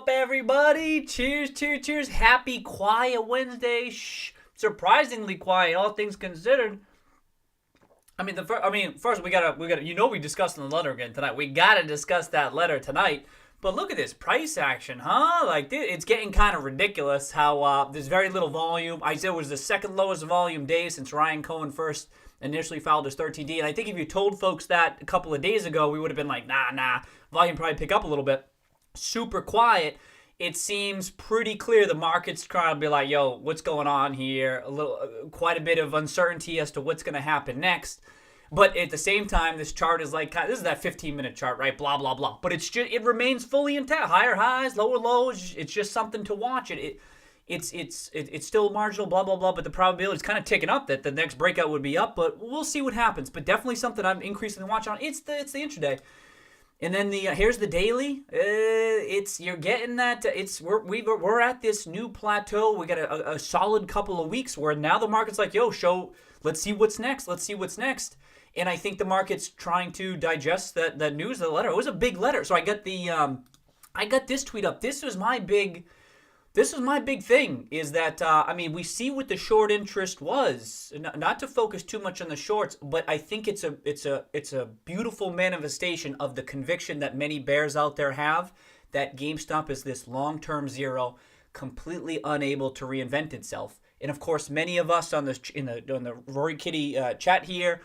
up, everybody? Cheers, cheers, cheers. Happy quiet Wednesday. Surprisingly quiet, all things considered. First we gotta. We discussed in the letter again tonight. We gotta discuss that letter tonight. But look at this price action, huh? It's getting kind of ridiculous how there's very little volume. I said it was the second lowest volume day since Ryan Cohen first initially filed his 13D. And I think if you told folks that a couple of days ago, we would have been like, nah, volume probably pick up a little bit. Super quiet. It seems pretty clear the market's trying to be like, yo, what's going on here? Quite a bit of uncertainty as to what's going to happen next. But at the same time, this chart is like, this is that 15-minute chart, right? Blah, blah, blah. But it remains fully intact. Higher highs, lower lows. It's just something to watch. It's still marginal, blah, blah, blah. But the probability is kind of ticking up that the next breakout would be up. But we'll see what happens. But definitely something I'm increasingly watching on. It's the intraday. And then here's the daily. You're getting that. We're at this new plateau. We got a solid couple of weeks where now the market's like, yo, let's see what's next. And I think the market's trying to digest that news of the letter. It was a big letter. So I got this tweet up. This was my big thing is that, we see what the short interest was. Not to focus too much on the shorts, but I think it's a beautiful manifestation of the conviction that many bears out there have that GameStop is this long-term zero, completely unable to reinvent itself. And of course, many of us on the Rory Kitty chat here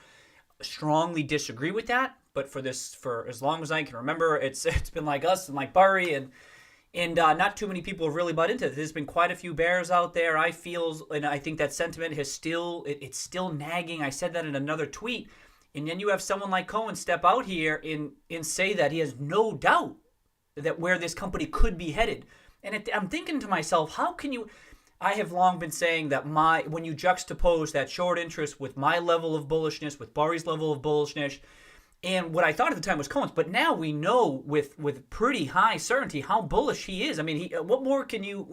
strongly disagree with that. But for as long as I can remember, it's been like us and like Burry and not too many people have really bought into it. There's been quite a few bears out there. I feel, and I think that sentiment it's still nagging. I said that in another tweet. And then you have someone like Cohen step out here and say that he has no doubt that where this company could be headed. And I'm thinking to myself, how can you... I have long been saying that when you juxtapose that short interest with my level of bullishness, with Burry's level of bullishness, and what I thought at the time was Cohen's, but now we know with pretty high certainty how bullish he is. I mean, what more can you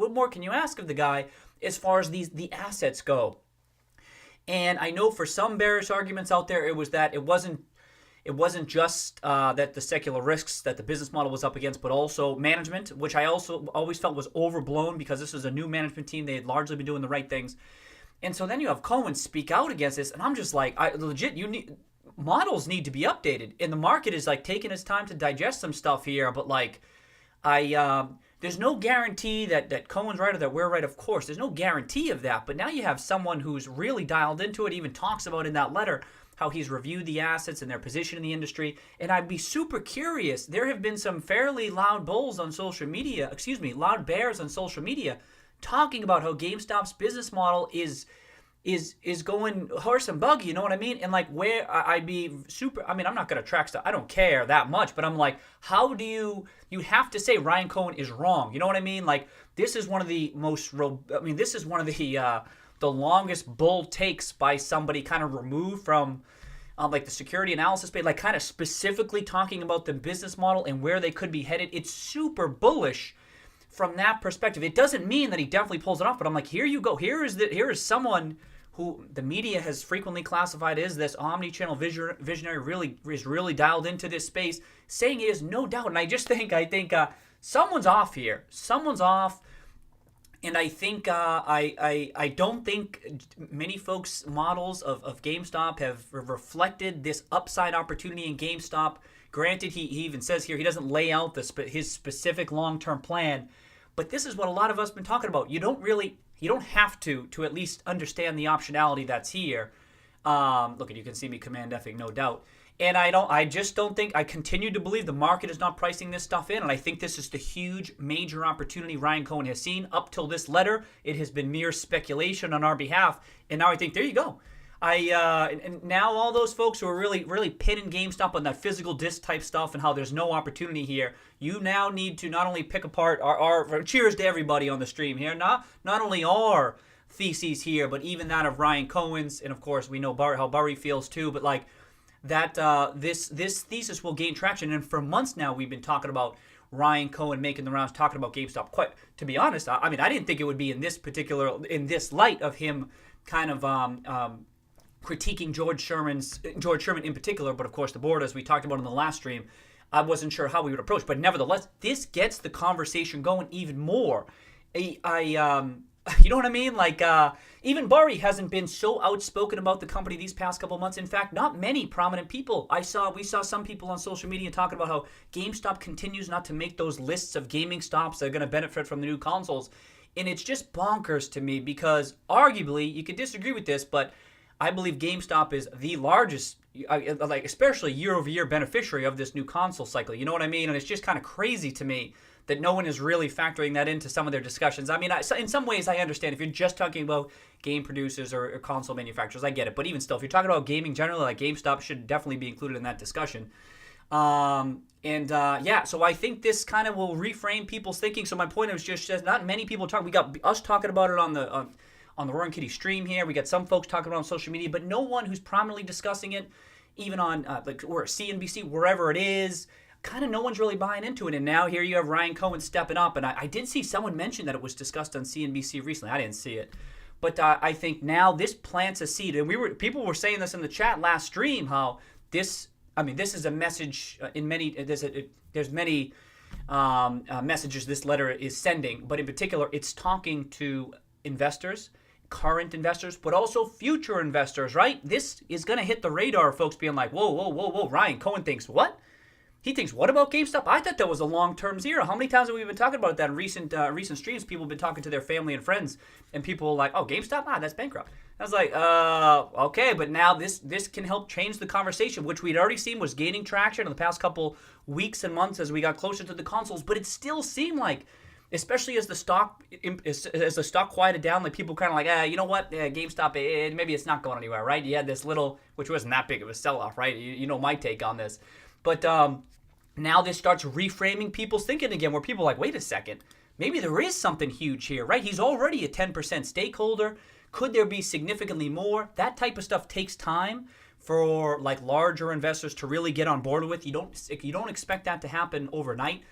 ask of the guy as far as the assets go? And I know for some bearish arguments out there, it was that it wasn't just that the secular risks that the business model was up against, but also management, which I also always felt was overblown because this was a new management team. They had largely been doing the right things. And so then you have Cohen speak out against this, and I'm just like, models need to be updated. And the market is like taking its time to digest some stuff here, but like, there's no guarantee that Cohen's right or that we're right, of course. There's no guarantee of that. But now you have someone who's really dialed into it, even talks about in that letter how he's reviewed the assets and their position in the industry. And I'd be super curious. There have been some fairly loud bears on social media talking about how GameStop's business model is going horse and buggy, you know what I mean? And like where I'd be super, I'm not going to track stuff. I don't care that much, but I'm like, how do you have to say Ryan Cohen is wrong? You know what I mean? Like this is one of the the longest bull takes by somebody kind of removed from like the security analysis space, like kind of specifically talking about the business model and where they could be headed. It's super bullish from that perspective. It doesn't mean that he definitely pulls it off, but I'm like, here you go. Here is someone who the media has frequently classified as this omni-channel visionary, really dialed into this space, saying it is no doubt. And I think someone's off here. Someone's off. And I think I don't think many folks' models of GameStop have reflected this upside opportunity in GameStop. Granted, he even says here he doesn't lay out his specific long-term plan, but this is what a lot of us have been talking about. You don't have to at least understand the optionality that's here. Look, you can see me command Fing, no doubt. And I just don't think, I continue to believe the market is not pricing this stuff in, and I think this is the huge, major opportunity Ryan Cohen has seen. Up till this letter, it has been mere speculation on our behalf, and now I think, there you go. And now all those folks who are really pinning GameStop on that physical disc type stuff and how there's no opportunity here, you now need to not only pick apart our cheers to everybody on the stream here, not only our theses here, but even that of Ryan Cohen's, and of course we know how Burry feels too, but like, that this thesis will gain traction. And for months now, we've been talking about Ryan Cohen making the rounds, talking about GameStop. Quite, to be honest, I didn't think it would be in this light of him kind of critiquing George Sherman in particular, but of course the board, as we talked about in the last stream. I wasn't sure how we would approach. But nevertheless, this gets the conversation going even more. You know what I mean? Like, even Burry hasn't been so outspoken about the company these past couple months. In fact, not many prominent people. We saw some people on social media talking about how GameStop continues not to make those lists of gaming stops that are going to benefit from the new consoles. And it's just bonkers to me because arguably, you could disagree with this, but I believe GameStop is the largest, like especially year-over-year beneficiary of this new console cycle. You know what I mean? And it's just kind of crazy to me that no one is really factoring that into some of their discussions. I mean, in some ways, I understand if you're just talking about game producers or console manufacturers, I get it. But even still, if you're talking about gaming generally, like GameStop should definitely be included in that discussion. So I think this kind of will reframe people's thinking. So my point is just not many people talk. We got us talking about it on the Roaring Kitty stream here. We got some folks talking about it on social media, but no one who's prominently discussing it, even on or CNBC, wherever it is. Kind of no one's really buying into it. And now here you have Ryan Cohen stepping up. And I did see someone mention that it was discussed on CNBC recently. I didn't see it. But I think now this plants a seed. And people were saying this in the chat last stream, how this is a message in many, there's many messages this letter is sending. But in particular, it's talking to investors, current investors, but also future investors, right? This is going to hit the radar of folks being like, whoa, Ryan Cohen thinks what? He thinks, what about GameStop? I thought that was a long-term zero. How many times have we been talking about that in recent streams? People have been talking to their family and friends, and people are like, oh, GameStop? That's bankrupt. I was like, okay, but now this can help change the conversation, which we'd already seen was gaining traction in the past couple weeks and months as we got closer to the consoles, but it still seemed like, especially as the stock quieted down, like people kind of like, you know what, GameStop, maybe it's not going anywhere, right? You had this little, which wasn't that big of a sell-off, right? You know my take on this. But now this starts reframing people's thinking again, where people are like, wait a second, maybe there is something huge here, right? He's already a 10% stakeholder. Could there be significantly more? That type of stuff takes time for like larger investors to really get on board with. You don't expect that to happen overnight,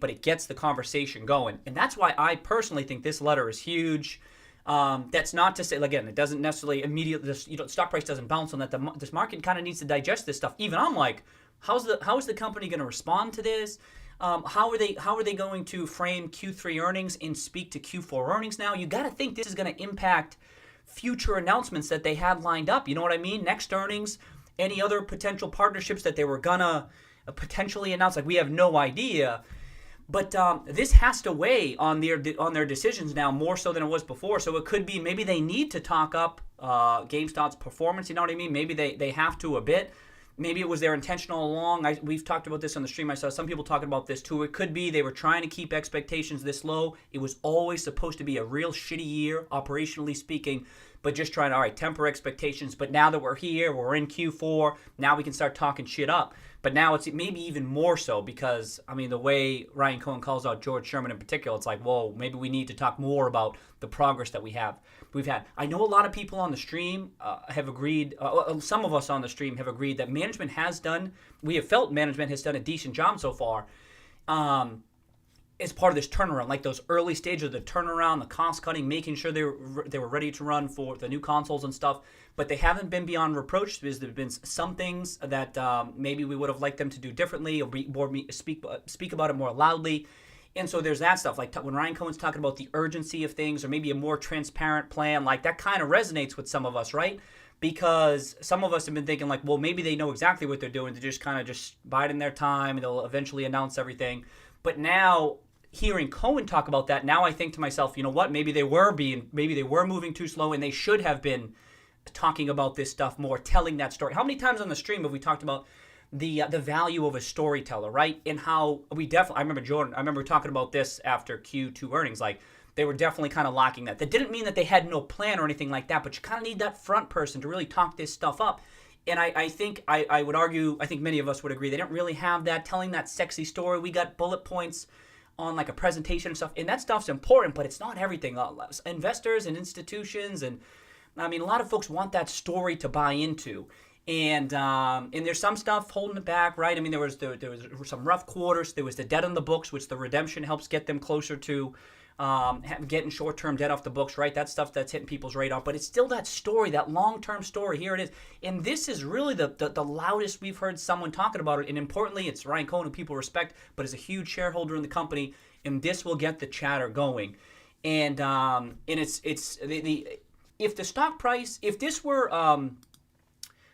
but it gets the conversation going. And that's why I personally think this letter is huge. That's not to say, again, it doesn't necessarily immediately, stock price doesn't bounce on that. This market kind of needs to digest this stuff. Even I'm like, how is the company going to respond to this? How are they going to frame Q3 earnings and speak to Q4 earnings now? You got to think this is going to impact future announcements that they had lined up. You know what I mean? Next earnings, any other potential partnerships that they were going to potentially announce. Like, we have no idea. But this has to weigh on their decisions now more so than it was before. So it could be maybe they need to talk up GameStop's performance. You know what I mean? Maybe they have to a bit. Maybe it was their intention all along. We've talked about this on the stream. I saw some people talking about this too. It could be they were trying to keep expectations this low. It was always supposed to be a real shitty year, operationally speaking, but just trying to, all right, temper expectations. But now that we're here, we're in Q4, now we can start talking shit up. But now it's maybe even more so because, I mean, the way Ryan Cohen calls out George Sherman in particular, it's like, whoa, maybe we need to talk more about the progress that we've had. I know a lot of people on the stream have agreed, some of us on the stream have agreed that we have felt management has done a decent job so far as part of this turnaround, like those early stages of the turnaround, the cost cutting, making sure they were ready to run for the new consoles and stuff. But they haven't been beyond reproach because there have been some things that maybe we would have liked them to do differently or speak about it more loudly. And so there's that stuff. Like when Ryan Cohen's talking about the urgency of things or maybe a more transparent plan, like that kind of resonates with some of us, right? Because some of us have been thinking like, well, maybe they know exactly what they're doing. They're just kind of just biding their time and they'll eventually announce everything. But now hearing Cohen talk about that, now I think to myself, you know what? Maybe they were moving too slow and they should have been talking about this stuff more, telling that story. How many times on the stream have we talked about the value of a storyteller, right? And how I remember talking about this after Q2 earnings, like they were definitely kind of lacking that. That didn't mean that they had no plan or anything like that, but you kind of need that front person to really talk this stuff up. And I think I would argue, I think many of us would agree, they didn't really have that, telling that sexy story. We got bullet points on like a presentation and stuff, and that stuff's important, but it's not everything. Investors and institutions and I mean, a lot of folks want that story to buy into. And there's some stuff holding it back, right? I mean, there was some rough quarters. There was the debt on the books, which the redemption helps get them closer to getting short-term debt off the books, right? That stuff that's hitting people's radar. But it's still that story, that long-term story. Here it is. And this is really the loudest we've heard someone talking about it. And importantly, it's Ryan Cohen, who people respect, but is a huge shareholder in the company. And this will get the chatter going. And it's if the stock price, if this were...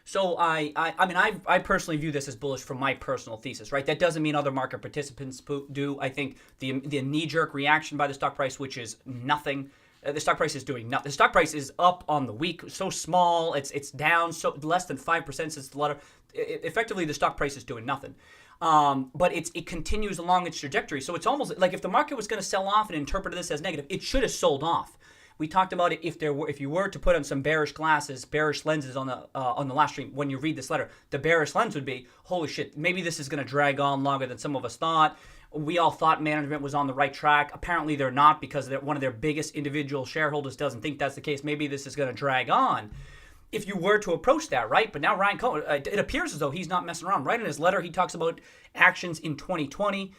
So I personally view this as bullish from my personal thesis, right? That doesn't mean other market participants do. I think the knee-jerk reaction by the stock price, which is nothing. The stock price is doing nothing. The stock price is up on the week, so small. It's down so less than 5% since the letter. Effectively, the stock price is doing nothing. But it continues along its trajectory. So it's almost like if the market was going to sell off and interpret this as negative, it should have sold off. We talked about it. If you were to put on some bearish lenses on the last stream, when you read this letter, the bearish lens would be, holy shit, maybe this is going to drag on longer than some of us thought. We all thought management was on the right track. Apparently they're not, because one of their biggest individual shareholders doesn't think that's the case. Maybe this is going to drag on. If you were to approach that, right? But now Ryan Cohen, it appears as though he's not messing around. Right in his letter, he talks about actions in 2020.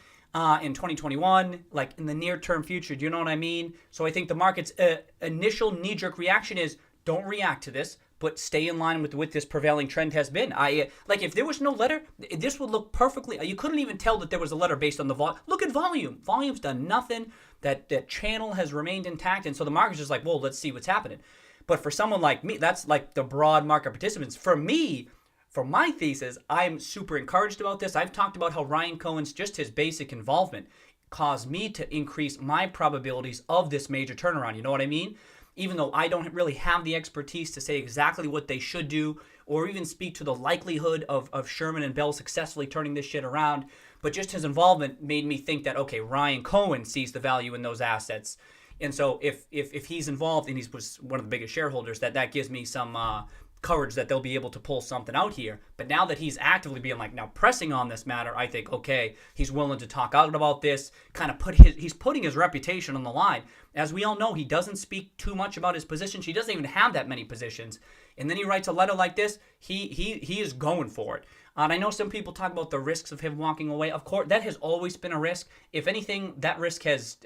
In 2021, like in the near-term future. Do you know what I mean? So I think the market's initial knee-jerk reaction is don't react to this, but stay in line with this prevailing trend has been. Like if there was no letter, this would look perfectly. You couldn't even tell that there was a letter based on the volume. Look at volume. Volume's done nothing. That channel has remained intact, and so the market's just like, whoa, let's see what's happening. But for someone like me, that's like the broad market participants. For me, for my thesis, I'm super encouraged about this. I've talked about how Ryan Cohen's, just his basic involvement, caused me to increase my probabilities of this major turnaround. You know what I mean? Even though I don't really have the expertise to say exactly what they should do or even speak to the likelihood of Sherman and Bell successfully turning this shit around, but just his involvement made me think that, okay, Ryan Cohen sees the value in those assets. And so if he's involved and he's one of the biggest shareholders, that gives me some courage that they'll be able to pull something out here. But now that he's actively being like now pressing on this matter, I think, okay, he's willing to talk out about this, kind of he's putting his reputation on the line. As we all know, he doesn't speak too much about his positions. He doesn't even have that many positions. And then he writes a letter like this. He is going for it. And I know some people talk about the risks of him walking away. Of course, that has always been a risk. If anything, that risk has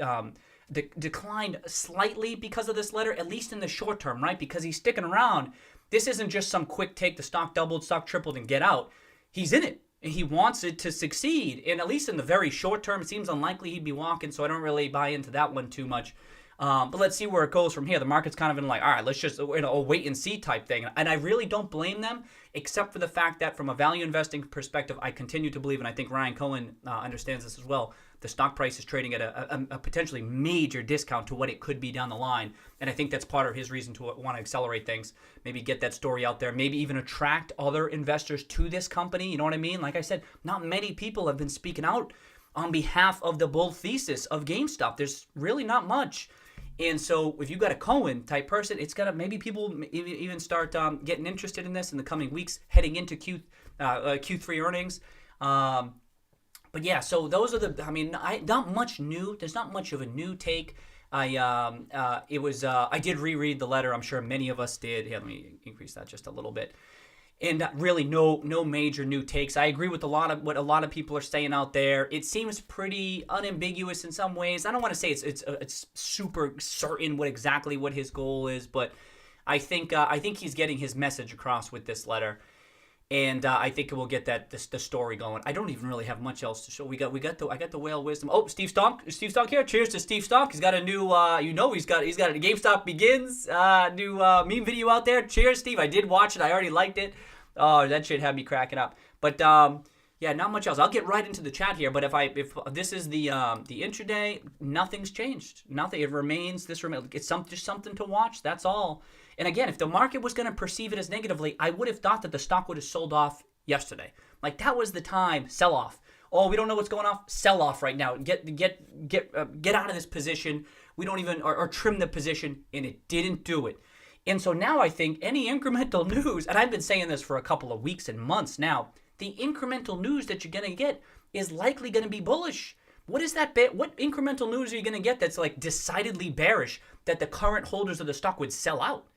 declined slightly because of this letter, at least in the short term, right? Because he's sticking around. This isn't just some quick take, the stock doubled, stock tripled, and get out. He's in it, and he wants it to succeed. And at least in the very short term, it seems unlikely he'd be walking, so I don't really buy into that one too much. But let's see where it goes from here. The market's kind of in like, all right, let's just a wait and see type thing. And I really don't blame them, except for the fact that from a value investing perspective, I continue to believe, and I think Ryan Cohen understands this as well, the stock price is trading at a potentially major discount to what it could be down the line. And I think that's part of his reason to want to accelerate things, maybe get that story out there, maybe even attract other investors to this company. You know what I mean? Like I said, not many people have been speaking out on behalf of the bull thesis of GameStop. There's really not much. And so if you've got a Cohen type person, it's got to, maybe people even start getting interested in this in the coming weeks, heading into Q3 earnings. But yeah, so those are not much new. There's not much of a new take. I did reread the letter. I'm sure many of us did. Here, let me increase that just a little bit. And really no major new takes. I agree with what a lot of people are saying out there. It seems pretty unambiguous in some ways. I don't want to say it's super certain what his goal is, but I think he's getting his message across with this letter. And I think it will get the story going. I don't even really have much else to show. I got the whale wisdom. Oh, Steve Stonk here. Cheers to Steve Stonk. He's got a new he's got a GameStop Begins new meme video out there. Cheers, Steve. I did watch it. I already liked it. Oh, that shit had me cracking up. But yeah, not much else. I'll get right into the chat here. But if this is the intraday, nothing's changed. Nothing. It remains. It's just something to watch. That's all. And again, if the market was going to perceive it as negatively, I would have thought that the stock would have sold off yesterday. Like that was the time. Sell off. Oh, we don't know what's going on. Sell off right now. Get out of this position. We don't even or trim the position, and it didn't do it. And so now I think any incremental news, and I've been saying this for a couple of weeks and months now, the incremental news that you're going to get is likely going to be bullish. What is that? What incremental news are you going to get that's like decidedly bearish that the current holders of the stock would sell out?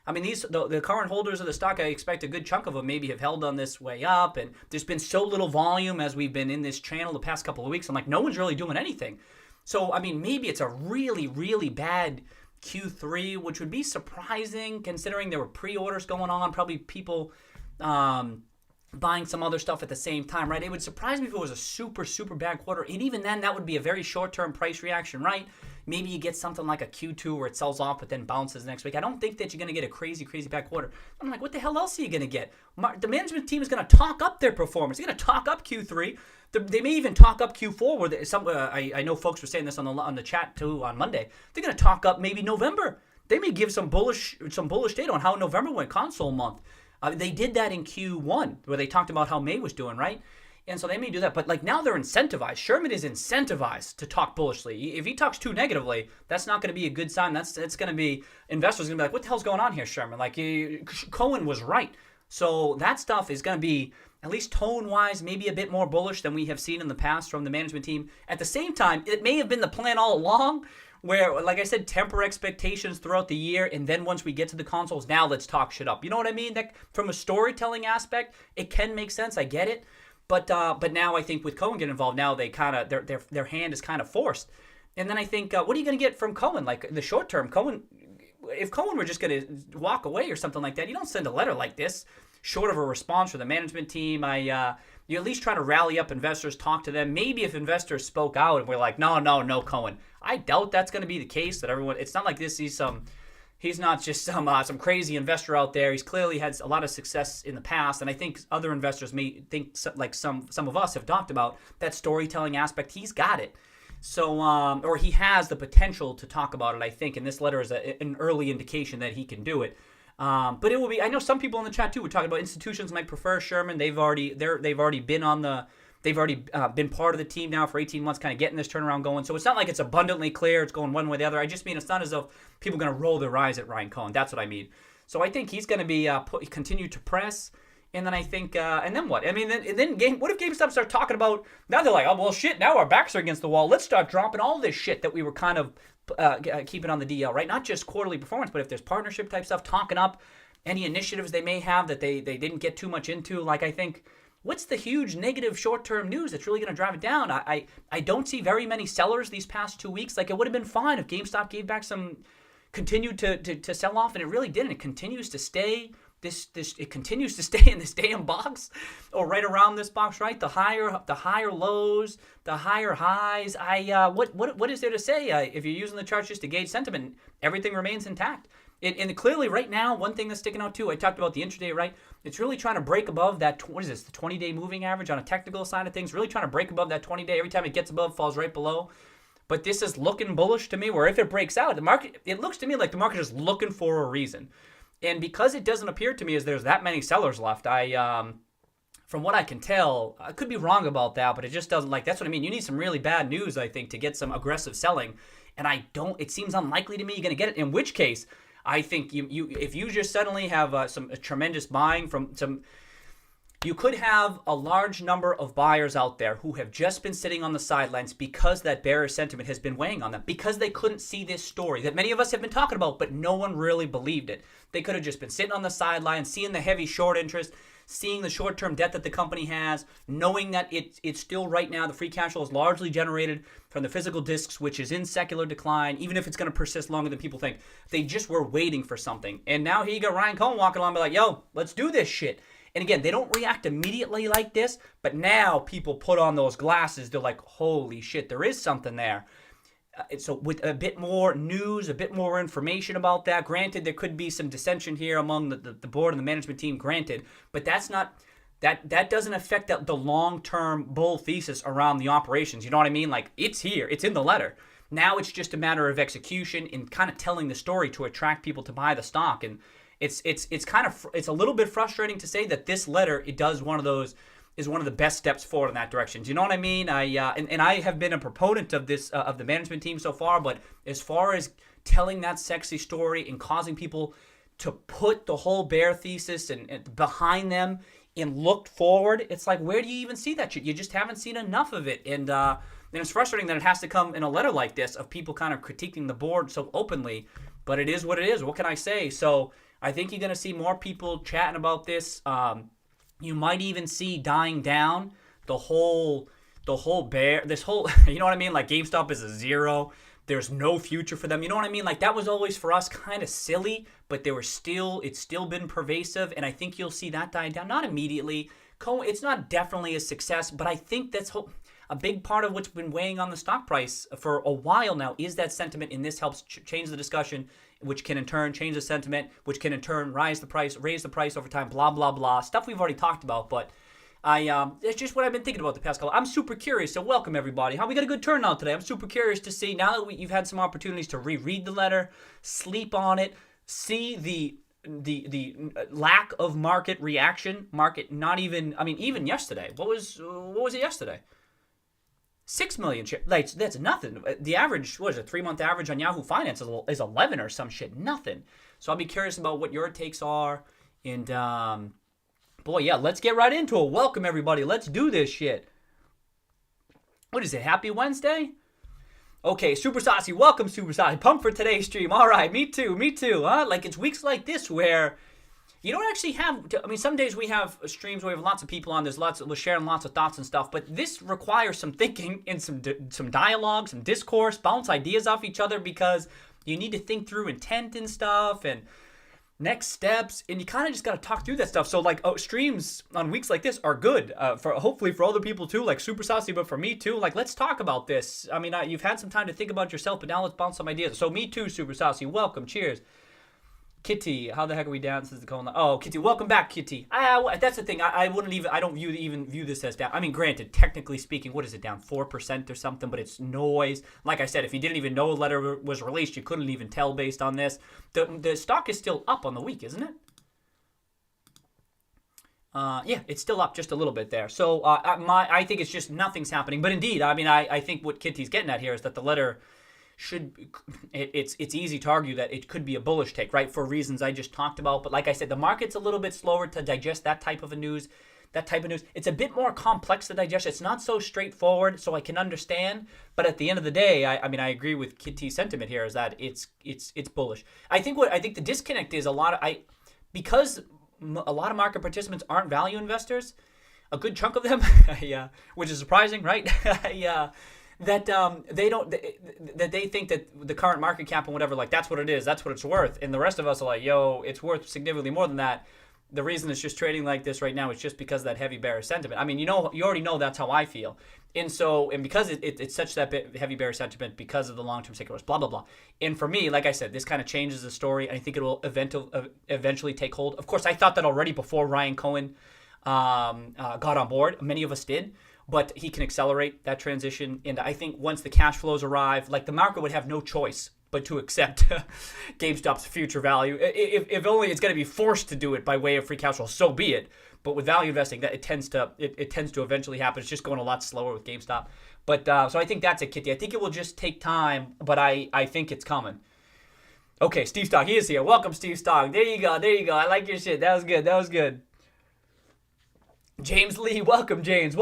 I mean, the current holders of the stock, I expect a good chunk of them maybe have held on this way up, and there's been so little volume as we've been in this channel the past couple of weeks. I'm like, no one's really doing anything. So, I mean, maybe it's a really, really bad Q3, which would be surprising considering there were pre-orders going on, probably people buying some other stuff at the same time, right? It would surprise me if it was a super, super bad quarter. And even then, that would be a very short-term price reaction, right? Maybe you get something like a Q2 where it sells off but then bounces next week. I don't think that you're going to get a crazy, crazy bad quarter. I'm like, what the hell else are you going to get? The management team is going to talk up their performance. They're going to talk up Q3. They may even talk up Q4. Where I know folks were saying this on the chat too on Monday. They're going to talk up maybe November. They may give some bullish data on how November went, console month. They did that in Q1 where they talked about how May was doing, right? And so they may do that. But like now they're incentivized. Sherman is incentivized to talk bullishly. If he talks too negatively, that's not going to be a good sign. It's going to be, investors are going to be like, what the hell's going on here, Sherman? Like Cohen was right. So that stuff is going to be, at least tone-wise, maybe a bit more bullish than we have seen in the past from the management team. At the same time, it may have been the plan all along where, like I said, temper expectations throughout the year, and then once we get to the consoles, now let's talk shit up. You know what I mean? That from a storytelling aspect, it can make sense. I get it. But now I think with Cohen getting involved, now they kind of their hand is kind of forced. And then I think, what are you going to get from Cohen? Like in the short term, if Cohen were just going to walk away or something like that, you don't send a letter like this, short of a response from the management team. You at least try to rally up investors, talk to them. Maybe if investors spoke out and were like, no, Cohen. I doubt that's going to be the case. That everyone, it's not like this. He's not just some crazy investor out there. He's clearly had a lot of success in the past, and I think other investors may think, like some of us have talked about, that storytelling aspect. He's got it. So, or he has the potential to talk about it, I think, and this letter is an early indication that he can do it. But it will be. I know some people in the chat too were talking about institutions might prefer Sherman. They've already been part of the team now for 18 months, kind of getting this turnaround going. So it's not like it's abundantly clear it's going one way or the other. I just mean it's not as though people are going to roll their eyes at Ryan Cohen. That's what I mean. So I think he's going to be continue to press. And then I think, and then what? I mean, what if GameStop start talking about, now they're like, oh, well, shit, now our backs are against the wall. Let's start dropping all this shit that we were kind of keeping on the DL, right? Not just quarterly performance, but if there's partnership type stuff, talking up any initiatives they may have that they didn't get too much into. Like, I think, what's the huge negative short-term news that's really going to drive it down? I don't see very many sellers these past 2 weeks. Like, it would have been fine if GameStop gave back continued to sell off, and it really didn't. It continues to stay. It continues to stay in this damn box, or right around this box, right? The higher lows, the higher highs. What is there to say? If you're using the charts just to gauge sentiment, everything remains intact. And clearly, right now, one thing that's sticking out too, I talked about the intraday, right? It's really trying to break above that, what is this, the 20-day moving average on a technical side of things, really trying to break above that 20-day. Every time it gets above, falls right below. But this is looking bullish to me, where if it breaks out, it looks to me like the market is looking for a reason. And because it doesn't appear to me as there's that many sellers left, from what I can tell, I could be wrong about that, but it just doesn't, like, that's what I mean. You need some really bad news, I think, to get some aggressive selling. And it seems unlikely to me you're going to get it, in which case, I think if you just suddenly have some tremendous buying from some, you could have a large number of buyers out there who have just been sitting on the sidelines because that bearish sentiment has been weighing on them, because they couldn't see this story that many of us have been talking about, but no one really believed it. They could have just been sitting on the sidelines, seeing the heavy short interest, seeing the short-term debt that the company has, knowing that it's still right now, the free cash flow is largely generated from the physical discs, which is in secular decline, even if it's going to persist longer than people think. They just were waiting for something. And now here you got Ryan Cohen walking along and be like, yo, let's do this shit. And again, they don't react immediately like this, but now people put on those glasses. They're like, holy shit, there is something there. So with a bit more news, a bit more information about that, granted, there could be some dissension here among the board and the management team, granted, but that's not, that doesn't affect the long-term bull thesis around the operations. You know what I mean? Like, it's here. It's in the letter. Now it's just a matter of execution and kind of telling the story to attract people to buy the stock. And it's a little bit frustrating to say that this letter, is one of the best steps forward in that direction. Do you know what I mean? And I have been a proponent of this, of the management team so far, but as far as telling that sexy story and causing people to put the whole bear thesis and behind them and look forward, it's like, where do you even see that shit? You just haven't seen enough of it. And it's frustrating that it has to come in a letter like this of people kind of critiquing the board so openly, but it is what it is. What can I say? So I think you're going to see more people chatting about this. You might even see dying down the whole bear, this whole, you know what I mean? Like GameStop is a zero. There's no future for them. You know what I mean? Like that was always for us kind of silly, but it's still been pervasive. And I think you'll see that die down. Not immediately. Cohen, it's not definitely a success, but I think that's a big part of what's been weighing on the stock price for a while now is that sentiment. And this helps change the discussion, which can in turn change the sentiment, which can in turn raise the price over time, blah, blah, blah. Stuff we've already talked about, but it's just what I've been thinking about the past couple. I'm super curious, so welcome everybody. We got a good turnout today. I'm super curious to see, now that you've had some opportunities to reread the letter, sleep on it, see the lack of market reaction, even yesterday. What was it yesterday? 6 million shares. Like, that's nothing. The average, what is it, 3-month average on Yahoo Finance is 11 or some shit. Nothing. So I'll be curious about what your takes are. And, boy, yeah, let's get right into it. Welcome, everybody. Let's do this shit. What is it, Happy Wednesday? Okay, Super Saucy. Welcome, Super Saucy. Pumped for today's stream. All right, me too, huh? Like, it's weeks like this where you don't actually have, some days we have streams where we have lots of people on. We're sharing lots of thoughts and stuff, but this requires some thinking and some dialogue, some discourse, bounce ideas off each other because you need to think through intent and stuff and next steps, and you kind of just got to talk through that stuff. So, like, streams on weeks like this are good hopefully for other people too, like Super Saucy, but for me too. Like, let's talk about this. You've had some time to think about yourself, but now let's bounce some ideas. So, me too, Super Saucy. Welcome. Cheers. Kitty, how the heck are we down since the Cohen? Oh, Kitty, welcome back, Kitty. That's the thing. I don't view this as down. Granted, technically speaking, what is it, down 4% or something? But it's noise. Like I said, if you didn't even know a letter was released, you couldn't even tell based on this. The stock is still up on the week, isn't it? Yeah, it's still up just a little bit there. So I think it's just nothing's happening. But indeed, I think what Kitty's getting at here is that the letter it's easy to argue that it could be a bullish take, right, for reasons I just talked about. But like I said, the market's a little bit slower to digest that type of news. It's a bit more complex to digest. It's not so straightforward, so I can understand. But at the end of the day, I agree with Kitty's sentiment here is that it's bullish. I think the disconnect is because a lot of market participants aren't value investors. A good chunk of them, yeah, which is surprising, right? Yeah. That they think that the current market cap and whatever, like, that's what it is, that's what it's worth, and the rest of us are like, yo, it's worth significantly more than that. The reason it's just trading like this right now is just because of that heavy bearish sentiment. You already know that's how I feel, and because it's such that heavy bearish sentiment because of the long-term seculars, blah blah blah. And for me, like I said, this kind of changes the story, and I think it will eventually take hold. Of course, I thought that already before Ryan Cohen got on board. Many of us did. But he can accelerate that transition. And I think once the cash flows arrive, like, the market would have no choice but to accept GameStop's future value. If only it's going to be forced to do it by way of free cash flow, so be it. But with value investing, that it tends to eventually happen. It's just going a lot slower with GameStop. But so I think that's a Kitty. I think it will just take time, but I think it's coming. Okay, Steve Stock, he is here. Welcome, Steve Stock. There you go. I like your shit. That was good. James Lee, welcome James.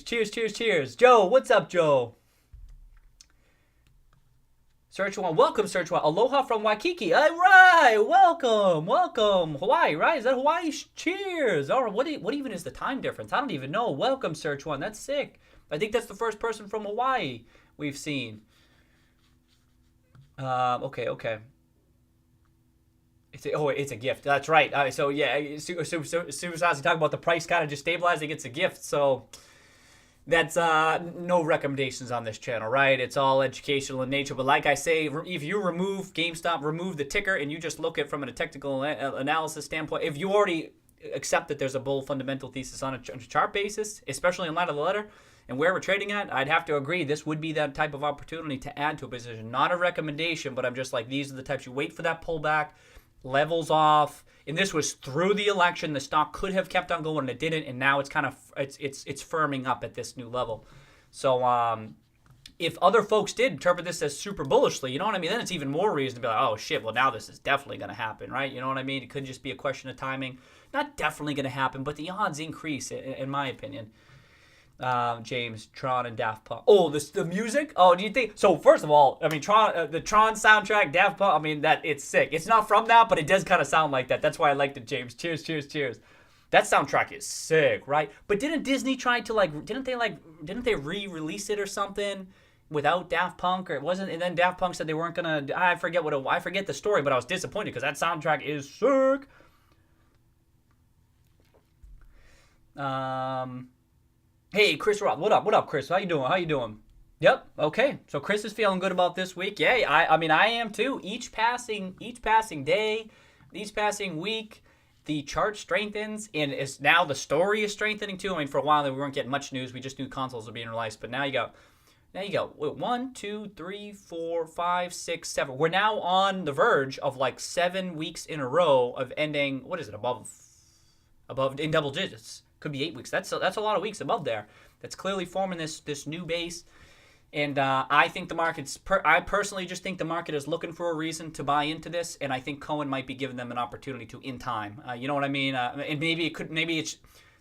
Cheers. Joe, what's up, Joe? Search one, welcome Search one. Aloha from Waikiki. All right, welcome. Hawaii, right? Is that Hawaii? Cheers. All right, what even is the time difference? I don't even know. Welcome Search one. That's sick. I think that's the first person from Hawaii we've seen. Okay. It's a gift. That's right. So yeah, Super Saucy talking about the price kind of just stabilizing. It's a gift. So that's no recommendations on this channel, right? It's all educational in nature. But like I say, if you remove GameStop, remove the ticker, and you just look at it from a technical analysis standpoint, if you already accept that there's a bull fundamental thesis on a chart basis, especially in light of the letter and where we're trading at, I'd have to agree this would be that type of opportunity to add to a position. Not a recommendation, but I'm just like, these are the types you wait for that pullback. Levels off, and this was through the election. The stock could have kept on going, and it didn't, and now it's kind of it's firming up at this new level. So if other folks did interpret this as super bullishly, you know what I mean, then it's even more reason to be like, oh shit, well now this is definitely going to happen, right? You know what I mean? It could just be a question of timing. Not definitely going to happen, but the odds increase, in my opinion. James, Tron, and Daft Punk. Oh, the music? Oh, do you think? So first of all, I mean, the Tron soundtrack, Daft Punk. I mean, it's sick. It's not from that, but it does kind of sound like that. That's why I liked it, James. Cheers, cheers, cheers. That soundtrack is sick, right? But didn't Disney try to didn't they re-release it or something without Daft Punk, or it wasn't? And then Daft Punk said they weren't gonna. I forget the story, but I was disappointed because that soundtrack is sick. Hey, Chris Roth, what up? What up, Chris? How you doing? Yep. Okay. So Chris is feeling good about this week. Yay. I mean, I am too. Each passing day, each passing week, the chart strengthens, and it's now the story is strengthening too. I mean, for a while we weren't getting much news. We just knew consoles were being released, but now you go. 1, 2, 3, 4, 5, 6, 7. We're now on the verge of like 7 weeks in a row of ending. What is it? Above in double digits. Could be 8 weeks. That's a lot of weeks above there. That's clearly forming this new base. And I think the market's. I personally just think the market is looking for a reason to buy into this, and I think Cohen might be giving them an opportunity to in time. You know what I mean? And maybe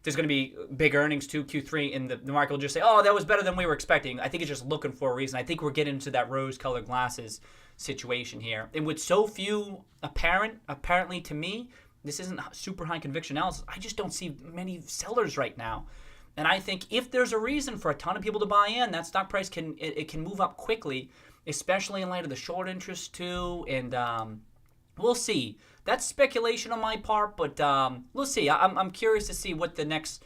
there's going to be big earnings too, Q3, and the market will just say, "Oh, that was better than we were expecting." I think it's just looking for a reason. I think we're getting into that rose-colored glasses situation here, and with so few apparently to me. This isn't super high conviction analysis. I just don't see many sellers right now. And I think if there's a reason for a ton of people to buy in, that stock price can move up quickly, especially in light of the short interest too. And we'll see. That's speculation on my part, but we'll see. I'm curious to see what the next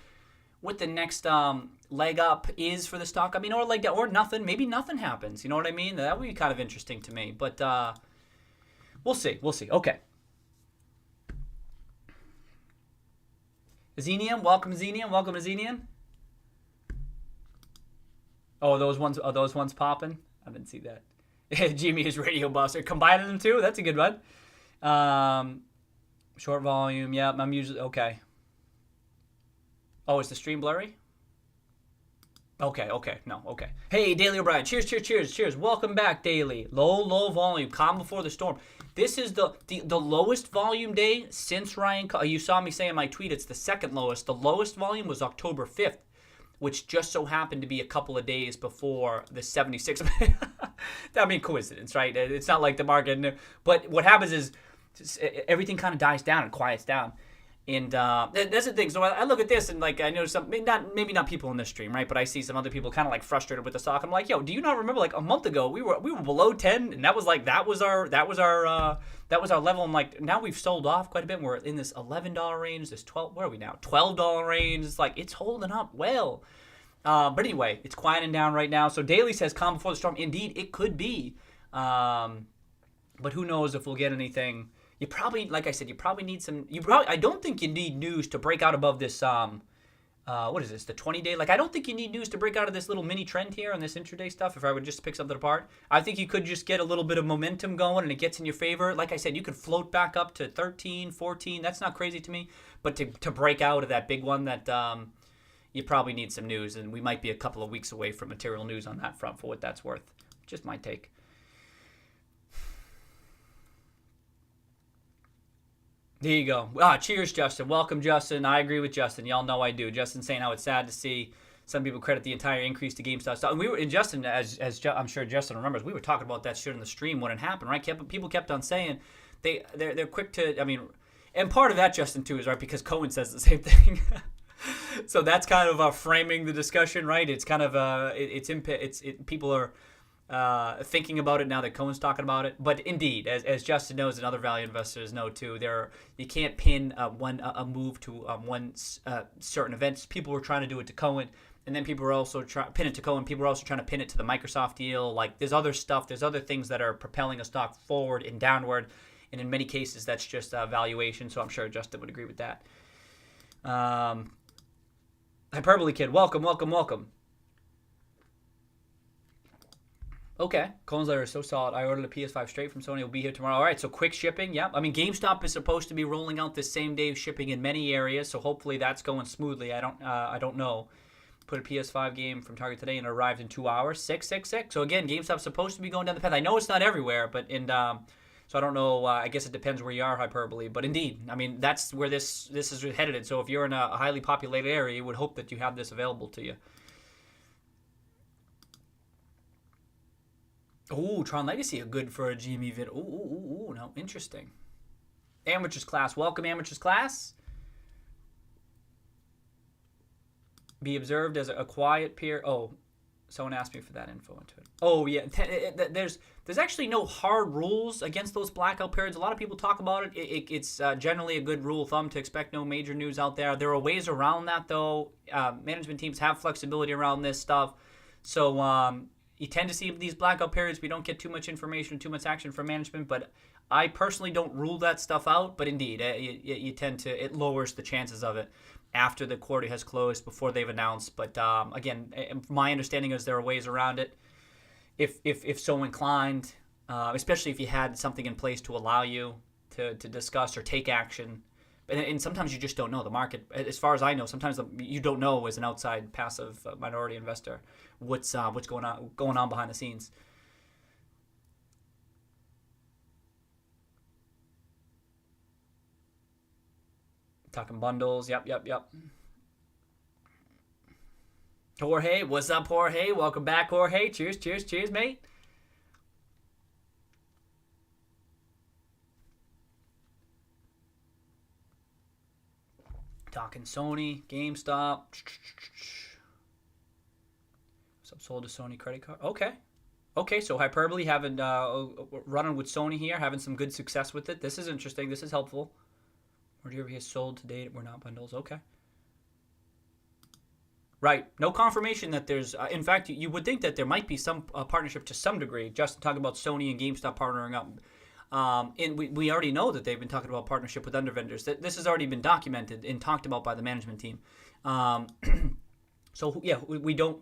leg up is for the stock. I mean, or leg down, or nothing. Maybe nothing happens. You know what I mean? That would be kind of interesting to me. But we'll see. Okay. Xenium, welcome Xenium. Oh, those ones popping? I didn't see that. GME is Radio Buster. Combining them too? That's a good one. Short volume, yeah, I'm usually okay. Oh, is the stream blurry? Okay. No, okay. Hey, Daily O'Brien. Cheers. Welcome back, Daily. Low volume. Calm before the storm. This is the lowest volume day since Ryan. You saw me say in my tweet it's the second lowest. The lowest volume was October 5th, which just so happened to be a couple of days before the 76. I mean, coincidence, right? It's not like the market. But what happens is everything kind of dies down and quiets down. And that's the thing. So I look at this and like I know maybe not people in this stream, right? But I see some other people kind of like frustrated with the stock. I'm like, yo, do you not remember like a month ago we were below 10, and that was our level. And like now we've sold off quite a bit. We're in this $11 range, this 12. Where are we now? $12 range. It's like it's holding up well. But anyway, it's quieting down right now. So Daily says calm before the storm. Indeed, it could be. But who knows if we'll get anything. You probably, like I said, need some. I don't think you need news to break out above this. What is this? The 20-day. Like I don't think you need news to break out of this little mini trend here on this intraday stuff. If I would just pick something apart, I think you could just get a little bit of momentum going, and it gets in your favor. Like I said, you could float back up to 13, 14. That's not crazy to me. But to break out of that big one, that you probably need some news, and we might be a couple of weeks away from material news on that front. For what that's worth, just my take. There you go. Cheers, Justin. Welcome, Justin. I agree with Justin. Y'all know I do. Justin saying how it's sad to see some people credit the entire increase to GameStop stock. And we were in Justin, as I'm sure Justin remembers, we were talking about that shit in the stream when it happened, right? People kept on saying they're quick to. I mean, and part of that, Justin, too, is right because Cohen says the same thing. So that's kind of framing the discussion, right? It's kind of people are. Thinking about it now that Cohen's talking about it, but indeed, as Justin knows and other value investors know too, you can't pin a move to one certain events. People were trying to do it to Cohen, and then people were also pin it to Cohen. People were also trying to pin it to the Microsoft deal. Like there's other stuff, there's other things that are propelling a stock forward and downward, and in many cases that's just valuation. So I'm sure Justin would agree with that. Hyperbole Kid, welcome. Okay, Cohen's letter is so solid. I ordered a PS5 straight from Sony. It'll be here tomorrow. All right, so quick shipping. Yeah, I mean GameStop is supposed to be rolling out this same day shipping in many areas, so hopefully that's going smoothly. I don't know. Put a PS5 game from Target today and it arrived in 2 hours. 666. So again, GameStop's supposed to be going down the path. I know it's not everywhere, but so I don't know. I guess it depends where you are, hyperbole. But indeed, I mead that's where this is headed. So if you're in a highly populated area, you would hope that you have this available to you. Oh, Tron Legacy, a good for a GME vid. Ooh, no, interesting. Amateurs class, welcome amateurs class. Be observed as a quiet peer. Oh, someone asked me for that info into it. Oh yeah, there's actually no hard rules against those blackout periods. A lot of people talk about it. It's generally a good rule of thumb to expect no major news out there. There are ways around that though. Management teams have flexibility around this stuff, so you tend to see these blackout periods. We don't get too much information, too much action from management, but I personally don't rule that stuff out. But indeed, you tend to, it lowers the chances of it after the quarter has closed, before they've announced. But again, my understanding is there are ways around it if so inclined, especially if you had something in place to allow you to discuss or take action. And sometimes you just don't know the market. As far as I know, sometimes you don't know as an outside passive minority investor what's going on behind the scenes. Talking bundles. Yep. Jorge, what's up, Jorge? Welcome back, Jorge. Cheers, mate. Talking Sony, GameStop. What's up, sold a Sony credit card? Okay, so Hyperbole having running with Sony here, having some good success with it. This is interesting. This is helpful. Whatever he has sold to date were not bundles. Okay. Right. No confirmation that there's... in fact, you would think that there might be some partnership to some degree. Justin talking about Sony and GameStop partnering up. And we already know that they've been talking about partnership with under vendors. This has already been documented and talked about by the management team. So, yeah, we don't...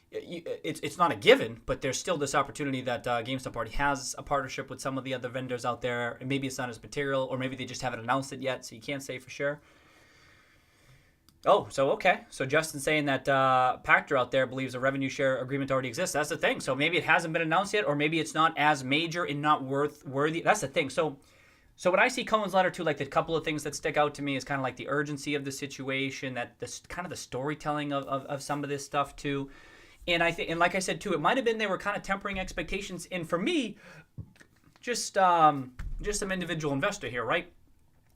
It's not a given, but there's still this opportunity that GameStop already has a partnership with some of the other vendors out there. And maybe it's not as material, or maybe they just haven't announced it yet, so you can't say for sure. Oh, so okay. So Justin's saying that Pactor out there believes a revenue share agreement already exists. That's the thing. So maybe it hasn't been announced yet, or maybe it's not as major and not worthy. That's the thing. So when I see Cohen's letter too, like the couple of things that stick out to me is kind of like the urgency of the situation, that this kind of the storytelling of some of this stuff too. And I think, and like I said too, it might have been they were kind of tempering expectations. And for me, just some individual investor here, right?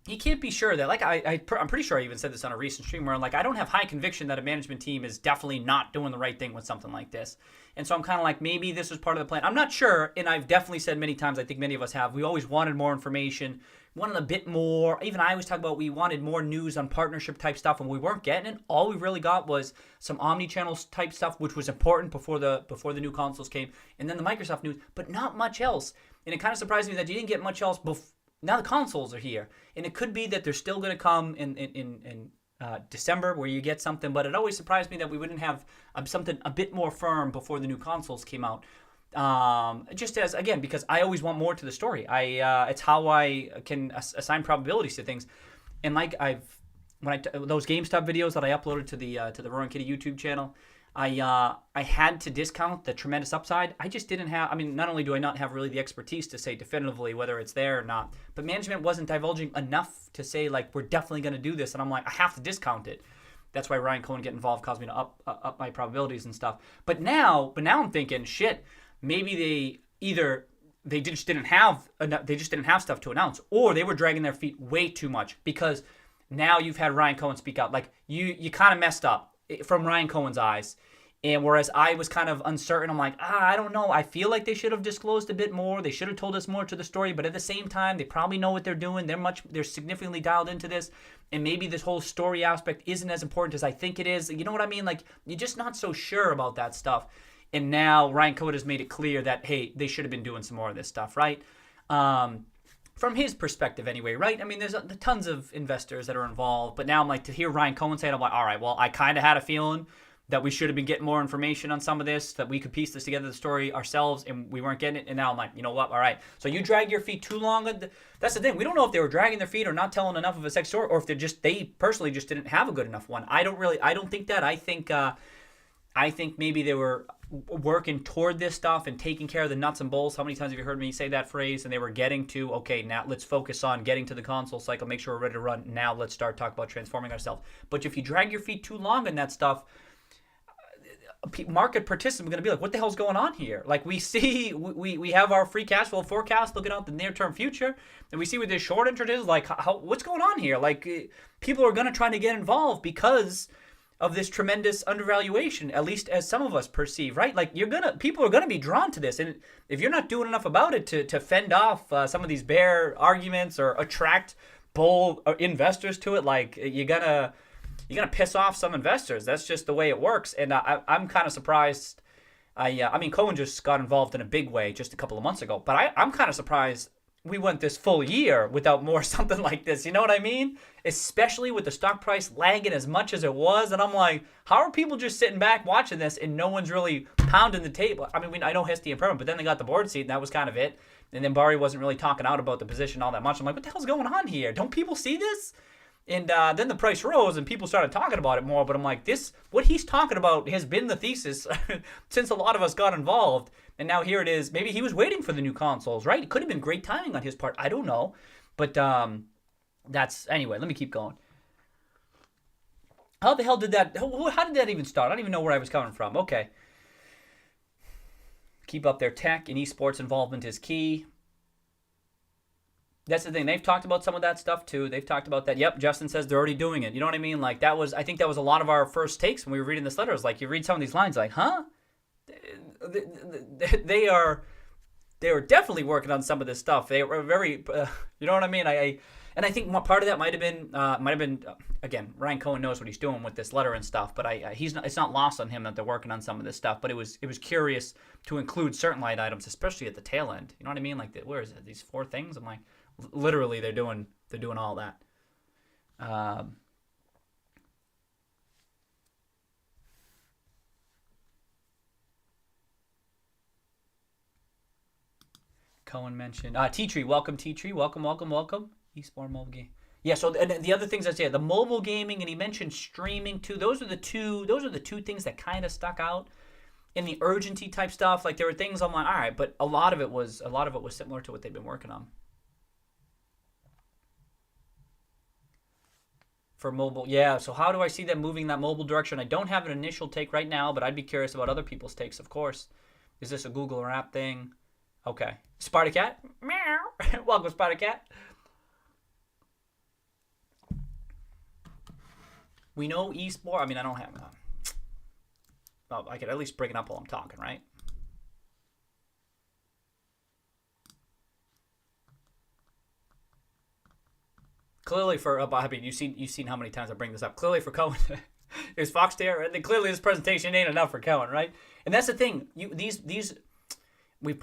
You can't be sure that, like I'm pretty sure I even said this on a recent stream where like I don't have high conviction that a management team is definitely not doing the right thing with something like this. And so I'm kind of like, maybe this was part of the plan. I'm not sure, and I've definitely said many times, I think many of us have, we always wanted more information, wanted a bit more. Even I always talk about we wanted more news on partnership type stuff, and we weren't getting it. All we really got was some omni-channel type stuff, which was important before the new consoles came, and then the Microsoft news, but not much else. And it kind of surprised me that you didn't get much else before. Now the consoles are here, and it could be that they're still going to come in December where you get something, but it always surprised me that we wouldn't have something a bit more firm before the new consoles came out. Just as, again, because I always want more to the story. It's how I can assign probabilities to things. And like those GameStop videos that I uploaded to the Roaring Kitty YouTube channel, I had to discount the tremendous upside. I just didn't have, I mean, not only do I not have really the expertise to say definitively whether it's there or not, but management wasn't divulging enough to say, like, we're definitely going to do this. And I'm like, I have to discount it. That's why Ryan Cohen getting involved caused me to up my probabilities and stuff. But now I'm thinking, shit, maybe they just didn't have stuff to announce, or they were dragging their feet way too much, because now you've had Ryan Cohen speak out. Like, you kind of messed up from Ryan Cohen's eyes. And whereas I was kind of uncertain, I'm like, I don't know. I feel like they should have disclosed a bit more. They should have told us more to the story. But at the same time, they probably know what they're doing. They're significantly dialed into this. And maybe this whole story aspect isn't as important as I think it is. You know what I mean? Like, you're just not so sure about that stuff. And now Ryan Cohen has made it clear that, hey, they should have been doing some more of this stuff, right? From his perspective anyway, right? I mean, there's tons of investors that are involved. But now I'm like, to hear Ryan Cohen say it, I'm like, all right, well, I kind of had a feeling that we should have been getting more information on some of this, that we could piece this together, the story ourselves, and we weren't getting it. And now I'm like, you know what? All right. So you drag your feet too long. That's the thing. We don't know if they were dragging their feet or not telling enough of a sex story, or if they personally just didn't have a good enough one. I don't think that. I think maybe they were working toward this stuff and taking care of the nuts and bolts. How many times have you heard me say that phrase? And they were getting to, okay, now let's focus on getting to the console cycle, make sure we're ready to run. Now let's start talking about transforming ourselves. But if you drag your feet too long in that stuff, market participants are going to be like, what the hell's going on here? Like we see, we have our free cash flow forecast looking out the near term future, and we see what this short interest is like. What's going on here? Like people are going to try to get involved because of this tremendous undervaluation, at least as some of us perceive, right? Like people are gonna be drawn to this, and if you're not doing enough about it to fend off some of these bear arguments or attract bull investors to it, like you're gonna piss off some investors. That's just the way it works, and I'm kind of surprised. I mean, Cohen just got involved in a big way just a couple of months ago, but I'm kind of surprised we went this full year without more something like this. You know what I mean? Especially with the stock price lagging as much as it was. And I'm like, how are people just sitting back watching this and no one's really pounding the table? I mean, I know Hesty and Perman, but then they got the board seat and that was kind of it. And then Burry wasn't really talking out about the position all that much. I'm like, what the hell's going on here? Don't people see this? And then the price rose and people started talking about it more. But I'm like, what he's talking about has been the thesis since a lot of us got involved. And now here it is. Maybe he was waiting for the new consoles, right? It could have been great timing on his part. I don't know. But anyway, let me keep going. How the hell did that, how did that even start? I don't even know where I was coming from. Okay. Keep up their tech and esports involvement is key. That's the thing. They've talked about some of that stuff too. They've talked about that. Yep, Justin says they're already doing it. You know what I mean? Like I think that was a lot of our first takes when we were reading this letter. It's like you read some of these lines like, huh? They are definitely working on some of this stuff. They were very, you know what I mean? And I think part of that might have been again, Ryan Cohen knows what he's doing with this letter and stuff, but it's not lost on him that they're working on some of this stuff. But it was curious to include certain line items, especially at the tail end. You know what I mean? Like where is it? These 4 things? I'm like, literally they're doing all that. Cohen mentioned T-Tree. Welcome, T-Tree. Welcome. Esports mobile game. Yeah. So and the other things I say, the mobile gaming, and he mentioned streaming too. Those are the two things that kind of stuck out in the urgency type stuff. Like there were things I'm like, all right, but a lot of it was similar to what they've been working on. For mobile, yeah. So how do I see them moving that mobile direction? I don't have an initial take right now, but I'd be curious about other people's takes, of course. Is this a Google or app thing? Okay. Spider Cat? Meow. Welcome, Spider Cat. We know eSport. I mean, I don't have... well, I could at least bring it up while I'm talking, right? Clearly for... I mean, you've seen how many times I bring this up. Clearly for Cohen... There's Fox there, and then clearly this presentation ain't enough for Cohen, right? And that's the thing.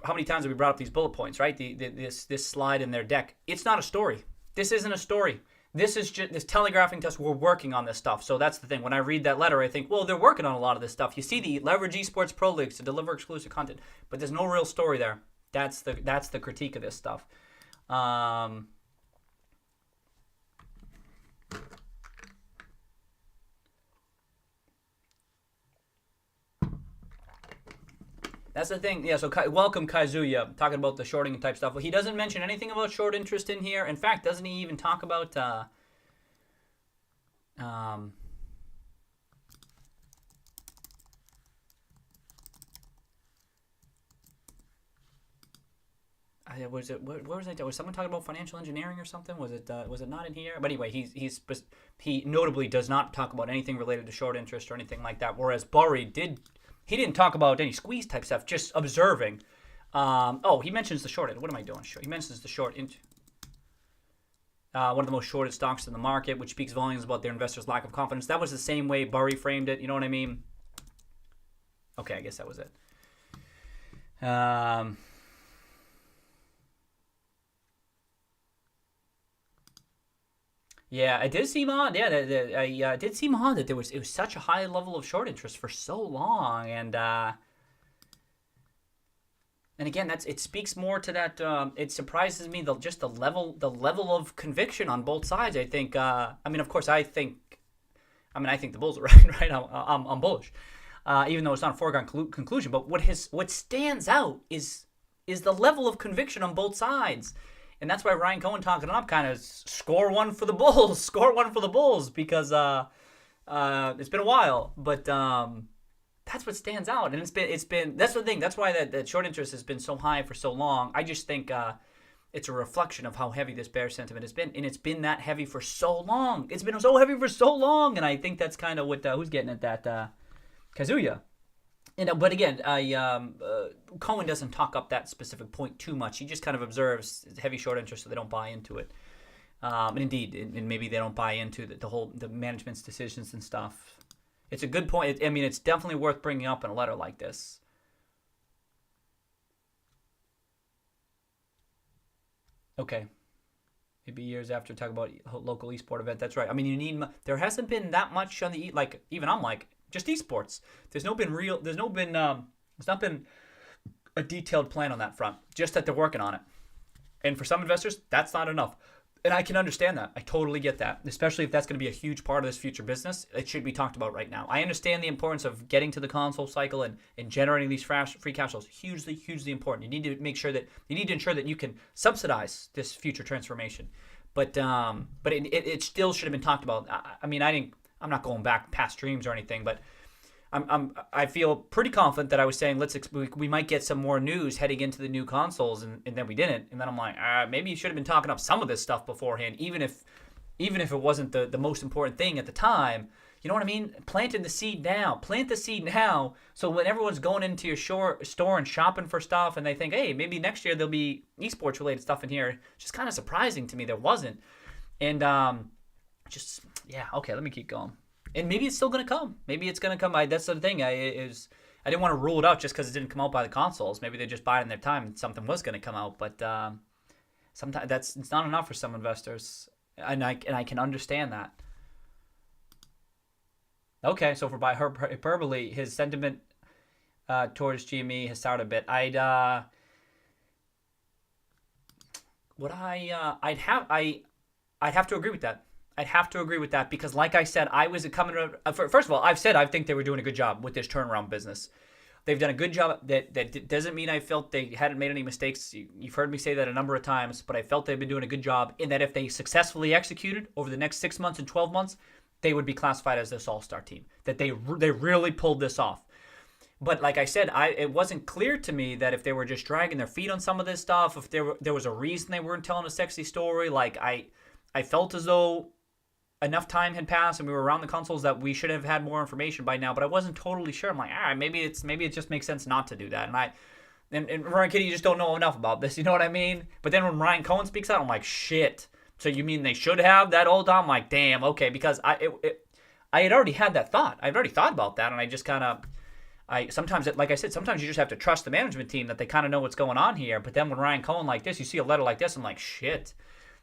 How many times have we brought up these bullet points, right? This slide in their deck. It's not a story. This isn't a story. This is just this telegraphing to us. We're working on this stuff. So that's the thing. When I read that letter, I think, well, they're working on a lot of this stuff. You see the leverage esports pro leagues to deliver exclusive content, but there's no real story there. That's the critique of this stuff. That's the thing. Yeah, so welcome, Kaizuya, talking about the shorting type stuff. Well, he doesn't mention anything about short interest in here. In fact, doesn't he even talk about... was it? Where was I? Was someone talking about financial engineering or something? Was it not in here? But anyway, he notably does not talk about anything related to short interest or anything like that. Whereas Burry did. He didn't talk about any squeeze type stuff, just observing. He mentions the short. What am I doing? He mentions the short. One of the most shorted stocks in the market, which speaks volumes about their investors' lack of confidence. That was the same way Burry framed it. You know what I mean? Okay, I guess that was it. Yeah, it did seem odd. Yeah, it did seem odd that it was such a high level of short interest for so long, and again, it speaks more to that. It surprises me the level of conviction on both sides. I think. I mean, of course, I think the Bulls are right. Right, I'm bullish, even though it's not a foregone conclusion. But what stands out is the level of conviction on both sides. And that's why Ryan Cohen talking it up kind of score one for the Bulls, because it's been a while. But that's what stands out. And it's been that's the thing. That's why that short interest has been so high for so long. I just think it's a reflection of how heavy this bear sentiment has been, and it's been that heavy for so long. It's been so heavy for so long, and I think that's kind of what who's getting at that Kazuya. And but again, Cohen doesn't talk up that specific point too much. He just kind of observes heavy short interest, so they don't buy into it. And indeed, and maybe they don't buy into the management's decisions and stuff. It's a good point. I mean, it's definitely worth bringing up in a letter like this. Okay. Maybe years after talk about local esport event. That's right. I mean, there hasn't been that much on the like. Even I'm like just esports. There's not been a detailed plan on that front. Just that they're working on it. And for some investors, that's not enough. And I can understand that. I totally get that. Especially if that's going to be a huge part of this future business. It should be talked about right now. I understand the importance of getting to the console cycle and generating these free cash flows. Hugely, hugely important. You need to ensure that you can subsidize this future transformation. But it still should have been talked about. I mean, I'm not going back past streams or anything, but I feel pretty confident that I was saying we might get some more news heading into the new consoles, and then we didn't. And then I'm like, maybe you should have been talking up some of this stuff beforehand, even if it wasn't the most important thing at the time. You know what I mean? Plant the seed now. So when everyone's going into your store and shopping for stuff, and they think, hey, maybe next year there'll be esports related stuff in here. It's just kind of surprising to me there wasn't. And okay, let me keep going. And maybe it's still going to come. Maybe it's going to come. That's the thing. I didn't want to rule it out just because it didn't come out by the consoles. Maybe they just buy it in their time and something was going to come out. But sometimes it's not enough for some investors, and I can understand that. Okay, so for by hyperbole, his sentiment towards GME has soured a bit. I'd have to agree with that. I'd have to agree with that because, like I said, first of all, I've said I think they were doing a good job with this turnaround business. They've done a good job. That doesn't mean I felt they hadn't made any mistakes. You've heard me say that a number of times, but I felt they've been doing a good job in that if they successfully executed over the next 6 months and 12 months, they would be classified as this all-star team. That they really pulled this off. But like I said, it wasn't clear to me that if they were just dragging their feet on some of this stuff, if there was a reason they weren't telling a sexy story. Like I felt as though enough time had passed and we were around the consoles that we should have had more information by now, but I wasn't totally sure. I'm like, maybe it just makes sense not to do that. And Ryan Kitty, you just don't know enough about this, you know what I mean? But then when Ryan Cohen speaks out, I'm like, shit. So you mean they should have that old time? I'm like, damn, okay, because I had already had that thought. I've already thought about that, and I just kind of, sometimes, like I said, sometimes you just have to trust the management team that they kind of know what's going on here. But then when Ryan Cohen like this, you see a letter like this, I'm like, shit.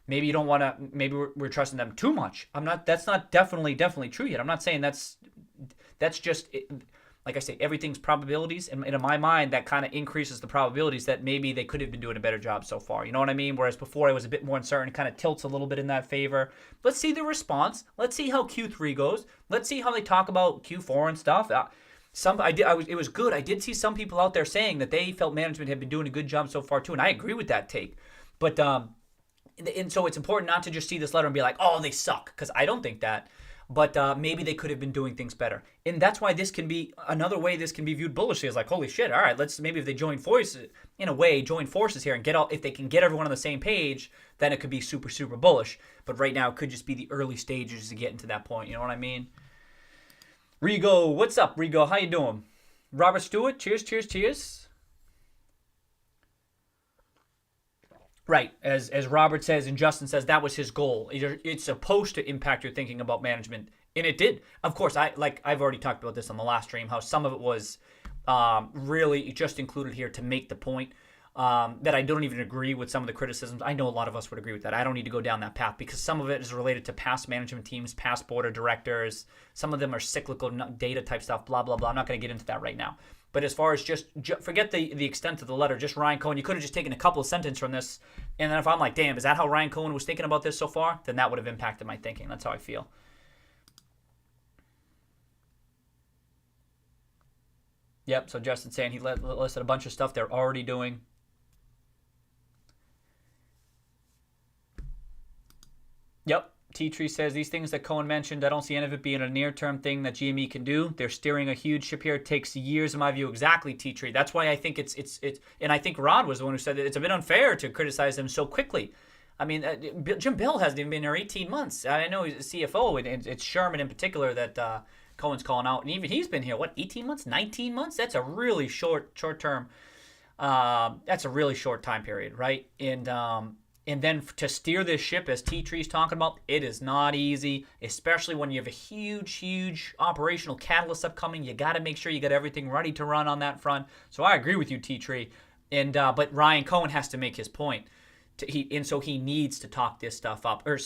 Maybe you don't want to. Maybe we're trusting them too much. That's not definitely true yet. I'm not saying that's just. Like I say, everything's probabilities, and in my mind, that kind of increases the probabilities that maybe they could have been doing a better job so far. You know what I mean? Whereas before, I was a bit more uncertain, kind of tilts a little bit in that favor. Let's see the response. Let's see how Q3 goes. Let's see how they talk about Q4 and stuff. It was good. I did see some people out there saying that they felt management had been doing a good job so far too, and I agree with that take. But and so it's important not to just see this letter and be like, oh, they suck, because I don't think that. But maybe they could have been doing things better. And that's why this can be, another way this can be viewed bullishly is like, holy shit, all right, maybe if they join forces here and if they can get everyone on the same page, then it could be super, super bullish. But right now, it could just be the early stages to getting to that point. You know what I mean? Rigo, what's up, Rigo? How you doing? Robert Stewart, cheers. Right, as Robert says and Justin says, that was his goal. It's supposed to impact your thinking about management, and it did. Of course, I've already talked about this on the last stream, how some of it was really just included here to make the point that I don't even agree with some of the criticisms. I know a lot of us would agree with that. I don't need to go down that path because some of it is related to past management teams, past board of directors. Some of them are cyclical data type stuff, blah, blah, blah. I'm not going to get into that right now. But as far as just forget the extent of the letter, just Ryan Cohen, you could have just taken a couple of sentences from this. And then if I'm like, damn, is that how Ryan Cohen was thinking about this so far? Then that would have impacted my thinking. That's how I feel. Yep, so Justin's saying he listed a bunch of stuff they're already doing. Yep, T-Tree says, these things that Cohen mentioned, I don't see any of it being a near-term thing that GME can do. They're steering a huge ship here. It takes years, in my view. Exactly, T-Tree. That's why I think it's and I think Rod was the one who said that it's a bit unfair to criticize them so quickly. I mean, Jim Bill hasn't even been there 18 months. I know he's a CFO, and it's Sherman in particular that Cohen's calling out. And even he's been here, 18 months, 19 months? That's a really short term. That's a really short time period, right? And then to steer this ship, as T-Tree's talking about, it is not easy, especially when you have a huge operational catalyst upcoming. You got to make sure you got everything ready to run on that front. So I agree with you, T-Tree. And but Ryan Cohen has to make his point. So he needs to talk this stuff up, or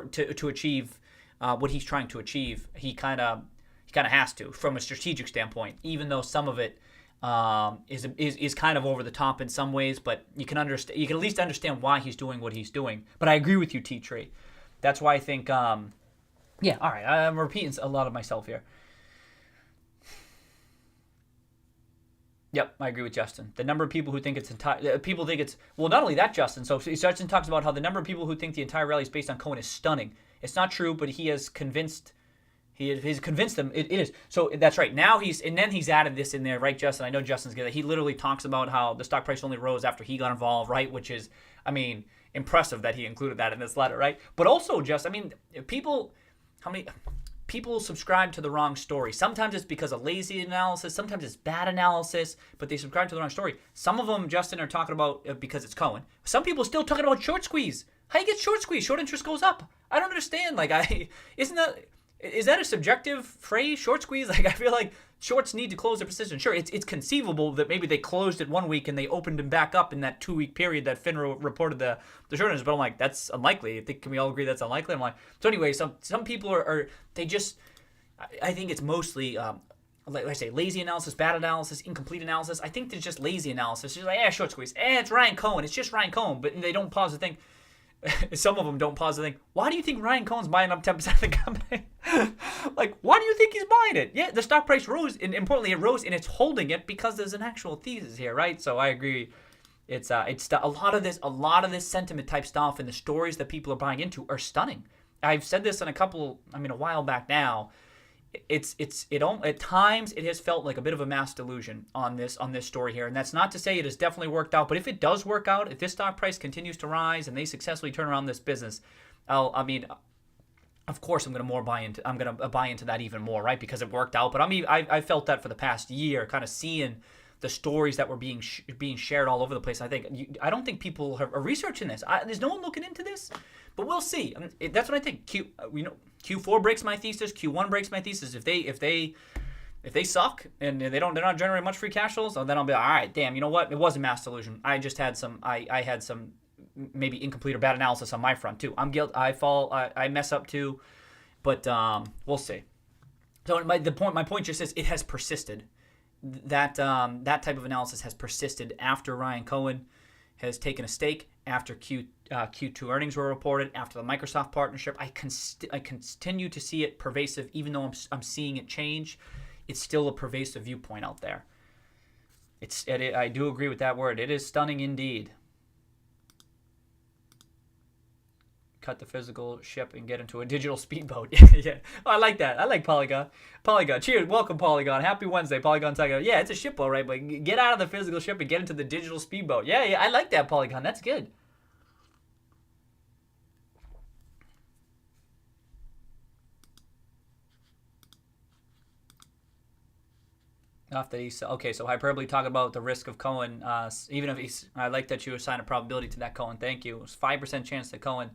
to achieve what he's trying to achieve. He kind of has to, from a strategic standpoint, even though some of it is kind of over the top in some ways, but you can at least understand why he's doing what he's doing. But I agree with you, T-Tree. That's why I think, all right, I'm repeating a lot of myself here. Yep, I agree with Justin. The number of people who think people think it's, well, not only that, Justin. So Justin talks about how the number of people who think the entire rally is based on Cohen is stunning. It's not true, but he has convinced. He's convinced them it is. So that's right. Now he's added this in there, right, Justin? I know Justin's good. He literally talks about how the stock price only rose after he got involved, right? Which is, I mean, impressive that he included that in this letter, right? But also, people subscribe to the wrong story. Sometimes it's because of lazy analysis. Sometimes it's bad analysis, but they subscribe to the wrong story. Some of them, Justin, are talking about because it's Cohen. Some people are still talking about short squeeze. How you get short squeeze? Short interest goes up. I don't understand. Is that a subjective phrase, short squeeze? I feel like shorts need to close their position. Sure, it's conceivable that maybe they closed it 1 week and they opened them back up in that 2-week period that FINRA reported the short interest. But I'm like, that's unlikely. Can we all agree that's unlikely? I'm like, so anyway, some people are they just, I think it's mostly, like I say, lazy analysis, bad analysis, incomplete analysis. I think there's just lazy analysis. It's like, short squeeze. It's Ryan Cohen. It's just Ryan Cohen. But they don't pause to think. Some of them don't pause to think, why do you think Ryan Cohen's buying up 10% of the company? Why do you think he's buying it? Yeah, the stock price rose, and importantly, it rose, and it's holding it because there's an actual thesis here, right? So I agree. It's a lot of this sentiment type stuff and the stories that people are buying into are stunning. I've said this in a while back now. At times it has felt like a bit of a mass delusion on this story here, and that's not to say it has definitely worked out. But if it does work out, if this stock price continues to rise and they successfully turn around this business, of course I'm going to buy into that even more, right? Because it worked out. But I felt that for the past year, kind of seeing the stories that were being shared all over the place. I don't think people are researching this. There's no one looking into this, but we'll see. That's what I think. Q4 breaks my thesis. Q1 breaks my thesis. If they suck and they're not generating much free cash flows, then I'll be all right. Damn, you know what? It was a mass delusion. I just had some. I had some maybe incomplete or bad analysis on my front too. I'm guilty. I mess up too, but we'll see. So my point just is it has persisted. That type of analysis has persisted after Ryan Cohen has taken a stake, after Q2 earnings were reported, after the Microsoft partnership. I continue to see it pervasive, even though I'm seeing it change. It's still a pervasive viewpoint out there. I do agree with that word. It is stunning indeed. Cut the physical ship and get into a digital speedboat. Yeah. Oh, I like that. I like Polygon. Cheers. Welcome, Polygon. Happy Wednesday, Polygon Tiger. Yeah, it's a ship boat, right? But get out of the physical ship and get into the digital speedboat. Yeah, I like that, Polygon. That's good. Okay, so hyperbole talking about the risk of Cohen. Even if I like that you assign a probability to that, Cohen. Thank you. It's 5% chance that Cohen.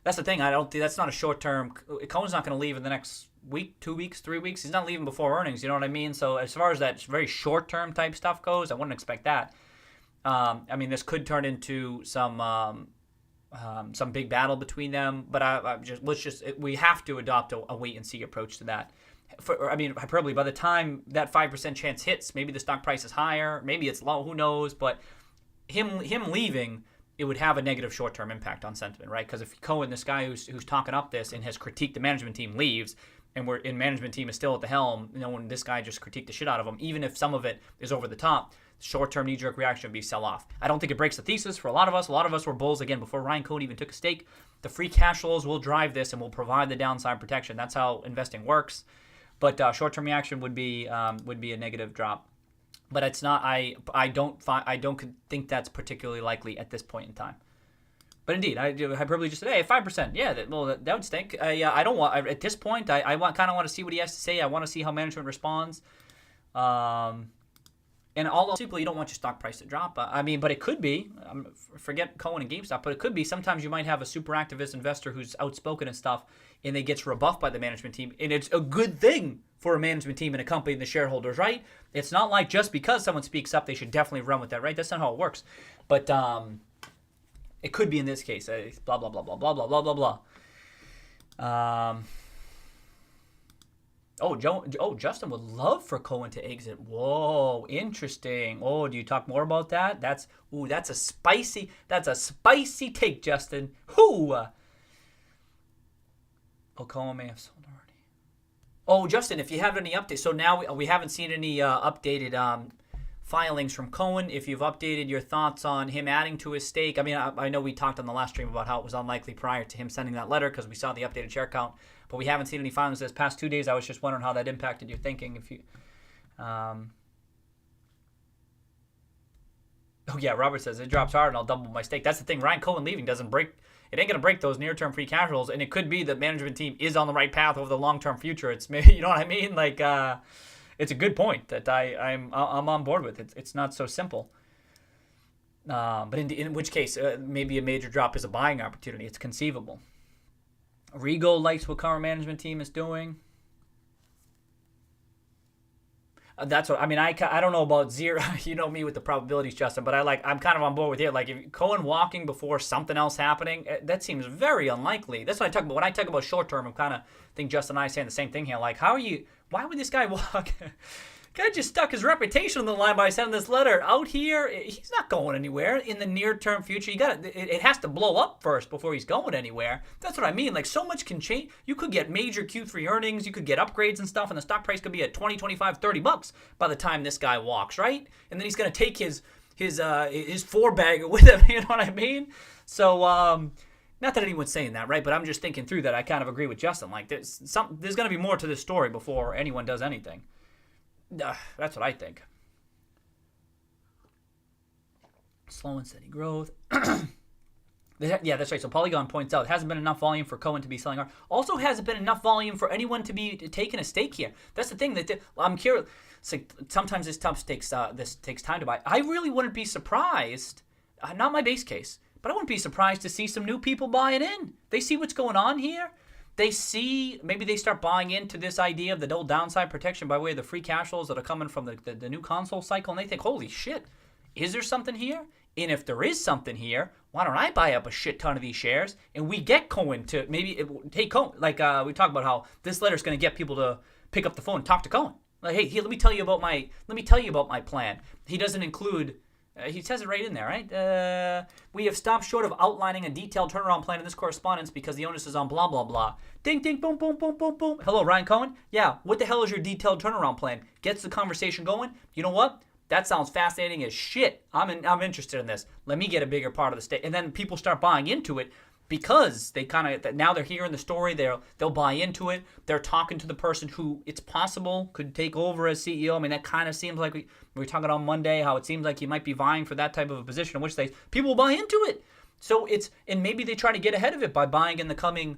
That's the thing. That's not a short term. Cohen's not going to leave in the next week, 2 weeks, 3 weeks. He's not leaving before earnings. You know what I mean? So as far as that very short term type stuff goes, I wouldn't expect that. This could turn into some big battle between them. But we have to adopt a wait and see approach to that. Hyperbole. By the time that 5% chance hits, maybe the stock price is higher, maybe it's low. Who knows? But him leaving, it would have a negative short-term impact on sentiment, right? Because if Cohen, this guy who's talking up this and has critiqued the management team, leaves, and management team is still at the helm, when this guy just critiqued the shit out of him, even if some of it is over the top, short-term knee-jerk reaction would be sell-off. I don't think it breaks the thesis for a lot of us. A lot of us were bulls, again, before Ryan Cohen even took a stake. The free cash flows will drive this and will provide the downside protection. That's how investing works. But short-term reaction would be a negative drop. But it's not. I don't think that's particularly likely at this point in time. But indeed, I do hyperbole just today. 5%, yeah, that would stink. I don't want at this point. I kind of want to see what he has to say. I want to see how management responds. And all else equal, you don't want your stock price to drop. But it could be. Forget Cohen and GameStop, but it could be. Sometimes you might have a super activist investor who's outspoken and stuff, and they gets rebuffed by the management team, and it's a good thing for a management team and a company and the shareholders, right? It's not like just because someone speaks up, they should definitely run with that, right? That's not how it works. But it could be in this case. Blah, blah, blah, blah, blah, blah, blah, blah, blah. Justin would love for Cohen to exit. Whoa, interesting. Oh, do you talk more about that? That's a spicy take, Justin. Cohen may have sold already. Oh, Justin, if you have any updates. So now we haven't seen any updated filings from Cohen. If you've updated your thoughts on him adding to his stake. I know we talked on the last stream about how it was unlikely prior to him sending that letter because we saw the updated share count, but we haven't seen any filings this past 2 days. I was just wondering how that impacted your thinking. If you, Robert says, it drops hard and I'll double my stake. That's the thing. Ryan Cohen leaving doesn't break. It ain't going to break those near-term free cash flows, and it could be the management team is on the right path over the long-term future. It's maybe, you know what I mean? Like, it's a good point that I'm on board with. It's not so simple. But in which case, maybe a major drop is a buying opportunity. It's conceivable. Regal likes what current management team is doing. That's what I mean. I don't know about zero. You know me with the probabilities, Justin. But I'm kind of on board with you. Like if Cohen walking before something else happening, that seems very unlikely. That's what I talk about. When I talk about short term, I'm kind of think Justin and I are saying the same thing here. Like, why would this guy walk? Guy just stuck his reputation on the line by sending this letter out here. He's not going anywhere in the near-term future. It has to blow up first before he's going anywhere. That's what I mean. Like, so much can change. You could get major Q3 earnings. You could get upgrades and stuff, and the stock price could be at 20, 25, $30 by the time this guy walks, right? And then he's going to take his four-bagger with him. You know what I mean? So, not that anyone's saying that, right? But I'm just thinking through that. I kind of agree with Justin. Like, there's going to be more to this story before anyone does anything. That's what I think. Slow and steady growth. Yeah, that's right. So Polygon points out, it hasn't been enough volume for Cohen to be selling art. Also hasn't been enough volume for anyone to be taking a stake here. That's the thing. I'm curious. It's like, sometimes this takes time to buy. I really wouldn't be surprised. Not my base case, but I wouldn't be surprised to see some new people buying in. They see what's going on here. They see, maybe they start buying into this idea of the no downside protection by way of the free cash flows that are coming from the new console cycle, and they think, holy shit, is there something here? And if there is something here, why don't I buy up a shit ton of these shares, and we get Cohen to take Cohen. Like we talked about how this letter is going to get people to pick up the phone and talk to Cohen. Like, hey, here, let me tell you about my plan. He doesn't include. He says it right in there, right? We have stopped short of outlining a detailed turnaround plan in this correspondence because the onus is on blah, blah, blah. Ding, ding, boom, boom, boom, boom, boom. Hello, Ryan Cohen? Yeah, what the hell is your detailed turnaround plan? Gets the conversation going. You know what? That sounds fascinating as shit. I'm interested in this. Let me get a bigger part of the state. And then people start buying into it because they now they're hearing the story. They'll buy into it. They're talking to the person who it's possible could take over as CEO. I mean, that kind of seems like we were talking on Monday how it seems like he might be vying for that type of a position, in which people will buy into it. So and maybe they try to get ahead of it by buying in the coming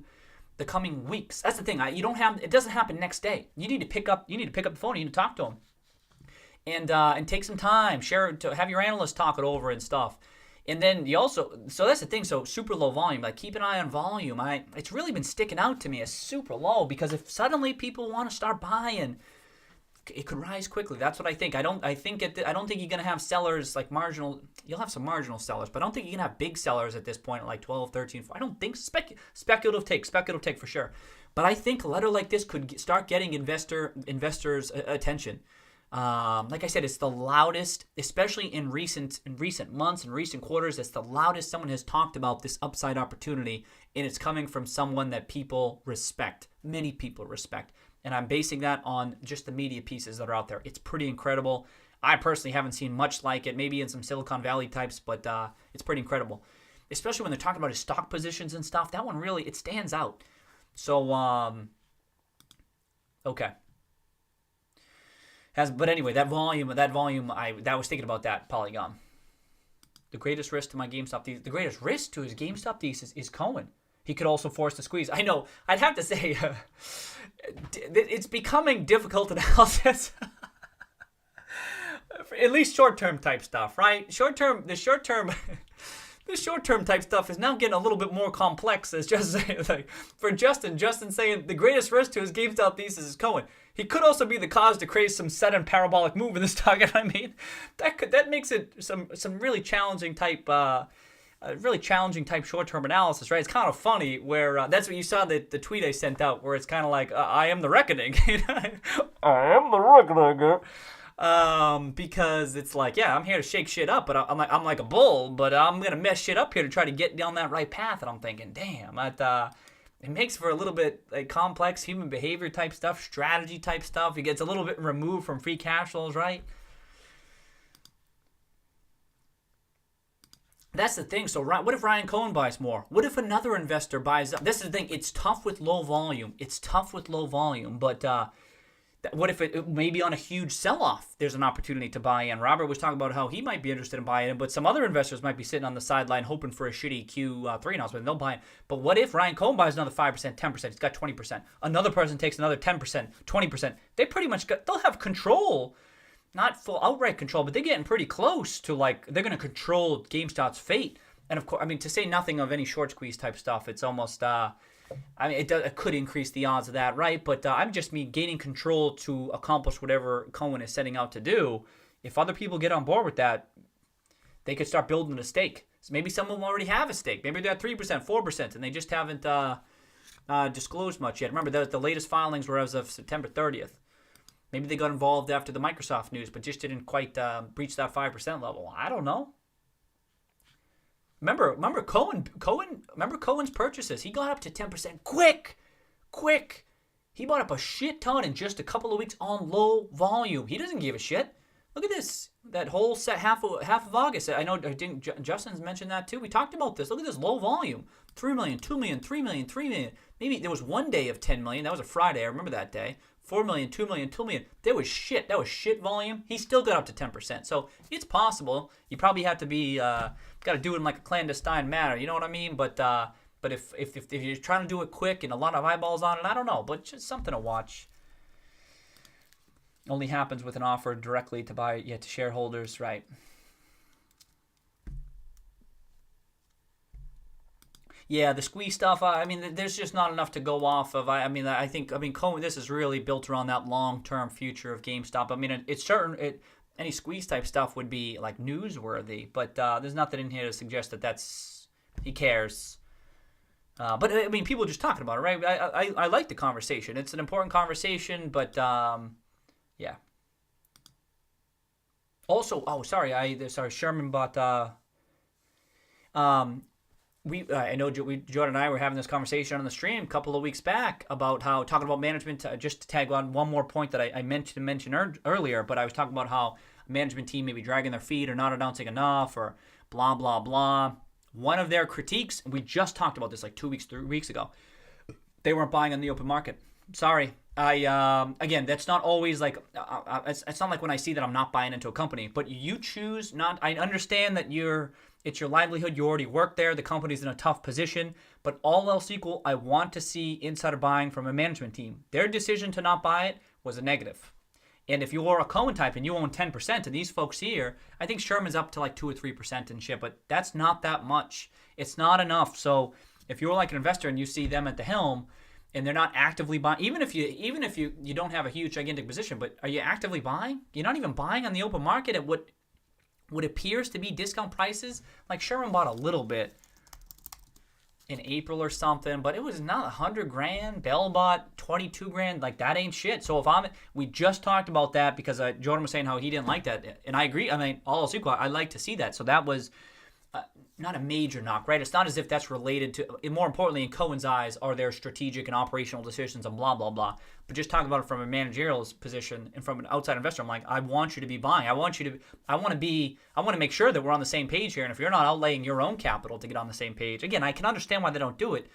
weeks. That's the thing. It doesn't happen next day. You need to pick up the phone. You need to talk to them, and take some time. Have your analysts talk it over and stuff. And then so that's the thing. So super low volume. Like, keep an eye on volume. It's really been sticking out to me as super low, because if suddenly people want to start buying, it could rise quickly. That's what I think. I don't think you're gonna have sellers like marginal. You'll have some marginal sellers, but I don't think you're gonna have big sellers at this point at like 12, 13. I don't think speculative take for sure. But I think a letter like this could start getting investors' attention. Like I said, it's the loudest, especially in recent months and recent quarters. It's the loudest someone has talked about this upside opportunity, and it's coming from someone that people respect. Many people respect, and I'm basing that on just the media pieces that are out there. It's pretty incredible. I personally haven't seen much like it, maybe in some Silicon Valley types, but it's pretty incredible. Especially when they're talking about his stock positions and stuff. That one really, it stands out. So, okay. But anyway, that volume, I was thinking about that, Polygon. The greatest risk to my GameStop thesis, the greatest risk to his GameStop thesis is Cohen. He could also force the squeeze. I know, I'd have to say, it's becoming difficult analysis. At least short-term type stuff, right? The short-term type stuff is now getting a little bit more complex. It's just like for Justin saying the greatest risk to his GameStop thesis is Cohen. He could also be the cause to create some sudden parabolic move in this target. I mean, that makes it some really challenging type short-term analysis, right? It's kind of funny where that's what you saw the tweet I sent out where it's kind of like I am the reckoning. I am the reckoning. Because it's like, yeah, I'm here to shake shit up, but I'm like a bull, but I'm gonna mess shit up here to try to get down that right path. And I'm thinking, damn, it makes for a little bit like complex human behavior type stuff, strategy type stuff. It gets a little bit removed from free cash flows, right? That's the thing. So what if Ryan Cohen buys more? What if another investor buys up? This is the thing. It's tough with low volume. But what if it maybe on a huge sell-off, there's an opportunity to buy in? Robert was talking about how he might be interested in buying in, but some other investors might be sitting on the sideline hoping for a shitty Q3 announcement, and they'll buy it. But what if Ryan Cohen buys another 5%, 10%? He's got 20%. Another person takes another 10%, 20%. They pretty much they'll have control, not full outright control, but they're getting pretty close to like they're going to control GameStop's fate. And of course, I mean, to say nothing of any short squeeze type stuff, it's almost it could increase the odds of that, right? But I'm just gaining control to accomplish whatever Cohen is setting out to do. If other people get on board with that, they could start building a stake. So maybe some of them already have a stake. Maybe they're at 3%, 4%, and they just haven't disclosed much yet. Remember, the latest filings were as of September 30th. Maybe they got involved after the Microsoft news, but just didn't quite breach that 5% level. I don't know. Remember Cohen. Remember Cohen's purchases. He got up to 10%. Quick. He bought up a shit ton in just a couple of weeks on low volume. He doesn't give a shit. Look at this. That whole set half of August. I know. I think Justin's mentioned that too. We talked about this. Look at this low volume. 3 million, 2 million, 3 million, 3 million. Maybe there was one day of 10 million. That was a Friday. I remember that day. 4 million, 2 million, 2 million. That was shit volume. He still got up to 10%. So it's possible. You probably have to be got to do it in like a clandestine manner. You know what I mean? But if you're trying to do it quick and a lot of eyeballs on it, I don't know. But just something to watch. Only happens with an offer directly to buy to shareholders, right? Yeah, the squeeze stuff, I mean, there's just not enough to go off of. I mean, Cohen, this is really built around that long-term future of GameStop. I mean, it's certain, any squeeze type stuff would be like newsworthy, but there's nothing in here to suggest that he cares. But I mean, people are just talking about it, right? I like the conversation. It's an important conversation, but yeah. Also, Sherman bought I know Jordan and I were having this conversation on the stream a couple of weeks back about talking about management. Just to tag on one more point that I meant to mention earlier, but I was talking about how a management team may be dragging their feet or not announcing enough or blah, blah, blah. One of their critiques, we just talked about this like 3 weeks ago, they weren't buying on the open market. Sorry. Again, that's not always like, it's not like when I see that I'm not buying into a company, but you choose not. I understand that it's your livelihood. You already work there. The company's in a tough position, but all else equal, I want to see insider buying from a management team. Their decision to not buy it was a negative. And if you're a Cohen type and you own 10%, and these folks here, I think Sherman's up to like 2 or 3% and shit, but that's not that much. It's not enough. So if you're like an investor and you see them at the helm and they're not actively buying, even if you don't have a huge gigantic position, but are you actively buying? You're not even buying on the open market at what appears to be discount prices. Like Sherman bought a little bit in April or something, but it was not $100,000. Bell bought $22,000. Like that ain't shit. So we just talked about that because Jordan was saying how he didn't like that, and I agree. I mean, all else equal, I like to see that. So that was not a major knock, right? It's not as if that's related to, and more importantly, in Cohen's eyes, are there strategic and operational decisions and blah, blah, blah. But just talking about it from a managerial position and from an outside investor, I'm like, I want you to be buying. I want to make sure that we're on the same page here. And if you're not outlaying your own capital to get on the same page, again, I can understand why they don't do it.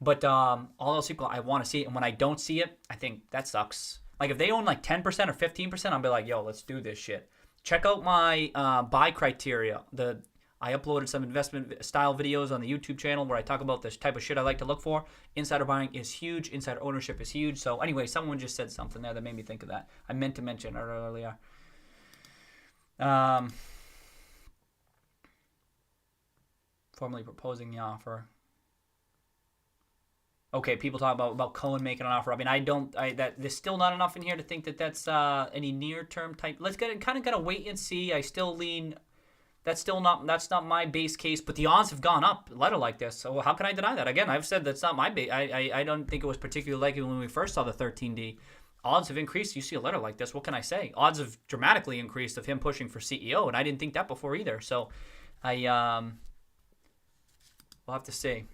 But all else equal, I want to see it. And when I don't see it, I think that sucks. Like if they own like 10% or 15%, I'll be like, yo, let's do this shit. Check out my buy criteria. I uploaded some investment style videos on the YouTube channel where I talk about this type of shit I like to look for. Insider buying is huge. Insider ownership is huge. So anyway, someone just said something there that made me think of that. I meant to mention it earlier. Formally proposing the offer. Okay, people talk about Cohen making an offer. I mean, there's still not enough in here to think that that's any near-term type. Let's kind of gotta wait and see. I still lean. That's not my base case, but the odds have gone up. A letter like this, so how can I deny that? Again, I've said that's not my base. I don't think it was particularly likely when we first saw the 13D. Odds have increased. You see a letter like this, what can I say? Odds have dramatically increased of him pushing for CEO, and I didn't think that before either. So, we'll have to see.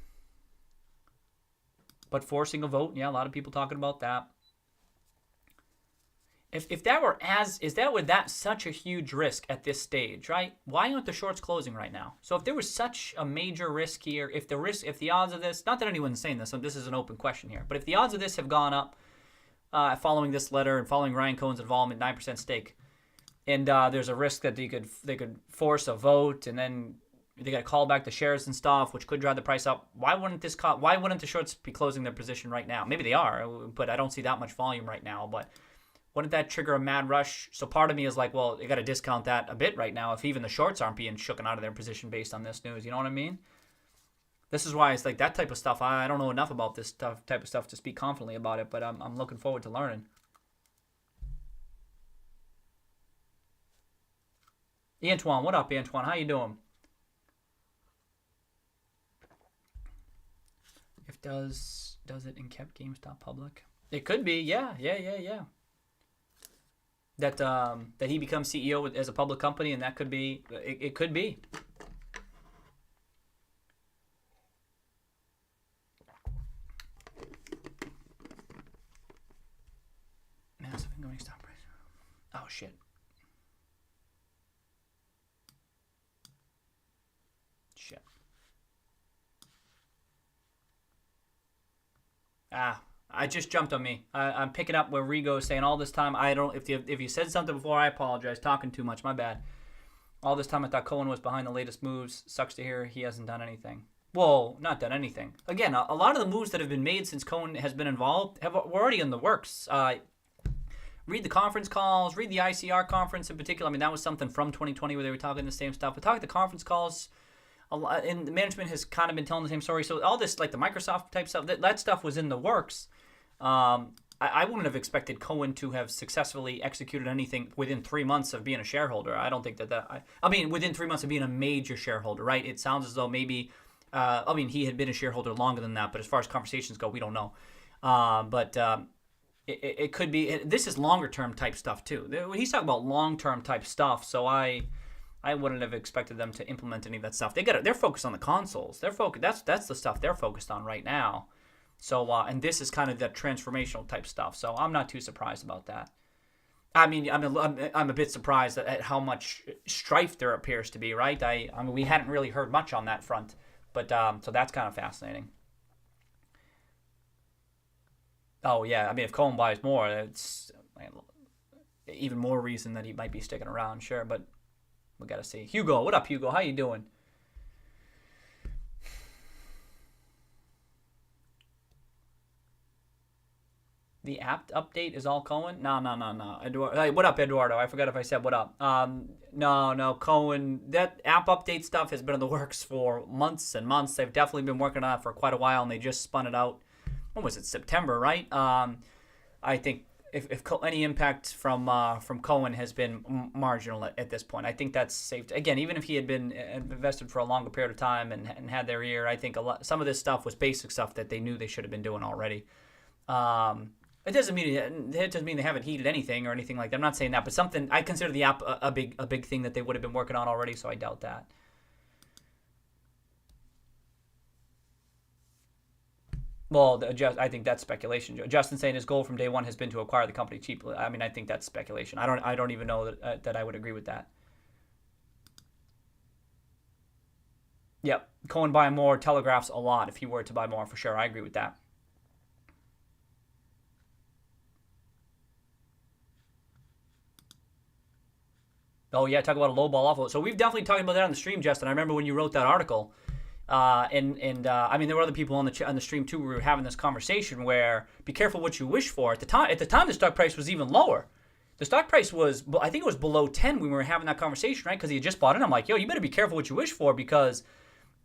But forcing a vote, yeah, a lot of people talking about that. If that were such a huge risk at this stage, right? Why aren't the shorts closing right now? So if there was such a major risk here, if the odds of this, not that anyone's saying this, so this is an open question here, but if the odds of this have gone up following this letter and following Ryan Cohen's involvement, 9% stake, and there's a risk that they could force a vote, and then they got to call back the shares and stuff, which could drive the price up. Why wouldn't the shorts be closing their position right now? Maybe they are, but I don't see that much volume right now. But wouldn't that trigger a mad rush? So part of me is like, well, you got to discount that a bit right now if even the shorts aren't being shooken out of their position based on this news. You know what I mean? This is why it's like that type of stuff. I don't know enough about this type of stuff to speak confidently about it, but I'm looking forward to learning. Antoine, what up, Antoine? How you doing? If does it and kept GameStop public? It could be, yeah. That he becomes CEO as a public company, and that could be, it could be. Massive incoming stock price. Oh shit. I just jumped on me. I'm picking up where Rigo is saying all this time. I don't. If you said something before, I apologize. Talking too much. My bad. All this time I thought Cohen was behind the latest moves. Sucks to hear he hasn't done anything. Well, not done anything. Again, a lot of the moves that have been made since Cohen has been involved were already in the works. Read the conference calls. Read the ICR conference in particular. I mean, that was something from 2020 where they were talking the same stuff. But talking the conference calls. And the management has kind of been telling the same story. So all this, like the Microsoft type stuff, that stuff was in the works. I wouldn't have expected Cohen to have successfully executed anything within 3 months of being a shareholder. I don't think within 3 months of being a major shareholder, right? It sounds as though maybe, he had been a shareholder longer than that, but as far as conversations go, we don't know. It could be, this is longer term type stuff too. He's talking about long term type stuff, so I wouldn't have expected them to implement any of that stuff. They're focused on the consoles. That's the stuff they're focused on right now. So and this is kind of that transformational type stuff. So I'm not too surprised about that. I mean, I'm a bit surprised at how much strife there appears to be. Right? I mean, we hadn't really heard much on that front, but so that's kind of fascinating. Oh yeah, I mean, if Cohen buys more, it's even more reason that he might be sticking around. Sure, but. We got to see. Hugo, what up, Hugo? How you doing? The app update is all Cohen? No. Hey, what up, Eduardo? I forgot if I said what up. No, Cohen. That app update stuff has been in the works for months and months. They've definitely been working on it for quite a while, and they just spun it out. When was it? September, right? I think if any impact from Cohen has been marginal at this point. I think that's safe. Again, even if he had been invested for a longer period of time and had their ear, I think some of this stuff was basic stuff that they knew they should have been doing already. It doesn't mean they haven't heeded anything or anything like that. I'm not saying that, but something I consider the app a big thing that they would have been working on already. So I doubt that. Well, I think that's speculation. Justin saying his goal from day one has been to acquire the company cheaply. I mean, I think that's speculation. I don't even know that I would agree with that. Yep, Cohen buying more telegraphs a lot if he were to buy more for sure. I agree with that. Oh yeah, talk about a low ball offload. So we've definitely talked about that on the stream, Justin. I remember when you wrote that article. I mean, there were other people on the stream too. We were having this conversation where be careful what you wish for. At the time, the stock price was even lower. The stock price was, I think it was below 10 when we were having that conversation, right? Because he had just bought it. I'm like, yo, you better be careful what you wish for because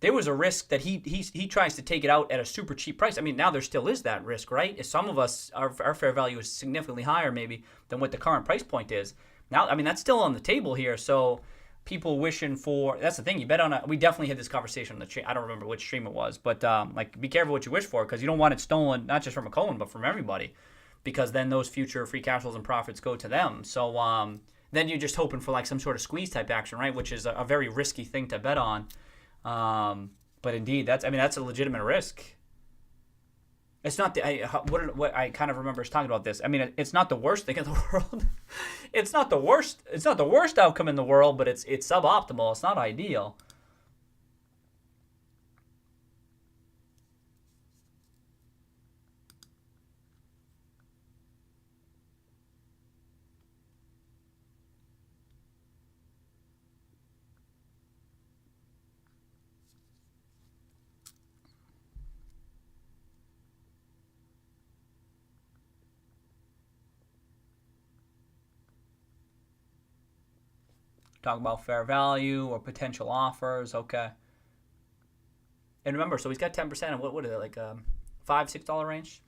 there was a risk that he tries to take it out at a super cheap price. I mean, now there still is that risk, right? Some of us, our fair value is significantly higher maybe than what the current price point is. Now, I mean, that's still on the table here. So people wishing for, that's the thing, you bet on we definitely had this conversation on the stream. I don't remember which stream it was, but like be careful what you wish for because you don't want it stolen, not just from a Cohen, but from everybody because then those future free cash flows and profits go to them. So then you're just hoping for like some sort of squeeze type action, right? Which is a very risky thing to bet on. But indeed, that's a legitimate risk. It's not what I kind of remember is talking about this. I mean, it's not the worst thing in the world. It's not the worst. It's not the worst outcome in the world, but it's suboptimal. It's not ideal. Talk about fair value or potential offers. Okay. And remember, so he's got 10%. And what is it like $5-6 range?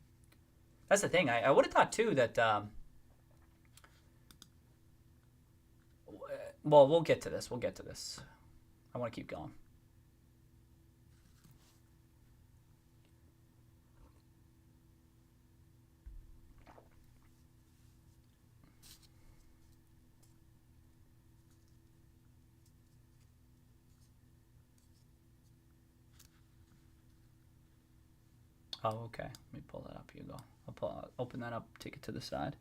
That's the thing. I would have thought too that. Well, we'll get to this. I want to keep going. Oh, okay. Let me pull that up. Here you go. I'll open that up, take it to the side.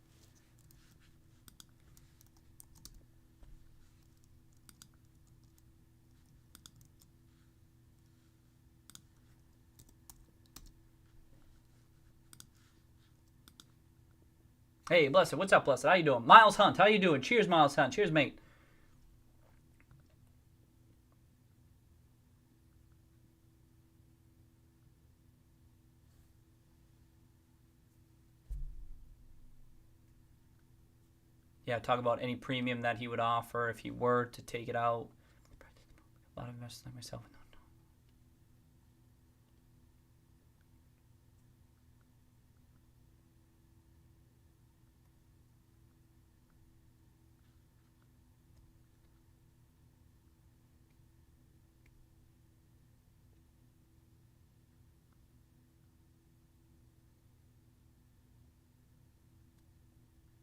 Hey, Blessed. What's up, Blessed? How you doing? Miles Hunt. How you doing? Cheers, Miles Hunt. Cheers, mate. Yeah, talk about any premium that he would offer if he were to take it out. A lot of investors like myself.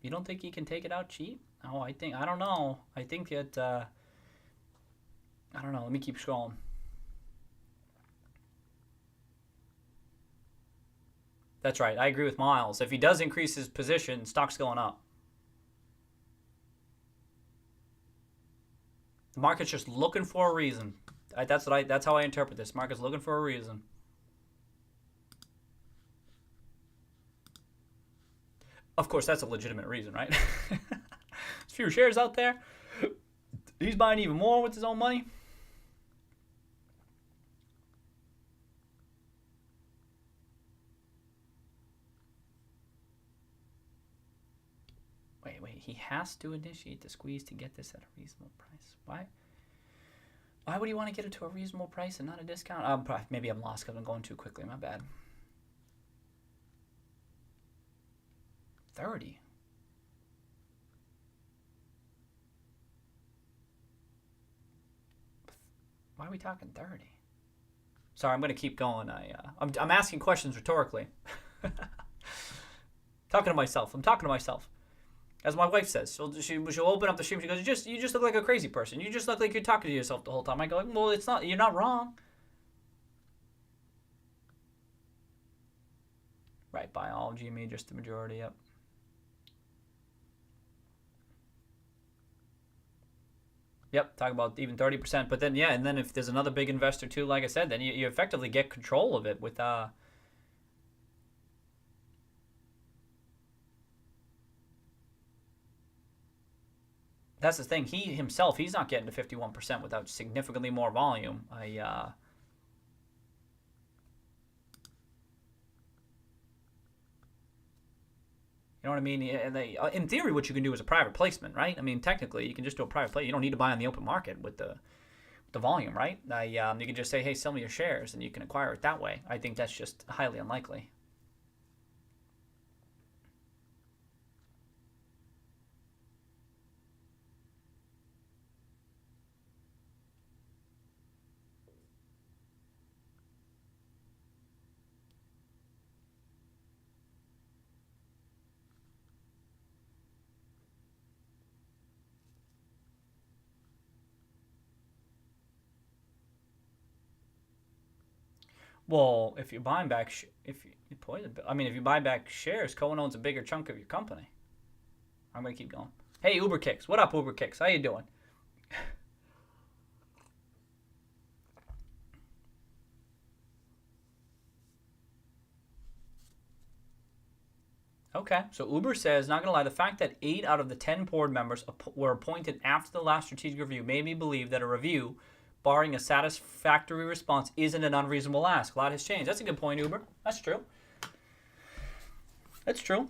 You don't think he can take it out cheap? Oh, I don't know. I think that, I don't know. Let me keep scrolling. That's right. I agree with Miles. If he does increase his position, stock's going up. The market's just looking for a reason. That's how I interpret this. Market's looking for a reason. Of course, that's a legitimate reason, right? There's fewer shares out there. He's buying even more with his own money. Wait. He has to initiate the squeeze to get this at a reasonable price. Why would he want to get it to a reasonable price and not a discount? Maybe I'm lost because I'm going too quickly. My bad. 30. Why are we talking 30? Sorry, I'm going to keep going. I'm asking questions rhetorically. Talking to myself. I'm talking to myself. As my wife says, she'll open up the stream. She goes, "You just look like a crazy person. You just look like you're talking to yourself the whole time." I go, "Well, it's not. You're not wrong." Right, buy all GME, just the majority. Yep. Yep, talk about even 30%. But then, yeah, and then if there's another big investor too, like I said, then you effectively get control of it with that's the thing. He himself, he's not getting to 51% without significantly more volume. You know what I mean? In theory, what you can do is a private placement, right? I mean, technically, you can just do a private placement. You don't need to buy on the open market with the volume, right? You can just say, hey, sell me your shares, and you can acquire it that way. I think that's just highly unlikely. Well, if you're buying back, if you poison, I mean, if you buy back shares, Cohen owns a bigger chunk of your company. I'm gonna keep going. Hey, Uber Kicks, what up, Uber Kicks? How you doing? Okay, so Uber says, not gonna lie, the fact that 8 out of the 10 board members were appointed after the last strategic review made me believe that a review, barring a satisfactory response, isn't an unreasonable ask. A lot has changed. That's a good point, Uber. That's true. That's true.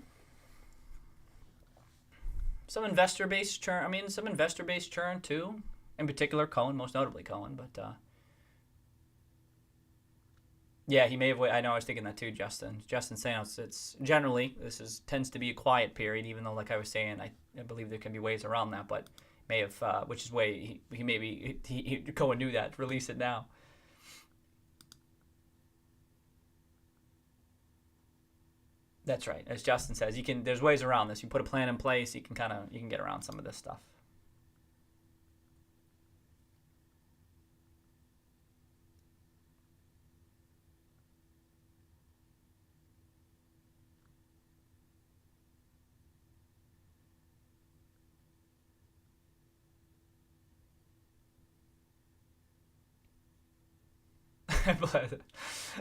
Some investor-based churn. I mean, some investor-based churn too. In particular, Cohen, most notably Cohen. But yeah, he may have. I know. I was thinking that too, Justin. Justin saying it's generally tends to be a quiet period, even though, like I was saying, I believe there can be ways around that. But may have, which is way he maybe Cohen knew that. Release it now. That's right. As Justin says, you can. There's ways around this. You put a plan in place. You can get around some of this stuff.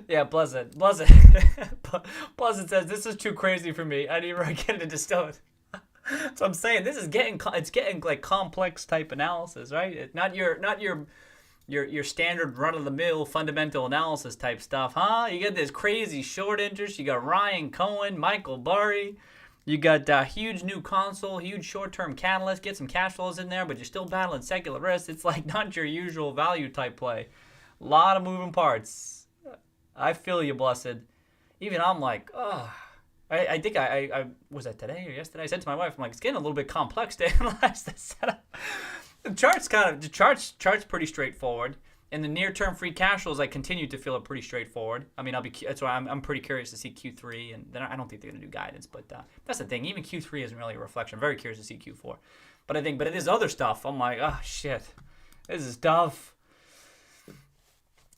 Yeah, Pleasant. Pleasant says this is too crazy for me. I need to get into distill it. So I'm saying this is getting like complex type analysis, right? It's not your standard run of the mill fundamental analysis type stuff, huh? You get this crazy short interest. You got Ryan Cohen, Michael Burry. You got huge new console, huge short term catalyst. Get some cash flows in there, but you're still battling secular risk. It's like not your usual value type play. A lot of moving parts. I feel you, blessed. Even I'm like, oh. I think I was that today or yesterday. I said to my wife, I'm like, it's getting a little bit complex to analyze the setup. The chart's pretty straightforward. In the near term free cash flows, I continue to feel it pretty straightforward. I mean, that's why I'm pretty curious to see Q3, and then I don't think they're gonna do guidance, but that's the thing. Even Q3 isn't really a reflection. I'm very curious to see Q4, but it is other stuff. I'm like, oh shit, this is tough.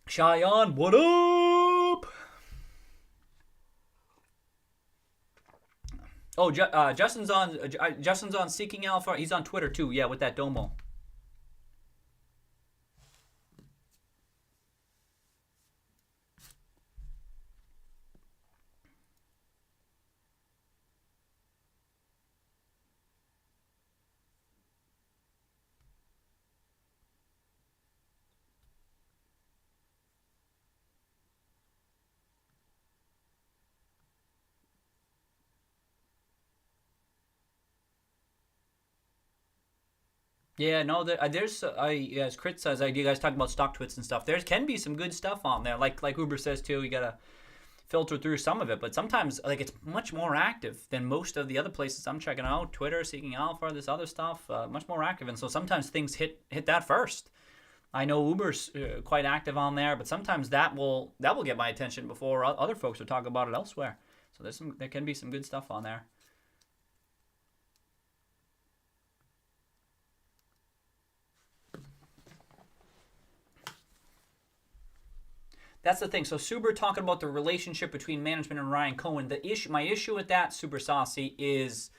Cheyenne, what up? Oh, Justin's on Seeking Alpha. He's on Twitter too. Yeah, with that Domo. Yeah, no, there's as Crit says, you guys talk about stock twits and stuff. There can be some good stuff on there, like Uber says too. You gotta filter through some of it, but sometimes like it's much more active than most of the other places I'm checking out. Twitter, Seeking Alpha, this other stuff, much more active, and so sometimes things hit that first. I know Uber's quite active on there, but sometimes that will get my attention before other folks will talk about it elsewhere. So there can be some good stuff on there. That's the thing. So Suber talking about the relationship between management and Ryan Cohen. My issue with that, Super Saucy, is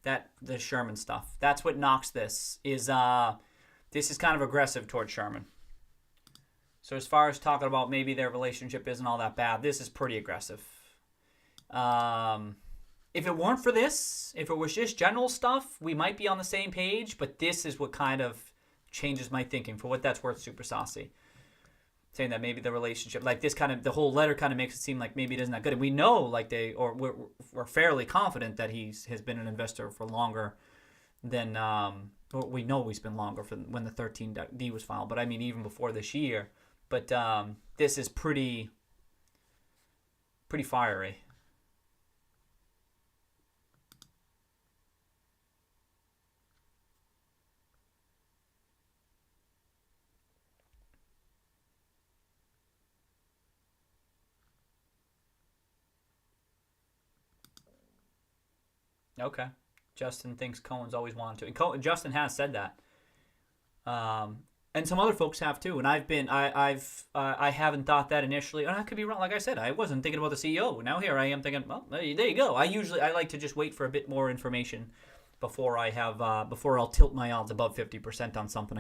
that the Sherman stuff. That's what knocks this. This is kind of aggressive towards Sherman. So as far as talking about maybe their relationship isn't all that bad, this is pretty aggressive. If it weren't for this, if it was just general stuff, we might be on the same page. But this is what kind of changes my thinking. For what that's worth, Super Saucy. Saying that maybe the relationship, like this kind of, the whole letter kind of makes it seem like maybe it isn't that good. And we know, like we're fairly confident that has been an investor for longer than, we know he's been longer for when the 13D was filed. But I mean, even before this year. But this is pretty fiery. Okay. Justin thinks Cohen's always wanted to. And Justin has said that. And some other folks have too. And I haven't thought that initially. And I could be wrong. Like I said, I wasn't thinking about the CEO. Now here I am thinking, well, there you go. I like to just wait for a bit more information before I'll tilt my odds above 50% on something.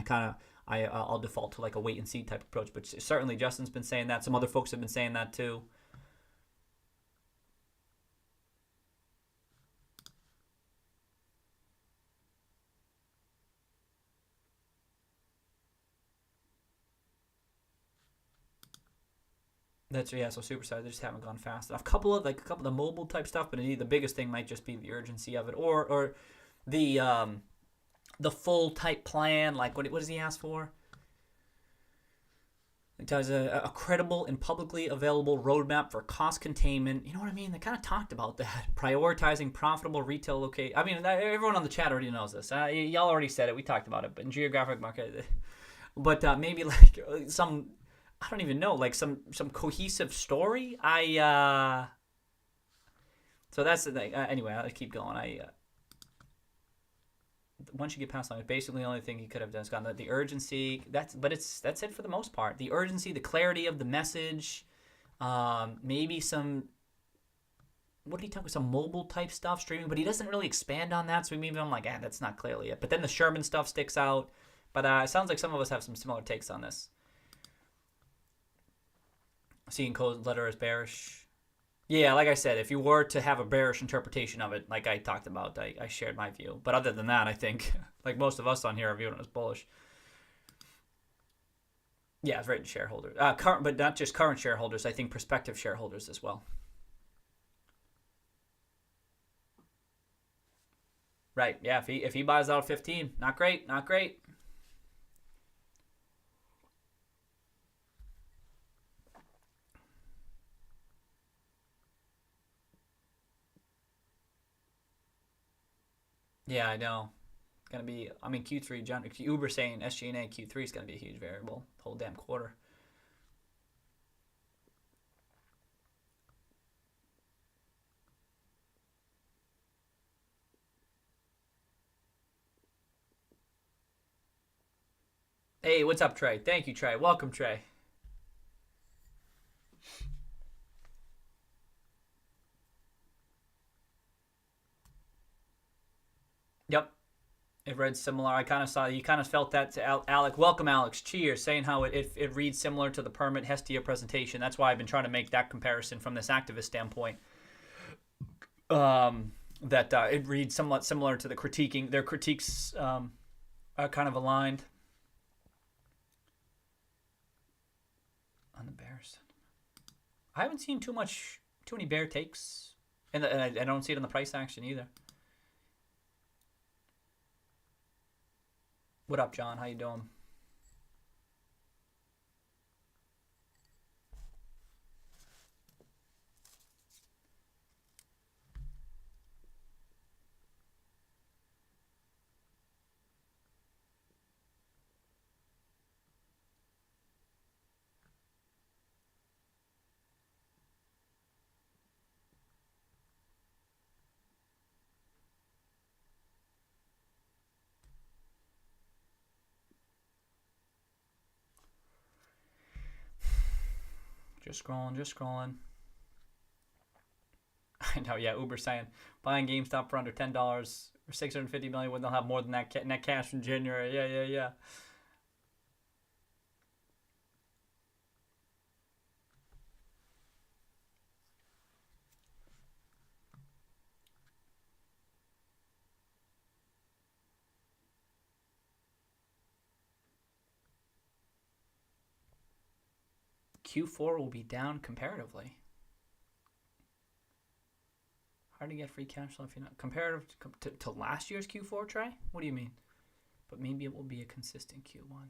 I'll default to like a wait and see type approach. But certainly Justin's been saying that. Some other folks have been saying that too. So Supersize, they just haven't gone fast enough. A couple of the mobile type stuff, but indeed the biggest thing might just be the urgency of it, or the full type plan. Like what does he ask for? It does a credible and publicly available roadmap for cost containment. You know what I mean? They kind of talked about that. Prioritizing profitable retail location. I mean, everyone on the chat already knows this. Y'all already said it. We talked about it. But in geographic market, but maybe like some. I don't even know, like some cohesive story. So that's the thing. Anyway, I'll keep going. Once you get past that, basically the only thing he could have done is gotten the urgency. That's it for the most part. The urgency, the clarity of the message, maybe some. What did he talk about? Some mobile type stuff, streaming, but he doesn't really expand on that. So maybe I'm like, that's not clearly it. But then the Sherman stuff sticks out. But it sounds like some of us have some similar takes on this. Seeing Cohen's letter as bearish. Yeah, like I said, if you were to have a bearish interpretation of it, like I talked about, I shared my view. But other than that, I think, like most of us on here are viewing it as bullish. Yeah, it's right to shareholders. But not just current shareholders, I think prospective shareholders as well. Right, yeah, if he buys out 15, not great. Yeah, I know. It's going to be, I mean, Q3, Uber saying SG&A Q3 is going to be a huge variable, whole damn quarter. Hey, what's up, Trey? Thank you, Trey. Welcome, Trey. Yep. It read similar. I kind of saw, you kind of felt that to Alec. Welcome, Alex. Cheers. Saying how it reads similar to the permit Hestia presentation. That's why I've been trying to make that comparison from this activist standpoint. That it reads somewhat similar to the critiquing. Their critiques are kind of aligned. On the bears. I haven't seen too many bear takes. And I don't see it in the price action either. What up, John? How you doing? Just scrolling, just scrolling. I know, yeah, Uber saying buying GameStop for under $10 or $650 million when they'll have more than that net cash in January. Yeah. Q4 will be down comparatively. Hard to get free cash flow if you're not comparative to last year's Q4, Trey? What do you mean? But maybe it will be a consistent Q1.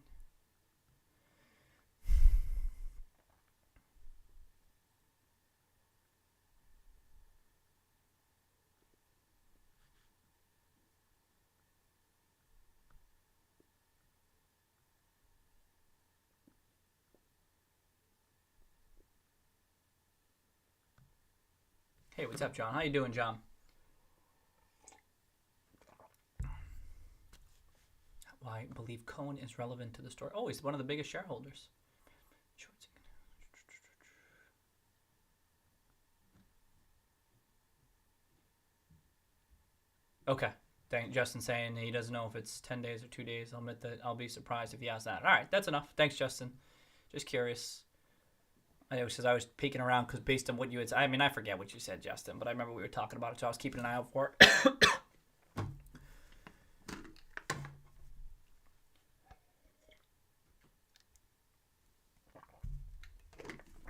Hey, what's up, John? How you doing, John? Well, I believe Cohen is relevant to the story. Oh, he's one of the biggest shareholders. Okay. Justin saying he doesn't know if it's 10 days or 2 days. I'll admit that I'll be surprised if he has that. All right, that's enough. Thanks, Justin. Just curious. I know, because I was peeking around because based on what you had said, I mean, I forget what you said, Justin, but I remember we were talking about it, so I was keeping an eye out for it.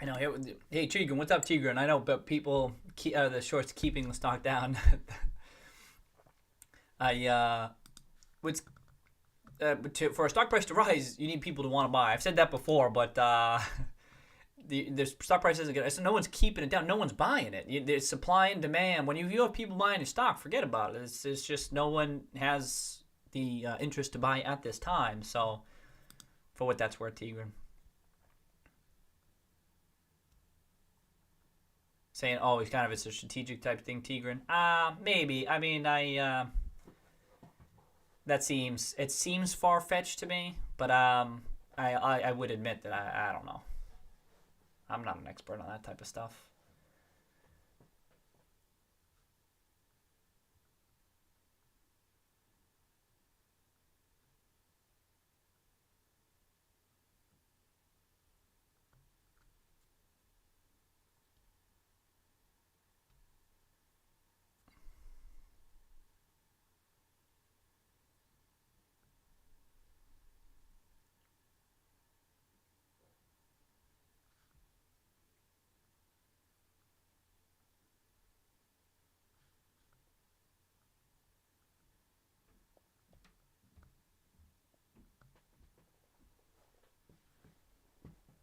I know. Hey, Tigran, what's up, Tigran? I know, but people, the shorts keeping the stock down. For a stock price to rise, you need people to want to buy. I've said that before, but the stock price isn't good. So no one's keeping it down. No one's buying it. There's supply and demand. When you have people buying a stock, forget about it. It's just no one has the interest to buy at this time. So for what that's worth, Tigran. Saying, oh, it's a strategic type thing, Tigran. Maybe. I mean, it seems far-fetched to me, but I would admit that I don't know. I'm not an expert on that type of stuff.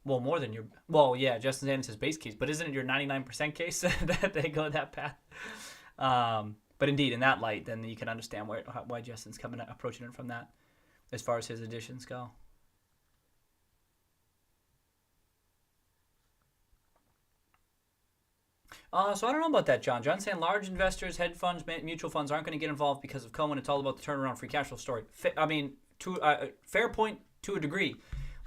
Well, more than your... Well, yeah, Justin Sanders says base case, but isn't it your 99% case that they go that path? But indeed, in that light, then you can understand why Justin's approaching it from that, as far as his additions go. So I don't know about that, John. John's saying large investors, hedge funds, mutual funds aren't going to get involved because of Cohen. It's all about the turnaround free cash flow story. Fair point to a degree.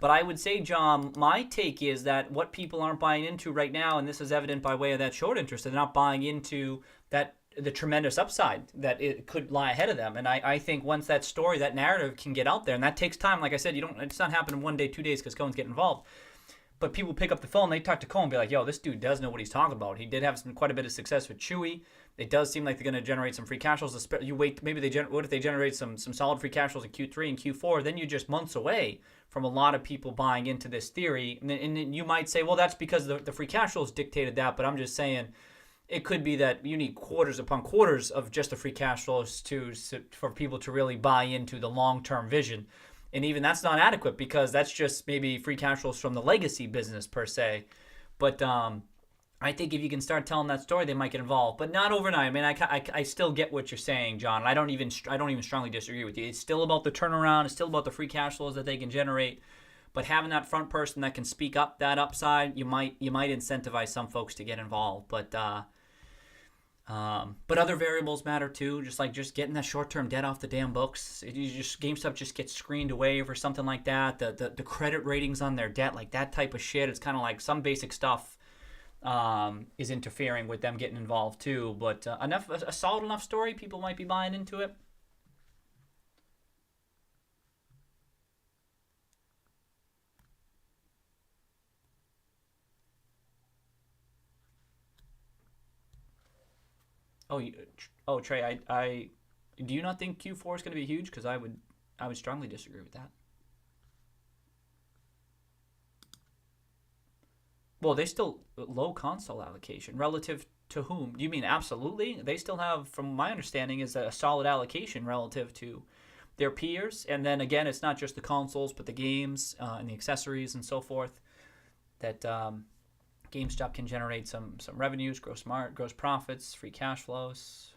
But I would say, John, my take is that what people aren't buying into right now, and this is evident by way of that short interest, they're not buying into the tremendous upside that it could lie ahead of them. And I think once that story, that narrative can get out there, and that takes time. Like I said, it's not happening 1 day, 2 days because Cohen's getting involved. But people pick up the phone, they talk to Cohen and be like, yo, this dude does know what he's talking about. He did have quite a bit of success with Chewy. It does seem like they're going to generate some free cash flows. You wait, maybe what if they generate some solid free cash flows in Q3 and Q4? Then you're just months away from a lot of people buying into this theory. And you might say, well, that's because the free cash flows dictated that. But I'm just saying it could be that you need quarters upon quarters of just the free cash flows for people to really buy into the long-term vision. And even that's not adequate because that's just maybe free cash flows from the legacy business per se. But I think if you can start telling that story, they might get involved, but not overnight. I mean, I still get what you're saying, John. I don't even strongly disagree with you. It's still about the turnaround. It's still about the free cash flows that they can generate. But having that front person that can speak up that upside, you might incentivize some folks to get involved. But But other variables matter too, just getting that short-term debt off the damn books. GameStop just gets screened away for something like that. The credit ratings on their debt, like that type of shit. It's kind of like some basic stuff is interfering with them getting involved too. But a solid enough story, people might be buying into it. Trey, I do you not think Q4 is going to be huge? Because I would strongly disagree with that. Well, they still low console allocation relative to whom? Do you mean absolutely? They still have, from my understanding, is a solid allocation relative to their peers. And then again, it's not just the consoles, but the games and the accessories and so forth that GameStop can generate some revenues, gross profits, free cash flows.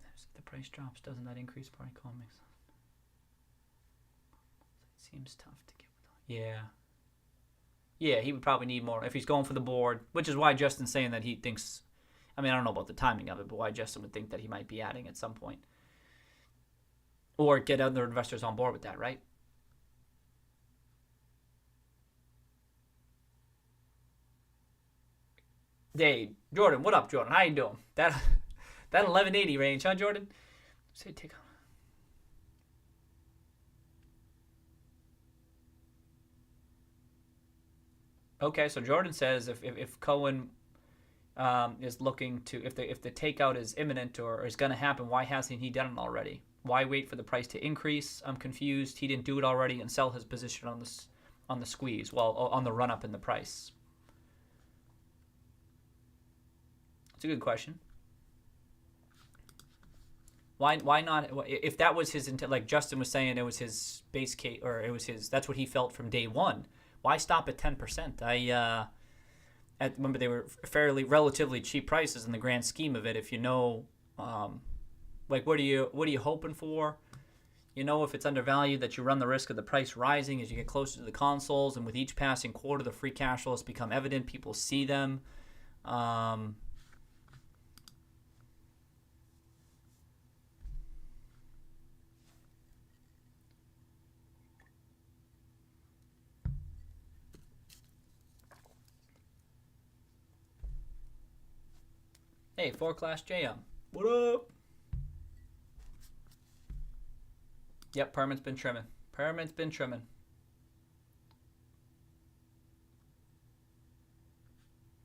If the price drops, doesn't that increase party comics? It seems tough to get. Yeah. Yeah, he would probably need more if he's going for the board, which is why Justin's saying that he thinks. I mean, I don't know about the timing of it, but why Justin would think that he might be adding at some point, or get other investors on board with that, right? Hey, Jordan, what up, Jordan? How you doing? That 1180 range, huh, Jordan? Say take. Okay, so Jordan says if Cohen is looking to if the takeout is imminent or is going to happen, why hasn't he done it already? Why wait for the price to increase? I'm confused. He didn't do it already and sell his position on the squeeze, well, on the run up in the price. It's a good question. Why not? If that was his intent, like Justin was saying, it was his base case, or it was his. That's what he felt from day one. Why stop at 10%? Remember they were relatively cheap prices in the grand scheme of it. If you know, like what are you hoping for? You know, if it's undervalued, that you run the risk of the price rising as you get closer to the consoles, and with each passing quarter, the free cash flows become evident. People see them. Hey, 4-class JM. What up? Yep, Permanent's been trimming.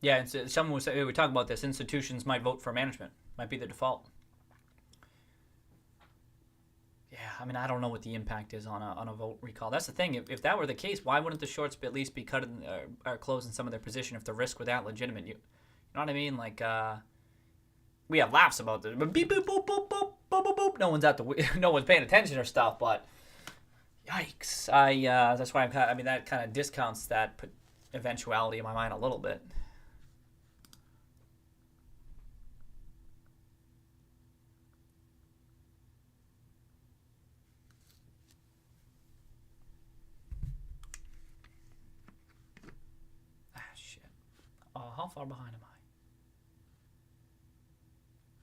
Yeah, and so someone was saying, we were talking about this. Institutions might vote for management. Might be the default. Yeah, I mean, I don't know what the impact is on a vote recall. That's the thing. If that were the case, why wouldn't the shorts at least be cutting or closing some of their position if the risk were that legitimate? You know what I mean? Like, we have laughs about this, but beep, boop, boop, boop, boop, boop, boop, boop. No one's paying attention or stuff. But yikes! That's why that kind of discounts that eventuality in my mind a little bit. Shit. How far behind am I?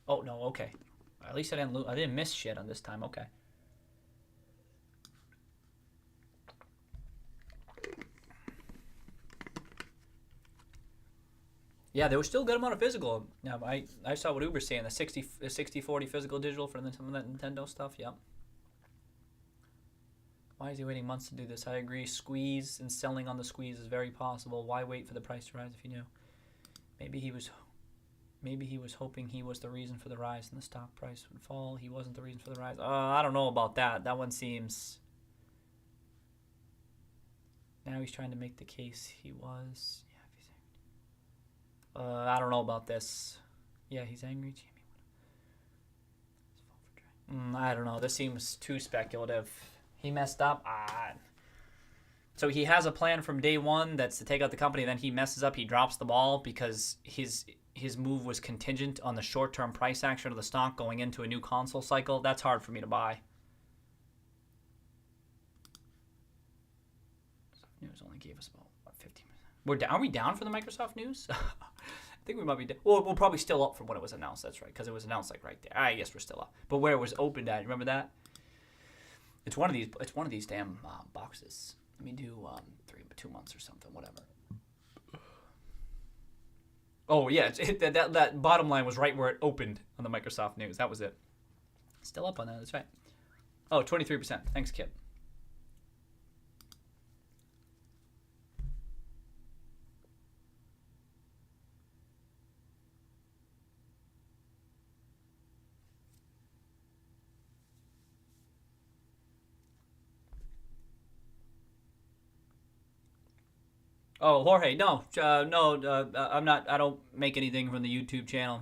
Oh no, okay. At least I didn't miss shit on this time. Okay. Yeah, there was still a good amount of physical. Yeah, I saw what Uber's saying, the 60-40 physical digital for some of that Nintendo stuff. Yep. Why is he waiting months to do this? I agree. Squeeze and selling on the squeeze is very possible. Why wait for the price to rise if you knew? Maybe he was hoping he was the reason for the rise and the stock price would fall. He wasn't the reason for the rise. I don't know about that. That one seems... Now he's trying to make the case he was. Yeah, I don't know about this. Yeah, he's angry. I don't know. This seems too speculative. He messed up. So he has a plan from day one that's to take out the company. Then he messes up. He drops the ball because his move was contingent on the short-term price action of the stock going into a new console cycle. That's hard for me to buy. News only gave us about 15%. Are we down for the Microsoft news? I think we might be. Well, we're probably still up from when it was announced. That's right, because it was announced like right there. I guess we're still up. But where it was opened at, remember that? It's one of these. It's one of these damn boxes. Let me do 2 months or something, whatever. Oh yeah, that bottom line was right where it opened on the Microsoft news. That was it. Still up on that. That's right. Oh, 23%. Thanks, Kip. Oh, Jorge, no, I'm not. I don't make anything from the YouTube channel.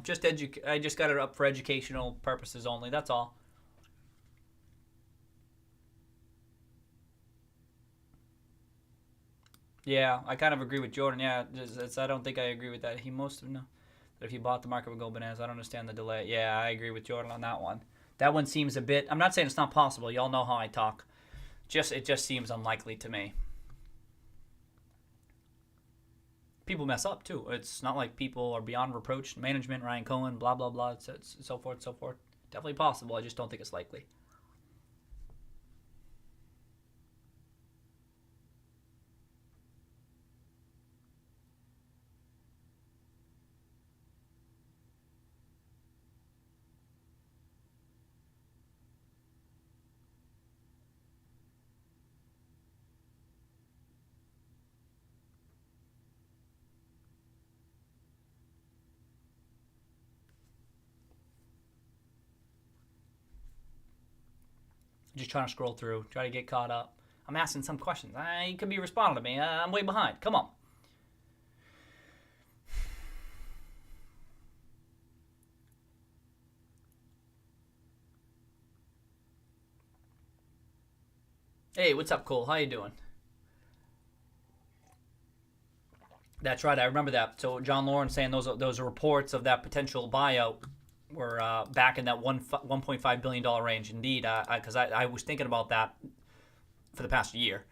I just got it up for educational purposes only. That's all. Yeah, I kind of agree with Jordan. Yeah, I don't think I agree with that. He most of no. That if he bought, the market would go bananas. I don't understand the delay. Yeah, I agree with Jordan on that one. That one seems a bit. I'm not saying it's not possible. Y'all know how I talk. It just seems unlikely to me. People mess up too. It's not like people are beyond reproach. Management, Ryan Cohen, blah blah blah, it's so forth, so forth. Definitely possible. I just don't think it's likely. Just trying to scroll through, try to get caught up. I'm asking some questions. You could be responding to me. I'm way behind. Come on. Hey, what's up, Cole? How you doing? That's right. I remember that. So John Lawrence saying those reports of that potential buyout were back in that $1.5 billion range. Indeed, because I was thinking about that for the past year,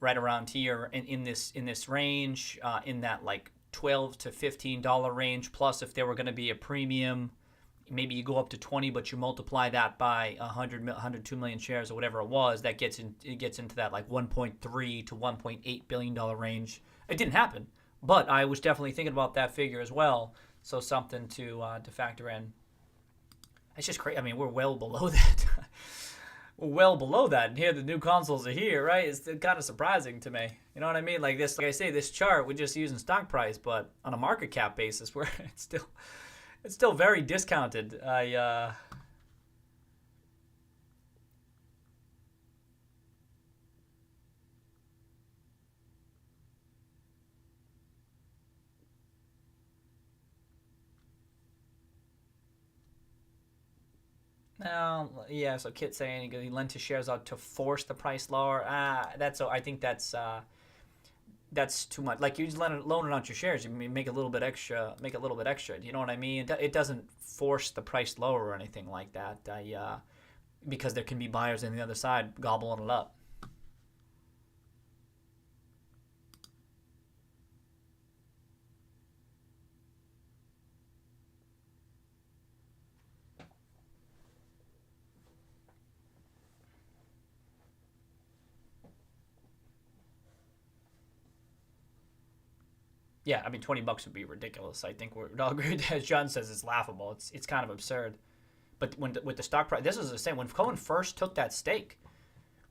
right around here in this range, in that like $12 to $15 range. Plus, if there were going to be a premium, maybe you go up to 20, but you multiply that by 102 million shares or whatever it was. That gets into that like 1.3 to $1.8 billion range. It didn't happen, but I was definitely thinking about that figure as well. So something to factor in. It's just crazy. I mean, we're well below that. We're well below that, and here the new consoles are here, right? It's kind of surprising to me. You know what I mean? Like this, like I say, this chart we're just using stock price, but on a market cap basis, where it's still very discounted. No, yeah. So Kit saying he lent his shares out to force the price lower. I think that's too much. Like you just loaning out your shares, you make a little bit extra. Make a little bit extra. Do you know what I mean? It doesn't force the price lower or anything like that. Because there can be buyers on the other side gobbling it up. Yeah, I mean, $20 would be ridiculous. I think we're all agree. As John says, it's laughable. It's kind of absurd. But with the stock price, this is the same. When Cohen first took that stake,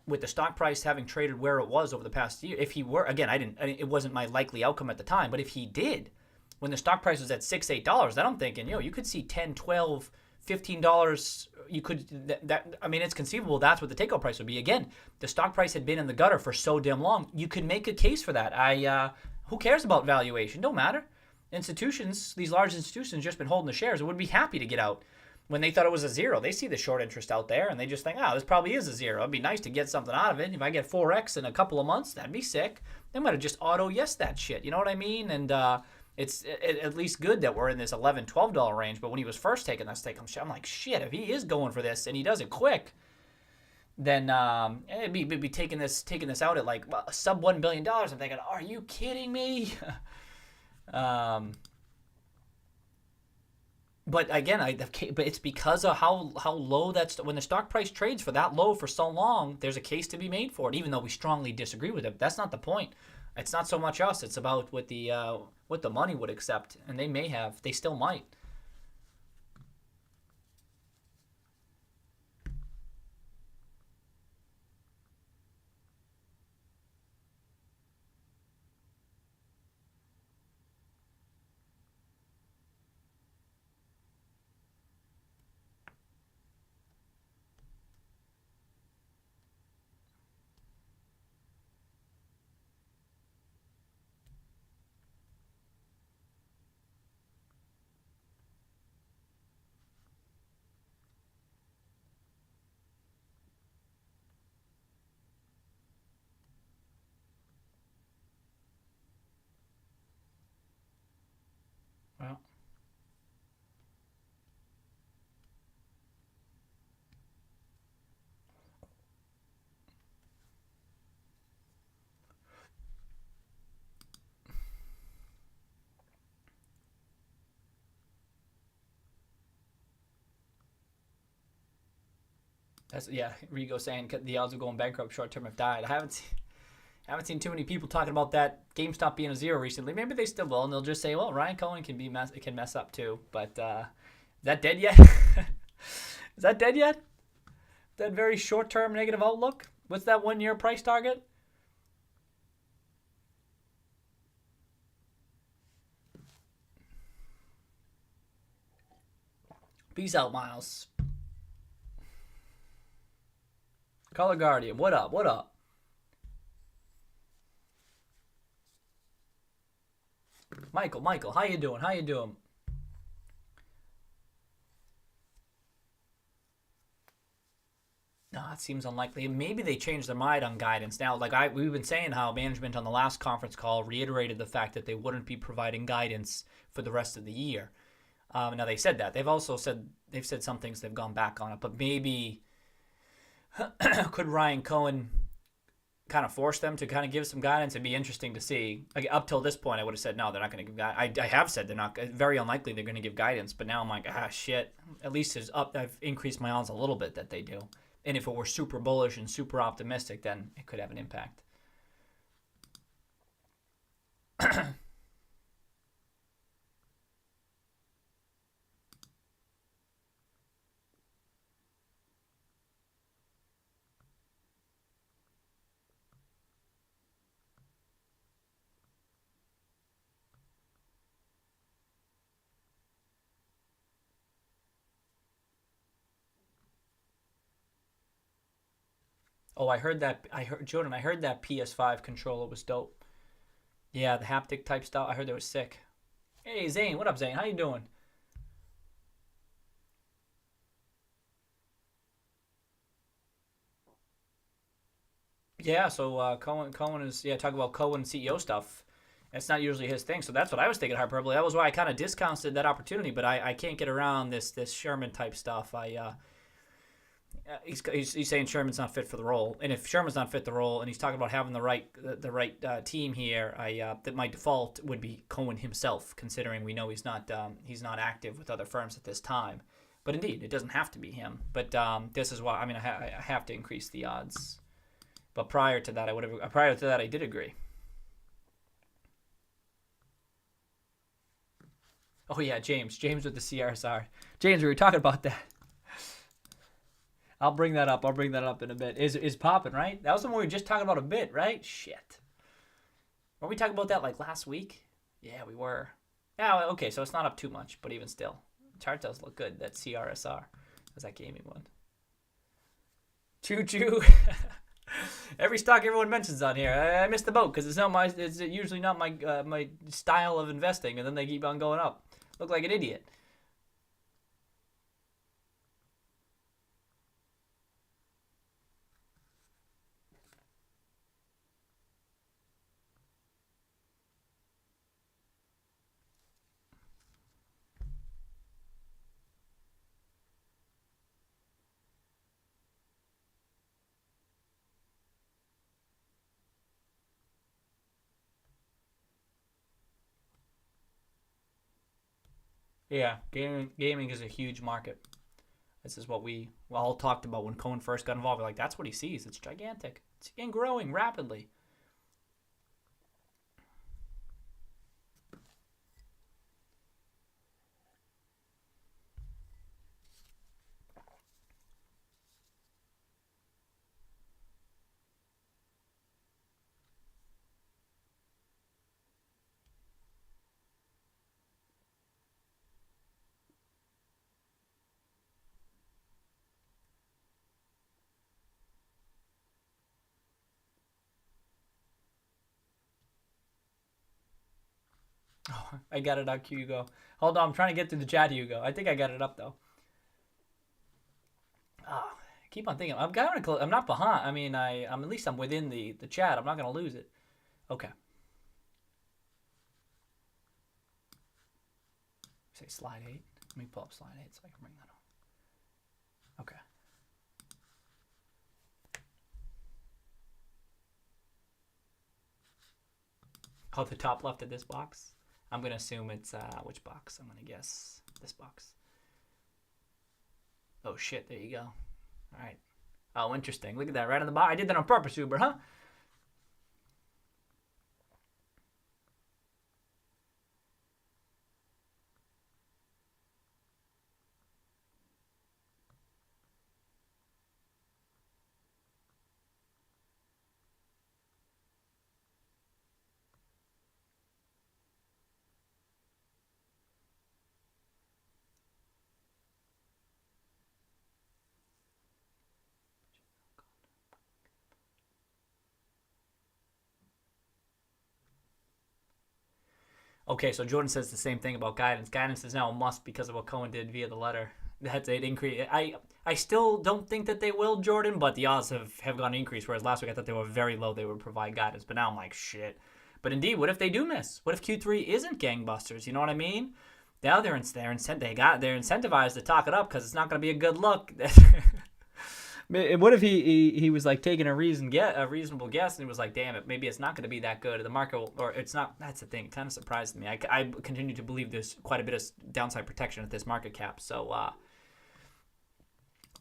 with the stock price having traded where it was over the past year, if he were again, it wasn't my likely outcome at the time. But if he did, when the stock price was at $6, $8, then I'm thinking, you could see 10, 12, $15. You could I mean, it's conceivable that's what the takeout price would be. Again, the stock price had been in the gutter for so damn long. You could make a case for that. Who cares about valuation? Don't matter. Institutions, these large institutions, just been holding the shares. Would be happy to get out when they thought it was a zero. They see the short interest out there, and they just think, this probably is a zero. It'd be nice to get something out of it. If I get 4x in a couple of months, that'd be sick. They might have just auto-yes that shit. You know what I mean? And it's at least good that we're in this $11, $12 range. But when he was first taking that stake, I'm like, shit, if he is going for this and he does it quick, then it'd be taking this out at like sub $1 billion. I'm thinking, are you kidding me? But again, but it's because of how low that's when the stock price trades for that low for so long. There's a case to be made for it, even though we strongly disagree with it. That's not the point. It's not so much us. It's about what the money would accept, and they still might. Well, Rigo saying the odds of going bankrupt short term have died. I haven't seen too many people talking about that GameStop being a zero recently. Maybe they still will, and they'll just say, "Well, Ryan Cohen can mess up too." But is that dead yet? Is that dead yet? That very short term negative outlook. What's that 1 year price target? Peace out, Miles. Color Guardian, what up? What up? Michael, how you doing? How you doing? No, it seems unlikely. Maybe they changed their mind on guidance now. We've been saying how management on the last conference call reiterated the fact that they wouldn't be providing guidance for the rest of the year. Now they said that. They've said some things they've gone back on it, but maybe could Ryan Cohen kind of force them to kind of give some guidance? It'd be interesting to see. Like, up till this point, I would have said no, they're not going to give guidance. I have said they're not. Very unlikely they're going to give guidance. But now I'm like, shit. At least it's up. I've increased my odds a little bit that they do. And if it were super bullish and super optimistic, then it could have an impact. Oh, I heard that. Jordan. I heard that PS5 controller was dope. Yeah, the haptic type stuff. I heard that was sick. Hey, Zane. What up, Zane? How you doing? Yeah. So Cohen is talk about Cohen CEO stuff. It's not usually his thing. So that's what I was thinking hyperbole. That was why I kind of discounted that opportunity. But I can't get around this Sherman type stuff. He's saying Sherman's not fit for the role, and if Sherman's not fit the role, and he's talking about having the right team here, that my default would be Cohen himself, considering we know he's not active with other firms at this time. But indeed, it doesn't have to be him. But this is why I have to increase the odds. But prior to that, I did agree. Oh yeah, James with the CRSR. James, we were talking about that. I'll bring that up. I'll bring that up in a bit. Is popping, right? That was the one we were just talking about a bit, right? Shit. Were we talking about that like last week? Yeah, we were. Yeah, okay, so it's not up too much, but even still. The chart does look good. That CRSR. That's that gaming one. Choo choo. Every stock everyone mentions on here. I missed the boat because it's usually not my style of investing, and then they keep on going up. Look like an idiot. Yeah, gaming is a huge market. This is what we all talked about when Cohen first got involved. We're like, that's what he sees. It's gigantic. It's again growing rapidly. Oh, I got it up, Hugo. Hold on, I'm trying to get through the chat, Hugo. I think I got it up though. Oh, I keep on thinking. I'm kind of close. I'm not behind. I mean, I'm at least I'm within the chat. I'm not gonna lose it. Okay. Say slide 8. Let me pull up slide 8 so I can bring that up. Okay. Oh, the top left of this box. I'm gonna assume it's which box? I'm gonna guess this box. Oh shit! There you go. All right. Oh, interesting. Look at that right on the bottom. I did that on purpose, Uber, huh? Okay, so Jordan says the same thing about guidance. Guidance is now a must because of what Cohen did via the letter. That's it increase. I still don't think that they will, Jordan, but the odds have gone increase. Whereas last week I thought they were very low. They would provide guidance, but now I'm like shit. But indeed, what if they do miss? What if Q3 isn't gangbusters? You know what I mean? Now they're incentivized to talk it up because it's not going to be a good look. What if he was like taking a reasonable guess and he was like, damn it, maybe it's not going to be that good. The market or it's not. That's the thing. It kind of surprised me. I continue to believe there's quite a bit of downside protection at this market cap. So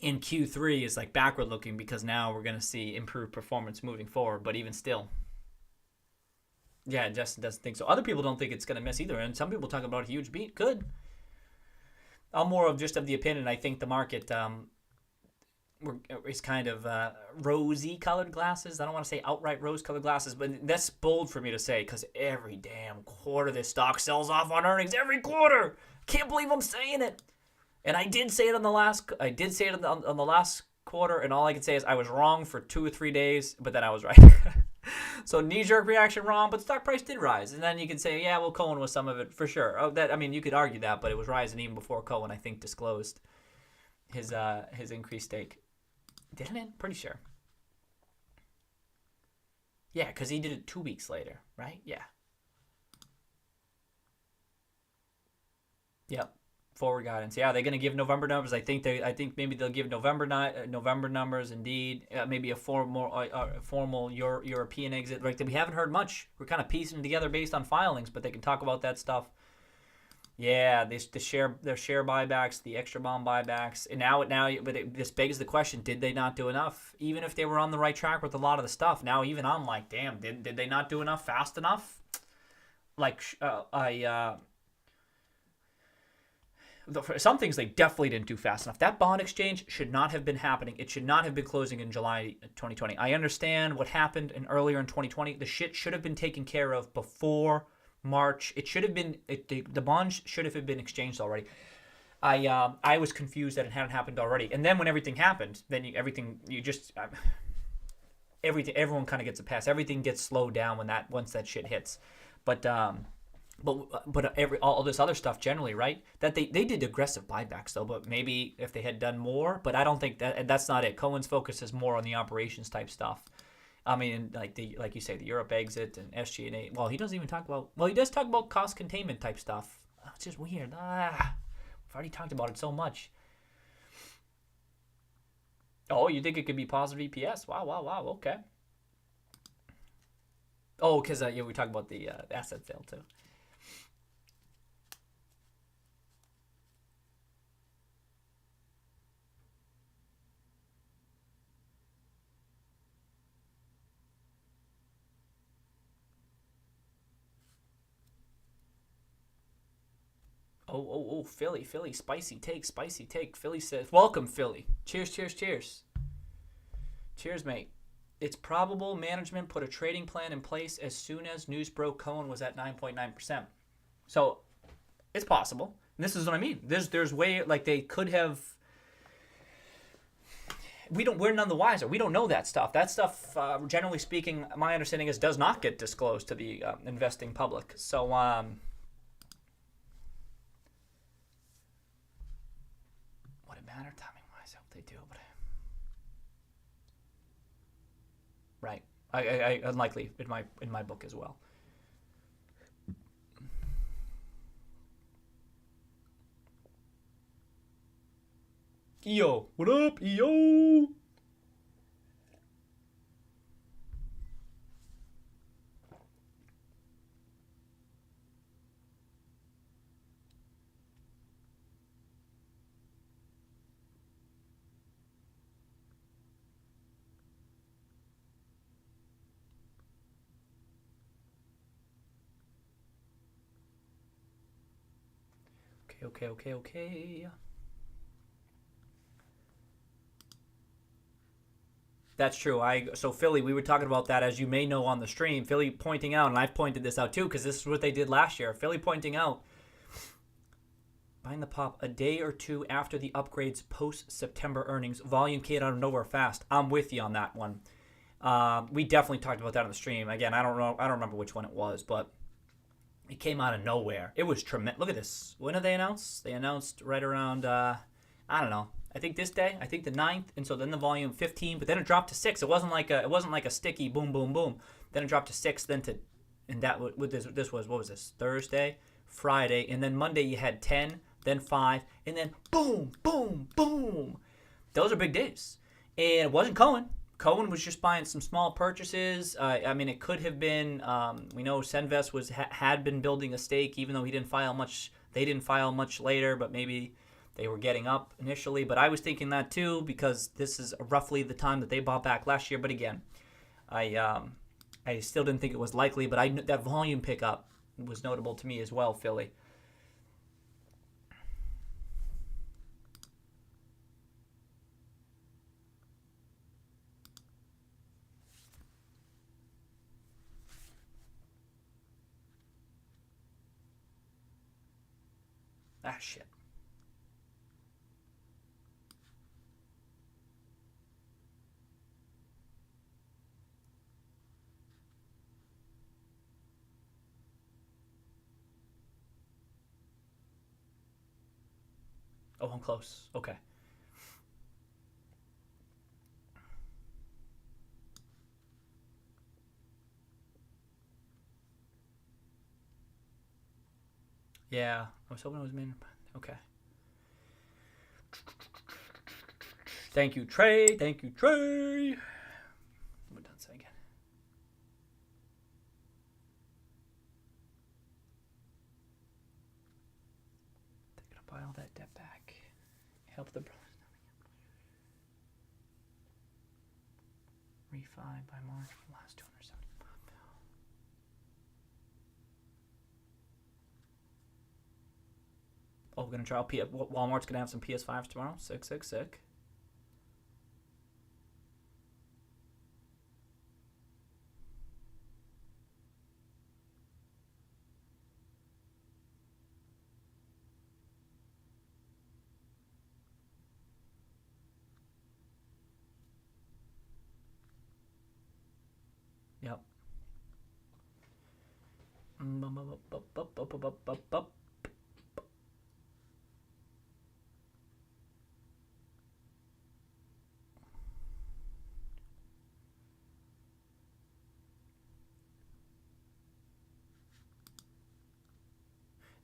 in Q3 is like backward looking because now we're going to see improved performance moving forward. But even still, yeah, Justin doesn't think so. Other people don't think it's going to miss either, and some people talk about a huge beat. Good. I'm more of just of the opinion. I think the market. It's kind of rosy colored glasses. I don't want to say outright rose colored glasses, but that's bold for me to say because every damn quarter this stock sells off on earnings. Every quarter, can't believe I'm saying it. And I did say it on the last. I did say it on the last quarter, and all I can say is I was wrong for 2 or 3 days, but then I was right. So knee-jerk reaction wrong, but stock price did rise, and then you can say, yeah, well, Cohen was some of it for sure. Oh, that I mean, you could argue that, but it was rising even before Cohen, I think, disclosed his increased stake. Didn't it? Pretty sure. Yeah, because he did it 2 weeks later, right? Yeah. Yep. Forward guidance. Yeah, they're gonna give November numbers. I think maybe they'll give November numbers. Indeed, maybe a formal European exit. Like we haven't heard much. We're kind of piecing together based on filings, but they can talk about that stuff. Yeah, their share buybacks, the extra bond buybacks, and this begs the question: did they not do enough? Even if they were on the right track with a lot of the stuff, now even I'm like, damn, did they not do enough fast enough? Like for some things they definitely didn't do fast enough. That bond exchange should not have been happening. It should not have been closing in July 2020. I understand what happened earlier in 2020. The shit should have been taken care of before March. It should have been the bonds should have been exchanged already. I was confused that it hadn't happened already. And then when everything happened, then everyone kind of gets a pass. Everything gets slowed down once that shit hits. But all this other stuff generally, right? That they did aggressive buybacks though, but maybe if they had done more, but I don't think that's not it. Cohen's focus is more on the operations type stuff. I mean, like you say, the Europe exit and SG&A. Well, he doesn't even talk about. Well, he does talk about cost containment type stuff. It's just weird. We've already talked about it so much. Oh, you think it could be positive EPS? Wow. Okay. Oh, because we talked about the asset sale too. Oh, Philly, spicy take. Philly says, welcome, Philly. Cheers. Cheers, mate. It's probable management put a trading plan in place as soon as news broke Cohen was at 9.9%. So it's possible. And this is what I mean. There's way, like, they could have. We're none the wiser. We don't know that stuff. That stuff, generally speaking, my understanding is does not get disclosed to the investing public. So, what it matter timing wise? I hope they do. But right, I unlikely in my book as well. EO, what up, EO? Okay. That's true. So Philly, we were talking about that, as you may know, on the stream. Philly pointing out, and I've pointed this out too, because this is what they did last year. Philly pointing out, buying the pop a day or two after the upgrades post September earnings. Volume came out of nowhere fast. I'm with you on that one. We definitely talked about that on the stream. Again, I don't remember which one it was, but it came out of nowhere. It was tremendous. Look at this. When did they announce? They announced right around, I don't know. I think this day. I think the 9th. And so then the volume 15, but then it dropped to 6. It wasn't like a sticky boom, boom, boom. Then it dropped to 6. And that what this was. What was this? Thursday, Friday, and then Monday you had 10, then 5, and then boom, boom, boom. Those are big days. And it wasn't Cohen. Cohen was just buying some small purchases. I mean, it could have been. We know Senvest had been building a stake, even though he didn't file much. They didn't file much later, but maybe they were getting up initially. But I was thinking that too, because this is roughly the time that they bought back last year. But again, I still didn't think it was likely. But that volume pickup was notable to me as well, Philly. Ah, shit. Oh, I'm close. Okay. Yeah, I was hoping it was main. Okay. Thank you, Trey. We're done saying again. They're gonna buy all that debt back. Help the brothers. Refi by March for the last 270. Oh, we're gonna try. Walmart's gonna have some PS5s tomorrow. Sick. Yep.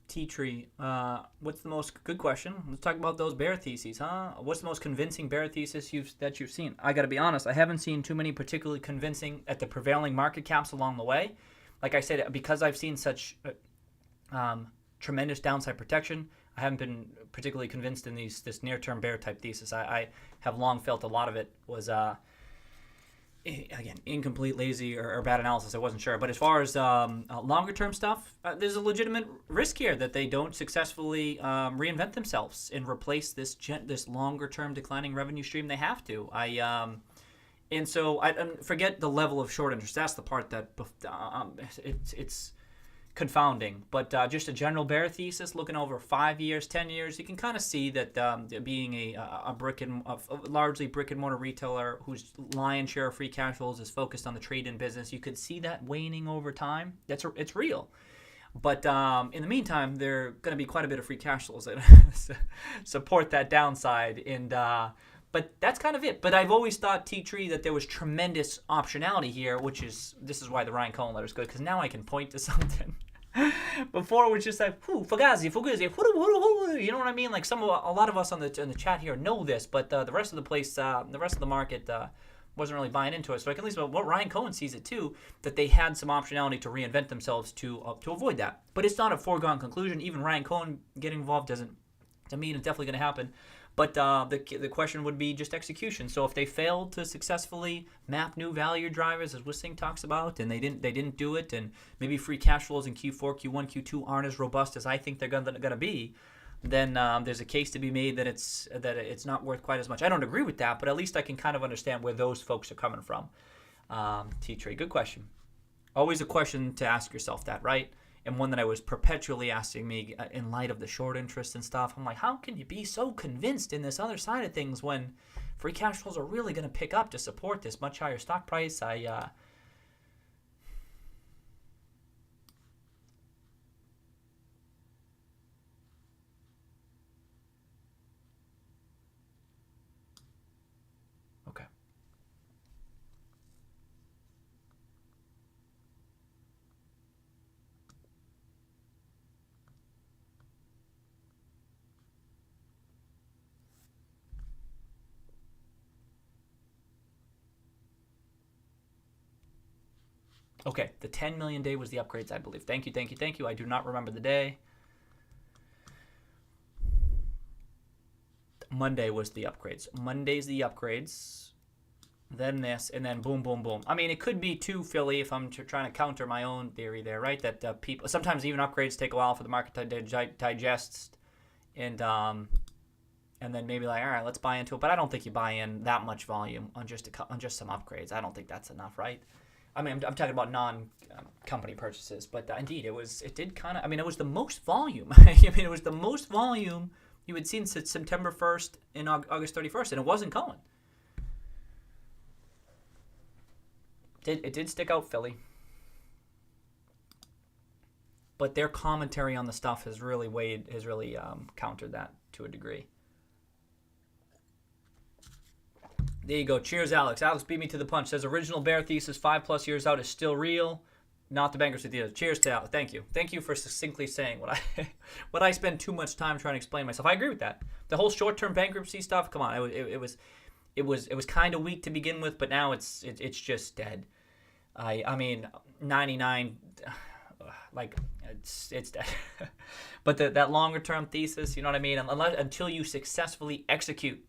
T-Tree, what's the most good question? Let's talk about those bear theses, huh? What's the most convincing bear thesis that you've seen? I got to be honest, I haven't seen too many particularly convincing at the prevailing market caps along the way. Like I said, because I've seen such tremendous downside protection, I haven't been particularly convinced in this near-term bear type thesis. I have long felt a lot of it was again, incomplete, lazy, or bad analysis. I wasn't sure. But as far as longer term stuff, there's a legitimate risk here that they don't successfully reinvent themselves and replace this longer term declining revenue stream. They have to. And so I forget the level of short interest. That's the part that it's confounding. But just a general bear thesis, looking over 5 years, 10 years, you can kind of see that being a largely brick and mortar retailer whose lion's share of free cash flows is focused on the trade-in business, you could see that waning over time. It's real. But in the meantime, there are going to be quite a bit of free cash flows that support that downside. And but that's kind of it. But I've always thought, T-Tree, that there was tremendous optionality here, this is why the Ryan Cohen letter is good, because now I can point to something. Before it was just like, Fugazi, you know what I mean? Like a lot of us on the chat here know this, but the rest of the place, the rest of the market wasn't really buying into it. So I can at least, what Ryan Cohen sees it too, that they had some optionality to reinvent themselves to avoid that. But it's not a foregone conclusion. Even Ryan Cohen getting involved doesn't mean it's definitely going to happen. But the question would be just execution. So if they failed to successfully map new value drivers, as Wissing talks about, and they didn't do it, and maybe free cash flows in Q4, Q1, Q2 aren't as robust as I think they're gonna be, then there's a case to be made that it's not worth quite as much. I don't agree with that, but at least I can kind of understand where those folks are coming from. T-Trey, good question. Always a question to ask yourself that, right? And one that I was perpetually asking me in light of the short interest and stuff. I'm like, how can you be so convinced in this other side of things when free cash flows are really going to pick up to support this much higher stock price? Okay. Okay, the 10 million day was the upgrades, I believe. Thank you. I do not remember the day. Monday was the upgrades. Monday's the upgrades. Then this, and then boom, boom, boom. I mean, it could be too, Philly, if I'm trying to counter my own theory there, right? That people, sometimes even upgrades take a while for the market to digest, and then maybe like, all right, let's buy into it. But I don't think you buy in that much volume on just some upgrades. I don't think that's enough, right? I mean, I'm talking about non-company purchases, but indeed, it was the most volume. I mean, it was the most volume you had seen since September 1st and August 31st, and it wasn't Cohen. It did stick out, Philly. But their commentary on the stuff has really countered that to a degree. There you go. Cheers, Alex. Alex beat me to the punch. Says original bear thesis 5+ years out is still real, not the bankruptcy thesis. Cheers to Alex. Thank you. Thank you for succinctly saying what I spend too much time trying to explain myself. I agree with that. The whole short-term bankruptcy stuff. Come on, it was kind of weak to begin with, but now it's just dead. I mean 99. Like it's dead. But that longer-term thesis, you know what I mean? Until you successfully execute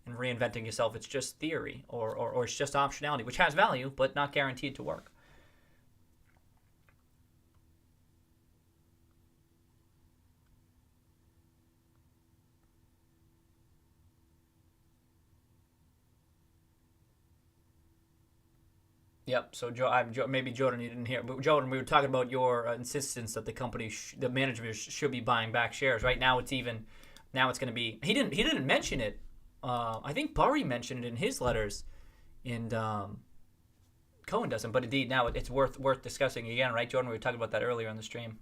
and reinventing yourself, it's just theory or it's just optionality, which has value but not guaranteed to work. Yep. So maybe Jordan, you didn't hear, but Jordan, we were talking about your insistence that the company, the management should be buying back shares. Right now, it's going to be. He didn't mention it. I think Burry mentioned it in his letters, and Cohen doesn't. But indeed, now it's worth discussing again, right, Jordan? We were talking about that earlier on the stream.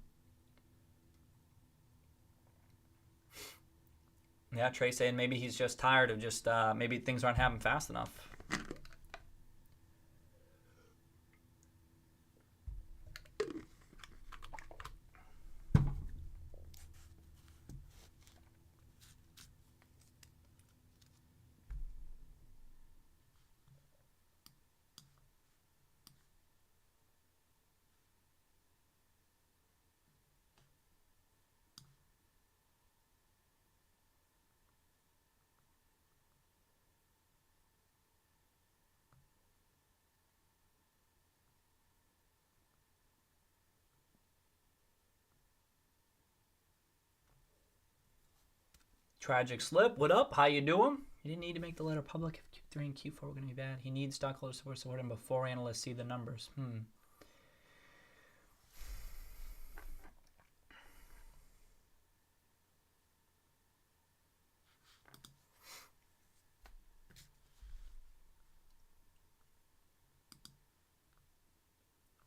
Yeah, Trey saying maybe he's just tired of just maybe things aren't happening fast enough. Tragic Slip, what up? How you doing? You didn't need to make the letter public if Q3 and Q4 were going to be bad. He needs stockholders to support him before analysts see the numbers.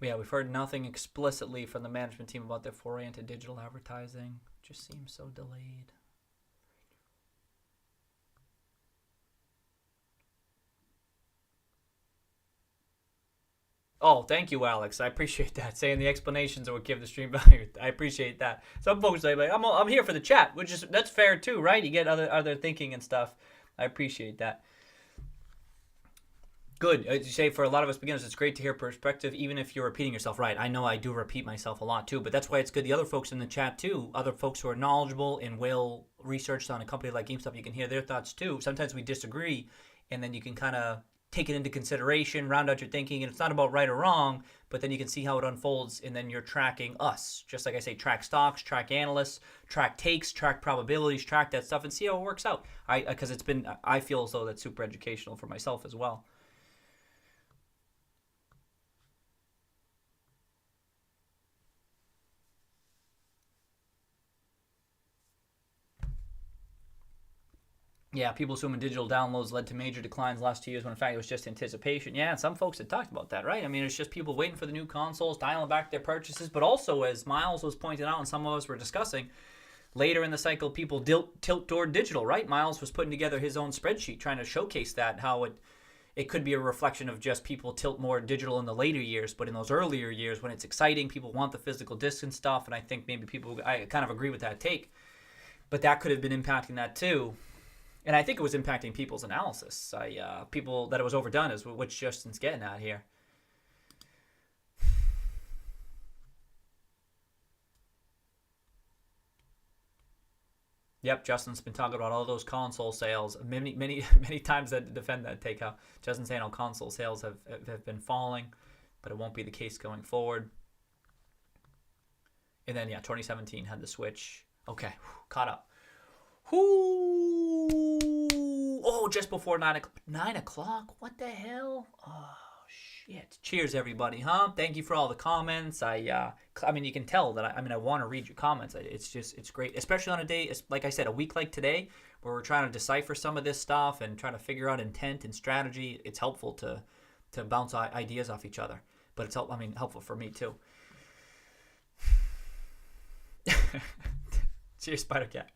Yeah, we've heard nothing explicitly from the management team about their foray into digital advertising. Just seems so delayed. Oh, thank you, Alex. I appreciate that. Saying the explanations would give the stream value. I appreciate that. Some folks say, like, I'm here for the chat, which is that's fair too, right? You get other thinking and stuff. I appreciate that. Good. As you say, for a lot of us beginners, it's great to hear perspective, even if you're repeating yourself. Right. I know I do repeat myself a lot too, but that's why it's good. The other folks in the chat too, other folks who are knowledgeable and well researched on a company like GameStop, you can hear their thoughts too. Sometimes we disagree, and then you can kind of take it into consideration, round out your thinking, and it's not about right or wrong, but then you can see how it unfolds, and then you're tracking us. Just like I say, track stocks, track analysts, track takes, track probabilities, track that stuff, and see how it works out. Because I feel as though that's super educational for myself as well. Yeah, people assuming digital downloads led to major declines last 2 years when in fact it was just anticipation. Yeah, and some folks had talked about that, right? I mean, it's just people waiting for the new consoles, dialing back their purchases, but also, as Miles was pointing out and some of us were discussing, later in the cycle, people tilt toward digital, right? Miles was putting together his own spreadsheet trying to showcase that, how it could be a reflection of just people tilt more digital in the later years, but in those earlier years when it's exciting, people want the physical disc and stuff, and I think maybe I kind of agree with that take, but that could have been impacting that too. And I think it was impacting people's analysis. People that it was overdone is what Justin's getting at here. Yep, Justin's been talking about all those console sales many times that defend that take. How Justin's saying all console sales have been falling, but it won't be the case going forward. And then 2017 had the Switch. Okay, caught up. Oh, just before 9 o'clock? What the hell? Oh, shit. Cheers, everybody, huh? Thank you for all the comments. I mean, you can tell that I want to read your comments. It's great, especially on a day, like I said, a week like today, where we're trying to decipher some of this stuff and trying to figure out intent and strategy. It's helpful to bounce ideas off each other, but it's helpful for me too. Cheers, Spider Cat.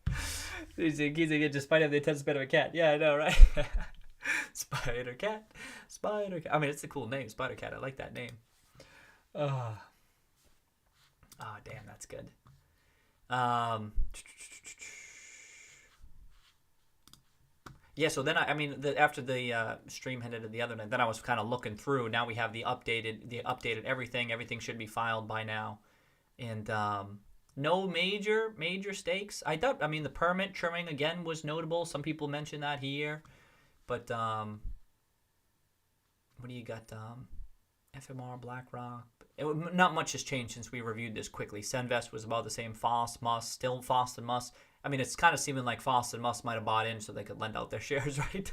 He's just Spider the intense bit of a cat. Yeah, I know, right? Spider Cat. I mean, it's a cool name, Spider Cat. I like that name. Oh, damn, that's good. Yeah, so then after the stream ended the other night, then I was kind of looking through. Now we have the updated everything. Everything should be filed by now, and no major stakes. The permit trimming again was notable. Some people mentioned that here, but what do you got? FMR, BlackRock. Not much has changed since we reviewed this quickly. Senvest was about the same. Foss, Musk, still Foss and Musk. I mean, it's kind of seeming like Foss and Musk might have bought in so they could lend out their shares, right?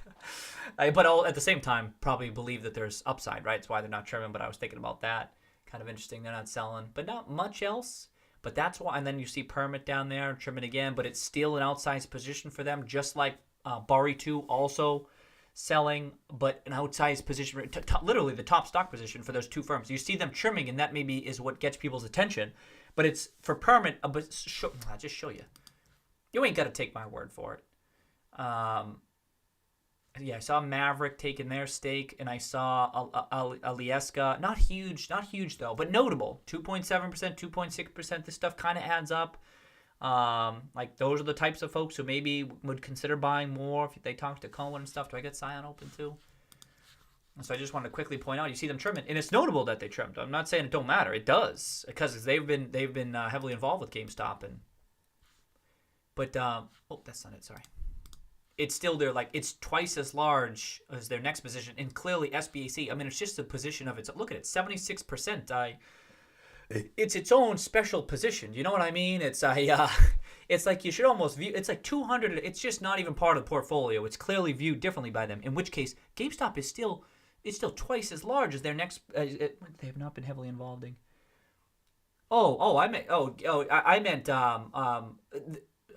But at the same time, probably believe that there's upside, right? That's why they're not trimming, but I was thinking about that. Kind of interesting. They're not selling, but not much else. But that's why, and then you see Permit down there, trimming again, but it's still an outsized position for them, just like Burry 2 also selling, but an outsized position, literally the top stock position for those two firms. You see them trimming, and that maybe is what gets people's attention. But it's for Permit, I'll just show you. You ain't got to take my word for it. I saw Maverick taking their stake, and I saw Alieska. Not huge though, but notable. 2.7%, 2.6%. This stuff kind of adds up. Those are the types of folks who maybe would consider buying more if they talk to Cohen and stuff. Do I get Scion open too? And so I just wanted to quickly point out, you see them trimming, and it's notable that they trimmed. I'm not saying it don't matter. It does, because they've been heavily involved with GameStop, but that's not it. Sorry. It's still there, it's twice as large as their next position, and clearly SBAC. I mean, it's just a position of its. Look at it, 76%. It's its own special position. You know what I mean? It's it's like you should almost view, it's like 200, it's just not even part of the portfolio. It's clearly viewed differently by them, in which case GameStop is still twice as large as their next, they have not been heavily involved in. I meant,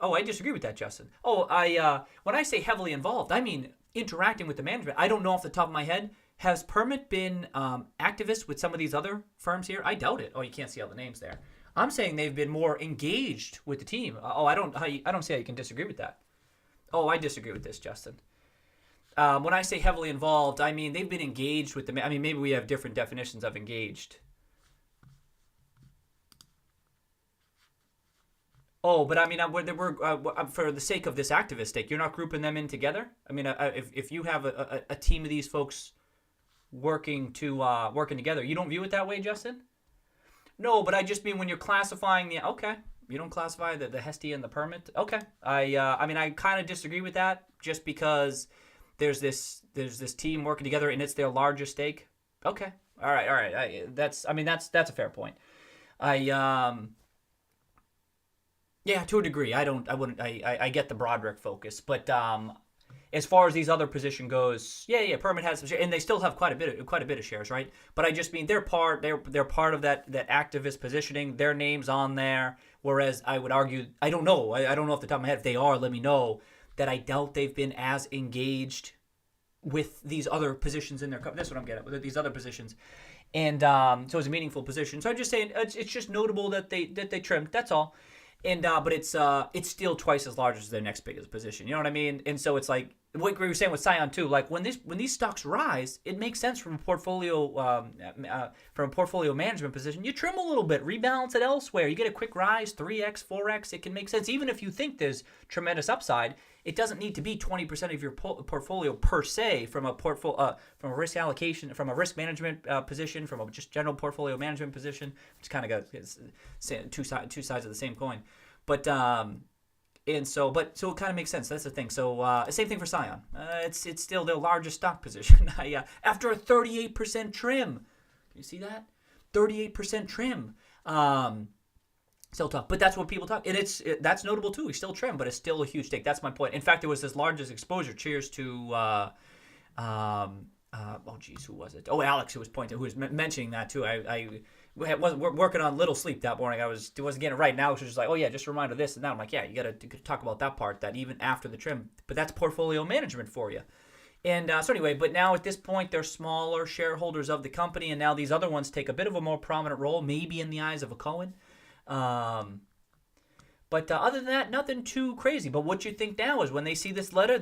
I disagree with that, Justin. When I say heavily involved, I mean interacting with the management. I don't know off the top of my head. Has Permit been activist with some of these other firms here? I doubt it. Oh, you can't see all the names there. I'm saying they've been more engaged with the team. I don't see how you can disagree with that. Oh, I disagree with this, Justin. When I say heavily involved, I mean they've been engaged with the. I mean, maybe we have different definitions of engaged. Oh, but I mean, we're for the sake of this activist stake, you're not grouping them in together. I mean, if you have a team of these folks working together, you don't view it that way, Justin? No, but I just mean when you're classifying the you don't classify the Hestia and the Permit. Okay, I mean, I kind of disagree with that just because there's this team working together and it's their largest stake. Okay, all right. That's a fair point. Yeah, to a degree. I get the Broderick focus, but as far as these other position goes, Permit has some shares, and they still have quite a bit of shares, right? But I just mean they're part of that activist positioning. Their name's on there. Whereas I would argue, I don't know off the top of my head if they are. Let me know that I doubt they've been as engaged with these other positions in their company. That's what I'm getting at with these other positions, and so it's a meaningful position. So I'm just saying it's just notable that they trimmed. That's all. And but it's still twice as large as their next biggest position. You know what I mean? And so it's like what we were saying with Scion too. Like when these stocks rise, it makes sense from a portfolio management position. You trim a little bit, rebalance it elsewhere. You get a quick rise, 3x, 4x. It can make sense even if you think there's tremendous upside. It doesn't need to be 20% of your portfolio per se from a from a risk allocation, from a risk management position, from a just general portfolio management position, which kind of goes two sides of the same coin. But so it kind of makes sense. That's the thing. So same thing for Scion. It's still their largest stock position. After a 38% trim, can you see that? 38% trim. Still tough, but that's what people talk. And that's notable too. He's still trim, but it's still a huge stake. That's my point. In fact, it was his largest exposure. Cheers to who was it? Oh, Alex, who was mentioning that too. I wasn't working on little sleep that morning. I wasn't getting it right. Now it's just like, oh yeah, just a reminder of this and that. I'm like, yeah, you got to talk about that part. That even after the trim, but that's portfolio management for you. And so anyway, but now at this point, they're smaller shareholders of the company, and now these other ones take a bit of a more prominent role, maybe in the eyes of a Cohen. But other than that, nothing too crazy. But what you think now is when they see this letter,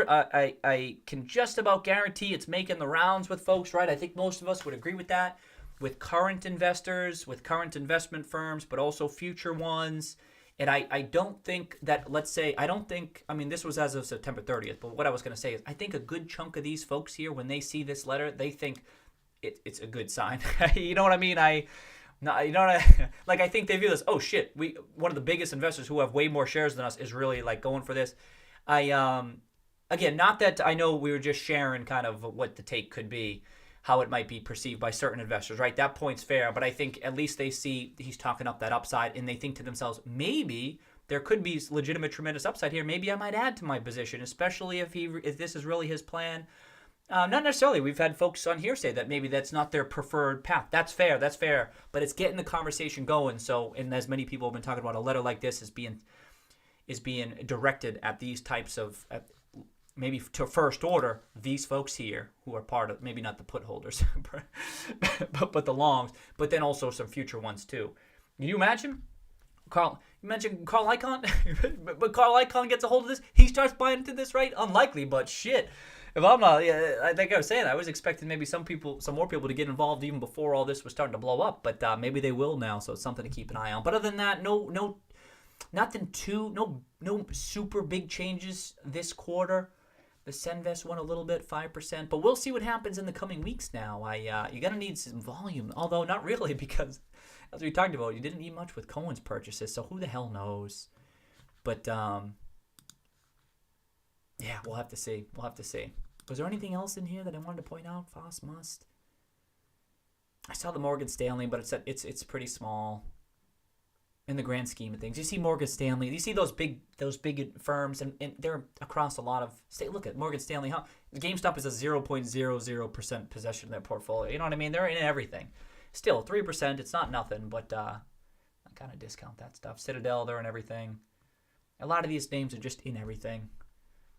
I can just about guarantee it's making the rounds with folks, right? I think most of us would agree with that, with current investors, with current investment firms, but also future ones. And I don't think that, this was as of September 30th, but what I was going to say is I think a good chunk of these folks here, when they see this letter, they think it's a good sign. You know what I mean? No, you know what I think they view this. Oh shit, one of the biggest investors who have way more shares than us is really like going for this. Again, not that I know we were just sharing kind of what the take could be, how it might be perceived by certain investors, right? That point's fair, but I think at least they see he's talking up that upside and they think to themselves, maybe there could be legitimate tremendous upside here. Maybe I might add to my position, especially if this is really his plan. Not necessarily. We've had folks on here say that maybe that's not their preferred path. That's fair. But it's getting the conversation going. So, and as many people have been talking about, a letter like this is being directed at these types of, maybe to first order, these folks here who are part of, maybe not the put holders, but the longs, but then also some future ones too. Can you imagine? Carl Icahn? But Carl Icahn gets a hold of this. He starts buying into this, right? Unlikely, but shit. If I'm not, I think I was saying I was expecting maybe some more people to get involved even before all this was starting to blow up, but maybe they will now. So it's something to keep an eye on. But other than that, no super big changes this quarter. The Senvest won a little bit, 5%, but we'll see what happens in the coming weeks. Now, you're gonna need some volume, although not really because, as we talked about, you didn't need much with Cohen's purchases. So who the hell knows? But yeah, we'll have to see. Was there anything else in here that I wanted to point out? Foss Must. I saw the Morgan Stanley, but it's pretty small. in the grand scheme of things. You see Morgan Stanley. You see those big firms, and they're across a lot of state. Look at Morgan Stanley. Huh? GameStop is a 0.00% possession of their portfolio. You know what I mean? They're in everything. Still, 3%. It's not nothing, but I kind of discount that stuff. Citadel, they're in everything. A lot of these names are just in everything.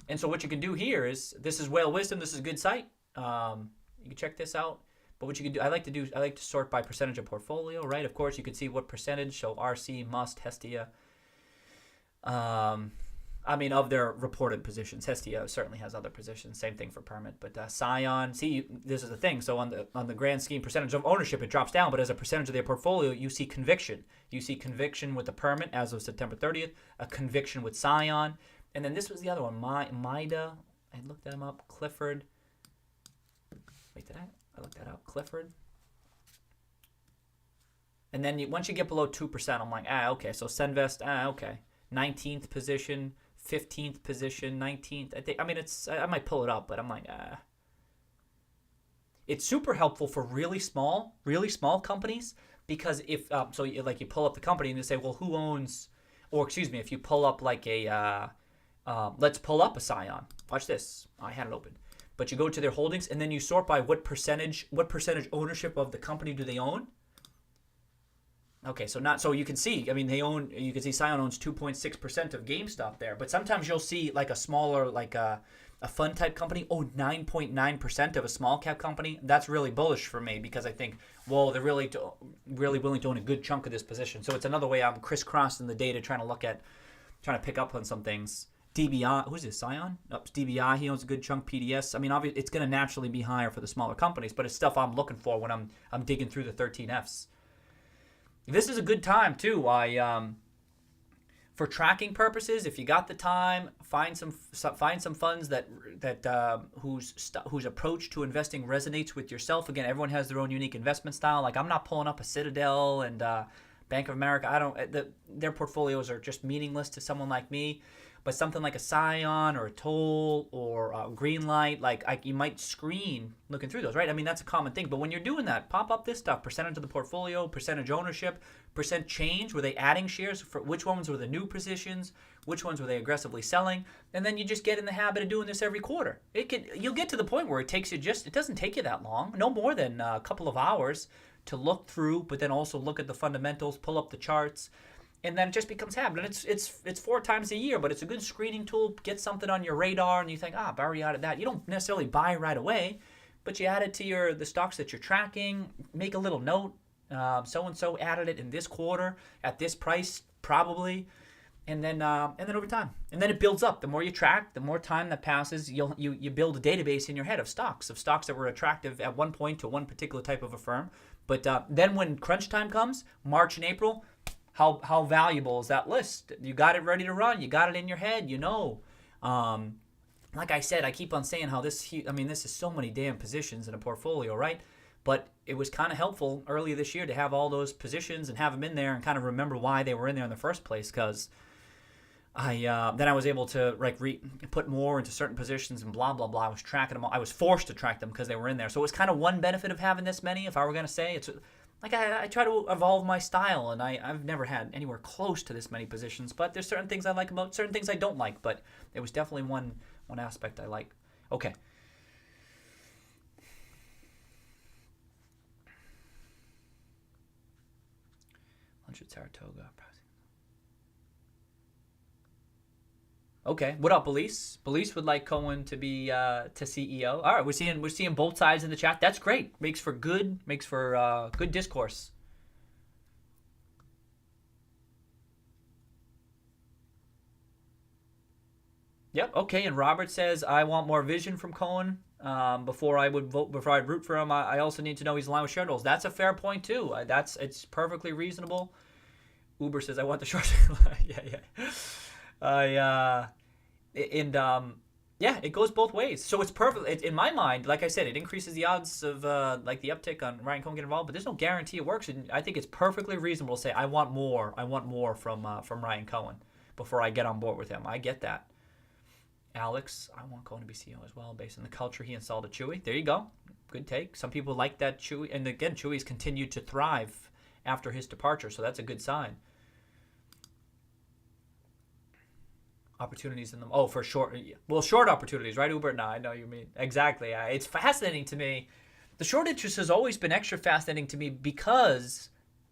And so what you can do here is, this is Whale Wisdom. This is a good site. You can check this out. But what you can do, I like to sort by percentage of portfolio, right? Of course, you can see what percentage. So RC, Must, Hestia. Of their reported positions. Hestia certainly has other positions. Same thing for Permit. But Scion, see, this is the thing. So on the grand scheme percentage of ownership, it drops down. But as a percentage of their portfolio, you see conviction. You see conviction with the Permit as of September 30th. A conviction with Scion. And then this was the other one. Mida. I looked them up. Clifford. Wait, did I looked that up. Clifford. And then once you get below 2%, I'm like, okay. So Senvest, okay. 19th position, 15th position, 19th. I might pull it up, but I'm like, It's super helpful for really small companies, because if you pull up the company and you say, well, who owns, or excuse me, if you pull up like let's pull up a Scion. Watch this. I had it open. But you go to their holdings, and then you sort by what percentage ownership of the company do they own. Okay, so you can see, you can see Scion owns 2.6% of GameStop there. But sometimes you'll see like a smaller, like a fund type company own 9.9% of a small cap company. That's really bullish for me, because I think, well, they're really willing to own a good chunk of this position. So it's another way I'm crisscrossing the data, trying to pick up on some things. DBI, who's this, Scion? It's DBI, he owns a good chunk. PDS, obviously it's going to naturally be higher for the smaller companies, but it's stuff I'm looking for when I'm digging through the 13Fs. This is a good time too. For tracking purposes, if you got the time, find some funds that whose approach to investing resonates with yourself. Again, everyone has their own unique investment style. Like, I'm not pulling up a Citadel and Bank of America. Their portfolios are just meaningless to someone like me. But something like a Scion or a Toll or a Greenlight, you might screen looking through those, right? That's a common thing. But when you're doing that, pop up this stuff: percentage of the portfolio, percentage ownership, percent change. Were they adding shares? For which ones were the new positions? Which ones were they aggressively selling? And then you just get in the habit of doing this every quarter. You'll get to the point where it doesn't take you that long, no more than a couple of hours to look through, but then also look at the fundamentals, pull up the charts. And then it just becomes habit. And it's 4 times a year, but it's a good screening tool. Get something on your radar, and you think, Barry added that. You don't necessarily buy right away, but you add it to the stocks that you're tracking. Make a little note. So-and-so added it in this quarter at this price, probably. And then over time. And then it builds up. The more you track, the more time that passes, you build a database in your head of stocks that were attractive at one point to one particular type of a firm. But then when crunch time comes, March and April, how valuable is that list? You got it ready to run. You got it in your head. Like I said, I keep on saying how this is so many damn positions in a portfolio, right? But it was kind of helpful earlier this year to have all those positions and have them in there and kind of remember why they were in there in the first place, because then I was able to put more into certain positions and blah, blah, blah. I was tracking them all. I was forced to track them because they were in there. So it was kind of one benefit of having this many, if I were going to say. It's like I try to evolve my style, and I've never had anywhere close to this many positions. But there's certain things I like about, certain things I don't like. But it was definitely one aspect I like. Okay. Lunch at Saratoga. Okay, what up, Belize? Belize would like Cohen to be to CEO. All right, we're seeing both sides in the chat. That's great. Makes for good discourse. Yep. Okay, and Robert says, I want more vision from Cohen before I'd root for him. I also need to know he's aligned with shareholders. That's a fair point too. It's perfectly reasonable. Uber says, I want the short. Yeah. It goes both ways. So it's perfect. In my mind, like I said, it increases the odds of the uptick on Ryan Cohen getting involved, but there's no guarantee it works. And I think it's perfectly reasonable to say, I want more from Ryan Cohen before I get on board with him. I get that. Alex, I want Cohen to be CEO as well, based on the culture he installed at Chewy. There you go. Good take. Some people like that Chewy, and again, Chewy's continued to thrive after his departure, so that's a good sign. opportunities in them. Oh, for short. Well, short opportunities, right, Uber? No, I know you mean. Exactly. It's fascinating to me. The short interest has always been extra fascinating to me because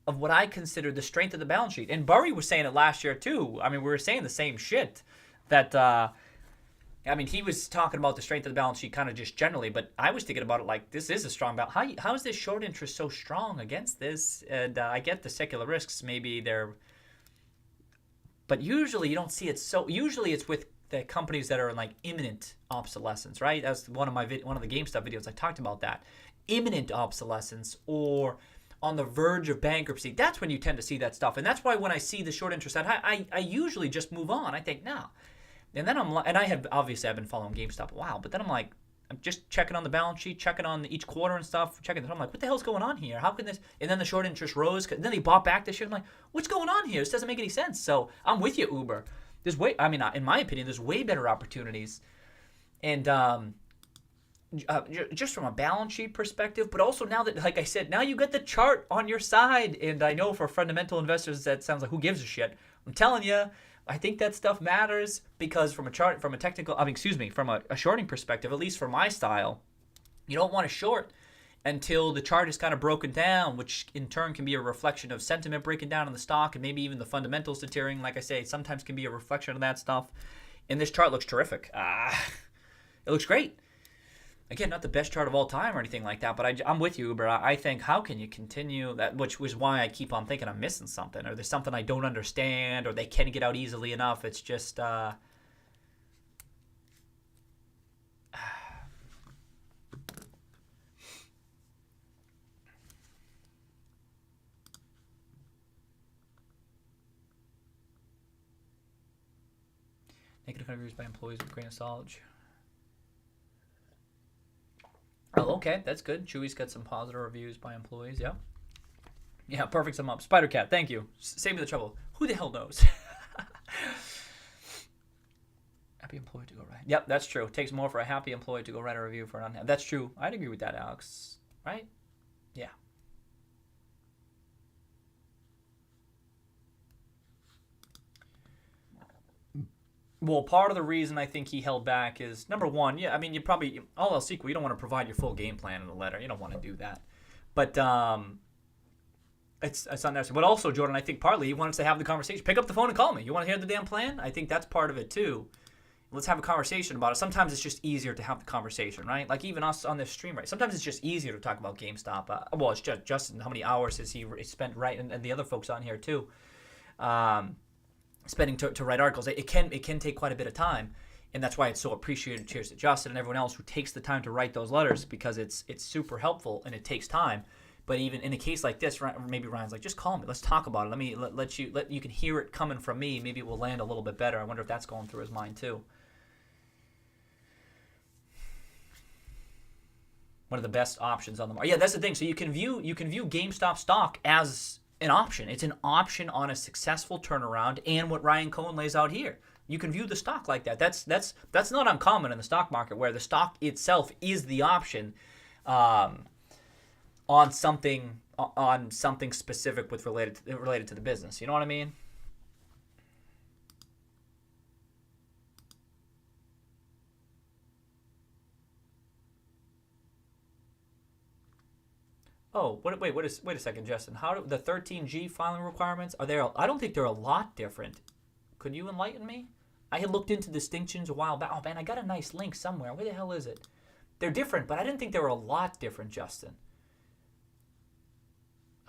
of what I consider the strength of the balance sheet. And Burry was saying it last year, too. I mean, we were saying the same shit. That, I mean, he was talking about the strength of the balance sheet kind of just generally, but I was thinking about it like this is a strong balance. How is this short interest so strong against this? And I get the secular risks. Maybe they're... But usually you don't see it so... Usually it's with the companies that are in like imminent obsolescence, right? That's one of the GameStop videos. I talked about that. Imminent obsolescence or on the verge of bankruptcy. That's when you tend to see that stuff. And that's why when I see the short interest, I usually just move on. I think, no. And then I've been following GameStop a while, but then I'm just checking on the balance sheet, checking on each quarter and stuff, checking. I'm like, what the hell's going on here? How can this? And then the short interest rose. And then they bought back this shit. I'm like, what's going on here? This doesn't make any sense. So I'm with you, Uber. In my opinion, there's way better opportunities. And just from a balance sheet perspective, but also now that, like I said, now you get the chart on your side. And I know for fundamental investors, that sounds like who gives a shit. I'm telling you, I think that stuff matters because from a shorting perspective, at least for my style, you don't want to short until the chart is kind of broken down, which in turn can be a reflection of sentiment breaking down in the stock and maybe even the fundamentals deteriorating. Like I say, sometimes can be a reflection of that stuff. And this chart looks terrific. It looks great. Again, not the best chart of all time or anything like that, but I'm with you, Uber. I think, how can you continue that, which was why I keep on thinking I'm missing something, or there's something I don't understand, or they can't get out easily enough. It's just... Negative reviews by employees with a grain of salt. Oh, okay, that's good. Chewy's got some positive reviews by employees. Yeah. Yeah, perfect sum up. Spider Cat, thank you. Save me the trouble. Who the hell knows? Happy employee to go write. Yep, that's true. It takes more for a happy employee to go write a review for an unhappy. That's true. I'd agree with that, Alex. Right? Yeah. Well, part of the reason I think he held back is, number one, yeah, I mean, you probably, all else equal, you don't want to provide your full game plan in the letter. You don't want to do that. But it's not necessary. But also, Jordan, I think partly he wants to have the conversation. Pick up the phone and call me. You want to hear the damn plan? I think that's part of it, too. Let's have a conversation about it. Sometimes it's just easier to have the conversation, right? Like even us on this stream, right? Sometimes it's just easier to talk about GameStop. Well, it's just Justin. How many hours has he spent, right? And the other folks on here, too. Spending to write articles, it can take quite a bit of time, and that's why it's so appreciated. Cheers to Justin and everyone else who takes the time to write those letters, because it's super helpful and it takes time. But even in a case like this, maybe Ryan's like, just call me, let's talk about it. Let you can hear it coming from me. Maybe it will land a little bit better. I wonder if that's going through his mind too. One of the best options on the market. Yeah, that's the thing. So you can view GameStop stock as an option. It's an option on a successful turnaround, and what Ryan Cohen lays out here. You can view the stock like that. That's not uncommon in the stock market, where the stock itself is the option on something specific with related to the business. You know what I mean? Oh, wait a second, Justin. How do the 13G filing requirements, are there? I don't think they're a lot different. Could you enlighten me? I had looked into distinctions a while back. Oh man, I got a nice link somewhere. Where the hell is it? They're different, but I didn't think they were a lot different, Justin.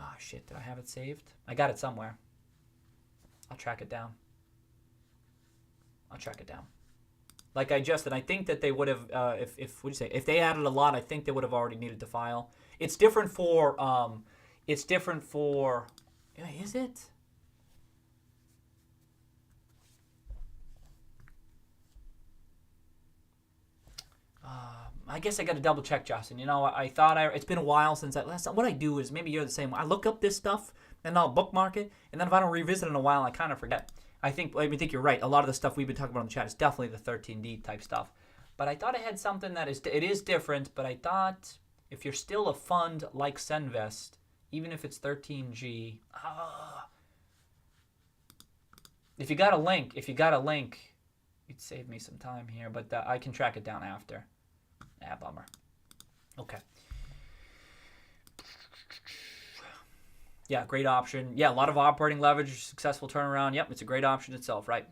Oh shit, did I have it saved? I got it somewhere. I'll track it down. Like I think that they would have, if they added a lot, I think they would have already needed to file. It's different for, is it? I guess I got to double check, Justin. You know, it's been a while since what I do is, maybe you're the same. I look up this stuff and I'll bookmark it, and then if I don't revisit it in a while, I kind of forget. I think you're right. A lot of the stuff we've been talking about in the chat is definitely the 13D type stuff. But I thought I had something that it is different, but I thought if you're still a fund like Senvest, even if it's 13G, if you got a link, You'd save me some time here, but I can track it down after. Bummer. Okay. Yeah, great option. Yeah, a lot of operating leverage, successful turnaround. Yep, it's a great option itself, right?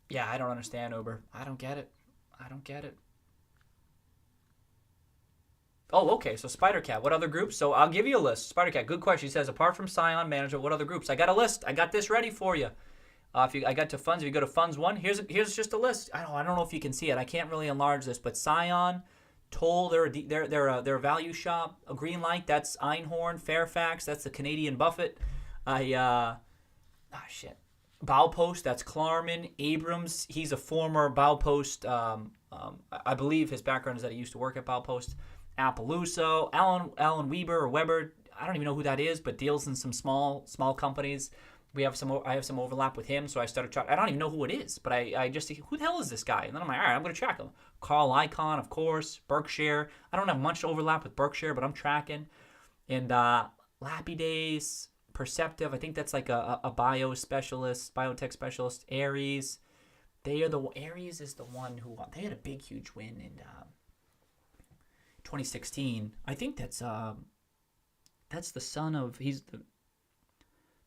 Yeah, I don't understand Uber. I don't get it. Oh, okay. So SpiderCat, what other groups? So I'll give you a list. SpiderCat, good question. He says, apart from Scion Management, what other groups? I got a list. I got this ready for you. I got to funds. If you go to funds 1, here's just a list. I don't know if you can see it. I can't really enlarge this, but Scion, Toll, they're a value shop. A Greenlight, that's Einhorn. Fairfax, that's the Canadian Buffett. Baupost, that's Klarman. Abrams, he's a former Baupost. I believe his background is that he used to work at Baupost. Appaloosa, Alan Weber, I don't even know who that is, but deals in some small companies. I have some overlap with him, so I started trying. I don't even know who it is, but I just think, who the hell is this guy? And then I'm like, all right, I'm going to track him. Carl Icahn, of course, Berkshire. I don't have much overlap with Berkshire, but I'm tracking. And Lapidays, Perceptive, I think that's like a biotech specialist. Ares, Ares is the one who they had a big, huge win in 2016. I think that's the son of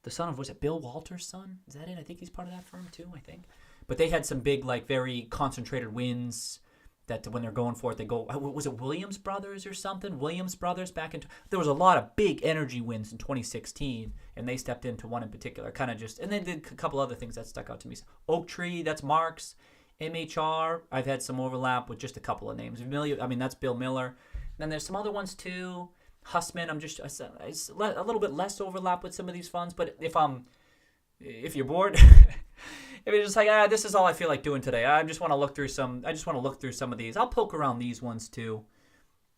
the son of, was it Bill Walter's son? Is that it? I think he's part of that firm too, I think. But they had some big, like, very concentrated wins that when they're going for it, they go, was it Williams Brothers or something? Williams Brothers there was a lot of big energy wins in 2016, and they stepped into one in particular, kind of just, and they did a couple other things that stuck out to me. Oak Tree, that's Marks. MHR, I've had some overlap with just a couple of names. That's Bill Miller. Then there's some other ones too. Hussman, it's a little bit less overlap with some of these funds, but if you're bored, if you're just like, this is all I feel like doing today, I just want to look through some of these. I'll poke around these ones too.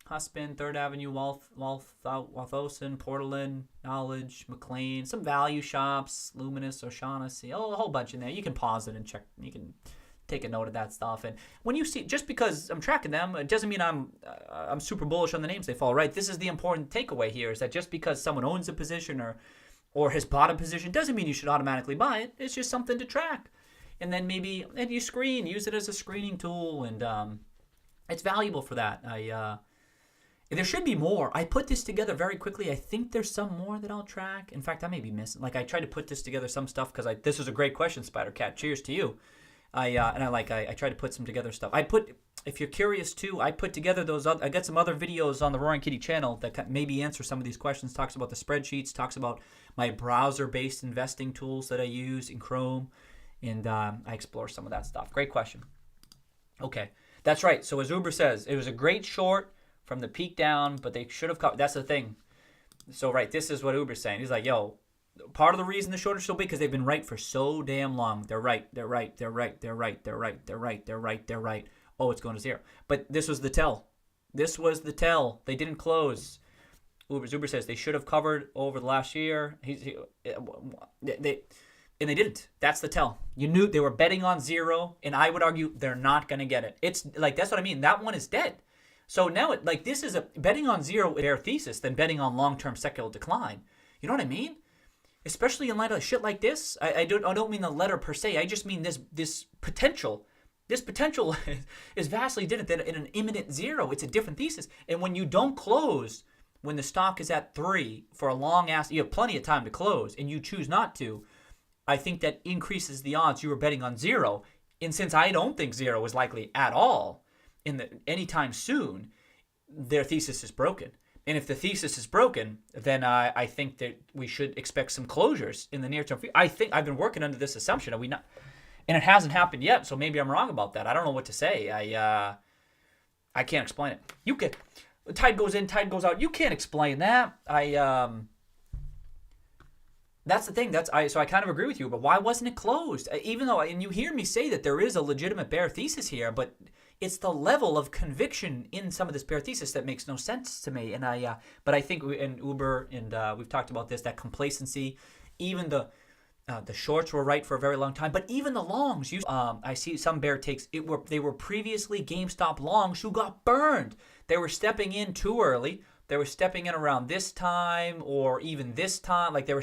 Hussman, Third Avenue, Walthosen, Portland, Knowledge, McLean, some value shops, Luminous, O'Shaughnessy, a whole bunch in there. You can pause it and check. You can take a note of that stuff. And when you see, just because I'm tracking them, it doesn't mean I'm super bullish on the names they follow, right? This is the important takeaway here, is that just because someone owns a position or has bought a position doesn't mean you should automatically buy it. It's just something to track. And then maybe you use it as a screening tool, and it's valuable for that. There should be more. I put this together very quickly. I think there's some more that I'll track. In fact, I may be missing. Like, I tried to put this together, some stuff, because this was a great question, SpiderCat. Cheers to you. I tried to put some together stuff. If you're curious too, I put together I got some other videos on the Roaring Kitty channel that maybe answer some of these questions. Talks about the spreadsheets, talks about my browser-based investing tools that I use in Chrome, and I explore some of that stuff. Great question. Okay, that's right. So as Uber says, it was a great short from the peak down, but they should have covered. That's the thing. So right, this is what Uber's saying. He's like, yo, part of the reason the short is so big because they've been right for so damn long. They're right. Oh, it's going to zero. But this was the tell. They didn't close. Uber says they should have covered over the last year. They didn't. That's the tell. You knew they were betting on zero, and I would argue they're not going to get it. It's like, that's what I mean. That one is dead. So now this is a betting on zero bear thesis than betting on long-term secular decline. You know what I mean? Especially in light of shit like this. I don't mean the letter per se. I just mean this potential. This potential is vastly different than in an imminent zero. It's a different thesis. And when you don't close, when the stock is at 3 for a long ass, you have plenty of time to close, and you choose not to, I think that increases the odds you were betting on zero. And since I don't think zero is likely at all anytime soon, their thesis is broken. And if the thesis is broken, then I think that we should expect some closures in the near term. I think I've been working under this assumption. And it hasn't happened yet, so maybe I'm wrong about that. I don't know what to say. I can't explain it. Tide goes in, tide goes out. You can't explain that. That's the thing. So I kind of agree with you. But why wasn't it closed? Even though, and you hear me say that there is a legitimate bear thesis here, but it's the level of conviction in some of this bear thesis that makes no sense to me. And but I think in Uber, and we've talked about this, that complacency, even the shorts were right for a very long time, but even the longs, I see some bear takes. They were previously GameStop longs who got burned. They were stepping in too early, stepping in around this time or even this time. Like they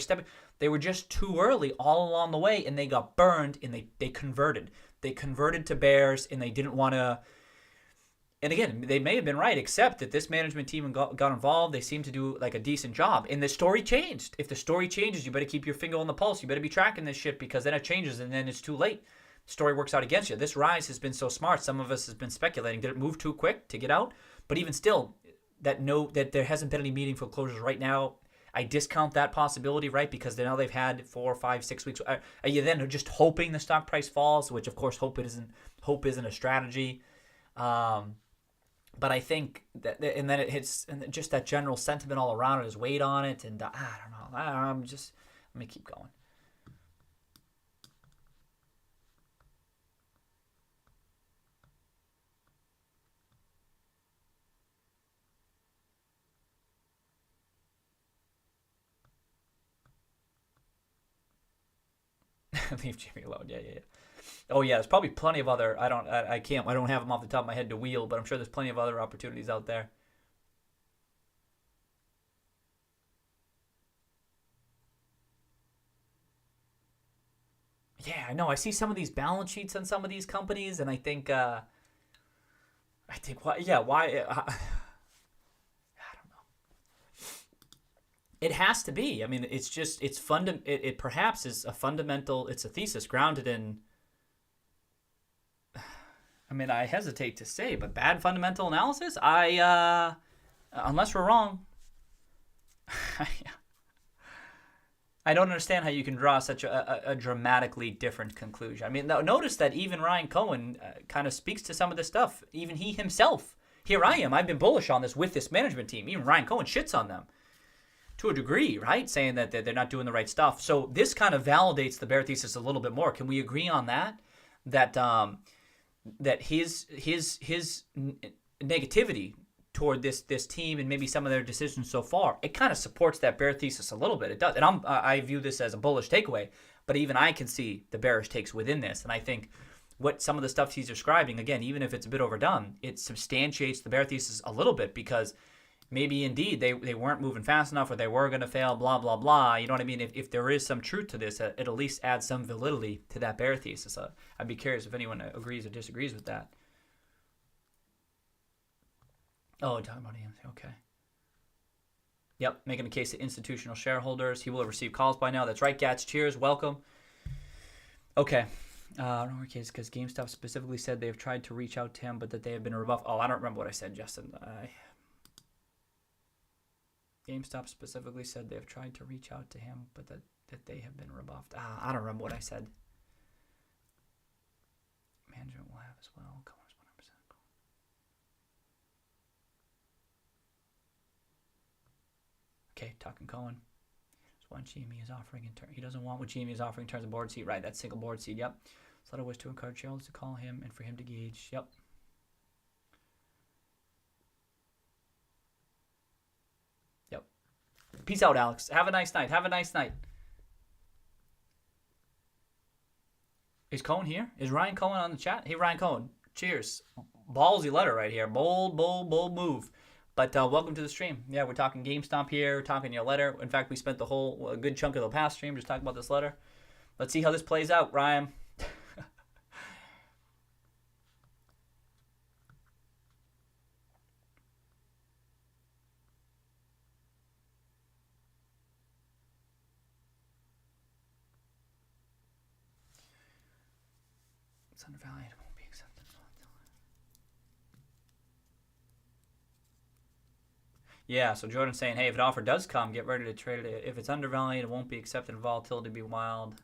were just too early all along the way, and they got burned, and they converted. They converted to bears, and they didn't want to. And again, they may have been right, except that this management team got involved. They seemed to do like a decent job. And the story changed. If the story changes, you better keep your finger on the pulse. You better be tracking this shit, because then it changes and then it's too late. The story works out against you. This rise has been so smart. Some of us has been speculating. Did it move too quick to get out? But even still, that there hasn't been any meaningful closures right now, I discount that possibility, right? Because now they've had 4, 5, 6 weeks. Are you then just hoping the stock price falls? Which of course hope isn't a strategy. But I think that, and then it hits, and just that general sentiment all around it is weight on it, and I don't know. Let me keep going. Leave Jimmy alone. Yeah. Oh yeah, there's probably plenty of other. I don't have them off the top of my head to wheel, but I'm sure there's plenty of other opportunities out there. Yeah, I know. I see some of these balance sheets on some of these companies, and why? Yeah, why? I don't know. It has to be. I mean, it perhaps is a fundamental. It's a thesis grounded in. I mean, I hesitate to say, but bad fundamental analysis? Unless we're wrong, I don't understand how you can draw such a dramatically different conclusion. I mean, notice that even Ryan Cohen kind of speaks to some of this stuff. Even he himself. Here I am. I've been bullish on this with this management team. Even Ryan Cohen shits on them to a degree, right? Saying that they're not doing the right stuff. So this kind of validates the bear thesis a little bit more. Can we agree on that? That his negativity toward this team and maybe some of their decisions so far, it kind of supports that bear thesis a little bit. It does, and I view this as a bullish takeaway. But even I can see the bearish takes within this, and I think what some of the stuff he's describing, again, even if it's a bit overdone, it substantiates the bear thesis a little bit, because maybe indeed they weren't moving fast enough, or they were going to fail, blah, blah, blah. You know what I mean? If there is some truth to this, it at least adds some validity to that bear thesis. I'd be curious if anyone agrees or disagrees with that. Oh, talking about EMC, okay. Yep, making a case to institutional shareholders. He will have received calls by now. That's right, Gats. Cheers, welcome. Okay. No case, because GameStop specifically said they have tried to reach out to him, but that they have been rebuffed. Oh, I don't remember what I said, Justin. GameStop specifically said they have tried to reach out to him, but that they have been rebuffed. I don't remember what I said. Management will have as well. Cohen's 100%. Okay, talking Cohen. That's what GME is offering in turn. He doesn't want what GME is offering in terms of board seat. Right, that single board seat. Yep. So I wish to encourage shareholders to call him and for him to gauge. Yep. Peace out, Alex. Have a nice night. Have a nice night. Is Cohen here? Is Ryan Cohen on the chat? Hey, Ryan Cohen. Cheers. Ballsy letter right here. Bold move. But welcome to the stream. Yeah, we're talking GameStop here. We're talking your letter. In fact, we spent a good chunk of the past stream just talking about this letter. Let's see how this plays out, Ryan. It's undervalued. It won't be accepted. Yeah, so Jordan's saying, hey, if an offer does come, get ready to trade it. If it's undervalued, it won't be accepted. Volatility be wild.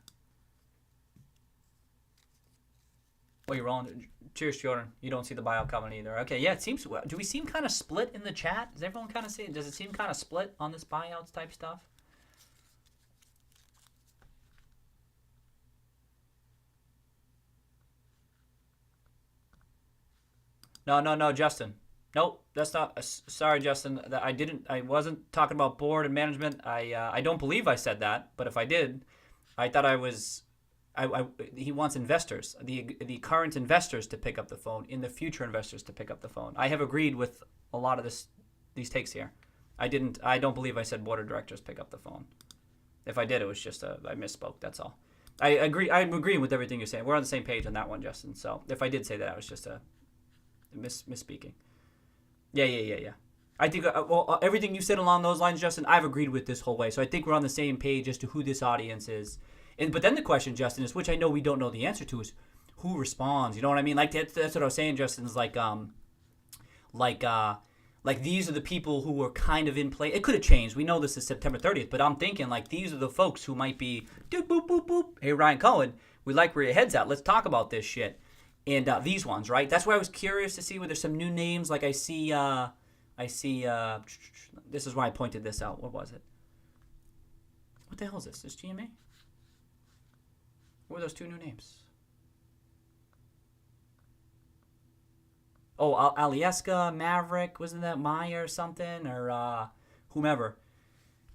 Oh, you're rolling. Cheers, Jordan. You don't see the buyout coming either. Okay, yeah, it seems. Do we seem kind of split in the chat? Does everyone kind of see? Does it seem kind of split on this buyouts type stuff? No, Justin. Nope, that's not. Sorry, Justin. I wasn't talking about board and management. I don't believe I said that. But if I did, I thought I was. He wants investors, the current investors to pick up the phone, in the future investors to pick up the phone. I have agreed with a lot of these takes here. I don't believe I said board of directors pick up the phone. If I did, it was just I misspoke. That's all. I agree. I'm agreeing with everything you're saying. We're on the same page on that one, Justin. So if I did say that, I was just a misspeaking. Yeah. I think everything you said along those lines, Justin, I've agreed with this whole way. So I think we're on the same page as to who this audience is. But then the question, Justin, is, which I know we don't know the answer to, is who responds. You know what I mean? Like that's what I was saying, Justin. Is like these are the people who were kind of in play. It could have changed. We know this is September 30th, but I'm thinking like these are the folks who might be doop boop boop boop. Hey Ryan Cohen, we like where your head's at. Let's talk about this shit. And these ones, right? That's why I was curious to see whether there's some new names. Like I see. This is why I pointed this out. What was it? What the hell is this? Is GME? What were those two new names? Oh, Alieska, Maverick, wasn't that Maya or something? Or whomever.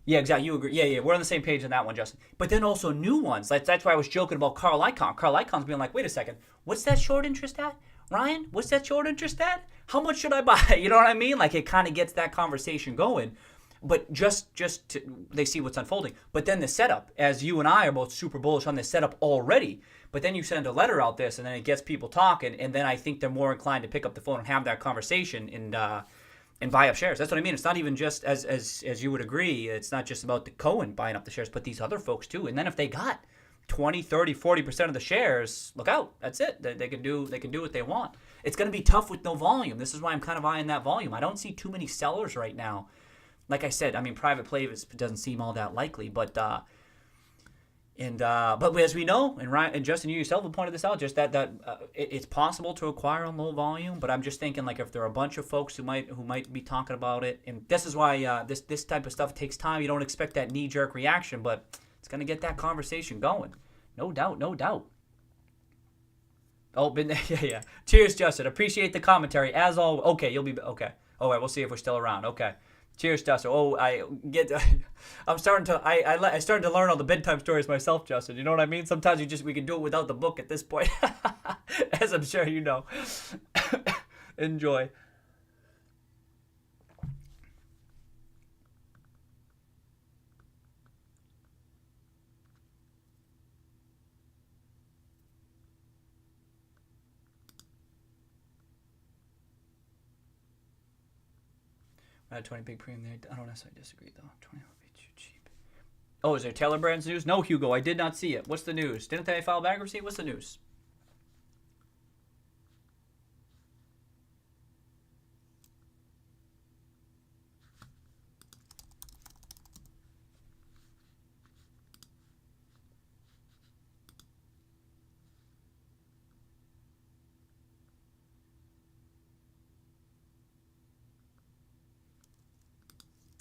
Yeah, exactly. You agree. Yeah. We're on the same page on that one, Justin. But then also new ones. That's why I was joking about Carl Icahn. Carl Icahn's being like, wait a second. What's that short interest at? Ryan, what's that short interest at? How much should I buy? You know what I mean? Like it kind of gets that conversation going. But they see what's unfolding. But then the setup, as you and I are both super bullish on this setup already, but then you send a letter out this and then it gets people talking, and then I think they're more inclined to pick up the phone and have that conversation and buy up shares. That's what I mean. It's not even just as you would agree, it's not just about the Cohen buying up the shares, but these other folks too. And then if they got 20, 30, 40% of the shares, look out. That's it. They can do what they want. It's going to be tough with no volume. This is why I'm kind of eyeing that volume. I don't see too many sellers right now. Like I said, I mean, private play doesn't seem all that likely, but as we know, and Ryan and Justin, you yourself have pointed this out, just that it's possible to acquire on low volume. But I'm just thinking, like, if there are a bunch of folks who might be talking about it, and this is why this type of stuff takes time. You don't expect that knee-jerk reaction, but it's gonna get that conversation going, no doubt. Oh, yeah. Cheers, Justin. Appreciate the commentary as always. Okay, you'll be okay. All right, we'll see if we're still around. Okay. Cheers, Justin. Oh, I'm starting to learn all the bedtime stories myself, Justin. You know what I mean? Sometimes we can do it without the book at this point, as I'm sure you know. Enjoy. I had 20 big premium there. I don't necessarily disagree, though. 20 would be too cheap. Oh, is there Taylor Brands news? No, Hugo, I did not see it. What's the news? Didn't they file bankruptcy? What's the news?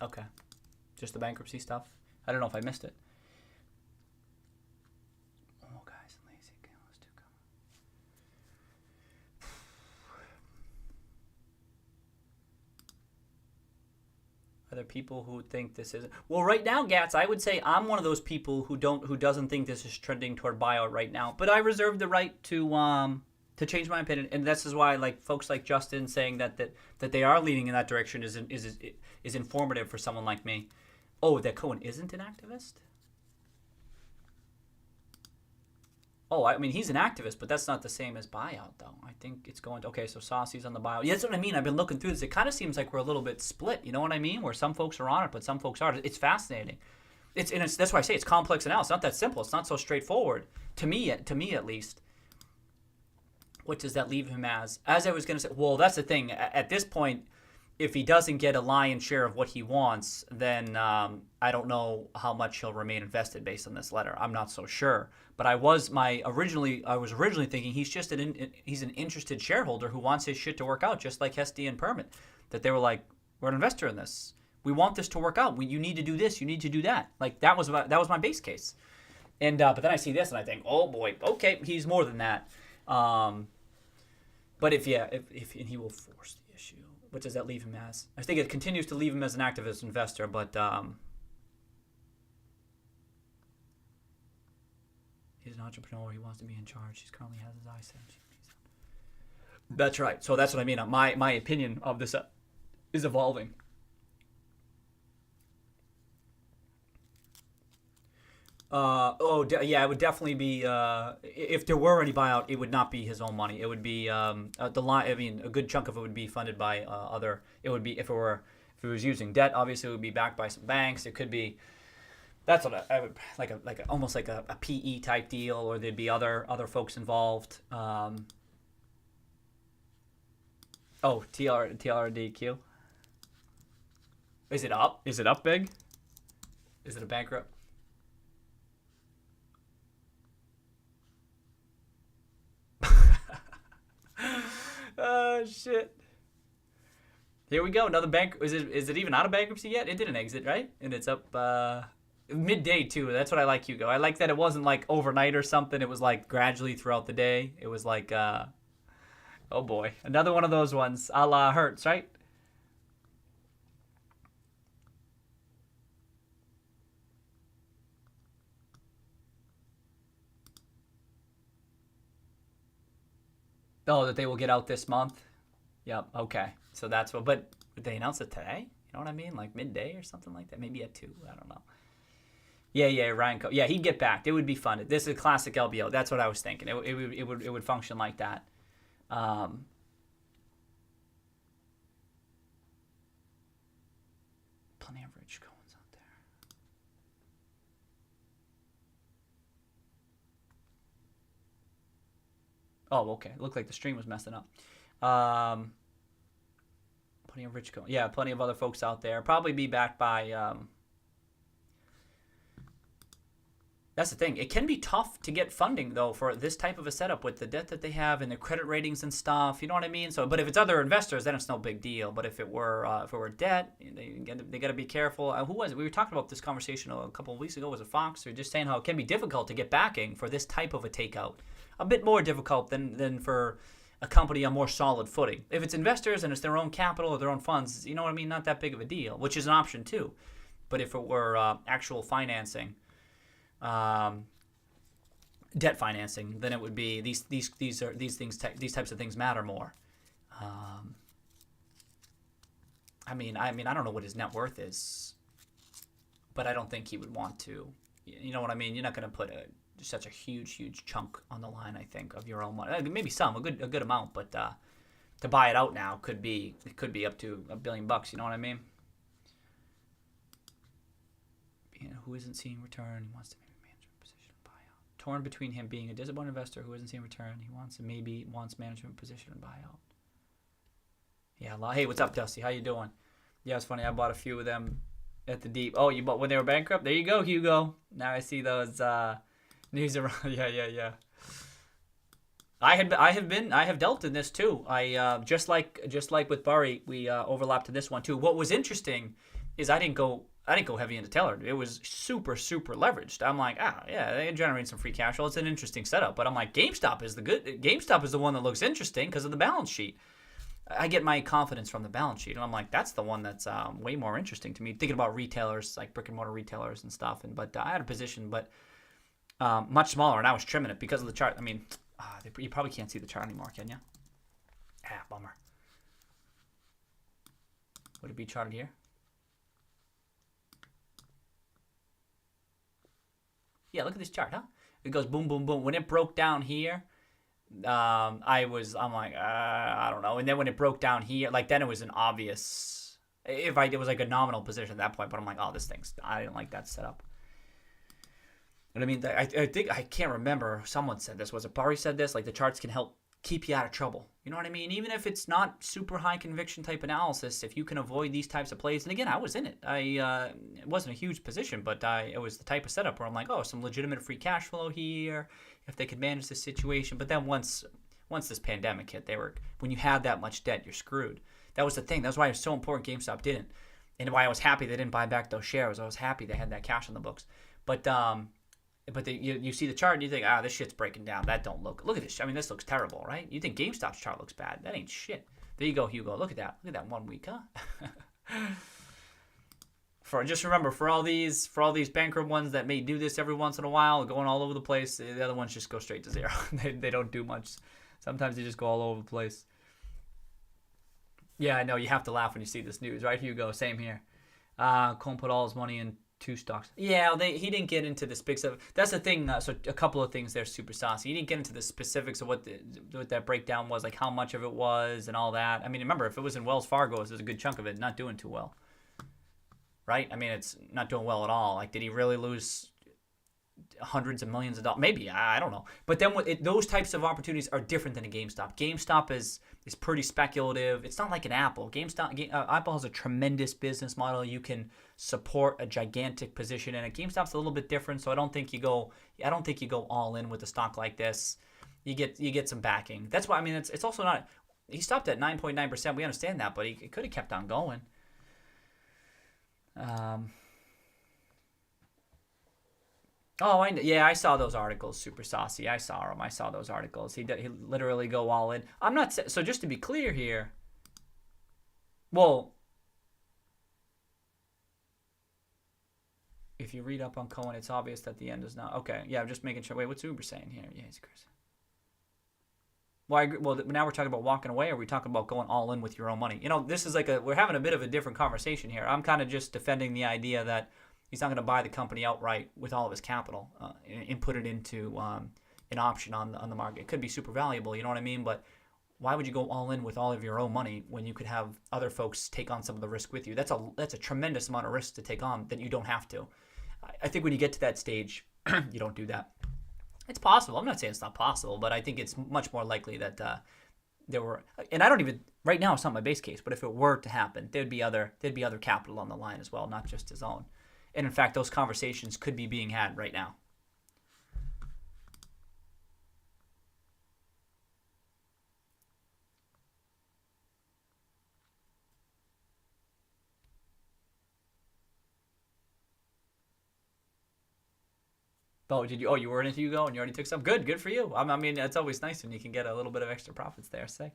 Okay. Just the bankruptcy stuff? I don't know if I missed it. Oh, guys, lazy. Okay, let's do come. Are there people who think this isn't? Well, right now, Gats, I would say I'm one of those people who doesn't think this is trending toward buyout right now. But I reserve the right to change my opinion, and this is why, like, folks like Justin saying that they are leaning in that direction is informative for someone like me. Oh, that Cohen isn't an activist? Oh, I mean, he's an activist, but that's not the same as buyout, though. I think it's going to... Okay, so Saucy's on the buyout. Yeah, that's what I mean. I've been looking through this. It kind of seems like we're a little bit split. You know what I mean? Where some folks are on it, but some folks aren't. It's fascinating. That's why I say it's complex analysis. It's not that simple. It's not so straightforward. To me at least. What does that leave him as? As I was going to say, well, that's the thing. At this point, if he doesn't get a lion's share of what he wants, then I don't know how much he'll remain invested based on this letter. I'm not so sure. But I was originally thinking he's just he's an interested shareholder who wants his shit to work out, just like Hesty and Permit. That they were like, we're an investor in this. We want this to work out. You need to do this. You need to do that. Like that was my base case. And but then I see this and I think, oh boy, okay, he's more than that. But if and he will force the issue, what does that leave him as? I think it continues to leave him as an activist investor, but he's an entrepreneur. He wants to be in charge. He currently has his eyes set. That's right. So that's what I mean. My opinion of this is evolving. Yeah, it would definitely be. If there were any buyout, it would not be his own money. It would be the line. I mean, a good chunk of it would be funded by other. It would be if it was using debt. Obviously, it would be backed by some banks. It could be. That's what I would almost like a PE type deal, or there'd be other folks involved. TLRDQ. Is it up? Is it up big? Is it a bankrupt? Oh shit! Here we go. Another bank. Is it even out of bankruptcy yet? It did an exit, right? And it's up midday too. That's what I like, Hugo. I like that it wasn't like overnight or something. It was like gradually throughout the day. It was like, oh boy, another one of those ones, a la Hertz, right? Oh, that they will get out this month. Yep. Okay. So that's what. But they announced it today. You know what I mean? Like midday or something like that. Maybe at 2. I don't know. Yeah. Ryan. Yeah, he'd get back. It would be funded. This is a classic LBO. That's what I was thinking. It would function like that. Plenty of rich Cohens out there. Oh, okay. It looked like the stream was messing up. Plenty of rich Cohen. Yeah, plenty of other folks out there. Probably be backed by. That's the thing. It can be tough to get funding though for this type of a setup with the debt that they have and their credit ratings and stuff. You know what I mean? So, but if it's other investors, then it's no big deal. But if it were debt, they got to be careful. Who was it? We were talking about this conversation a couple of weeks ago. Was it Fox? Or just saying how it can be difficult to get backing for this type of a takeout. A bit more difficult than for a company on more solid footing. If it's investors and it's their own capital or their own funds, you know what I mean? Not that big of a deal, which is an option too. But if it were actual financing. Debt financing, then it would be these types of things matter more. I mean, I don't know what his net worth is, but I don't think he would want to. You know what I mean? You're not going to put such a huge chunk on the line. I think of your own money. Maybe a good amount, but to buy it out now could be up to $1 billion. You know what I mean? You know, who isn't seeing return? He wants to. Torn between him being a disappointed investor who isn't seeing return. He wants management position and buyout. Yeah. Hey, what's up, Dusty? How you doing? Yeah, it's funny. I bought a few of them at the deep. Oh, you bought when they were bankrupt? There you go, Hugo. Now I see those news around. Yeah. I have dealt in this too. I just like with Burry, we overlapped to this one too. What was interesting is I didn't go heavy into Taylor. It was super leveraged. I'm like, they generate some free cash flow. It's an interesting setup. But I'm like, GameStop is the one that looks interesting because of the balance sheet. I get my confidence from the balance sheet, and I'm like, that's the one that's way more interesting to me. Thinking about retailers, like brick and mortar retailers and stuff. But I had a position, but much smaller, and I was trimming it because of the chart. I mean, you probably can't see the chart anymore, can you? Bummer. Would it be charted here? Yeah, look at this chart, huh? It goes boom, boom, boom. When it broke down here, I'm like, I don't know. And then when it broke down here, like then it was an obvious. It was like a nominal position at that point, but I'm like, I didn't like that setup. And I mean, I think I can't remember. Someone said this. Was it Burry said this? Like the charts can help keep you out of trouble. You know what I mean? Even if it's not super high conviction type analysis, if you can avoid these types of plays, and again, I was in it. It wasn't a huge position, but it was the type of setup where I'm like, some legitimate free cash flow here, if they could manage this situation. But then once this pandemic hit, when you have that much debt, you're screwed. That was the thing. That's why it was so important GameStop didn't, and why I was happy they didn't buy back those shares. I was happy they had that cash on the books. But you see the chart and you think, this shit's breaking down. That don't look at this. I mean, this looks terrible, right? You think GameStop's chart looks bad. That ain't shit. There you go, Hugo. Look at that. Look at that 1 week, huh? Just remember, for all these bankrupt ones that may do this every once in a while, going all over the place, the other ones just go straight to zero. They don't do much. Sometimes they just go all over the place. Yeah, I know. You have to laugh when you see this news, right, Hugo? Same here. Cohen put all his money in Two stocks. Yeah, he didn't get into the specifics of. That's the thing. So a couple of things there, super saucy. He didn't get into the specifics of what that breakdown was, like how much of it was and all that. I mean, remember, if it was in Wells Fargo, there's a good chunk of it not doing too well, right? I mean, it's not doing well at all. Like, did he really lose hundreds of millions of dollars? Maybe, I don't know. But then those types of opportunities are different than a GameStop. GameStop is pretty speculative. It's not like an Apple. Apple has a tremendous business model. You can support a gigantic position in it. GameStop's a little bit different, so I don't think you go all in with a stock like this. You get some backing. That's why, I mean, it's also not. He stopped at 9.9%. We understand that, but he could have kept on going. I saw those articles, super saucy. I saw those articles. He literally go all in. I'm not so. Just to be clear here. Well, if you read up on Cohen, it's obvious that the end is not. Okay, yeah, I'm just making sure. Wait, what's Uber saying here? Yeah, it's Chris. Well, I agree. Well, now we're talking about walking away, or are we talking about going all in with your own money? You know, this is like we're having a bit of a different conversation here. I'm kind of just defending the idea that he's not going to buy the company outright with all of his capital and put it into an option on the market. It could be super valuable, you know what I mean? But why would you go all in with all of your own money when you could have other folks take on some of the risk with you? That's a tremendous amount of risk to take on that you don't have to. I think when you get to that stage, you don't do that. It's possible. I'm not saying it's not possible, but I think it's much more likely that there were. And I don't even right now. It's not my base case, but if it were to happen, there'd be other capital on the line as well, not just his own. And in fact, those conversations could be being had right now. Oh, did you? Oh, you were in it, Hugo, and you already took some. Good for you. I mean, it's always nice when you can get a little bit of extra profits there. Say.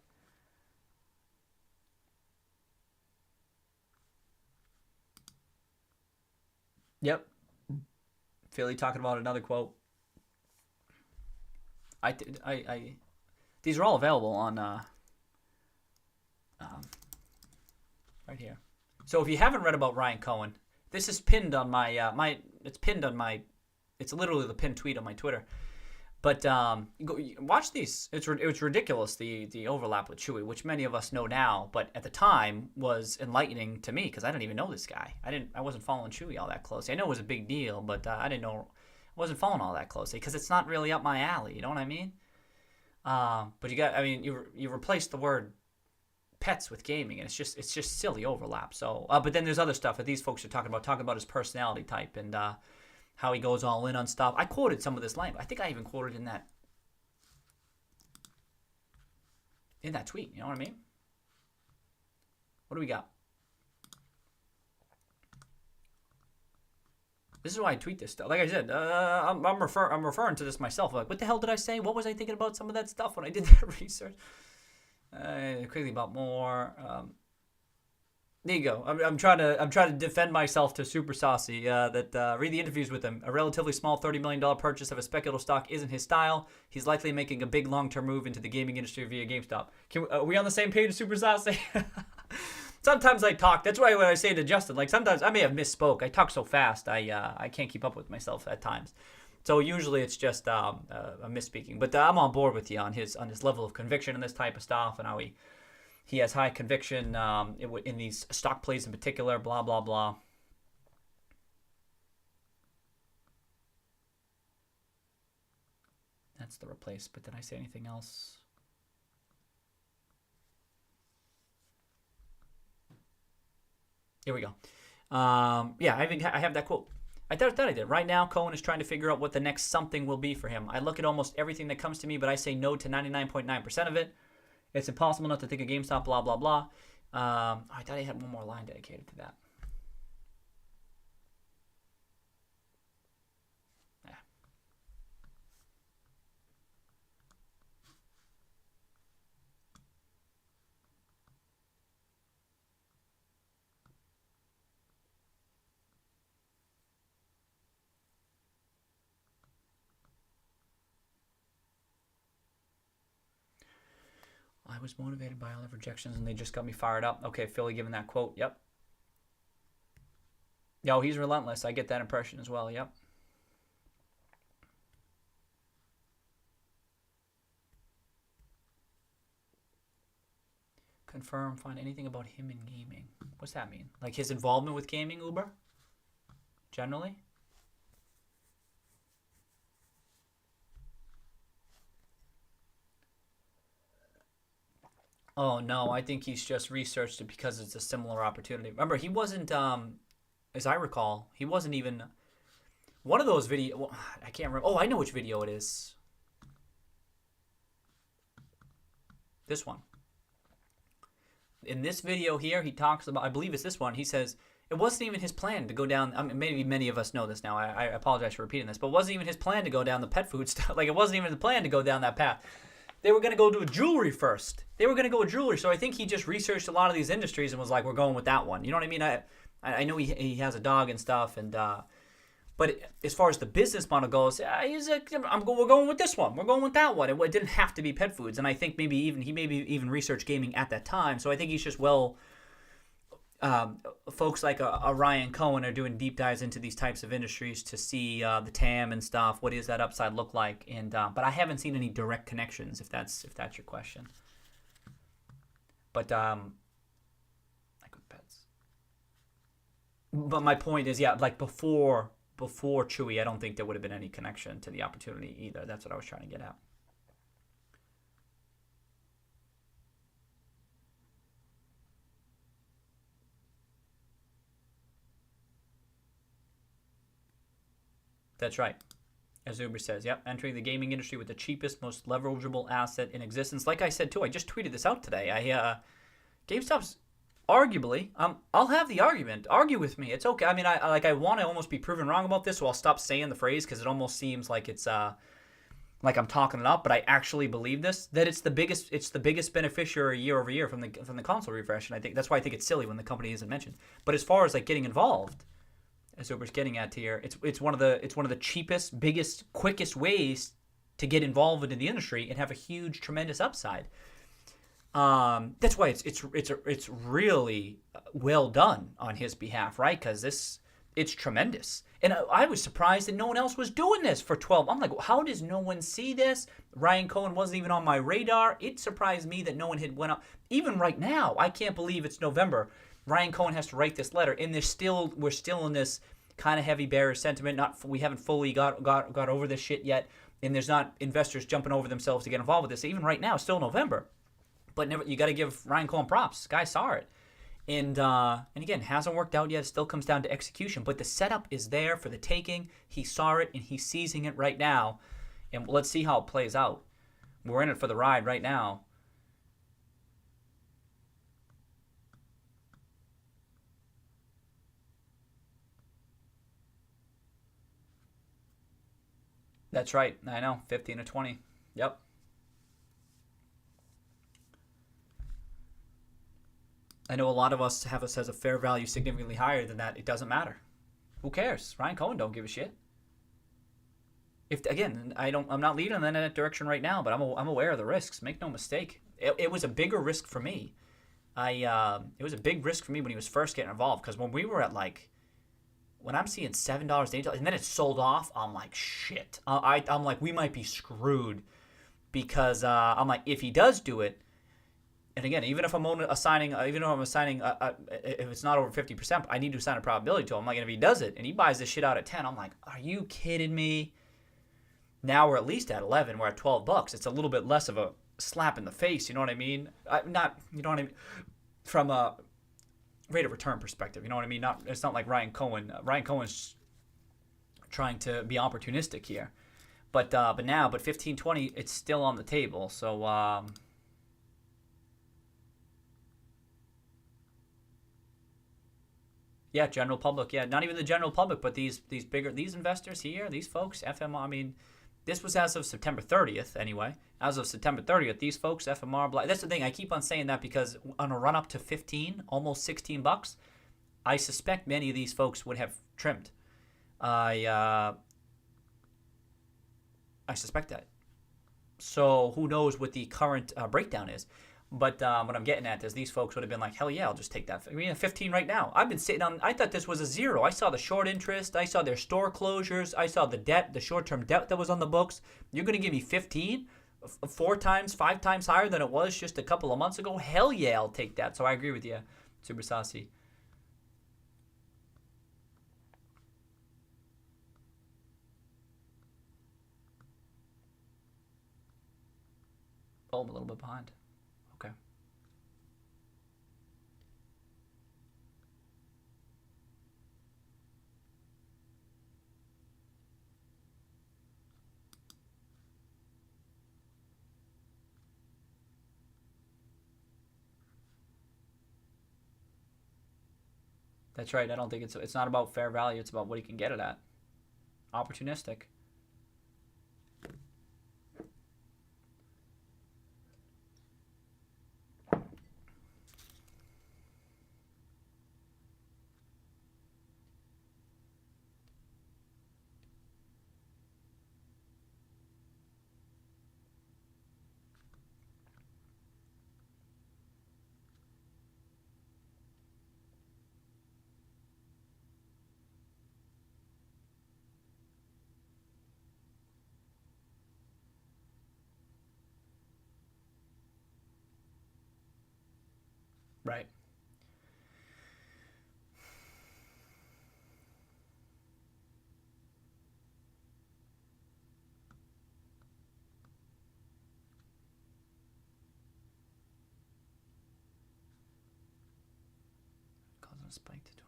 Yep. Philly talking about another quote. These are all available on right here. So if you haven't read about Ryan Cohen, this is pinned on my it's literally the pinned tweet on my Twitter. But watch these. It's ridiculous the overlap with Chewy, which many of us know now, but at the time was enlightening to me because I didn't even know this guy. I wasn't following Chewy all that closely. I know it was a big deal, but I didn't know. I wasn't following all that closely because it's not really up my alley. You know what I mean? But you replace the word pets with gaming, and it's just silly overlap. So, but then there's other stuff that these folks are talking about his personality type and how he goes all in on stuff. I quoted some of this language. I think I even quoted in that tweet. You know what I mean? What do we got? This is why I tweet this stuff. Like I said, I'm referring to this myself. Like, what the hell did I say? What was I thinking about some of that stuff when I did that research? Quickly about more. There you go. I'm trying to defend myself to Super Saucy. Read the interviews with him. A relatively small $30 million purchase of a speculative stock isn't his style. He's likely making a big long-term move into the gaming industry via GameStop. Are we on the same page, Super Saucy? Sometimes I talk. That's why when I say to Justin, like sometimes I may have misspoke. I talk so fast, I can't keep up with myself at times. So usually it's just a misspeaking. But I'm on board with you on his level of conviction in this type of stuff and how he has high conviction in these stock plays in particular. Blah blah blah. That's the replace. But did I say anything else? Here we go. Yeah, I have that quote. I thought I did. Right now, Cohen is trying to figure out what the next something will be for him. I look at almost everything that comes to me, but I say no to 99.9% of it. It's impossible not to think of GameStop, blah, blah, blah. I thought I had one more line dedicated to that. Yeah. I was motivated by all the rejections and they just got me fired up. Okay, Philly giving that quote. Yep. Yo, he's relentless. I get that impression as well. Yep. Confirm, find anything about him in gaming. What's that mean? Like his involvement with gaming, Uber? Generally? Oh no, I think he's just researched it because it's a similar opportunity. Remember, he wasn't, as I recall, he wasn't even one of those video. Well, I can't remember. Oh, I know which video it is. This one. In this video here, he talks about, I believe it's this one, he says, it wasn't even his plan to go down, I mean, maybe many of us know this now, I apologize for repeating this, but it wasn't even his plan to go down the pet food stuff, like it wasn't even the plan to go down that path. They were going to go to a jewelry first. They were going to go with jewelry, so I think he just researched a lot of these industries and was like, we're going with that one. You know what I mean? I know he has a dog and stuff, and but as far as the business model goes, we're going with this one. We're going with that one. It didn't have to be pet foods, and I think he maybe even researched gaming at that time. So I think he's just folks like a Ryan Cohen are doing deep dives into these types of industries to see the TAM and stuff. What does that upside look like? And but I haven't seen any direct connections. If that's your question. But But my point is, yeah, like before Chewy, I don't think there would have been any connection to the opportunity either. That's what I was trying to get at. That's right. As Uber says, yep, entering the gaming industry with the cheapest, most leverageable asset in existence. Like I said, too, I just tweeted this out today. GameStop's arguably, I'll have the argument. Argue with me. It's okay. I mean, I want to almost be proven wrong about this, so I'll stop saying the phrase because it almost seems like it's like I'm talking it up. But I actually believe this, that it's the biggest beneficiary year over year from the console refresh, and I think that's why I think it's silly when the company isn't mentioned. But as far as like getting involved, as Uber's getting at here, it's one of the cheapest, biggest, quickest ways to get involved in the industry and have a huge, tremendous upside. That's why it's really well done on his behalf, right? Because it's tremendous. And I was surprised that no one else was doing this for 12. I'm like, how does no one see this? Ryan Cohen wasn't even on my radar. It surprised me that no one had went up. Even right now, I can't believe it's November. Ryan Cohen has to write this letter, and we're still in this kind of heavy bearish sentiment. We haven't fully got over this shit yet, and there's not investors jumping over themselves to get involved with this. Even right now, it's still November. But you got to give Ryan Cohen props. Guy saw it. And again, hasn't worked out yet. It still comes down to execution. But the setup is there for the taking. He saw it, and he's seizing it right now. And let's see how it plays out. We're in it for the ride right now. That's right. I know. 15 to 20. Yep. I know a lot of us have us as a fair value significantly higher than that. It doesn't matter. Who cares? Ryan Cohen don't give a shit. I'm not leading in that direction right now, but I'm aware of the risks. Make no mistake. It was a bigger risk for me. It was a big risk for me when he was first getting involved, because when we were at when I'm seeing $7, $8, and then it sold off, I'm like, shit. I'm like, we might be screwed, because I'm like, if he does do it, and again, even if I'm assigning, if it's not over 50%, I need to assign a probability to him. I'm like, and if he does it and he buys this shit out at 10, I'm like, are you kidding me? Now we're at least at 11. We're at $12. It's a little bit less of a slap in the face. You know what I mean? You know what I mean? From a rate of return perspective, you know what I mean? It's not like Ryan Cohen. Ryan Cohen's trying to be opportunistic here, but 15-20, it's still on the table. So yeah, general public. Yeah, not even the general public, but these investors here, these folks, FMR. I mean, this was as of September 30th, anyway. As of September 30th, these folks, FMR, that's the thing. I keep on saying that because on a run up to 15, almost $16, I suspect many of these folks would have trimmed. I suspect that. So who knows what the current breakdown is. But what I'm getting at is these folks would have been like, hell yeah, I'll just take that. I mean, 15 right now. I've been sitting on, I thought this was a zero. I saw the short interest. I saw their store closures. I saw the debt, the short-term debt that was on the books. You're going to give me 15? 4 times, 5 times higher than it was just a couple of months ago? Hell yeah, I'll take that. So I agree with you, Super Saucy. Oh, I'm a little bit behind. Okay. That's right. I don't think it's not about fair value. It's about what you can get it at. Opportunistic. Right. Causing a spike to 20.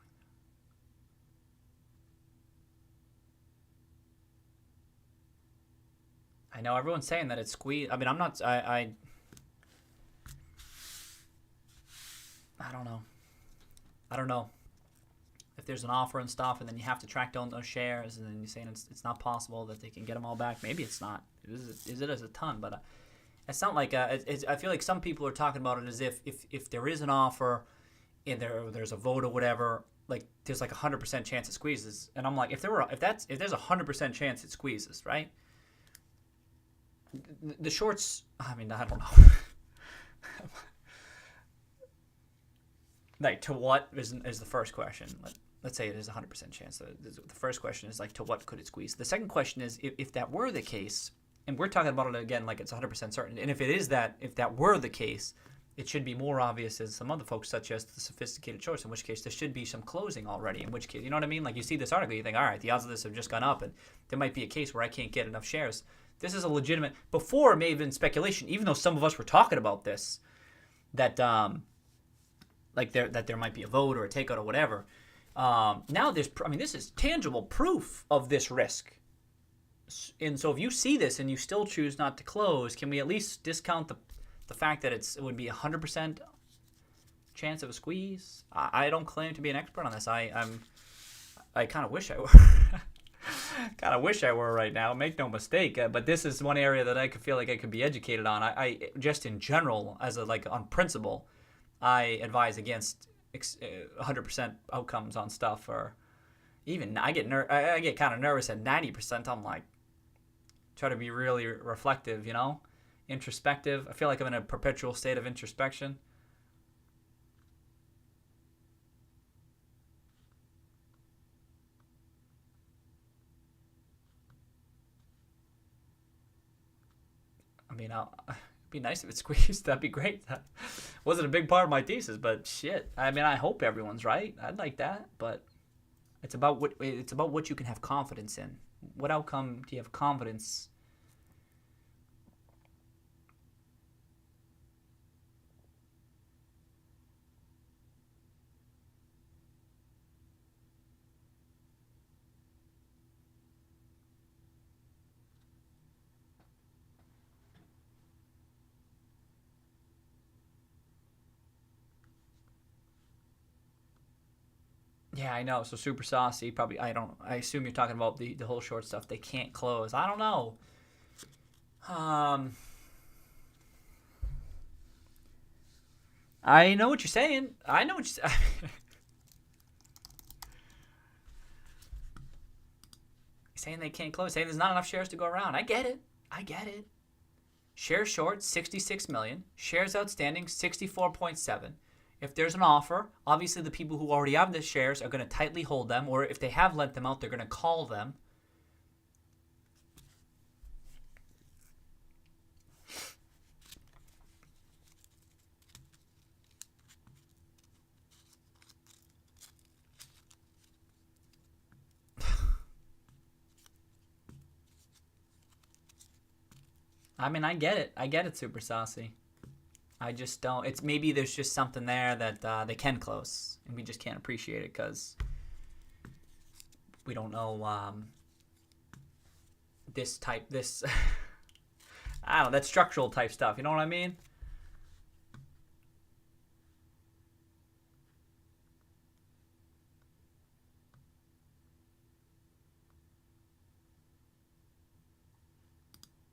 I know everyone's saying that it's squeezed. I mean, I'm not. I don't know. I don't know. If there's an offer and stuff, and then you have to track down those shares, and then you're saying it's not possible that they can get them all back. Maybe it's not. Is it as a ton? But it's not like I feel like some people are talking about it as if there is an offer, and there's a vote or whatever, like there's like 100% chance it squeezes. And I'm like, if there's 100% chance it squeezes, right? The shorts. I mean, I don't know. Like, to what is the first question. Let's say it is 100% chance. The first question is, like, to what could it squeeze? The second question is, if that were the case, and we're talking about it again like it's 100% certain, and if that were the case, it should be more obvious as some other folks suggest the sophisticated choice, in which case there should be some closing already, in which case, you know what I mean? Like, you see this article, you think, all right, the odds of this have just gone up, and there might be a case where I can't get enough shares. This is a legitimate, before it may have been speculation, even though some of us were talking about this, that like there might be a vote or a takeout or whatever. Now this is tangible proof of this risk. And so if you see this and you still choose not to close, can we at least discount the fact that it would be 100% chance of a squeeze? I don't claim to be an expert on this. I kind of wish I were. Kind of wish I were right now. Make no mistake. But this is one area that I could feel like I could be educated on. I just in general, as on principle, I advise against 100% outcomes on stuff, or even I get kind of nervous at 90%. I'm like, try to be really reflective, introspective. I feel like I'm in a perpetual state of introspection. I mean, it'd be nice if it squeezed. That'd be great. That wasn't a big part of my thesis, but shit. I mean, I hope everyone's right. I'd like that, but it's about what you can have confidence in. What outcome do you have confidence? Yeah, I know. So super saucy. Probably. I assume you're talking about the whole short stuff. They can't close. I don't know. I know what you're saying. I know what you're saying. They can't close. Saying there's not enough shares to go around. I get it. Shares short, 66 million. Shares outstanding, 64.7. If there's an offer, obviously the people who already have the shares are going to tightly hold them, or if they have lent them out, they're going to call them. I mean, I get it. I get it, Super Saucy. I just don't. It's maybe there's just something there that they can close, and we just can't appreciate it because we don't know this I don't know, that structural type stuff. You know what I mean?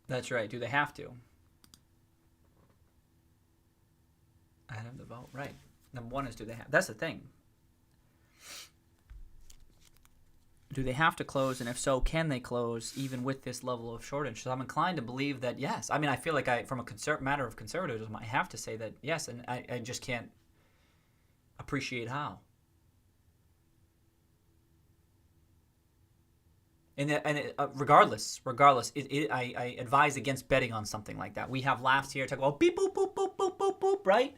That's right. Do they have to? I have the vote. Right. Number one is, do they have? That's the thing. Do they have to close? And if so, can they close even with this level of shortage? So I'm inclined to believe that yes. I mean, I feel like from a matter of conservatism, I have to say that yes, and I just can't appreciate how. Regardless, I advise against betting on something like that. We have laughs here, talk about beep, boop, boop, boop, boop, boop, boop, right?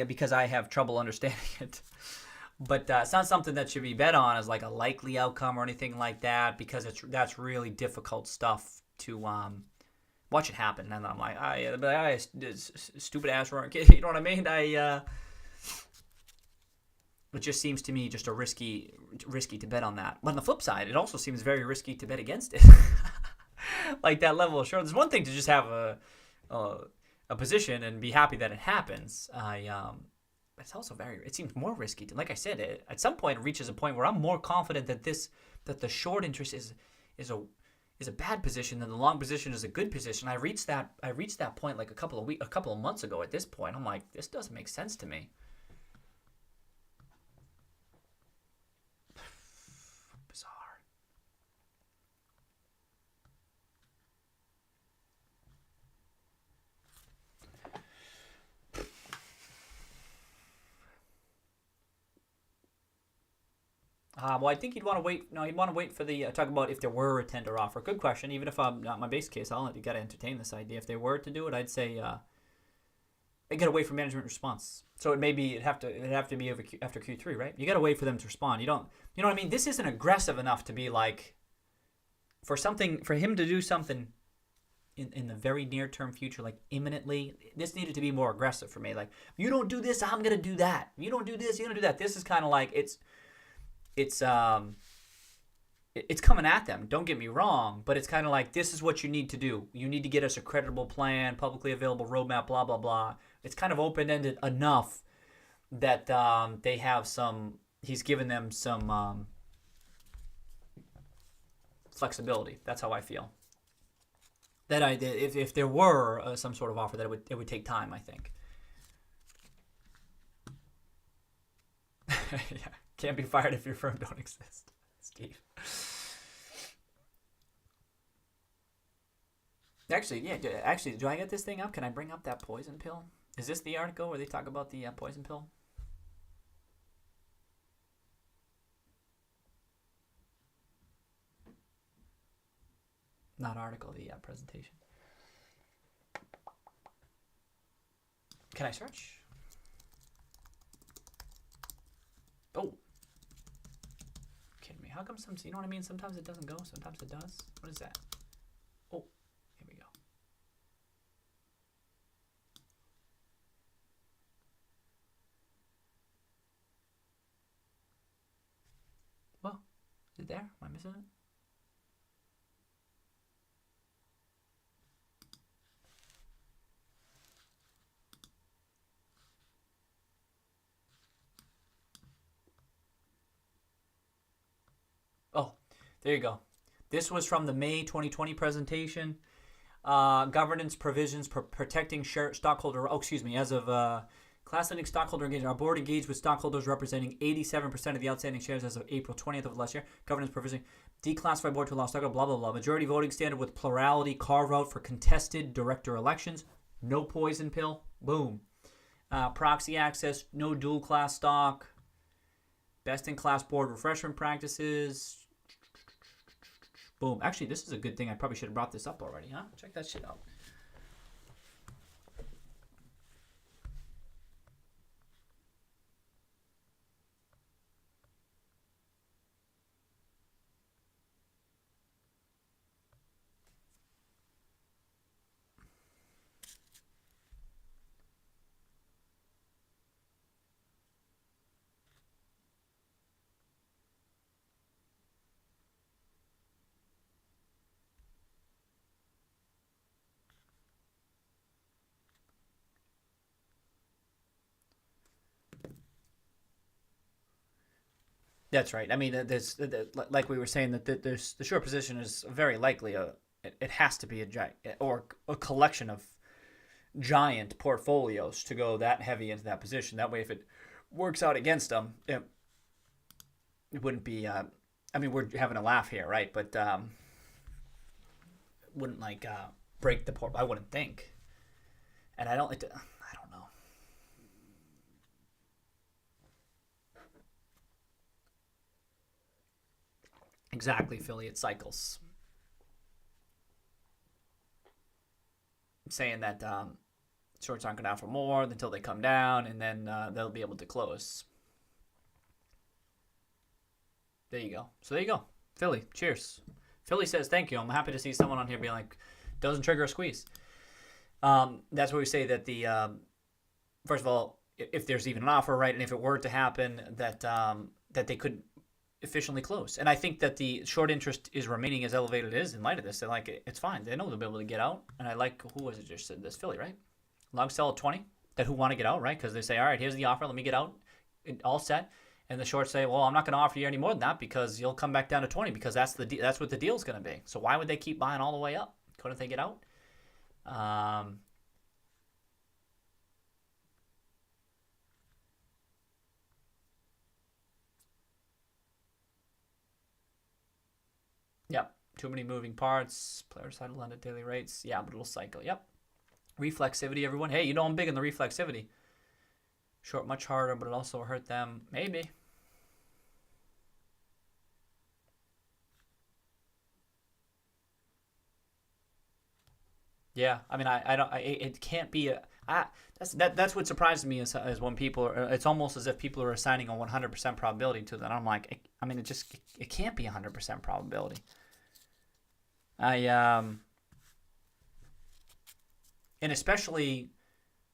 Because I have trouble understanding it. But it's not something that should be bet on as like a likely outcome or anything like that, because that's really difficult stuff to watch it happen. And I'm like, stupid ass wrong kid. You know what I mean? It just seems to me just risky to bet on that. But on the flip side, it also seems very risky to bet against it. Like that level of short. There's one thing to just have a position and be happy that it happens. It's also it seems more risky. Like I said, at some point it reaches a point where I'm more confident that the short interest is a bad position than the long position is a good position. I reached that point like a couple of months ago. At this point, I'm like, this doesn't make sense to me. Bizarre. Well, I think you'd want to wait. No, you'd want to wait for the talk about if there were a tender offer. Good question. Even if I'm not my base case, you got to entertain this idea. If they were to do it, I'd say I got to wait for management response. So it'd have to be after Q3, right? You got to wait for them to respond. You know what I mean? This isn't aggressive enough to be like for him to do something in the very near term future, like imminently. This needed to be more aggressive for me. Like, you don't do this, I'm gonna do that. You don't do this, you're gonna do that. This is kind of like it's coming at them. Don't get me wrong, but it's kind of like, this is what you need to do. You need to get us a credible plan, publicly available roadmap, blah blah blah. It's kind of open-ended enough that they have some. He's given them some flexibility. That's how I feel. That if there were some sort of offer, that it would take time, I think. Yeah, can't be fired if your firm don't exist, Steve. Actually, do I get this thing up? Can I bring up that poison pill? Is this the article where they talk about the poison pill? Not article, the presentation. Can I search? Oh. Kidding me. How come you know what I mean? Sometimes it doesn't go, sometimes it does. What is that? Oh, here we go. Well, is it there? Am I missing it? Oh, there you go. This was from the May 2020 presentation. Governance provisions protecting stockholder. Oh, excuse me. As of class-ending stockholder engagement, our board engaged with stockholders representing 87% of the outstanding shares as of April 20th of last year. Governance provision. Declassified board to allow stock, blah, blah, blah. Majority voting standard with plurality, carve out for contested director elections. No poison pill. Boom. Proxy access, no dual class stock. Best in class board refreshment practices. Boom. Actually, this is a good thing. I probably should have brought this up already, huh? Check that shit out. That's right. I mean, there's like we were saying that there's the short position is very likely it has to be a giant or a collection of giant portfolios to go that heavy into that position. That way, if it works out against them, it wouldn't be. I mean, we're having a laugh here, right? But wouldn't like break the port. I wouldn't think, and I don't. I don't know. Exactly, affiliate cycles. Saying that shorts aren't going to offer more until they come down, and then they'll be able to close. There you go. So there you go. Philly, cheers. Philly says, thank you. I'm happy to see someone on here being like, doesn't trigger a squeeze. That's where we say that the, first of all, if there's even an offer, right, and if it were to happen, that that they could efficiently close. And I think that the short interest is remaining as elevated as it is in light of this. They're like, it's fine. They know they'll be able to get out. And I like, who was it just said this? Philly, right? Long sell at 20, that who want to get out, right? Because they say, all right, here's the offer. Let me get out. All set. And the shorts say, well, I'm not going to offer you any more than that because you'll come back down to 20 because that's what the deal's going to be. So why would they keep buying all the way up? Couldn't they get out? Yep. Too many moving parts. Player side will lend at daily rates. Yeah, but it'll cycle. Yep. Reflexivity, everyone. Hey, you know I'm big on the reflexivity. Short much harder, but it also hurt them. Maybe. Yeah, I mean, I don't. It can't be a. That's what surprises me is when people are. It's almost as if people are assigning a 100% probability to that. I'm like, I mean, it can't be 100% probability. And especially,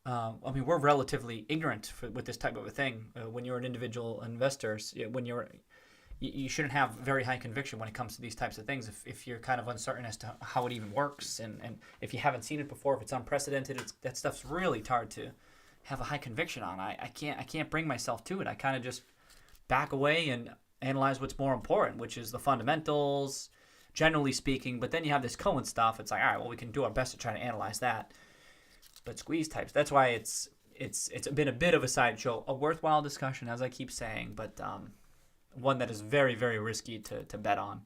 I mean, we're relatively ignorant with this type of a thing. When you're an individual investor, you shouldn't have very high conviction when it comes to these types of things. If you're kind of uncertain as to how it even works, and if you haven't seen it before, if it's unprecedented, that stuff's really hard to have a high conviction on. I can't bring myself to it. I kind of just back away and analyze what's more important, which is the fundamentals, generally speaking. But then you have this Cohen stuff. It's like, all right, well, we can do our best to try to analyze that. But squeeze types, that's why it's been a bit of a sideshow, a worthwhile discussion, as I keep saying, but one that is very, very risky to bet on.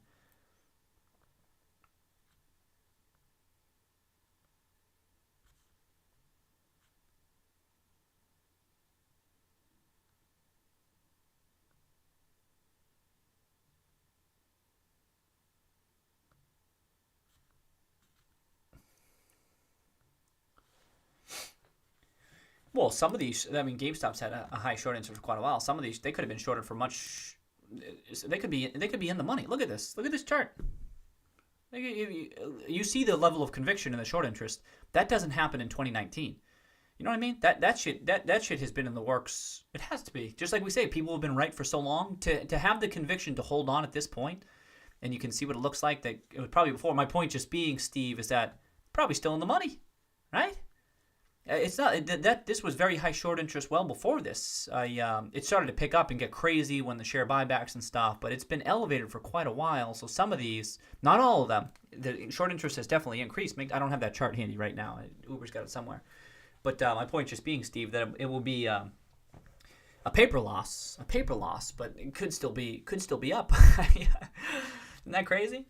Well, some of these, I mean, GameStop's had a high short interest for quite a while. Some of these, they could have been shorted for much. They could be in the money. Look at this. Look at this chart. You see the level of conviction in the short interest. That doesn't happen in 2019. You know what I mean? That shit has been in the works. It has to be. Just like we say, people have been right for so long. To have the conviction to hold on at this point, and you can see what it looks like. That it was probably before. My point just being, Steve, is that probably still in the money, right? It's not that this was very high short interest well before this. It started to pick up and get crazy when the share buybacks and stuff, but it's been elevated for quite a while. So some of these, not all of them, the short interest has definitely increased. I don't have that chart handy right now. Uber's got it somewhere. But my point just being, Steve, that it will be a paper loss, but it could still be up. Isn't that crazy?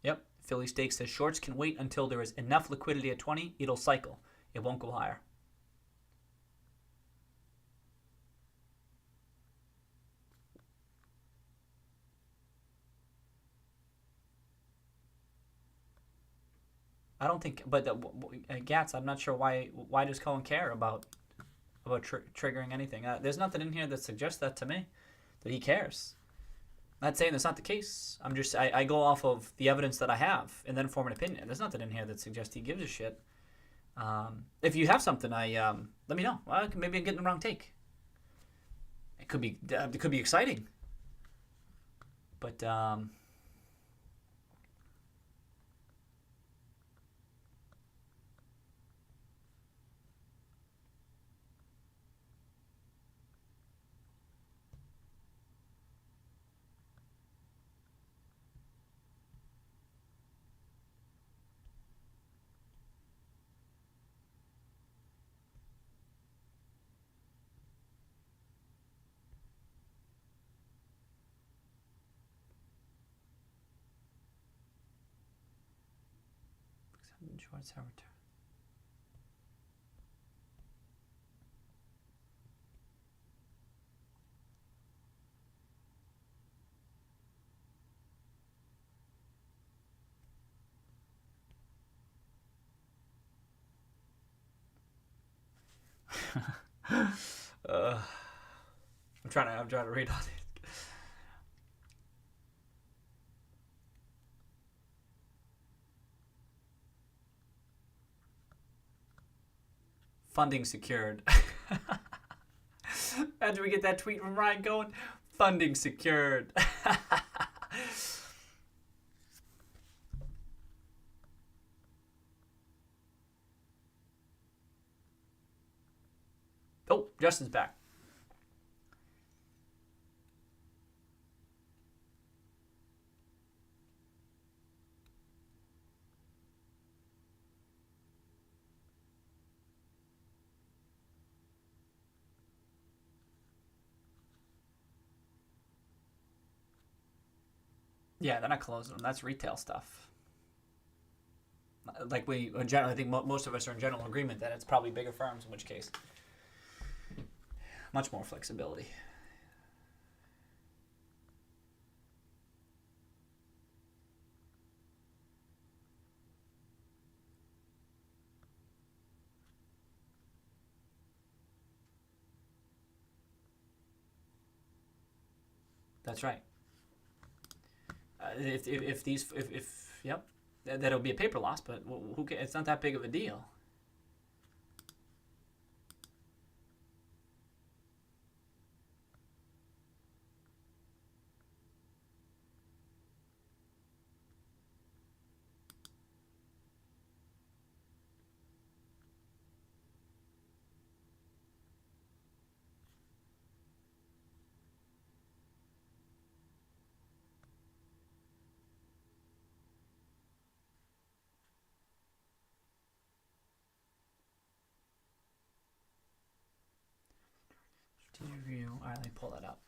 Yep. Philly Steak says shorts can wait until there is enough liquidity at 20. It'll cycle. It won't go higher. I don't think, but Gats, I'm not sure why does Cohen care about triggering anything? There's nothing in here that suggests that to me, that he cares. I'm not saying that's not the case. I'm just I go off of the evidence that I have and then form an opinion. There's nothing in here that suggests he gives a shit. If you have something, let me know. Well, maybe I'm getting the wrong take. It could be exciting, but shorts have returned. I'm trying to read all these. Funding secured. After we get that tweet from Ryan Cohen, funding secured. Oh, Justin's back. Yeah, they're not closing them. That's retail stuff. Like we, in general, I think most of us are in general agreement that it's probably bigger firms, in which case, much more flexibility. That's right. If yep, that'll be a paper loss, but who cares? It's not that big of a deal. Review. All right, let me pull that up.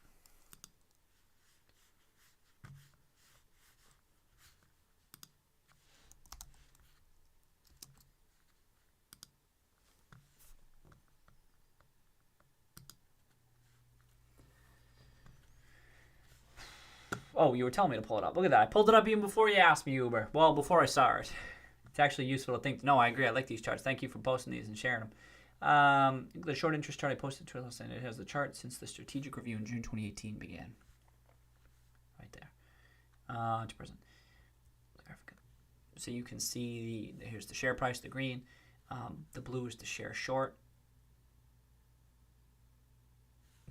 Oh, you were telling me to pull it up. Look at that. I pulled it up even before you asked me, Uber. Well, before I saw it. It's actually useful to think. No, I agree. I like these charts. Thank you for posting these and sharing them. The short interest chart I posted to last night, it has the chart since the strategic review in June 2018 began. Right there. To present. So you can see, here's the share price, the green. The blue is the share short.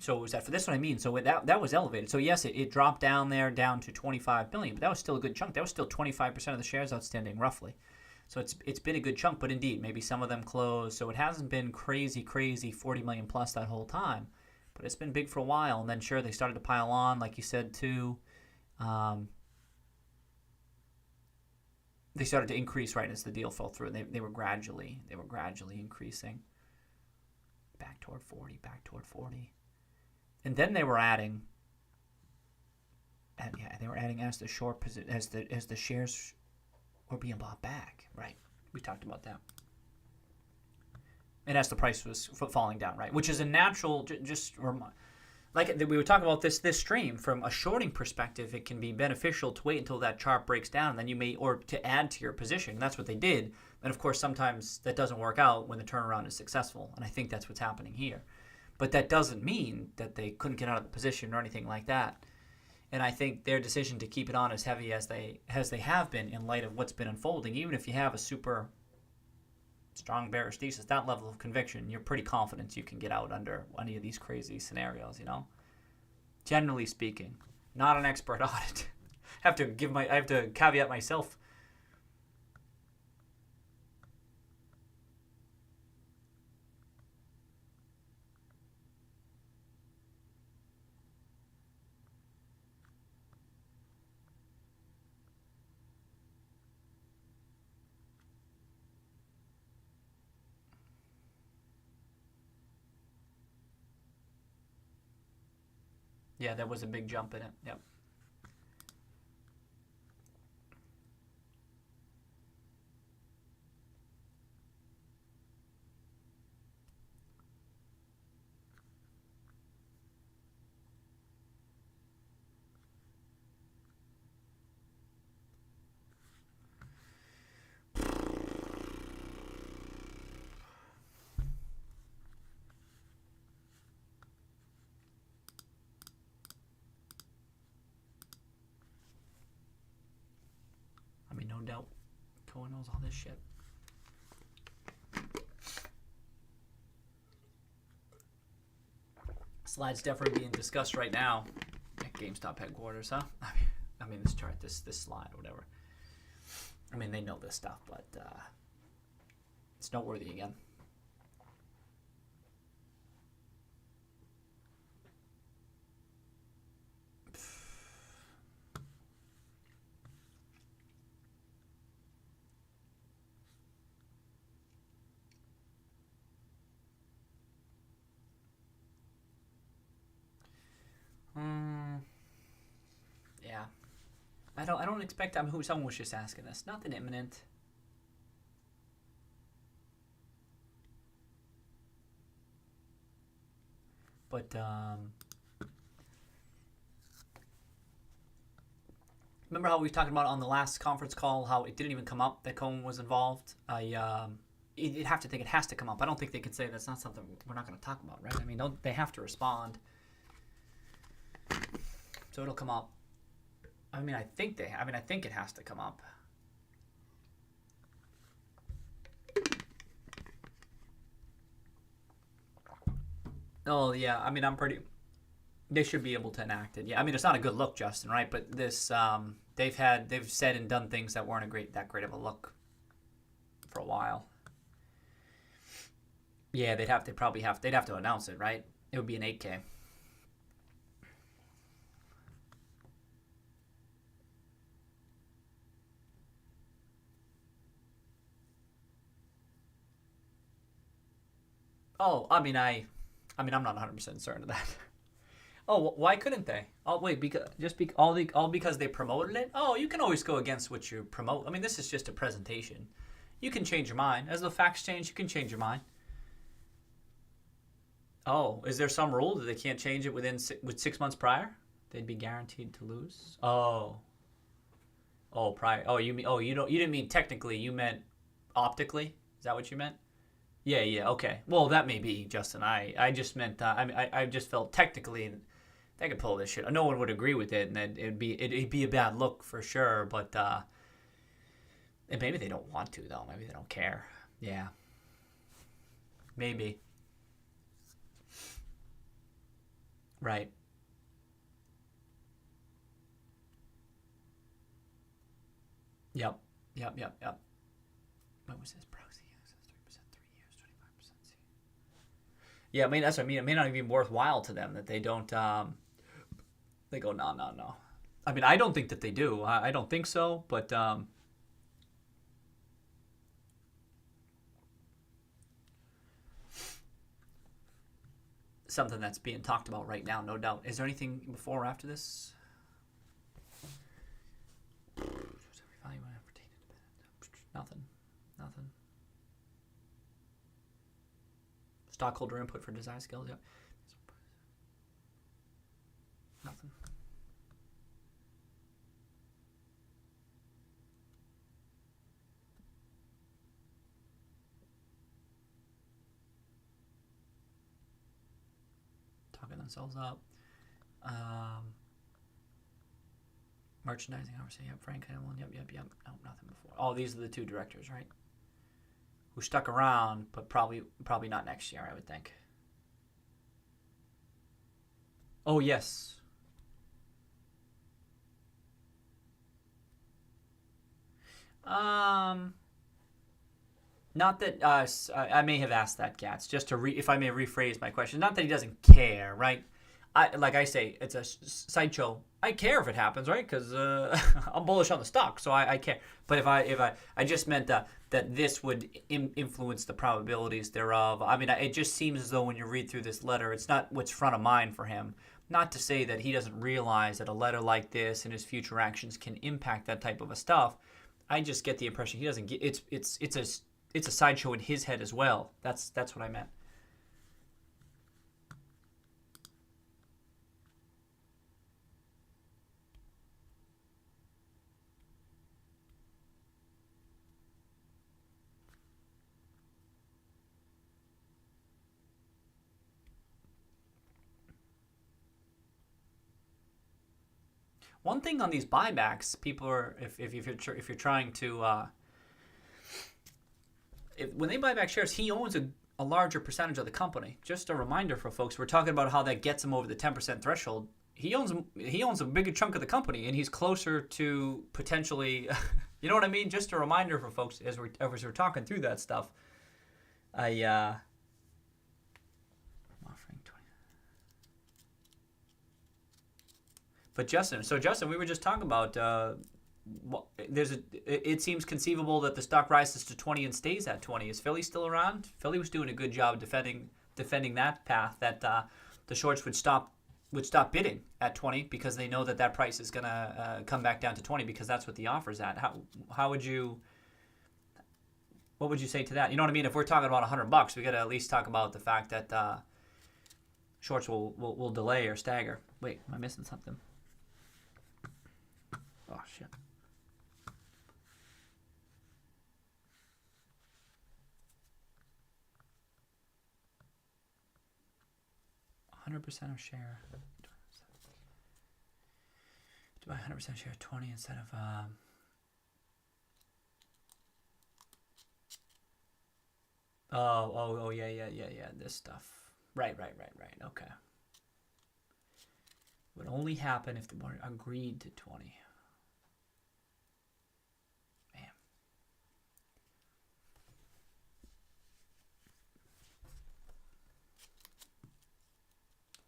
So was that for this one? I mean, so that was elevated. So yes, it dropped down there down to 25 million, but that was still a good chunk. That was still 25% of the shares outstanding, roughly. So it's been a good chunk, but indeed, maybe some of them closed. So it hasn't been crazy 40 million plus that whole time, but it's been big for a while. And then sure, they started to pile on, like you said too. They started to increase right as the deal fell through. They were gradually increasing back toward 40. And then they were adding, and they were adding as the short as the shares were being bought back. Right, we talked about that. And as the price was falling down, right, which is a natural. Like we were talking about this stream from a shorting perspective, it can be beneficial to wait until that chart breaks down, and then you may or to add to your position. And that's what they did. And of course, sometimes that doesn't work out when the turnaround is successful, and I think that's what's happening here. But that doesn't mean that they couldn't get out of the position or anything like that. And I think their decision to keep it on as heavy as they have been in light of what's been unfolding, even if you have a super strong bearish thesis, that level of conviction, you're pretty confident you can get out under any of these crazy scenarios, you know? Generally speaking, not an expert on it. I have to caveat myself. Yeah, there was a big jump in it. Yep. I mean, no doubt Cohen knows all this shit. Slide's definitely being discussed right now at GameStop headquarters, huh? I mean this chart, this slide, whatever. I mean, they know this stuff, but it's noteworthy again. Yeah. I don't expect who someone was just asking this. Nothing imminent. But remember how we were talking about on the last conference call how it didn't even come up that Cohen was involved? You'd have to think it has to come up. I don't think they can say that's not something we're not going to talk about, right? I mean, they have to respond. So it'll come up. I mean, I think it has to come up. Oh yeah, I mean, they should be able to enact it. Yeah, I mean, it's not a good look, Justin, right? But this, they've said and done things that weren't that great of a look for a while. Yeah, they'd have to announce it, right? It would be an 8K. Oh, I mean, I'm not 100% certain of that. Oh, why couldn't they? Oh, wait, all because they promoted it? Oh, you can always go against what you promote. I mean, this is just a presentation. You can change your mind. As the facts change, you can change your mind. Oh, is there some rule that they can't change it with 6 months prior? They'd be guaranteed to lose. Oh, prior. Oh, you didn't mean technically. You meant optically. Is that what you meant? Yeah, okay. Well, that may be, Justin. I just meant, I just felt technically they could pull this shit. No one would agree with it, and then it'd be a bad look for sure. But and maybe they don't want to though. Maybe they don't care. Yeah, maybe. Right. Yep. Yep. Yep. Yep. What was this? Proxy access 3%, 3 years, 25%. Yeah, I mean that's what I mean. It may not even be worthwhile to them that they don't. They go no, no, no. I mean, I don't think that they do. I don't think so, but something that's being talked about right now, no doubt. Is there anything before or after this? Nothing. Nothing. Stockholder input for design skills. Yep. Nothing. Talking themselves up. Merchandising, obviously. Yep. Frank Hamlin. Yep. No, nothing before. Oh, these are the two directors, right? Who stuck around, but probably not next year, I would think. Oh, yes. Not that I may have asked that, Gats. Just to if I may rephrase my question. Not that he doesn't care, right? Like I say, it's a sideshow. I care if it happens, right? Because I'm bullish on the stock, so I care. But if I just meant that this would influence the probabilities thereof. I mean, it just seems as though when you read through this letter, it's not what's front of mind for him. Not to say that he doesn't realize that a letter like this and his future actions can impact that type of a stuff. I just get the impression he doesn't get it's a sideshow in his head as well. That's what I meant. One thing on these buybacks, people are if you're trying to when they buy back shares, he owns a larger percentage of the company. Just a reminder for folks, we're talking about how that gets him over the 10% threshold. He owns a bigger chunk of the company, and he's closer to potentially, you know what I mean? Just a reminder for folks as we're talking through that stuff. But Justin, we were just talking about it seems conceivable that the stock rises to 20 and stays at 20. Is Philly still around? Philly was doing a good job defending that path that the shorts would stop bidding at 20 because they know that price is going to come back down to 20 because that's what the offer's at. What would you say to that? You know what I mean? If we're talking about $100, we got to at least talk about the fact that shorts will delay or stagger. Wait, am I missing something? Oh, shit. $100% of share. To buy 100% share 20 instead of yeah, this stuff. Right. Okay. Would only happen if the board agreed to 20. Man.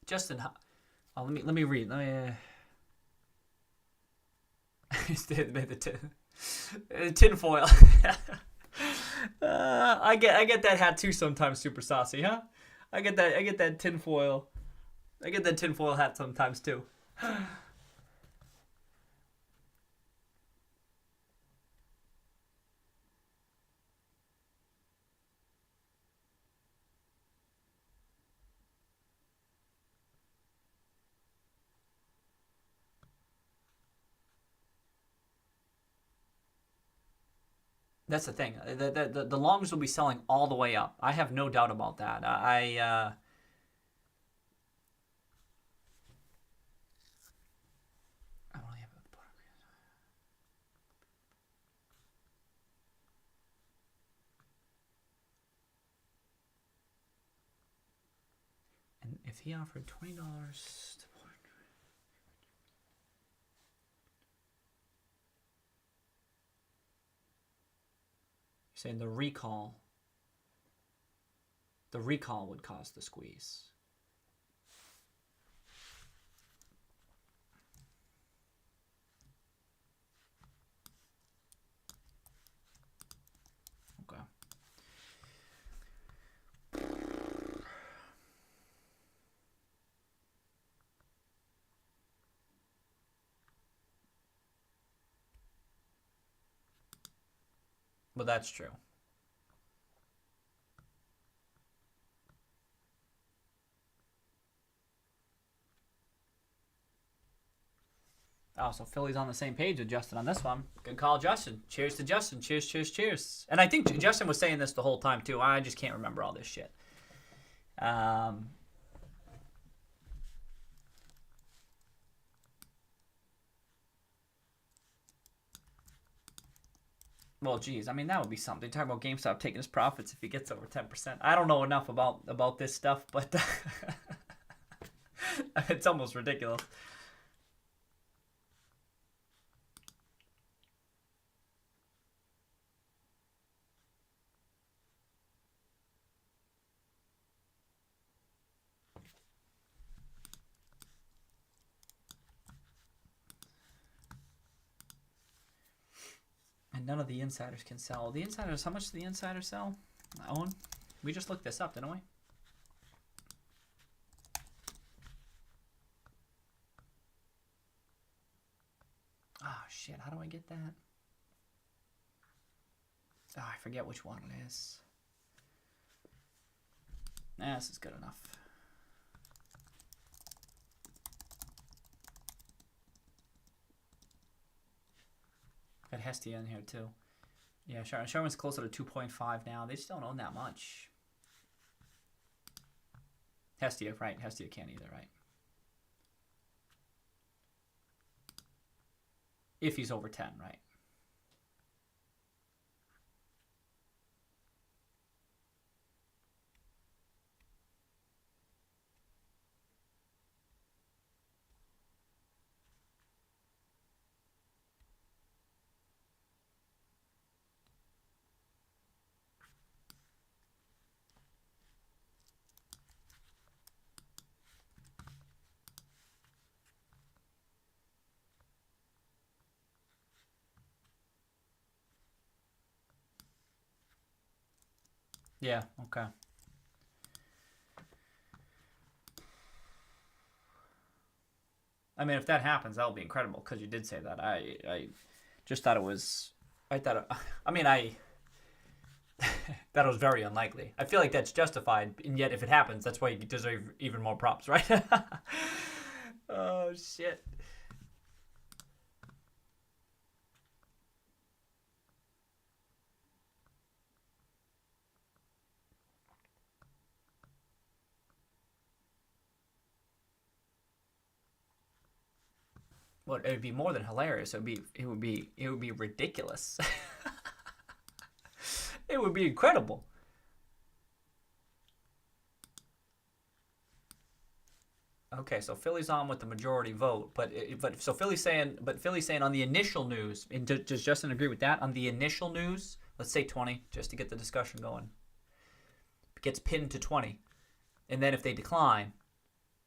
Justin, let me read. The tinfoil. I get that hat too sometimes. Super saucy, huh? I get that tinfoil. I get that tinfoil hat sometimes too. That's the thing. The longs will be selling all the way up. I have no doubt about that. I only have if he offered $20 to saying the recall would cause the squeeze. Okay. Well, that's true. Oh, so Philly's on the same page with Justin on this one. Good call, Justin. Cheers to Justin. Cheers, cheers, cheers. And I think Justin was saying this the whole time, too. I just can't remember all this shit. Well, geez, I mean, that would be something. Talk about GameStop taking his profits if he gets over 10%. I don't know enough about this stuff, but it's almost ridiculous. And none of the insiders can sell. The insiders, how much do the insiders sell? Owen? We just looked this up, didn't we? Oh, shit. How do I get that? Oh, I forget which one it is. Nah, this is good enough. Got Hestia in here too. Yeah, Sherman's closer to 2.5 now. They just don't own that much. Hestia, right? Hestia can't either, right? If he's over 10, right? Yeah, okay. I mean, if that happens, that will be incredible, because you did say that. I just thought it was... I thought that was very unlikely. I feel like that's justified, and yet if it happens, that's why you deserve even more props, right? Oh, shit. Well, it would be more than hilarious. It would be ridiculous. It would be incredible. Okay, so Philly's on with the majority vote, but Philly's saying on the initial news, and does Justin agree with that? On the initial news, let's say 20, just to get the discussion going. It gets pinned to 20, and then if they decline,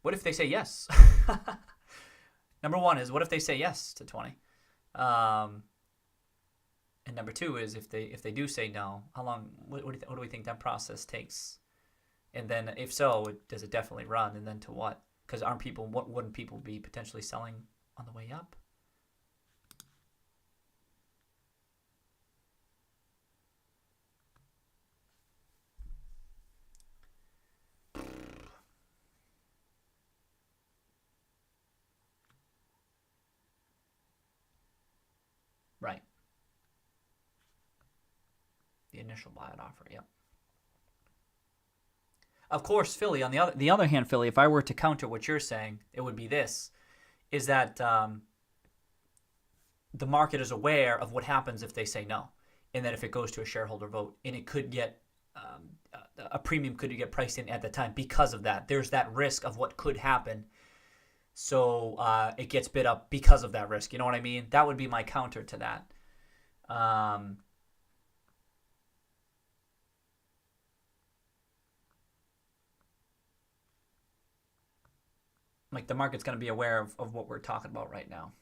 what if they say yes? Number one is, what if they say yes to 20? And number two is, if they do say no, how long? What do we think that process takes? And then if so, does it definitely run? And then to what? Because wouldn't people be potentially selling on the way up? Right. The initial buyout offer, yep. Of course, Philly, on the other hand, Philly, if I were to counter what you're saying, it would be this, is that the market is aware of what happens if they say no, and that if it goes to a shareholder vote, and it could get a premium could you get priced in at the time because of that. There's that risk of what could happen. So it gets bid up because of that risk. You know what I mean? That would be my counter to that. Like the market's going to be aware of what we're talking about right now.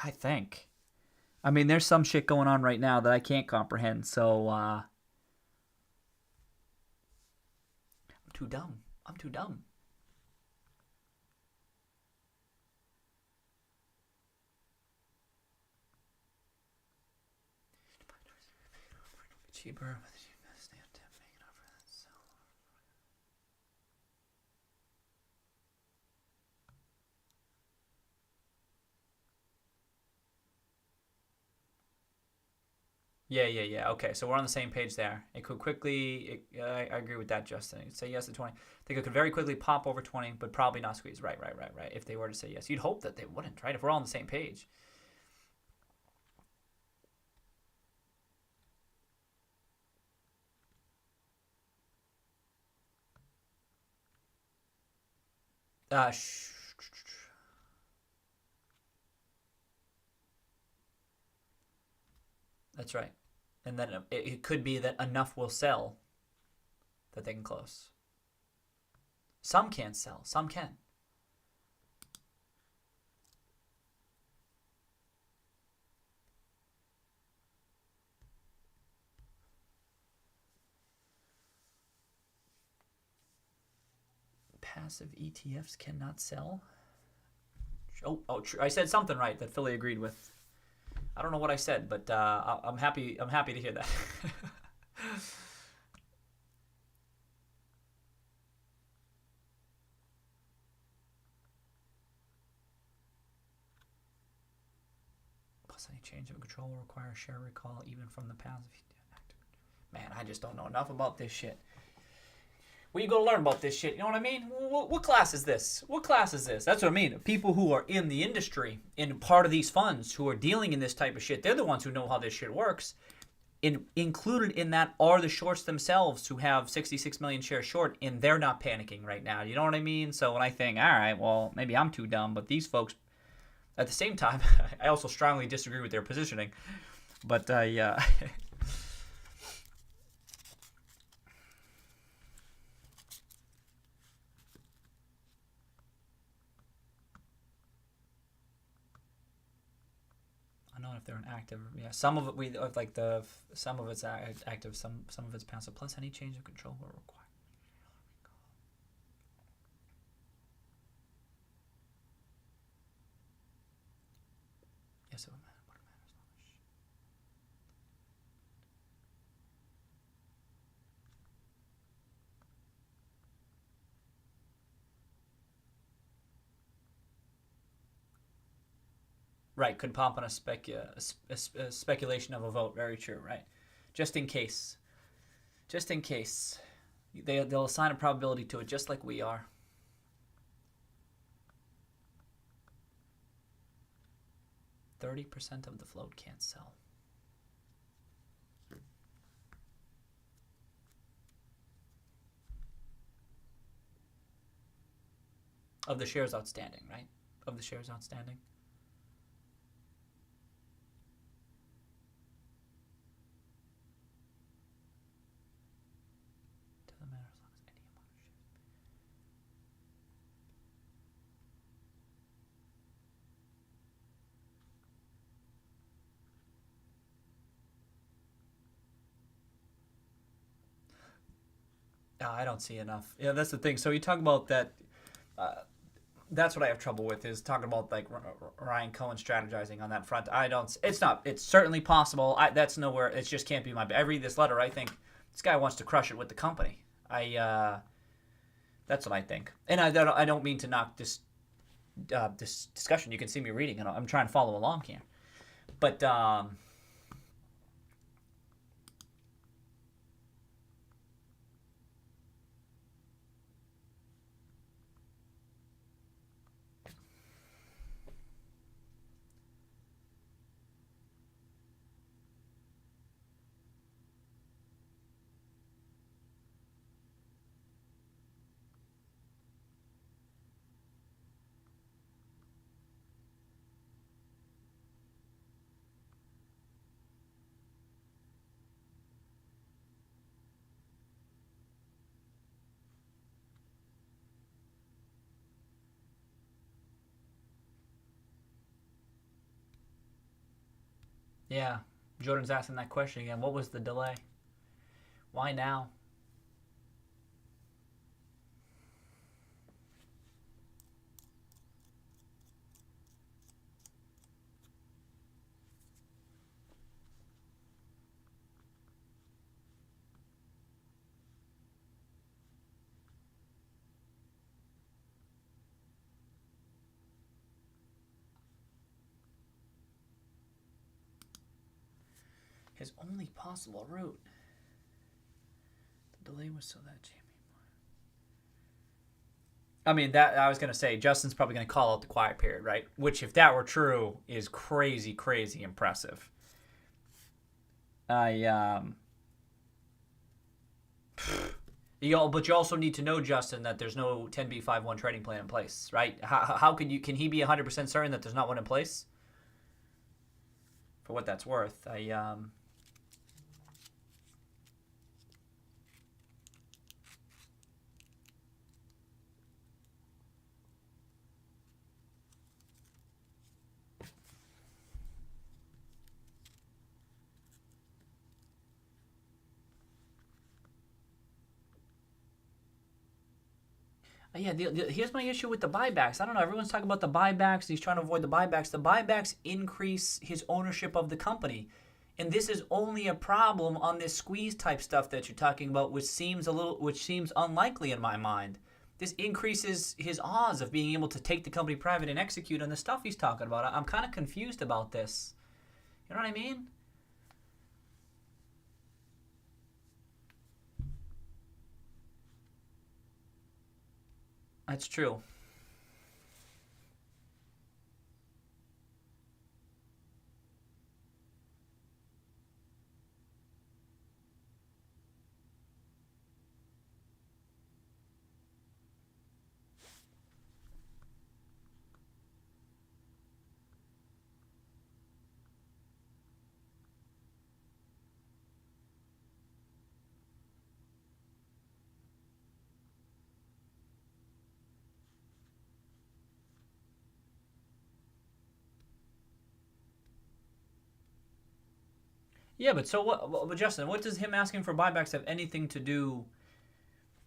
I think. I mean, there's some shit going on right now that I can't comprehend. So I'm too dumb. I'm too dumb. Cheaper. Yeah. Okay, so we're on the same page there. It could quickly, I agree with that, Justin. Say yes to 20. I think it could very quickly pop over 20, but probably not squeeze. Right. If they were to say yes. You'd hope that they wouldn't, right? If we're all on the same page. That's right. And then it could be that enough will sell that they can close. Some can't sell. Some can. Passive ETFs cannot sell. I said something right that Philly agreed with. I don't know what I said, but I'm happy. I'm happy to hear that. Plus, any change of control will require share recall, even from the pounds. Man, I just don't know enough about this shit. Well, you go to learn about this shit. You know what I mean? What class is this? What class is this? That's what I mean. People who are in the industry, in part of these funds, who are dealing in this type of shit, they're the ones who know how this shit works. Included in that are the shorts themselves who have 66 million shares short, and they're not panicking right now. You know what I mean? So when I think, all right, well, maybe I'm too dumb, but these folks, at the same time, I also strongly disagree with their positioning. But, yeah. Unknown if they're an active. Yeah, some of it some of it's active, some of it's passive. Plus, any change of control will require. Yes, it would matter. What it matters. Right, could pop on a speculation of a vote. Very true, right? Just in case. Just in case. They'll assign a probability to it, just like we are. %30 of the float can't sell. Of the shares outstanding, right? Of the shares outstanding. I don't see enough. Yeah, that's the thing. So you talk about that. That's what I have trouble with, is talking about like Ryan Cohen strategizing on that front. I don't. It's not. It's certainly possible. That's nowhere. It just can't be my. I read this letter. I think this guy wants to crush it with the company. That's what I think. And I don't mean to knock this discussion. You can see me reading, and I'm trying to follow along here. But Yeah. Jordan's asking that question again. What was the delay? Why now? His only possible route. The delay was so that GME. I mean, that I was gonna say Justin's probably gonna call out the quiet period, right? Which, if that were true, is crazy, crazy impressive. But you also need to know, Justin, that there's no 10b5-1 trading plan in place, right? How can he be 100% certain that there's not one in place? For what that's worth, yeah, here's my issue with the buybacks. I don't know. Everyone's talking about the buybacks. He's trying to avoid the buybacks. The buybacks increase his ownership of the company. And this is only a problem on this squeeze type stuff that you're talking about, which seems unlikely in my mind. This increases his odds of being able to take the company private and execute on the stuff he's talking about. I'm kind of confused about this. You know what I mean? That's true. Yeah, but so what? But Justin, what does him asking for buybacks have anything to do?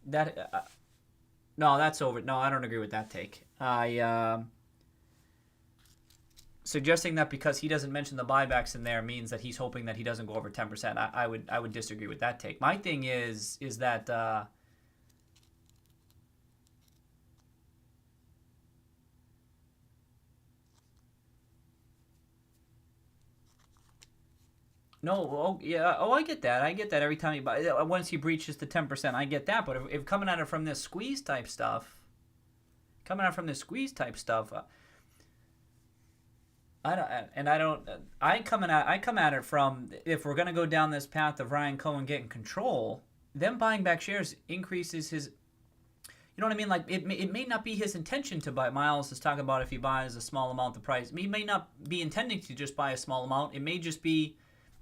That no, that's over. No, I don't agree with that take. Suggesting that because he doesn't mention the buybacks in there means that he's hoping that he doesn't go over 10%. I would disagree with that take. My thing is that no, oh yeah, oh I get that. I get that every time he buy once he breaches the 10%, I get that. But if coming at it from this squeeze type stuff, I don't, and I don't. I come at it from if we're gonna go down this path of Ryan Cohen getting control, them buying back shares increases his. You know what I mean? Like it may not be his intention to buy. Miles is talking about if he buys a small amount, the price. He may not be intending to just buy a small amount. It may just be,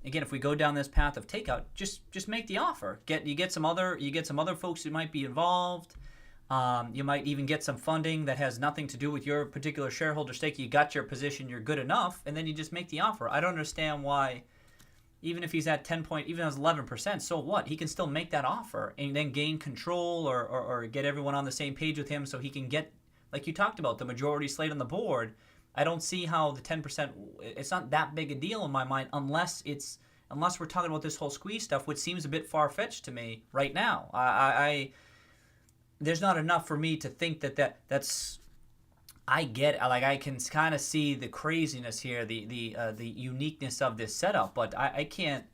again, if we go down this path of takeout, just make the offer. You get some other folks who might be involved. You might even get some funding that has nothing to do with your particular shareholder stake. You got your position, you're good enough, and then you just make the offer. I don't understand why, even if he's at 10 point, even as 11%, so what? He can still make that offer and then gain control or get everyone on the same page with him so he can get, like you talked about, the majority slate on the board. I don't see how the 10%, it's not that big a deal in my mind unless we're talking about this whole squeeze stuff, which seems a bit far-fetched to me right now. There's not enough for me to think that's. I get, like, I can kind of see the craziness here, the uniqueness of this setup, but I can't.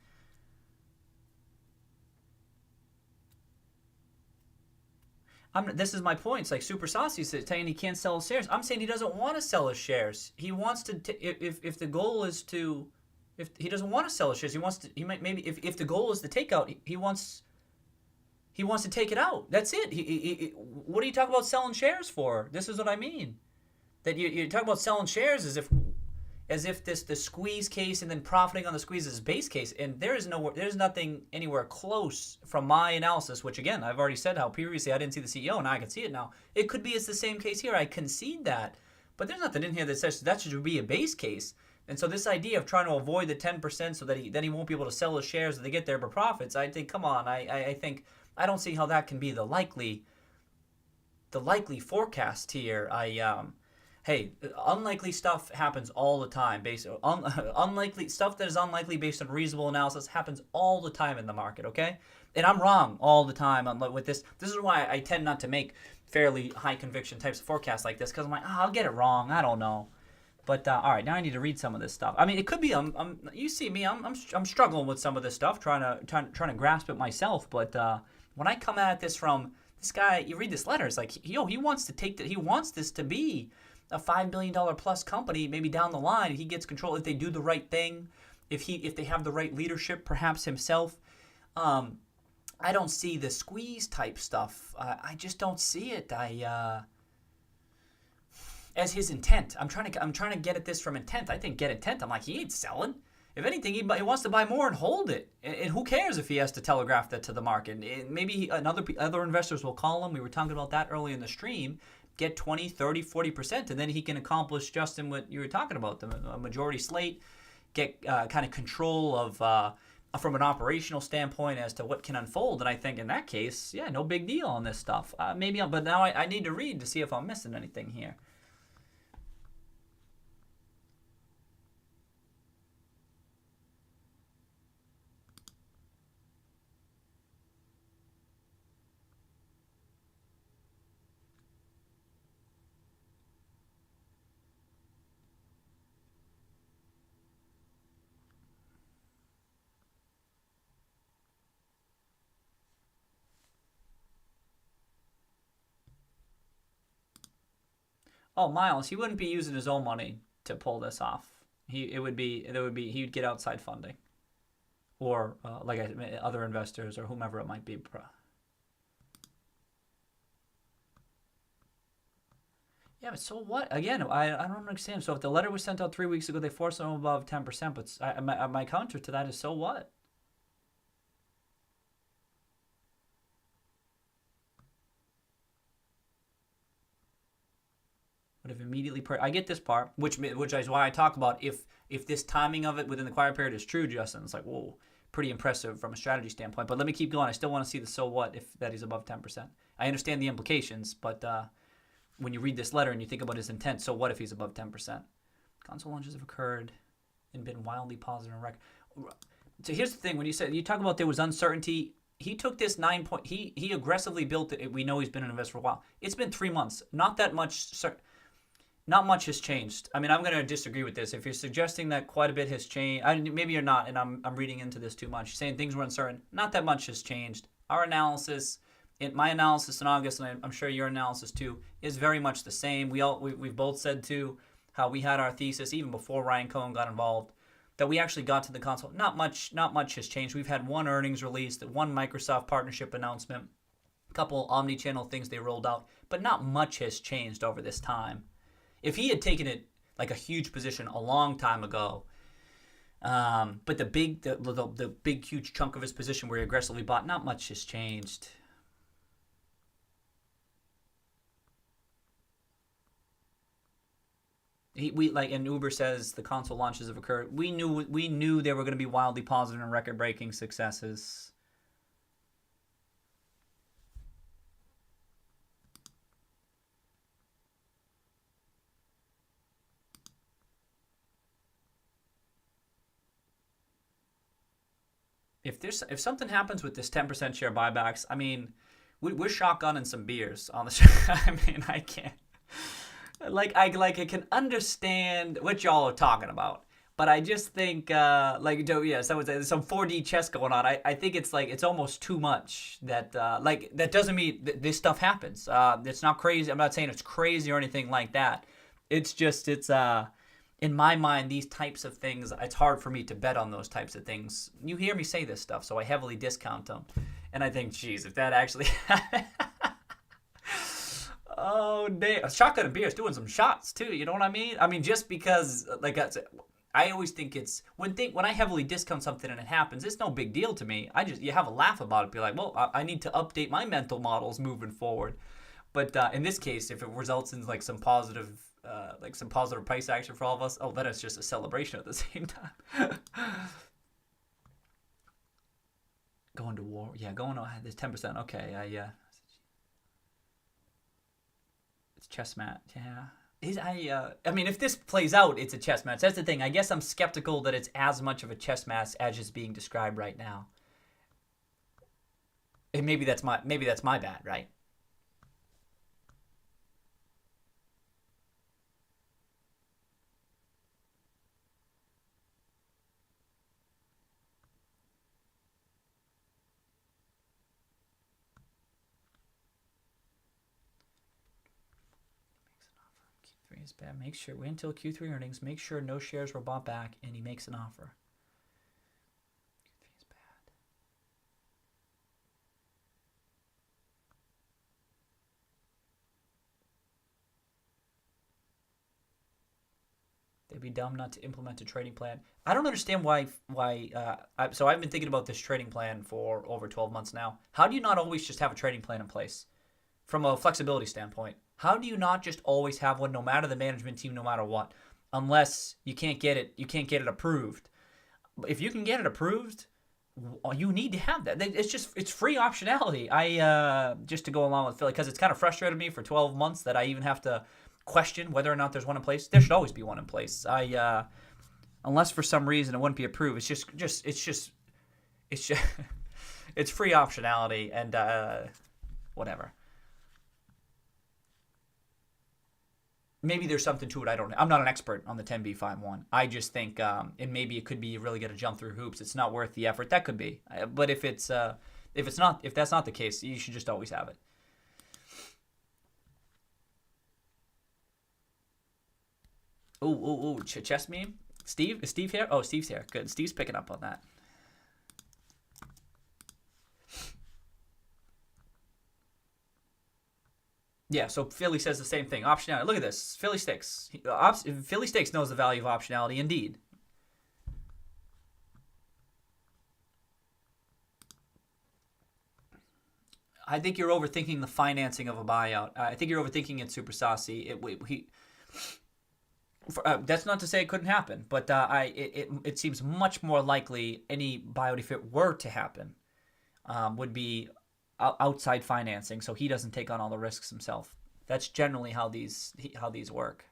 This is my point. It's like Super Saucy says, saying he can't sell his shares. I'm saying he doesn't want to sell his shares. He wants to. If the goal is to, if he doesn't want to sell his shares, he wants to. He might maybe if the goal is the takeout, he wants. He wants to take it out. That's it. What are you talking about selling shares for? This is what I mean. That you talk about selling shares as if the squeeze case and then profiting on the squeeze is base case, and there's nothing anywhere close from my analysis. Which again, I've already said how previously I didn't see the CEO, and I can see it now. It could be it's the same case here. I concede that, but there's nothing in here that says that should be a base case. And so this idea of trying to avoid the 10% so that he won't be able to sell his shares if they get there for profits, I think, come on, I think I don't see how that can be the likely forecast here. Hey, unlikely stuff happens all the time. Unlikely stuff that is unlikely based on reasonable analysis happens all the time in the market. Okay, and I'm wrong all the time with this. This is why I tend not to make fairly high conviction types of forecasts like this, because I'm like, I'll get it wrong. I don't know. But all right, now I need to read some of this stuff. I mean, it could be you see me, I'm struggling with some of this stuff, trying to grasp it myself. But when I come at this from this guy, you read this letter, it's like, he wants this to be a $5 billion plus company, maybe down the line. He gets control if they do the right thing, if they have the right leadership, perhaps himself. I don't see the squeeze type stuff. I just don't see it. As his intent. I'm trying to get at this from intent. I think get intent. I'm like, he ain't selling. If anything, he wants to buy more and hold it. And who cares if he has to telegraph that to the market? Maybe other investors will call him. We were talking about that early in the stream. Get 20, 30, 40%, and then he can accomplish, Justin, what you were talking about, the majority slate, get kind of control of from an operational standpoint as to what can unfold. And I think in that case, yeah, no big deal on this stuff. But now I need to read to see if I'm missing anything here. Oh, Miles, he wouldn't be using his own money to pull this off. He would get outside funding, or other investors or whomever it might be. Yeah, but so what? Again, I don't understand. So if the letter was sent out 3 weeks ago, they forced him above 10%. But my counter to that is, so what? Would have immediately. I get this part, which is why I talk about if this timing of it within the quiet period is true, Justin. It's like, whoa, pretty impressive from a strategy standpoint. But let me keep going. I still want to see the so what if that is above 10%. I understand the implications, but when you read this letter and you think about his intent, so what if he's above 10%? Console launches have occurred and been wildly positive and record. So here's the thing: when you talk about there was uncertainty, he took this he aggressively built it. We know he's been an investor for a while. It's been 3 months. Not much has changed. I mean, I'm going to disagree with this. If you're suggesting that quite a bit has changed, maybe you're not, and I'm reading into this too much. You're saying things were uncertain. Not that much has changed. Our analysis, my analysis in August, and I'm sure your analysis too, is very much the same. We've both said too how we had our thesis even before Ryan Cohen got involved, that we actually got to the console. Not much has changed. We've had one earnings release, one Microsoft partnership announcement, a couple omni-channel things they rolled out, but not much has changed over this time. If he had taken it like a huge position a long time ago, but the big huge chunk of his position where he aggressively bought, not much has changed. And Uber says the console launches have occurred. We knew they were going to be wildly positive and record-breaking successes. If something happens with this 10% share buybacks, I mean, we're shotgunning some beers on the show. I mean, I can't. I can understand what y'all are talking about, but I just think so there's some 4D chess going on. I think it's almost too much. That doesn't mean this stuff happens. It's not crazy. I'm not saying it's crazy or anything like that. It's just in my mind, these types of things, it's hard for me to bet on those types of things. You hear me say this stuff, so I heavily discount them. And I think, geez, if that actually oh, damn. Shotgun and beer's doing some shots, too. You know what I mean? I mean, just because, I always think it's, when I heavily discount something and it happens, it's no big deal to me. You have a laugh about it. Be like, well, I need to update my mental models moving forward. But in this case, if it results in like some positive price action for all of us, oh, then it's just a celebration at the same time. Going to war, yeah. There's 10%. Okay, yeah. It's chess match, yeah. I mean, if this plays out, it's a chess match. That's the thing. I guess I'm skeptical that it's as much of a chess match as is being described right now. And maybe that's my bad, right? Q3 is bad. Wait until Q3 earnings. Make sure no shares were bought back, and he makes an offer. Q3 is bad. They'd be dumb not to implement a trading plan. I don't understand why. So I've been thinking about this trading plan for over 12 months now. How do you not always just have a trading plan in place? From a flexibility standpoint, how do you not just always have one, no matter the management team, no matter what, unless you can't get it approved? If you can get it approved, you need to have that. It's free optionality. Just to go along with Philly, because it's kind of frustrated me for 12 months that I even have to question whether or not there's one in place. There should always be one in place. Unless for some reason it wouldn't be approved. It's just it's free optionality and whatever. Maybe there's something to it. I don't know. I'm not an expert on the 10b5-1. I just think, and maybe it could be really going to jump through hoops. It's not worth the effort. That could be. But if that's not the case, you should just always have it. Ooh, chess meme. Steve, is Steve here? Oh, Steve's here. Good. Steve's picking up on that. Yeah, so Philly says the same thing. Optionality. Look at this. Philly Stakes. Philly Stakes knows the value of optionality, indeed. I think you're overthinking the financing of a buyout. I think you're overthinking it, Super Saucy. That's not to say it couldn't happen, but it seems much more likely any buyout, if it were to happen, would be outside financing, so he doesn't take on all the risks himself. That's generally how these work.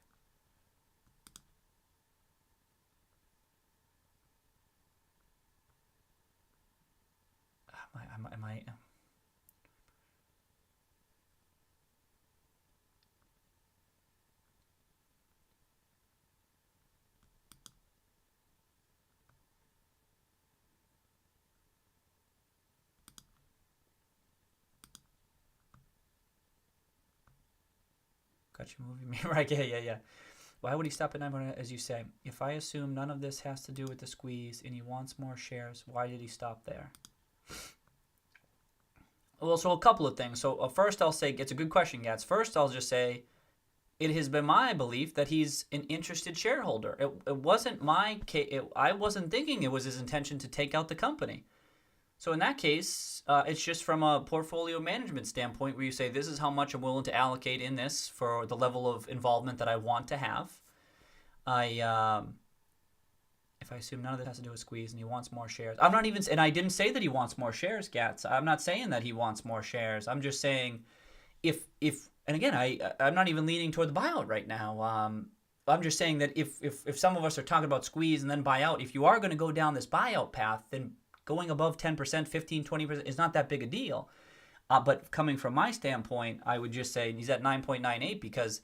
Am I Got you moving me right? Yeah. Why would he stop at 9, as you say? If I assume none of this has to do with the squeeze and he wants more shares, why did he stop there? Well, so a couple of things. So first I'll say, it's a good question, Gats. First I'll just say, it has been my belief that he's an interested shareholder. It wasn't my case. I wasn't thinking it was his intention to take out the company. So in that case, it's just from a portfolio management standpoint where you say, this is how much I'm willing to allocate in this for the level of involvement that I want to have. If I assume none of this has to do with squeeze and he wants more shares. And I didn't say that he wants more shares, Gats. I'm not saying that he wants more shares. I'm just saying and again, I'm not even leaning toward the buyout right now. I'm just saying that if some of us are talking about squeeze and then buyout, if you are going to go down this buyout path, then going above 10%, 15, 20% is not that big a deal. But coming from my standpoint, I would just say he's at 9.98 because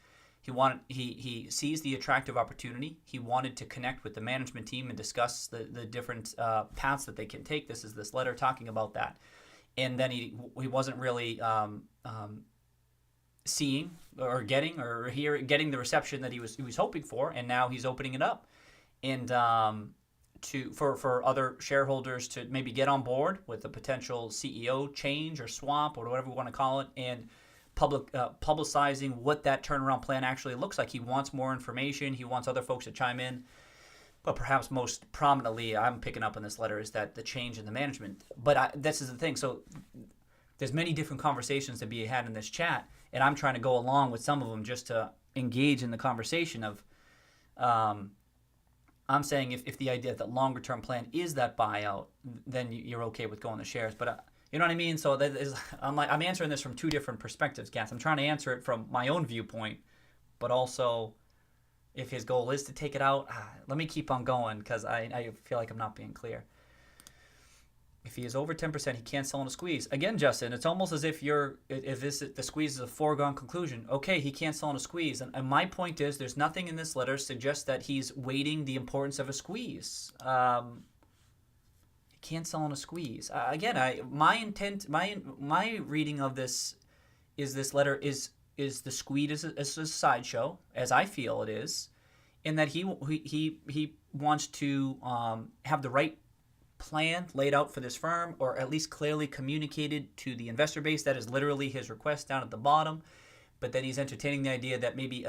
he sees the attractive opportunity. He wanted to connect with the management team and discuss the different paths that they can take. This is this letter talking about that. And then he wasn't really seeing or getting the reception that he was hoping for, and now he's opening it up. And for other shareholders to maybe get on board with a potential CEO change or swap or whatever we want to call it, and publicizing what that turnaround plan actually looks like. He wants more information. He wants other folks to chime in. But perhaps most prominently, I'm picking up on this letter, is that the change in the management. But this is the thing. So there's many different conversations to be had in this chat. and I'm trying to go along with some of them just to engage in the conversation of, I'm saying if the idea that longer term plan is that buyout, then you're okay with going the shares. But you know what I mean? So that is, I'm answering this from two different perspectives, Gath. I'm trying to answer it from my own viewpoint, but also if his goal is to take it out, let me keep on going because I feel like I'm not being clear. If he is over 10%, he can't sell in a squeeze. Again, Justin, it's almost as if the squeeze is a foregone conclusion. Okay, he can't sell in a squeeze. And my point is there's nothing in this letter suggests that he's weighting the importance of a squeeze. He can't sell in a squeeze. Again, my reading of this letter is the squeeze is a sideshow, as I feel it is, in that he wants to have the right plan laid out for this firm, or at least clearly communicated to the investor base. That is literally his request down at the bottom. But then he's entertaining the idea that maybe,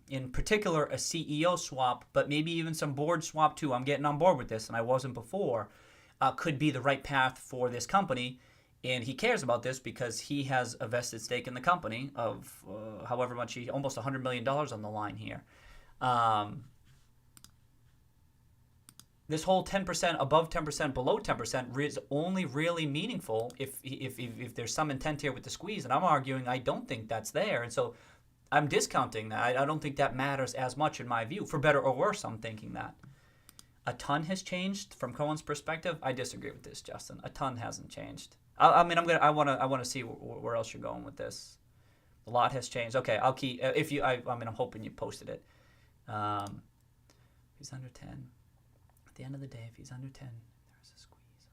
in particular, a CEO swap, but maybe even some board swap too. I'm getting on board with this, and I wasn't before. Could be the right path for this company. And he cares about this because he has a vested stake in the company of however much, almost $100 million on the line here. This whole 10%, above 10%, below 10% is only really meaningful if there's some intent here with the squeeze. And I'm arguing I don't think that's there. And so I'm discounting that. I don't think that matters as much in my view. For better or worse, I'm thinking that. A ton has changed from Cohen's perspective. I disagree with this, Justin. A ton hasn't changed. I want to see where else you're going with this. A lot has changed. Okay, I'll keep. I'm hoping you posted it. He's under 10. At the end of the day, if he's under 10, there's a squeeze.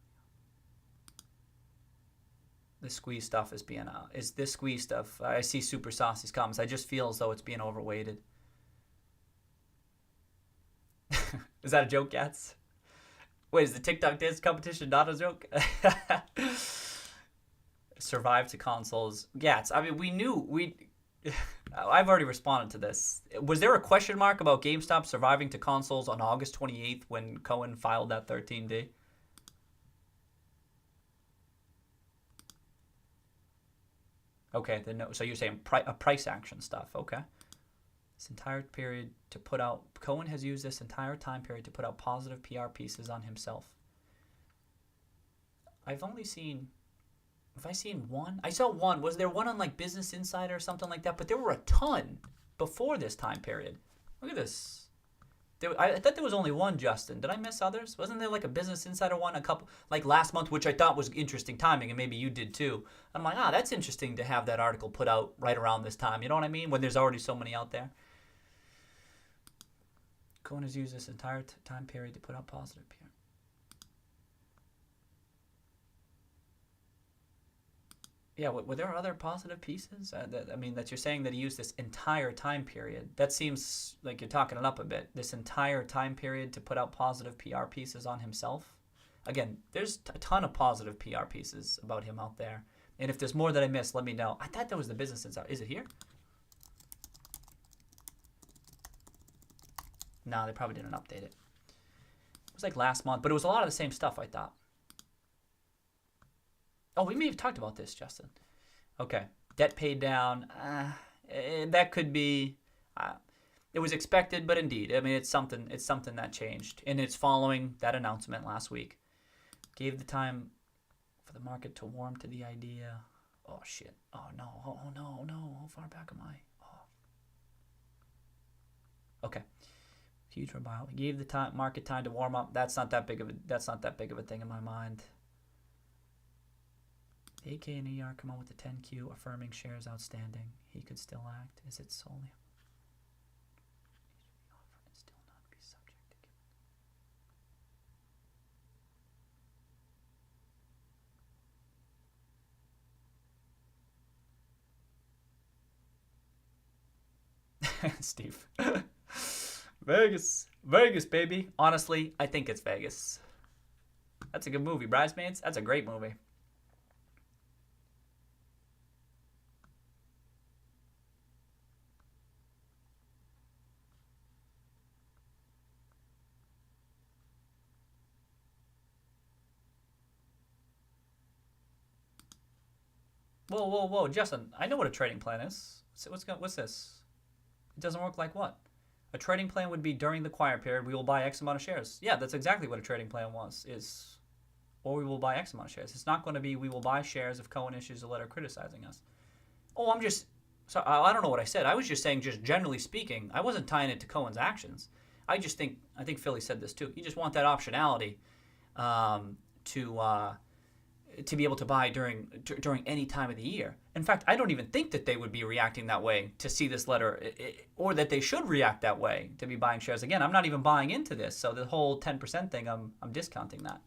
This squeeze stuff is being out. Is this squeeze stuff? I see Super Saucy's comments. I just feel as though it's being overweighted. Is that a joke, Gats? Wait, is the TikTok dance competition not a joke? Survive to consoles. Gats, I mean, I've already responded to this. Was there a question mark about GameStop surviving to consoles on August 28th when Cohen filed that 13D? Okay, so you're saying a price action stuff, okay. This entire period to put out, Cohen has used this entire time period to put out positive PR pieces on himself. Have I seen one? I saw one. Was there one on like Business Insider or something like that? But there were a ton before this time period. Look at this. I thought there was only one, Justin. Did I miss others? Wasn't there like a Business Insider one a couple, like last month, which I thought was interesting timing, and maybe you did too. I'm like, that's interesting to have that article put out right around this time. You know what I mean? When there's already so many out there. Cohen has used this entire time period to put out positive PR. Yeah, were there other positive pieces? That you're saying that he used this entire time period. That seems like you're talking it up a bit. This entire time period to put out positive PR pieces on himself. Again, there's a ton of positive PR pieces about him out there. And if there's more that I missed, let me know. I thought that was the Business Insider. Is it here? No, they probably didn't update it. It was like last month, but it was a lot of the same stuff, I thought. Oh, we may have talked about this, Justin. Okay. Debt paid down. That could be... it was expected, but indeed. I mean, it's something that changed. And it's following that announcement last week. Gave the time for the market to warm to the idea. Oh, shit. Oh, no. Oh, no. How far back am I? Oh. Okay. Huge rebuy. Gave the market time to warm up. That's not that big of a thing in my mind. AK and ER come out with the 10Q affirming shares outstanding. He could still act. Is it solely offer and still not be subject to give? Steve. Vegas, baby. Honestly, I think it's Vegas. That's a good movie. Bridesmaids, that's a great movie. Whoa, Justin, I know what a trading plan is. What's this? It doesn't work like what? A trading plan would be during the quiet period, we will buy X amount of shares. Yeah, that's exactly what a trading plan is. Or we will buy X amount of shares. It's not going to be we will buy shares if Cohen issues a letter criticizing us. Oh, I don't know what I said. I was just saying, just generally speaking, I wasn't tying it to Cohen's actions. I think Philly said this too. You just want that optionality to be able to buy during any time of the year. In fact, I don't even think that they would be reacting that way to see this letter, or that they should react that way to be buying shares. Again, I'm not even buying into this. So the whole 10% thing, I'm discounting that.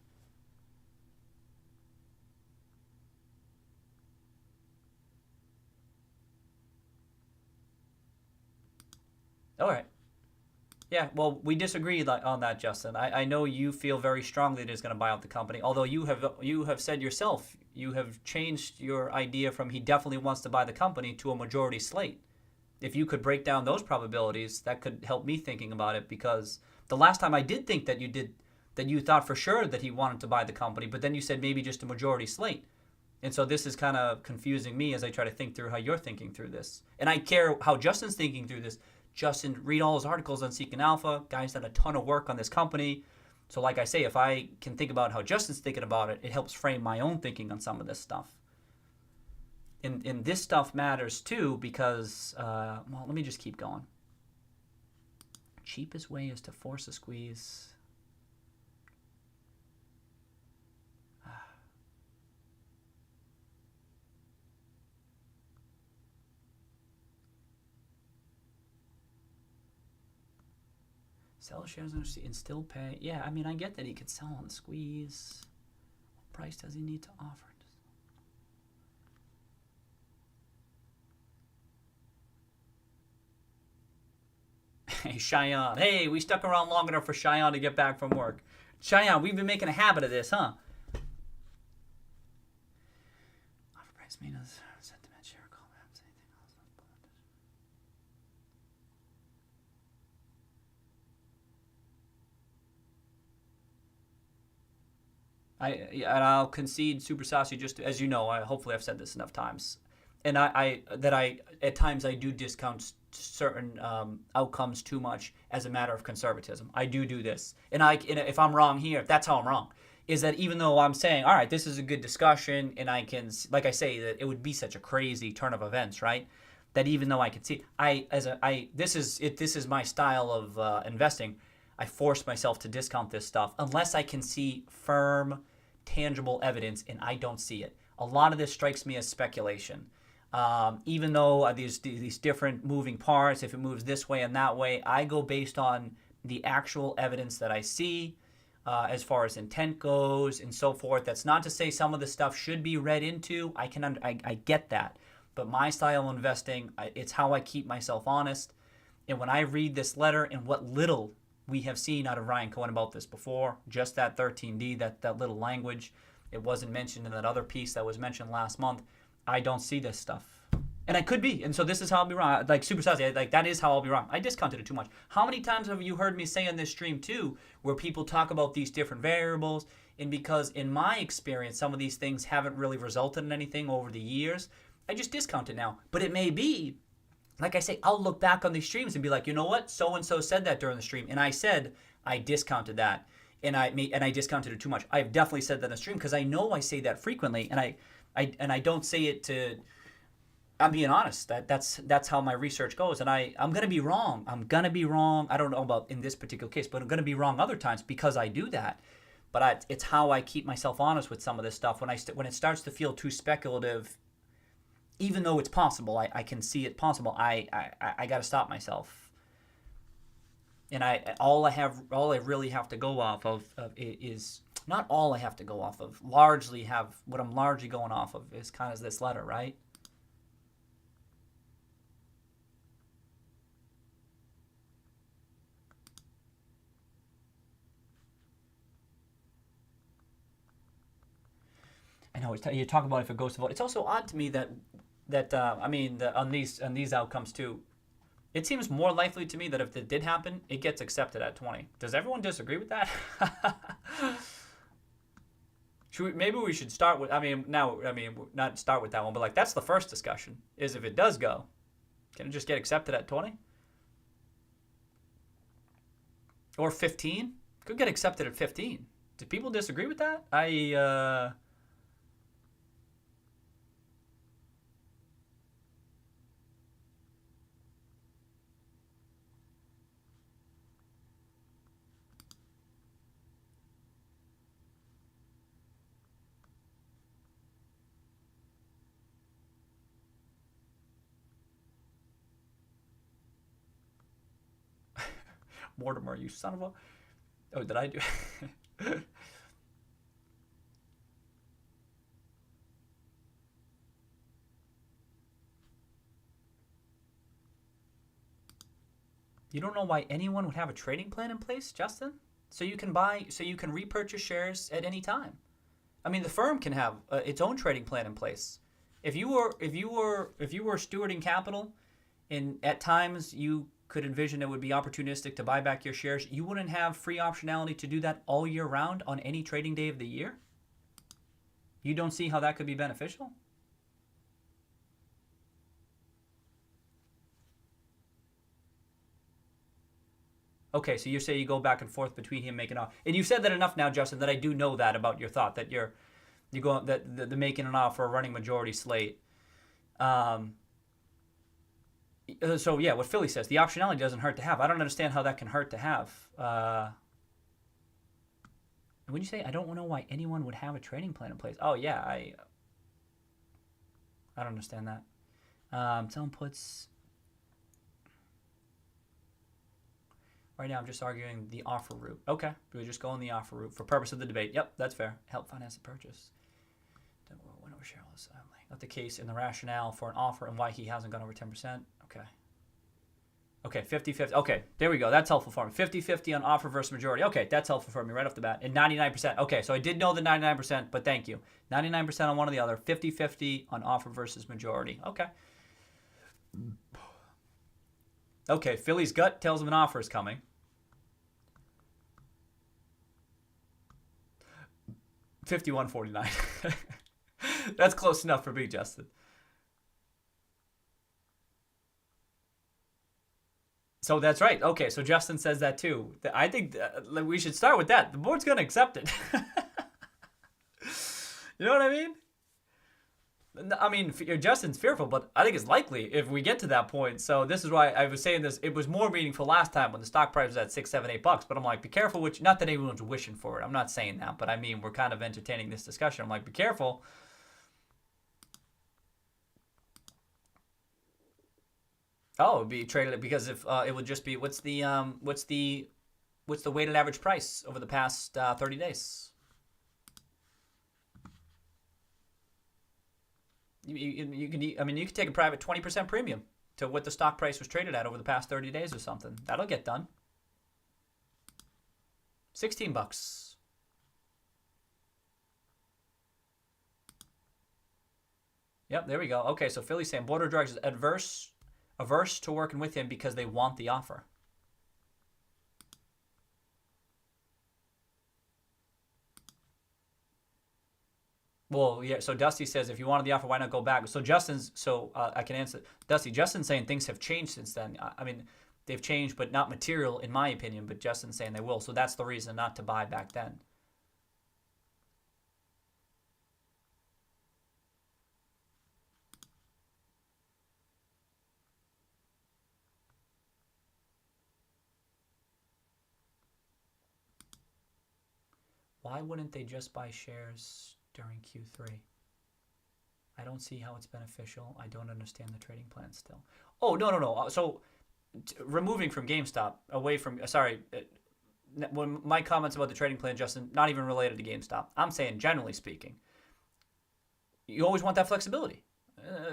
All right. Yeah, well, we disagree on that, Justin. I know you feel very strongly that he's going to buy out the company, although you have said yourself, you have changed your idea from he definitely wants to buy the company to a majority slate. If you could break down those probabilities, that could help me thinking about it, because the last time I did think that you thought for sure that he wanted to buy the company, but then you said maybe just a majority slate. And so this is kind of confusing me as I try to think through how you're thinking through this. And I care how Justin's thinking through this. Justin, read all his articles on Seeking Alpha. Guy's done a ton of work on this company. So like I say, if I can think about how Justin's thinking about it, it helps frame my own thinking on some of this stuff. And this stuff matters too because, well, let me just keep going. Cheapest way is to force a squeeze. Sell shares and still pay. Yeah, I mean, I get that he could sell on the squeeze. What price does he need to offer? Hey, Cheyenne. Hey, we stuck around long enough for Cheyenne to get back from work. Cheyenne, we've been making a habit of this, huh? Offer price means sentiment share call maps, anything else? I'll concede Super Sassy, just as you know, hopefully I've said this enough times. And I at times I do discount certain outcomes too much as a matter of conservatism. I do this, and if I'm wrong here, that's how I'm wrong. Is that even though I'm saying, all right, this is a good discussion, and I can, like I say, that it would be such a crazy turn of events, right? That even though I can see, this is my style of investing. I force myself to discount this stuff unless I can see firm, tangible evidence, and I don't see it. A lot of this strikes me as speculation. Even though these different moving parts, if it moves this way and that way, I go based on the actual evidence that I see as far as intent goes and so forth. That's not to say some of the stuff should be read into. I get that. But my style of investing, it's how I keep myself honest. And when I read this letter and what little we have seen out of Ryan Cohen about this before, just that 13D, that little language, it wasn't mentioned in that other piece that was mentioned last month. I don't see this stuff. And I could be. And so this is how I'll be wrong. Like Super Sassy, like that is how I'll be wrong. I discounted it too much. How many times have you heard me say on this stream too, where people talk about these different variables, and because in my experience, some of these things haven't really resulted in anything over the years, I just discount it now. But it may be, like I say, I'll look back on these streams and be like, you know what? So-and-so said that during the stream. And I said, I discounted that. And I discounted it too much. I've definitely said that in the stream because I know I say that frequently. And I don't say it to, I'm being honest. That's how my research goes. And I'm going to be wrong. I don't know about in this particular case, but I'm going to be wrong other times because I do that. But it's how I keep myself honest with some of this stuff. When it starts to feel too speculative, even though it's possible, I can see it possible, I got to stop myself. And all I really have to go off of is, not all I have to go off of, what I'm largely going off of is kind of this letter, right? I know you talk about if it goes to vote. It's also odd to me that on these outcomes too. It seems more likely to me that if it did happen, it gets accepted at 20. Does everyone disagree with that? Maybe we should start with, not start with that one, but like that's the first discussion, is if it does go, can it just get accepted at 20? Or 15? Could get accepted at 15. Did people disagree with that? Mortimer, you son of a... Oh, did I do... You don't know why anyone would have a trading plan in place, Justin? So you can repurchase shares at any time. I mean, the firm can have its own trading plan in place. If you were stewarding capital, and at times you could envision it would be opportunistic to buy back your shares, you wouldn't have free optionality to do that all year round on any trading day of the year? You don't see how that could be beneficial? Okay, so you say you go back and forth between him making off, and you said that enough now, Justin, that I do know that about your thought that you go that the making an offer, running majority slate. So yeah, what Philly says, the optionality doesn't hurt to have. I don't understand how that can hurt to have. When you say I don't know why anyone would have a trading plan in place. Oh yeah, I don't understand that. Someone puts. Right now, I'm just arguing the offer route. Okay, we just go on the offer route for purpose of the debate. Yep, that's fair. Help finance the purchase. Went over shareholders. Not the case in the rationale for an offer and why he hasn't gone over 10%. Okay. Okay, 50-50. Okay, there we go. That's helpful for me. 50-50 on offer versus majority. Okay, that's helpful for me right off the bat. And 99%. Okay, so I did know the 99%, but thank you. 99% on one or the other. 50-50 on offer versus majority. Okay. Okay, Philly's gut tells him an offer is coming. $51.49. That's close enough for me, Justin. So that's right. Okay, so Justin says that too. I think we should start with that. The board's going to accept it. You know what I mean? I mean, Justin's fearful, but I think it's likely if we get to that point. So this is why I was saying this. It was more meaningful last time when the stock price was at $6, $7, $8. But I'm like, be careful. Which, not that anyone's wishing for it. I'm not saying that, but I mean, we're kind of entertaining this discussion. I'm like, be careful. Oh, it'd be traded because if it would just be what's the weighted average price over the past 30 days? You can take a private 20% premium to what the stock price was traded at over the past 30 days or something. That'll get done. $16. Yep, there we go. Okay, so Philly's saying board of directors is averse to working with him because they want the offer. Well, yeah, so Dusty says, if you wanted the offer, why not go back? So I can answer. Dusty, Justin's saying things have changed since then. I mean, they've changed, but not material, in my opinion, but Justin's saying they will. So that's the reason not to buy back then. Why wouldn't they just buy shares during Q3? I don't see how it's beneficial. I don't understand the trading plan still. Oh, no. So removing from GameStop, away from, when my comments about the trading plan, Justin, not even related to GameStop. I'm saying, generally speaking, you always want that flexibility.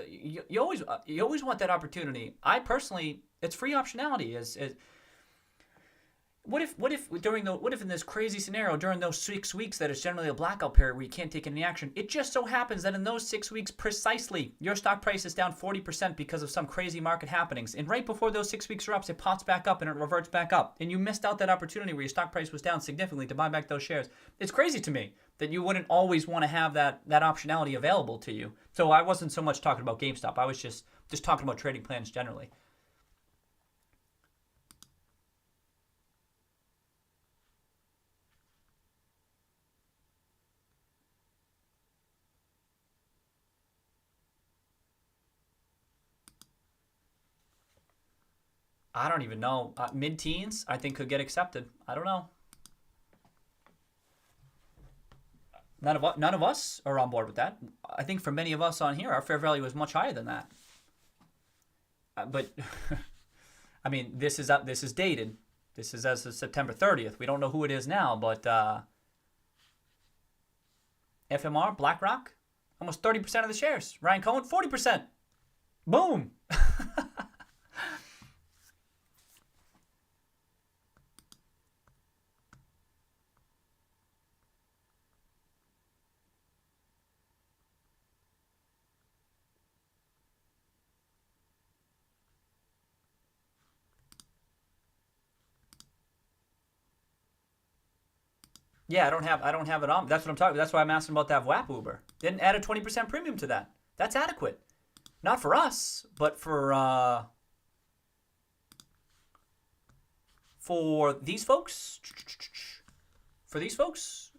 You always want that opportunity. I personally, it's free optionality. What if in this crazy scenario during those 6 weeks that is generally a blackout period where you can't take any action, it just so happens that in those 6 weeks precisely your stock price is down 40% because of some crazy market happenings, and right before those 6 weeks are up, it pops back up and it reverts back up, and you missed out that opportunity where your stock price was down significantly to buy back those shares. It's crazy to me that you wouldn't always want to have that optionality available to you. So I wasn't so much talking about GameStop. I was just talking about trading plans generally. I don't even know. Mid-teens, I think, could get accepted. I don't know. None of us are on board with that. I think for many of us on here, our fair value is much higher than that. But I mean, this is dated. This is as of September 30th. We don't know who it is now, but FMR, BlackRock, almost 30% of the shares. Ryan Cohen, 40%. Boom. Yeah, I don't have it on. That's what I'm talking about. That's why I'm asking about that WAP Uber. Didn't add a 20% premium to that. That's adequate. Not for us, but for these folks. For these folks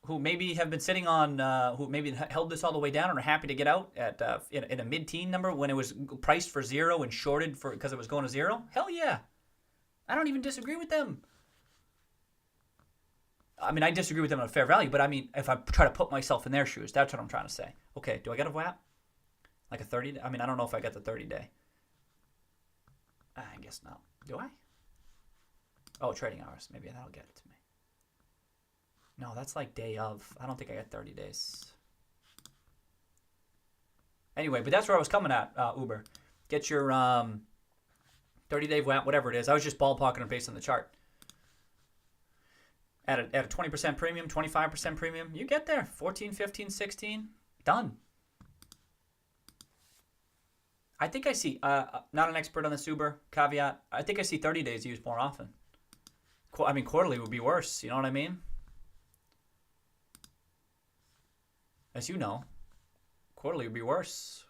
who maybe have been sitting on, who maybe held this all the way down and are happy to get out at in a mid-teen number when it was priced for zero and shorted for because it was going to zero. Hell yeah. I don't even disagree with them. I mean, I disagree with them on fair value, but I mean, if I try to put myself in their shoes, that's what I'm trying to say. Okay, do I get a WAP? Like a 30? I mean, I don't know if I got the 30-day. I guess not. Do I? Oh, trading hours. Maybe that'll get it to me. No, that's like day of. I don't think I got 30 days. Anyway, but that's where I was coming at, Uber. Get your 30-day WAP, whatever it is. I was just ballparking it based on the chart. At a 20% premium, 25% premium, you get there. 14, 15, 16, done. I think I see, not an expert on this Uber, caveat, I think I see 30 days used more often. I mean, quarterly would be worse, you know what I mean? As you know, quarterly would be worse.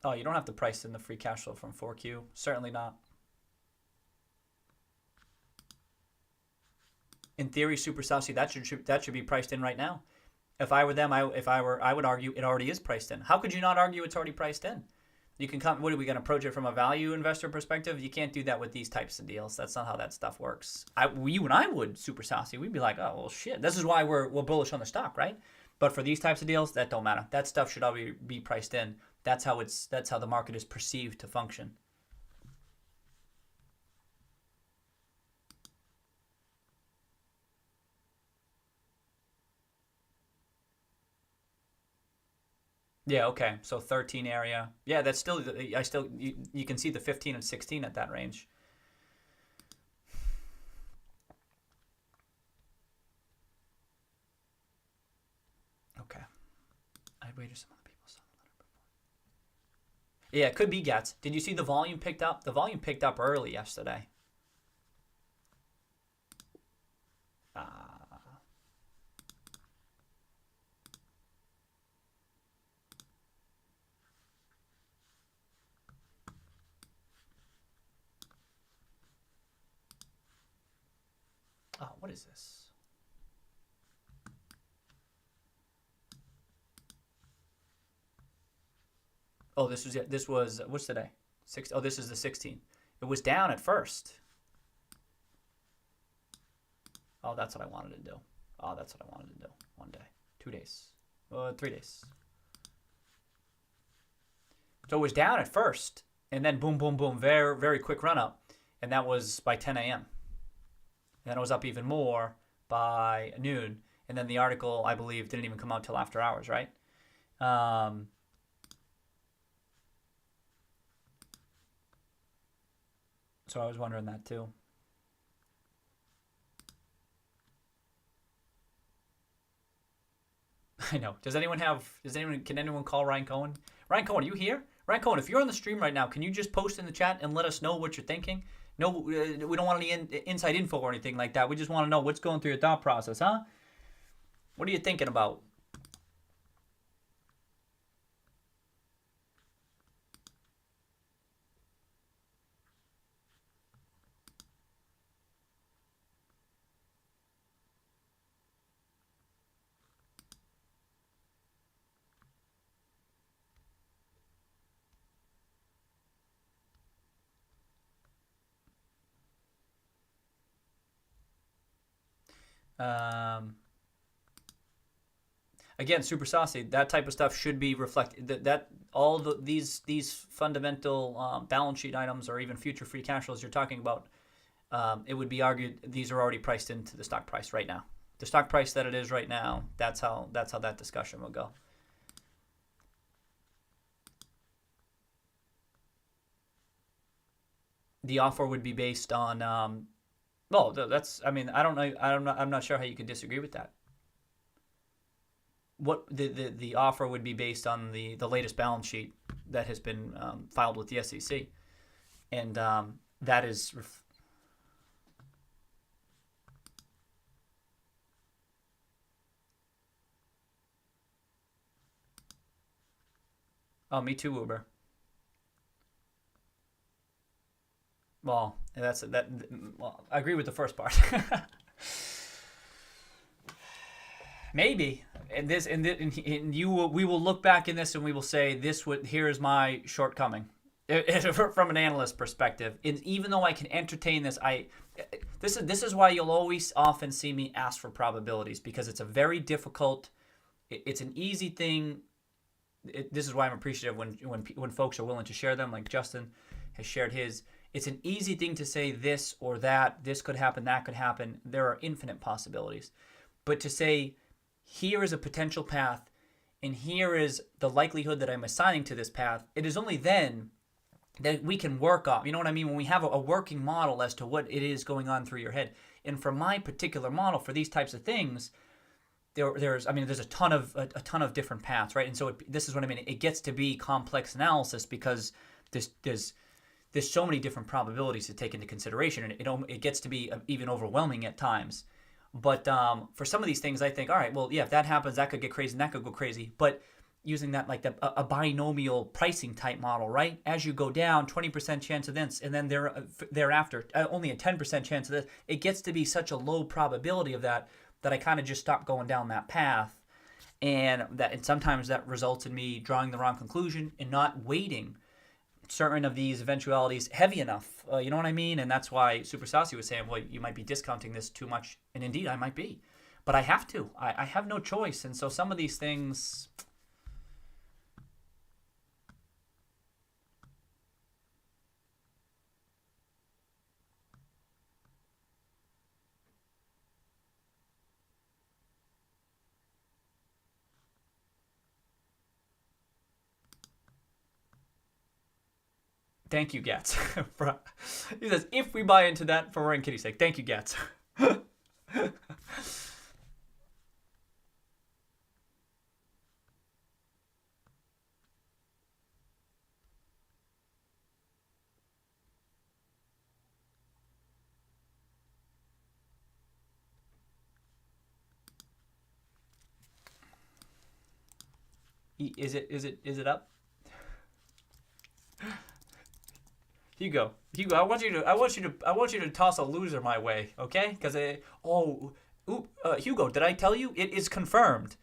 Oh, you don't have to price in the free cash flow from 4Q. Certainly not. In theory, super saucy, that should be priced in right now. If I were them, I would argue it already is priced in. How could you not argue it's already priced in? You can come. What are we going to approach it from a value investor perspective? You can't do that with these types of deals. That's not how that stuff works. You and I would super saucy. We'd be like, oh well, shit. This is why we're bullish on the stock, right? But for these types of deals, that don't matter. That stuff should already be priced in. That's how the market is perceived to function. Yeah, okay. So 13 area. Yeah, that's still you can see the 15 and 16 at that range. Okay. I waited some other people saw the letter before. Yeah, it could be Gats. Did you see the volume picked up? The volume picked up early yesterday. Oh, what is this? Oh, this was what's today? Oh, this is the 16th. It was down at first. Oh, that's what I wanted to do. Oh, that's what I wanted to do. 1 day, 2 days, 3 days. So it was down at first, and then boom, boom, boom, very, very quick run up, and that was by 10 a.m. And then it was up even more by noon. And then the article, I believe, didn't even come out till after hours, right? So I was wondering that too. I know. Can anyone call Ryan Cohen? Ryan Cohen, are you here? Ryan Cohen, if you're on the stream right now, can you just post in the chat and let us know what you're thinking? No, we don't want any inside info or anything like that. We just want to know what's going through your thought process, huh? What are you thinking about? Again, super saucy. That type of stuff should be reflected. These fundamental balance sheet items or even future free cash flows you're talking about, it would be argued these are already priced into the stock price right now. The stock price that it is right now. That's how that discussion will go. The offer would be based on. Well, that's. I mean, I don't know. I'm not sure how you could disagree with that. What the offer would be based on the latest balance sheet that has been filed with the SEC, and that is. Oh, me too, Uber. Well, that's that. Well, I agree with the first part. Maybe, we will look back in this and we will say here is my shortcoming, from an analyst perspective. And even though I can entertain this, this is why you'll always often see me ask for probabilities, because it's a very difficult. It's an easy thing. This is why I'm appreciative when folks are willing to share them, like Justin has shared his. It's an easy thing to say this or that. This could happen. That could happen. There are infinite possibilities, but to say, here is a potential path, and here is the likelihood that I'm assigning to this path, it is only then that we can work off. You know what I mean? When we have a working model as to what it is going on through your head. And for my particular model, for these types of things, there's a ton of different paths, right? And so this is what I mean. It gets to be complex analysis because there's so many different probabilities to take into consideration, and it gets to be even overwhelming at times. But for some of these things, I think, all right, well, yeah, if that happens, that could get crazy, and that could go crazy. But using that like a binomial pricing type model, right? As you go down, 20% chance of this, and then thereafter, only a 10% chance of this. It gets to be such a low probability of that I kind of just stop going down that path. And sometimes that results in me drawing the wrong conclusion and not weighting certain of these eventualities heavy enough, you know what I mean? And that's why Super Saucy was saying, well, you might be discounting this too much. And indeed, I might be. But I have to. I have no choice. And so some of these things... Thank you, Gats. He says, if we buy into that for Roy and Kitty's sake. Thank you, Gats. Is it up? Hugo, I want you to toss a loser my way, okay? Because Hugo, did I tell you it is confirmed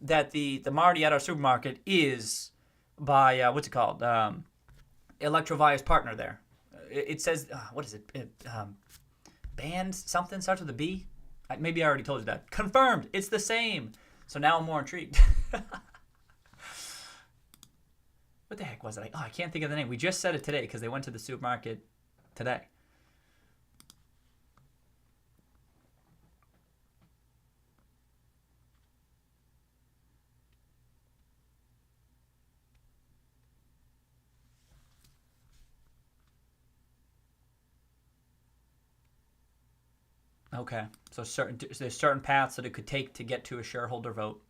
that the Marty at our supermarket is by what's it called? Electrovia's partner there. It says what is it? Band something starts with a B. Maybe I already told you that. Confirmed. It's the same. So now I'm more intrigued. What the heck was it? I can't think of the name. We just said it today because they went to the supermarket today. Okay. So there's certain paths that it could take to get to a shareholder vote.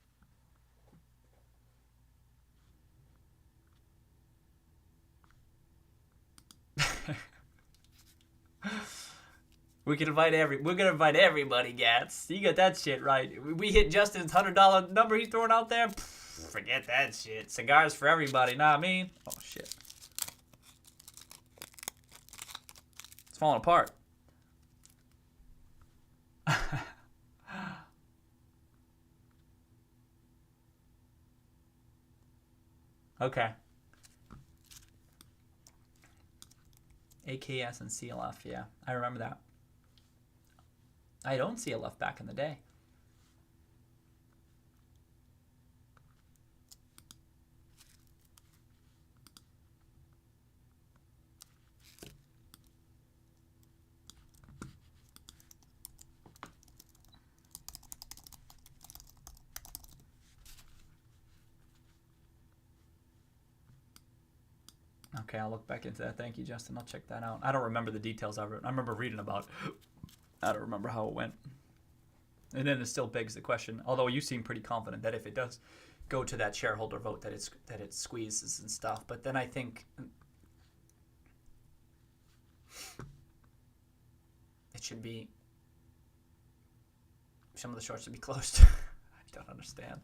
We're gonna invite everybody, Gats. You got that shit right. We hit Justin's $100 number he's throwing out there. Forget that shit. Cigars for everybody. Know what I mean? Oh shit. It's falling apart. Okay. AKS and CLF, yeah. I remember that. I'd owned CLF back in the day. Okay, I'll look back into that. Thank you, Justin. I'll check that out. I don't remember the details of it. I remember reading about it. I don't remember how it went. And then it still begs the question, although you seem pretty confident that if it does go to that shareholder vote that it squeezes and stuff. But then I think it should be, some of the shorts should be closed. I don't understand.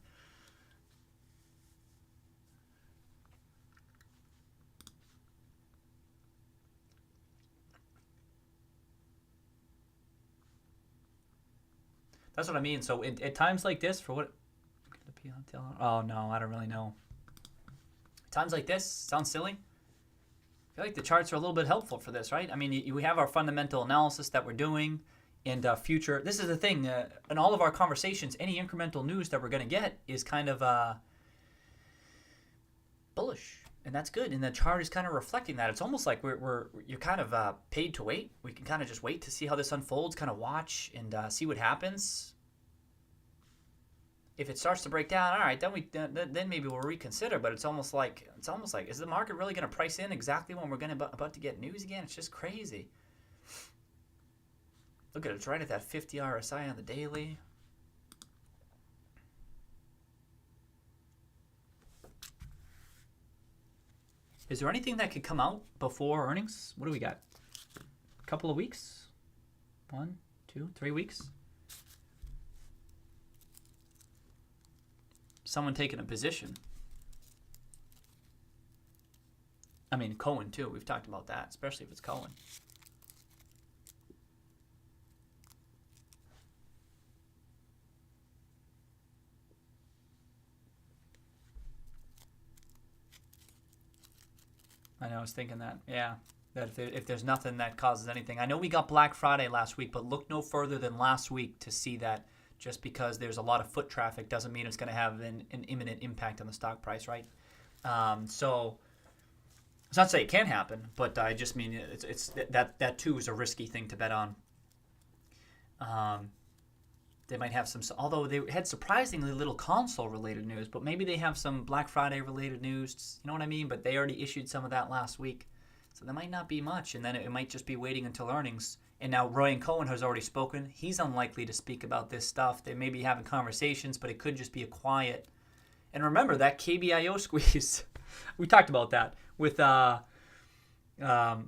That's what I mean. So at times like this, for what? Oh no, I don't really know. Times like this, sounds silly. I feel like the charts are a little bit helpful for this, right? I mean, we have our fundamental analysis that we're doing, and future. This is the thing. In all of our conversations, any incremental news that we're going to get is kind of bullish, and that's good. And the chart is kind of reflecting that. It's almost like you're kind of paid to wait. We can kind of just wait to see how this unfolds, kind of watch and see what happens. If it starts to break down, all right, then maybe we'll reconsider. But it's almost like is the market really going to price in exactly when we're about to get news again? It's just crazy. Look at it, it's right at that 50 RSI on the daily. Is there anything that could come out before earnings? What do we got? A couple of weeks? 1, 2, 3 weeks? Someone taking a position. I mean, Cohen too. We've talked about that, especially if it's Cohen. I know, I was thinking that. Yeah, that if there's nothing that causes anything. I know we got Black Friday last week, but look no further than last week to see that just because there's a lot of foot traffic doesn't mean it's going to have an imminent impact on the stock price, right? So it's not to say it can't happen, but I just mean it's that too is a risky thing to bet on. They might have some, although they had surprisingly little console-related news, but maybe they have some Black Friday-related news, you know what I mean? But they already issued some of that last week, so there might not be much, and then it might just be waiting until earnings. And now Roy and Cohen has already spoken. He's unlikely to speak about this stuff. They may be having conversations, but it could just be a quiet. And remember, that KBIO squeeze, we talked about that with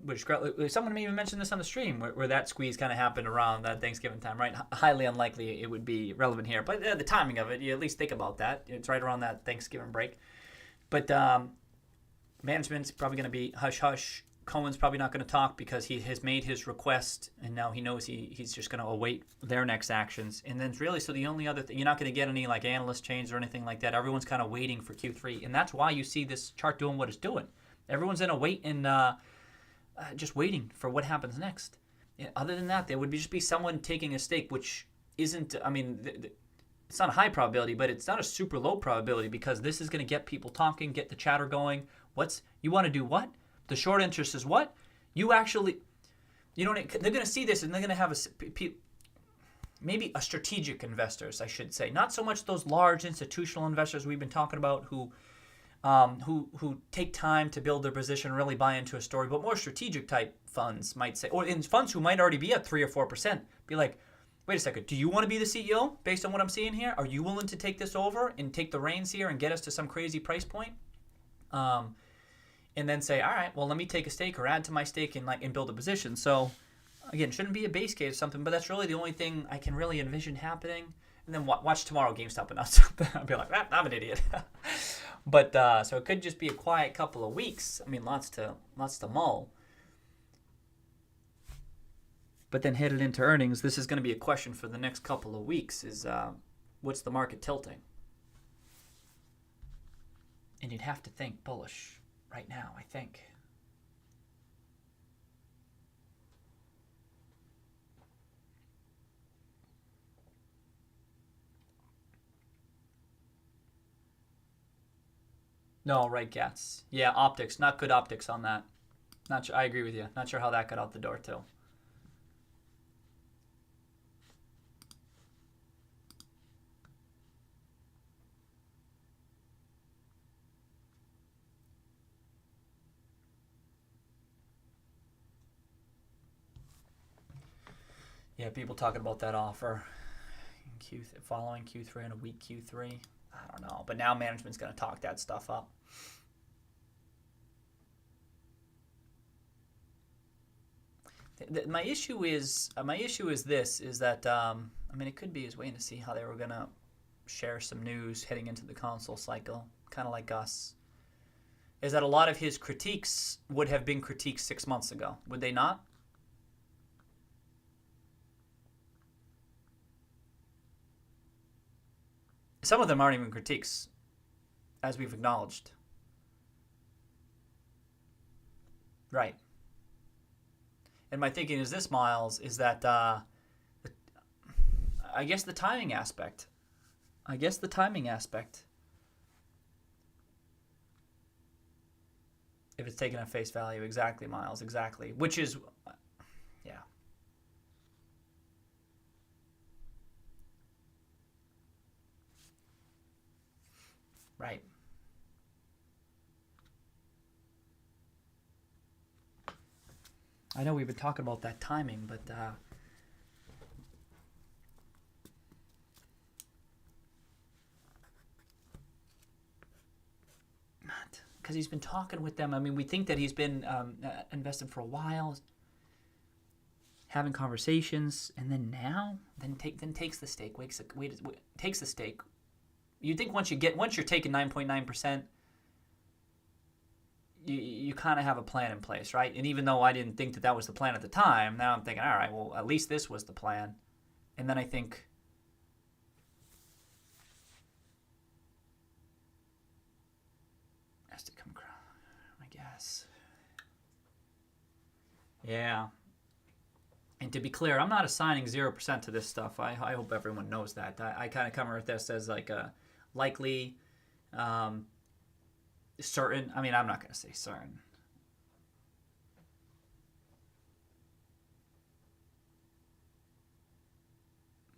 which someone may even mention this on the stream, where that squeeze kind of happened around that Thanksgiving time, right? Highly unlikely it would be relevant here, but the timing of it, you at least think about that. It's right around that Thanksgiving break. But management's probably going to be hush-hush. Cohen's probably not going to talk because he has made his request, and now he knows he's just going to await their next actions. And then really, so the only other thing, you're not going to get any like analyst change or anything like that. Everyone's kind of waiting for Q3, and that's why you see this chart doing what it's doing. Everyone's in a wait and just waiting for what happens next. And other than that, there would just be someone taking a stake, which isn't, I mean, it's not a high probability, but it's not a super low probability because this is going to get people talking, get the chatter going. You want to do what? The short interest is what? You actually, they're going to see this and they're going to have maybe a strategic investors, I should say. Not so much those large institutional investors we've been talking about who take time to build their position, really buy into a story, but more strategic type funds might say, or in funds who might already be at 3 or 4%, be like, Wait a second. Do you want to be the CEO based on what I'm seeing here? Are you willing to take this over and take the reins here and get us to some crazy price point? And then say, all right, well, let me take a stake or add to my stake and build a position. So again, shouldn't be a base case or something, but that's really the only thing I can really envision happening. And then watch tomorrow GameStop announce something. I'll be like, I'm an idiot. But so it could just be a quiet couple of weeks. I mean, lots to mull. But then headed into earnings, this is going to be a question for the next couple of weeks is what's the market tilting? And you'd have to think bullish right now, I think. No, right, Gats. Yeah, optics. Not good optics on that. Not sure. I agree with you. Not sure how that got out the door, too. Yeah, people talking about that offer following Q3 and a weak Q3. I don't know, but now management's going to talk that stuff up. My issue is this: is that I mean, it could be his waiting to see how they were going to share some news heading into the console cycle, kind of like us. Is that a lot of his critiques would have been critiques 6 months ago? Would they not? Some of them aren't even critiques, as we've acknowledged. Right. And my thinking is this, Miles, is that I guess the timing aspect. If it's taken at face value, exactly, Miles, exactly. Which is, yeah. Right. I know we've been talking about that timing, but because he's been talking with them. I mean, we think that he's been invested for a while, having conversations, and then now, takes the stake. Takes the stake. You think once you're taking 9.9%, you kind of have a plan in place, right? And even though I didn't think that was the plan at the time, now I'm thinking, all right, well, at least this was the plan. And then I think, has to come across, I guess. Yeah. And to be clear, I'm not assigning 0% to this stuff. I hope everyone knows that. I kind of come at this as like a likely, certain. I mean, I'm not going to say certain.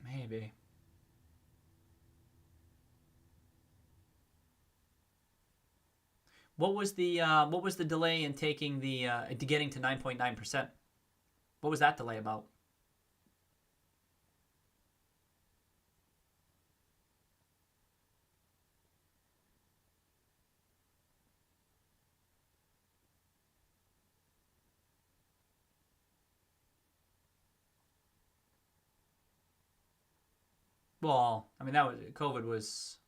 Maybe. What was the delay in taking getting to 9.9%? What was that delay about? Well, I mean, COVID was,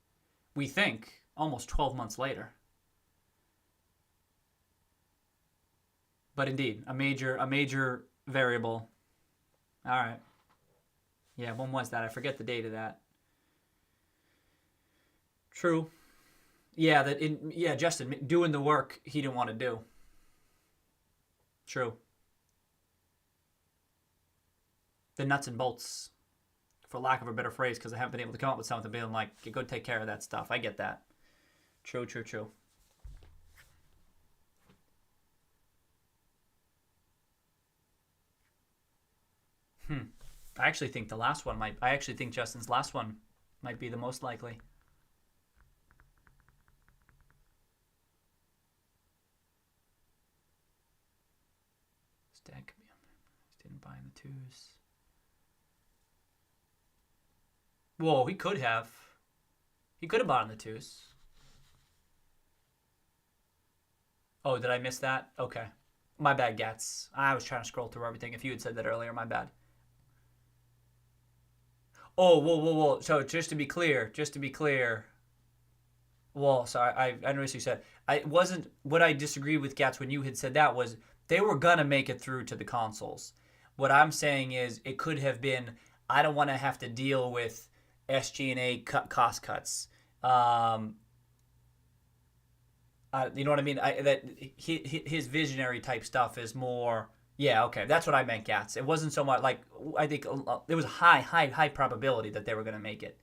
we think, almost 12 months later. But indeed, a major variable. All right. Yeah, when was that? I forget the date of that. True. Yeah, Justin doing the work he didn't want to do. True. The nuts and bolts, for lack of a better phrase, because I haven't been able to come up with something being like, go take care of that stuff. I get that. True. I actually think Justin's last one might be the most likely. Stack. Didn't buy in the twos. Whoa, he could have. He could have bought in the twos. Oh, did I miss that? Okay. My bad, Gats. I was trying to scroll through everything. If you had said that earlier, my bad. Oh, whoa, whoa, whoa. So just to be clear, well, sorry, I noticed you said I wasn't what I disagreed with Gats when you had said that was they were gonna make it through to the consoles. What I'm saying is it could have been I don't want to have to deal with SG&A cost cuts. Um, you know what I mean? His visionary type stuff is more. Yeah, okay, that's what I meant, Gats. It wasn't so much like I think it was high probability that they were gonna make it.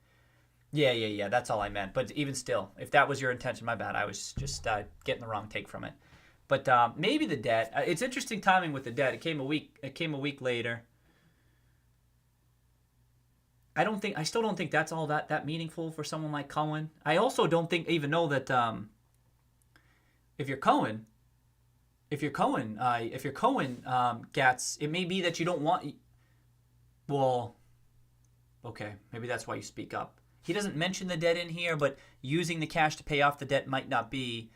Yeah. That's all I meant. But even still, if that was your intention, my bad. I was just getting the wrong take from it. But maybe the debt. It's interesting timing with the debt. It came a week. It came a week later. I don't think. I still don't think that's all that meaningful for someone like Cohen. I also don't think even know that if you're Cohen, Gats, it may be that you don't want. Well, okay, maybe that's why you speak up. He doesn't mention the debt in here, but using the cash to pay off the debt might not be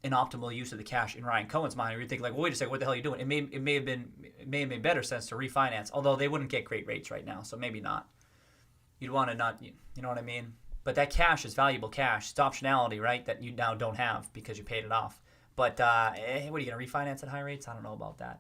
an optimal use of the cash in Ryan Cohen's mind. You're thinking like, well, wait a second, what the hell are you doing? It may have made better sense to refinance, although they wouldn't get great rates right now, so maybe not. You'd want to not, you know what I mean? But that cash is valuable cash. It's optionality, right? That you now don't have because you paid it off. But what are you going to refinance at high rates? I don't know about that.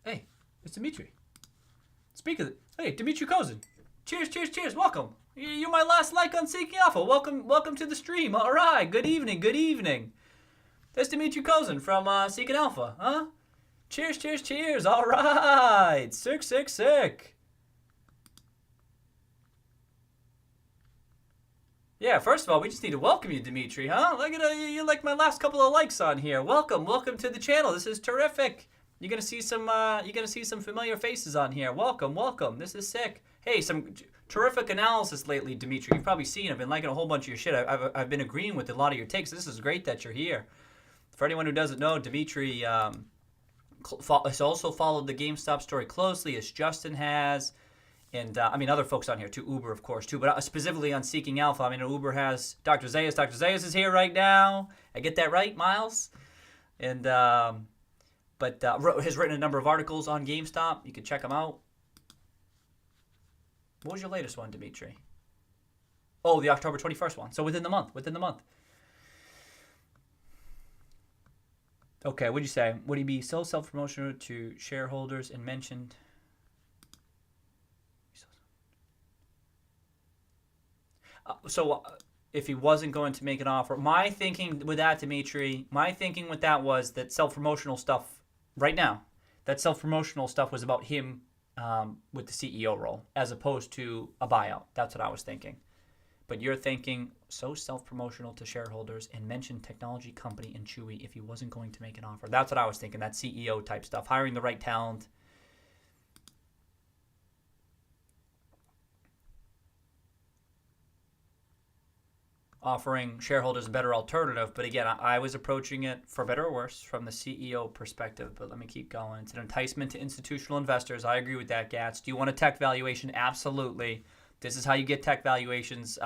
Hey, it's Dimitri. Speak of it. Hey, Dimitri Kozin. Cheers. Welcome. You're my last like on Seeking Alpha. Welcome to the stream. All right. Good evening. That's Dimitri Kozin from Seeking Alpha. Huh? Cheers. All right. Sick. Yeah, first of all, we just need to welcome you, Dimitri, huh? Look at you like my last couple of likes on here. Welcome to the channel. This is terrific. You're gonna see some familiar faces on here. Welcome. This is sick. Hey, some terrific analysis lately, Dimitri. You've probably seen. I've been liking a whole bunch of your shit. I've been agreeing with a lot of your takes. This is great that you're here. For anyone who doesn't know, Dimitri has also followed the GameStop story closely, as Justin has, and I mean other folks on here too. Uber, of course, too, but specifically on Seeking Alpha. I mean, Uber has Dr. Zayas. Dr. Zayas is here right now. I get that right, Miles? And but has written a number of articles on GameStop. You can check them out. What was your latest one, Dimitri? Oh, the October 21st one. So within the month. Okay, what'd you say? Would he be so self-promotional to shareholders and mentioned? If he wasn't going to make an offer, my thinking with that, Dimitri, was that self-promotional stuff right now, that self-promotional stuff was about him with the CEO role as opposed to a buyout. That's what I was thinking. But you're thinking so self-promotional to shareholders and mentioned technology company and Chewy if he wasn't going to make an offer. That's what I was thinking, that CEO type stuff, hiring the right talent. Offering shareholders a better alternative. But again, I was approaching it, for better or worse, from the CEO perspective. But let me keep going. It's an enticement to institutional investors. I agree with that, Gats. Do you want a tech valuation? Absolutely. This is how you get tech valuations.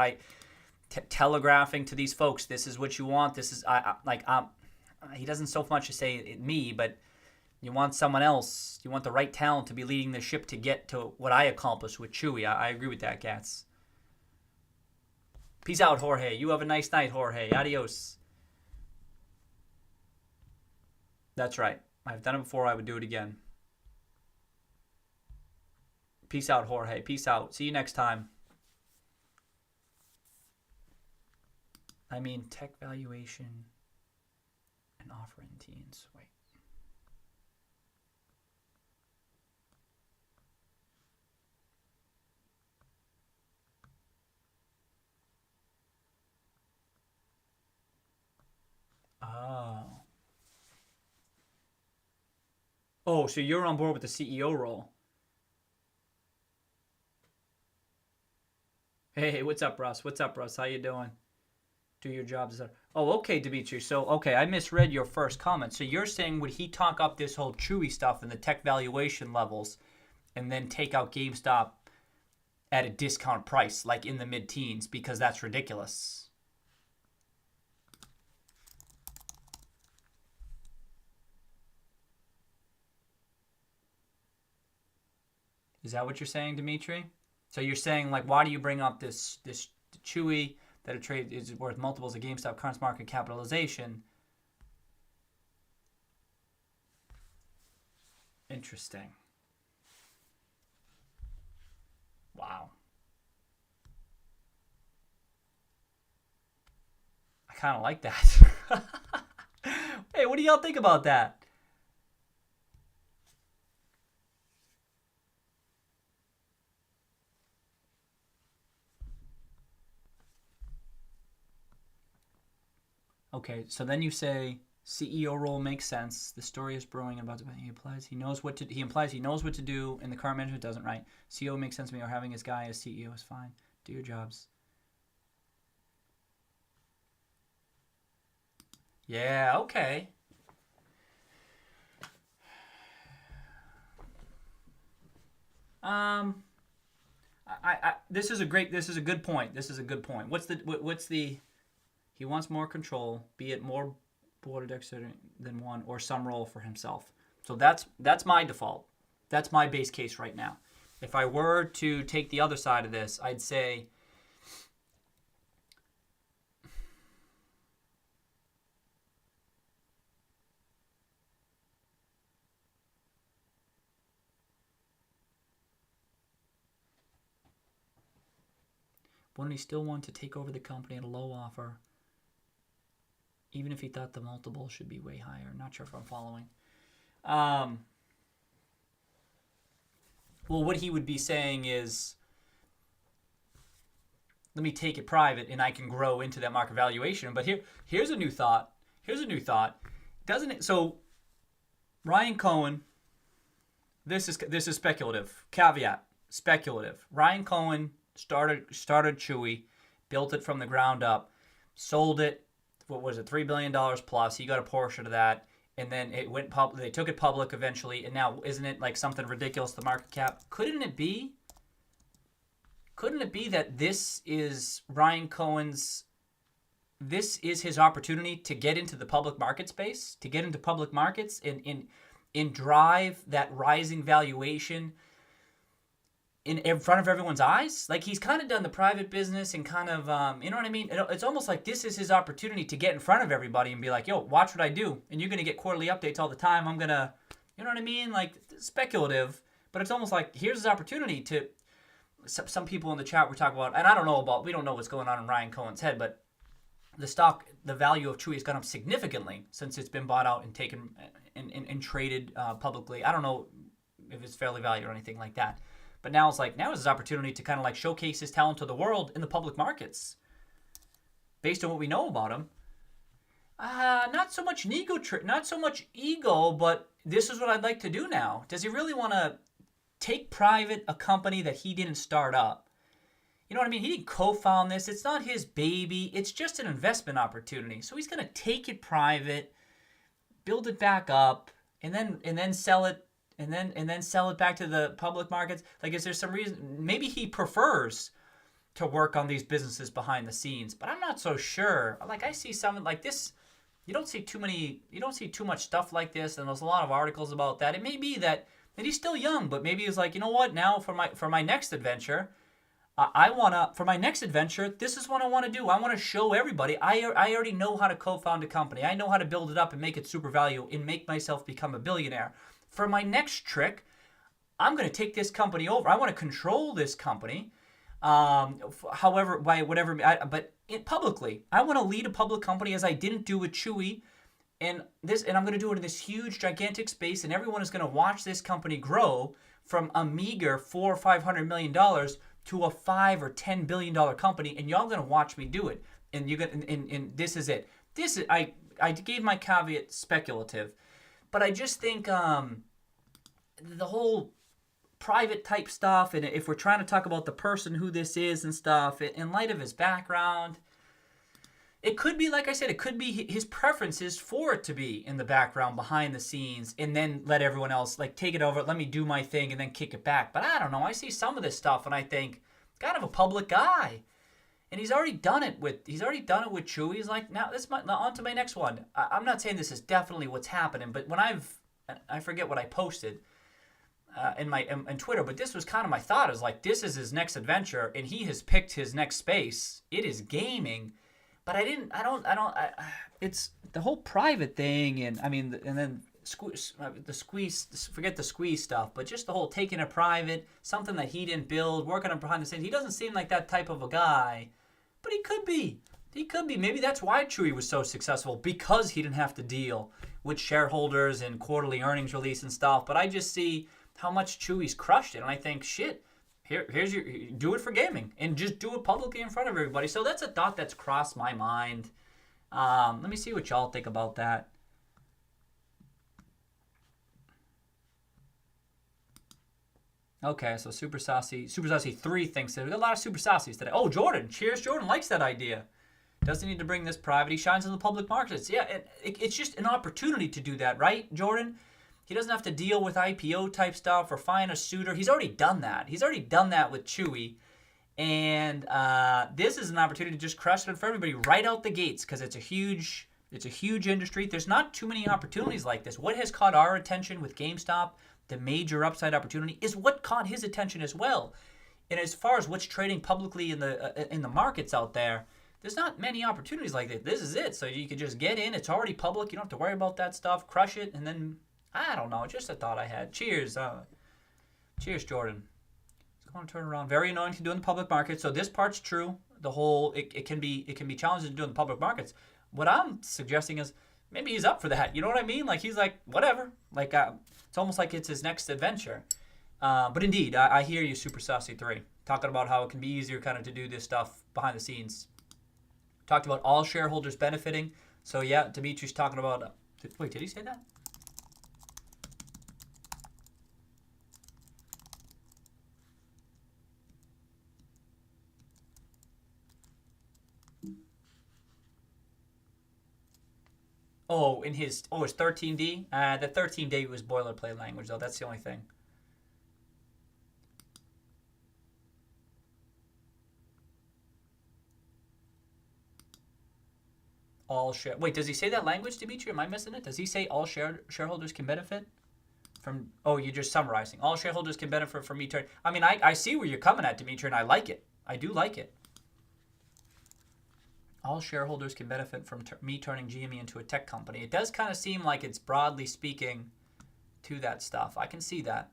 Telegraphing to these folks, this is what you want. This is, he doesn't so much as say me, but you want someone else. You want the right talent to be leading the ship to get to what I accomplished with Chewy. I agree with that, Gats. Peace out, Jorge. You have a nice night, Jorge. Adios. That's right. I've done it before. I would do it again. Peace out, Jorge. Peace out. See you next time. I mean, tech valuation and offer in teens. Wait. Oh, so you're on board with the CEO role. Hey, what's up, Russ? What's up, Russ? How you doing? Do your jobs. Oh, okay, Dimitri. So, okay, I misread your first comment. So you're saying would he talk up this whole Chewy stuff and the tech valuation levels and then take out GameStop at a discount price, like in the mid-teens, because that's ridiculous? Is that what you're saying, Dimitri? So you're saying, like, why do you bring up this Chewy that a trade is worth multiples of GameStop current market capitalization? Interesting. Wow. I kind of like that. Hey, what do y'all think about that? Okay, so then you say CEO role makes sense. The story is brewing about he implies he knows what to do, and the current management doesn't. Right? CEO makes sense to me, or having his guy as CEO is fine. Do your jobs. Yeah. Okay. Um. This is a good point. What's the he wants more control, be it more board executive than one, or some role for himself. So that's my default. That's my base case right now. If I were to take the other side of this, I'd say wouldn't he still want to take over the company at a low offer, even if he thought the multiple should be way higher? Not sure if I'm following. Well, what he would be saying is, let me take it private and I can grow into that market valuation. But here's a new thought. Doesn't it? So Ryan Cohen, this is speculative. Caveat, speculative. Ryan Cohen started Chewy, built it from the ground up, sold it. What was it? $3 billion plus. He got a portion of that, and then it went public. They took it public eventually, and now isn't it like something ridiculous? The market cap. Couldn't it be that this is Ryan Cohen's? This is his opportunity to get into the public market space, to get into public markets, and drive that rising valuation in front of everyone's eyes. Like, he's kind of done the private business and kind of, you know what I mean? It's almost like this is his opportunity to get in front of everybody and be like, yo, watch what I do. And you're going to get quarterly updates all the time. I'm going to, you know what I mean? Like, speculative, but it's almost like here's his opportunity to, some people in the chat were talking about, and we don't know what's going on in Ryan Cohen's head, but the value of Chewy has gone up significantly since it's been bought out and taken and traded publicly. I don't know if it's fairly valued or anything like that. But now is his opportunity to kind of like showcase his talent to the world in the public markets, based on what we know about him. Not so much ego, but this is what I'd like to do now. Does he really want to take private a company that he didn't start up? You know what I mean? He didn't co-found this. It's not his baby. It's just an investment opportunity. So he's going to take it private, build it back up, and then sell it. And then sell it back to the public markets. Like, is there some reason? Maybe he prefers to work on these businesses behind the scenes, but I'm not so sure. Like, I see something like this. You don't see too much stuff like this, and there's a lot of articles about that. It may be that he's still young, but maybe he's like, you know what? Now for my next adventure, this is what I want to do. I want to show everybody. I already know how to co-found a company. I know how to build it up and make it super value and make myself become a billionaire. For my next trick, I'm going to take this company over. I want to control this company, publicly. I want to lead a public company as I didn't do with Chewy, and I'm going to do it in this huge, gigantic space, and everyone is going to watch this company grow from a meager $400 or $500 million to a $5 or $10 billion company, and y'all going to watch me do it. And and this is it. I gave my caveat speculative. But I just think the whole private type stuff, and if we're trying to talk about the person who this is and stuff, in light of his background, it could be, like I said, it could be his preferences for it to be in the background, behind the scenes, and then let everyone else, like, take it over, let me do my thing, and then kick it back. But I don't know. I see some of this stuff, and I think, kind of a public guy. And he's already done it with Chewy. He's like, now on to my next one. I'm not saying this is definitely what's happening, but when I forget what I posted in Twitter, but this was kind of my thought. Is like, this is his next adventure, and he has picked his next space. It is gaming. But it's the whole private thing, and I mean, and then forget the squeeze stuff, but just the whole taking it private, something that he didn't build, working on behind the scenes. He doesn't seem like that type of a guy, but he could be. He could be. Maybe that's why Chewy was so successful, because he didn't have to deal with shareholders and quarterly earnings release and stuff. But I just see how much Chewy's crushed it, and I think, shit. Here's your, do it for gaming, and just do it publicly in front of everybody. So that's a thought that's crossed my mind. Let me see what y'all think about that. Okay, so Super Saucy 3 thinks that we got a lot of Super Saucies today. Oh, Jordan, cheers, Jordan likes that idea. Doesn't need to bring this private. He shines in the public markets. Yeah, it's just an opportunity to do that, right, Jordan? He doesn't have to deal with IPO type stuff or find a suitor. He's already done that. He's already done that with Chewy. And this is an opportunity to just crush it for everybody right out the gates, because it's a huge industry. There's not too many opportunities like this. What has caught our attention with GameStop, the major upside opportunity, is what caught his attention as well. And as far as what's trading publicly in the markets out there, there's not many opportunities like this. This is it. So you could just get in. It's already public. You don't have to worry about that stuff. Crush it, and then I don't know. Just a thought I had. Cheers. Cheers, Jordan. It's going to turn around. Very annoying to do in the public market. So this part's true. The whole it can be challenging to do in the public markets. What I'm suggesting is maybe he's up for that. You know what I mean? Like, he's like, whatever. Like, it's almost like it's his next adventure. But indeed, I hear you, Super Saucy 3, talking about how it can be easier kind of to do this stuff behind the scenes. Talked about all shareholders benefiting. So yeah, Dimitri's talking about. Wait, did he say that? Oh, his 13D? The 13D was boilerplate language, though. That's the only thing. Wait, does he say that language, Dimitri? Am I missing it? Does he say all shareholders can benefit from... Oh, you're just summarizing. All shareholders can benefit from me turning... I mean, I see where you're coming at, Dimitri, and I like it. I do like it. All shareholders can benefit from me turning GME into a tech company. It does kind of seem like it's broadly speaking to that stuff. I can see that.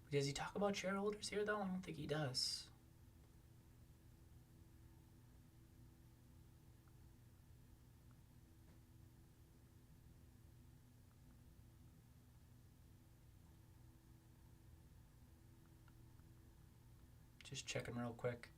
Does he talk about shareholders here, though? I don't think he does. Just checking real quick.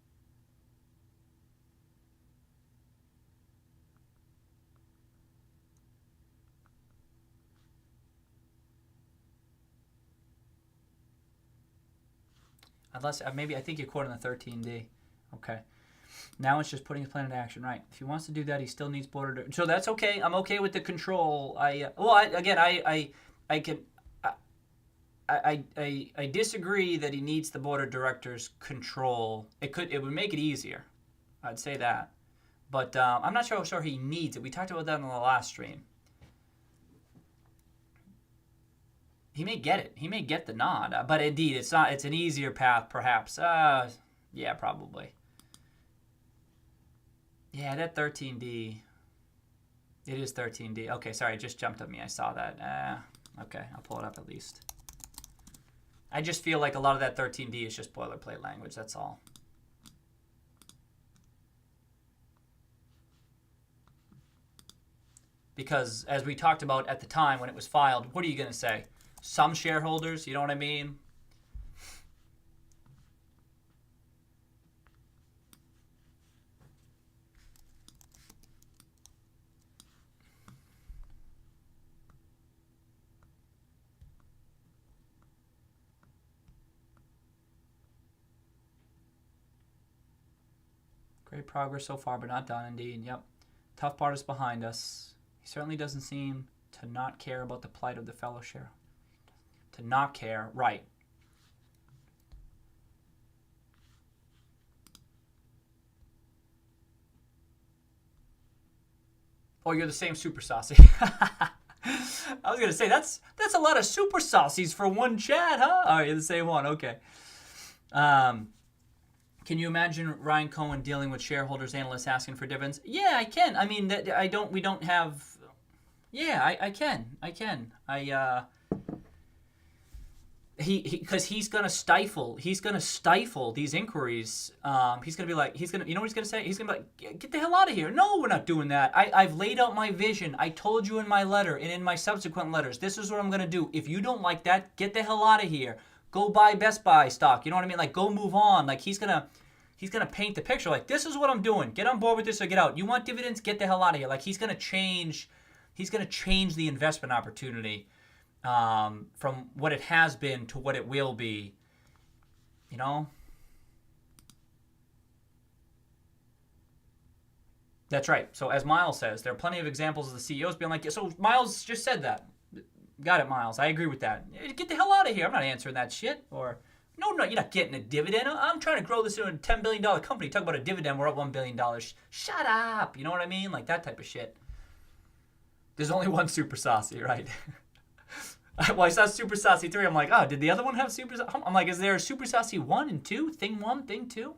Unless, maybe, I think you're quoting the 13D. Okay. Now it's just putting his plan into action, right? If he wants to do that, he still needs board. So that's okay. I'm okay with the control. I disagree that he needs the board of directors control. It would make it easier. I'd say that. But I'm not sure he needs it. We talked about that on the last stream. He may get it. He may get the nod. But indeed, it's not. It's an easier path, perhaps. Yeah, probably. Yeah, that 13D. It is 13D. Okay, sorry, it just jumped at me. I saw that. Okay, I'll pull it up at least. I just feel like a lot of that 13D is just boilerplate language. That's all. Because as we talked about at the time when it was filed, what are you going to say? Some shareholders, you know what I mean? Great progress so far, but not done indeed. Yep. Tough part is behind us. He certainly doesn't seem to not care about the plight of the fellow share. To not care, right. Oh, you're the same super saucy. I was going to say, that's a lot of super saucies for one chat, huh? Oh, you're the same one. Okay. Can you imagine Ryan Cohen dealing with shareholders, analysts asking for dividends? Yeah, I can. I mean, we don't have. Yeah, I can. Because he's gonna stifle these inquiries. He's gonna be like, you know what he's gonna say? He's gonna be like, get the hell out of here. No, we're not doing that. I've laid out my vision. I told you in my letter and in my subsequent letters, this is what I'm gonna do. If you don't like that, get the hell out of here. Go buy Best Buy stock. You know what I mean? Like, go move on. Like, he's gonna paint the picture. Like, this is what I'm doing. Get on board with this or get out. You want dividends? Get the hell out of here. Like, he's gonna change the investment opportunity from what it has been to what it will be. You know? That's right. So as Miles says, there are plenty of examples of the CEOs being like, so Miles just said that. Got it, Miles. I agree with that. Get the hell out of here. I'm not answering that shit. Or, no, you're not getting a dividend. I'm trying to grow this into a $10 billion company. Talk about a dividend, we're up $1 billion. Shut up. You know what I mean? Like that type of shit. There's only one super saucy, right? Well, I saw super saucy 3. I'm like, oh, did the other one have super saucy? I'm like, is there a super saucy 1 and 2? Thing 1, thing 2?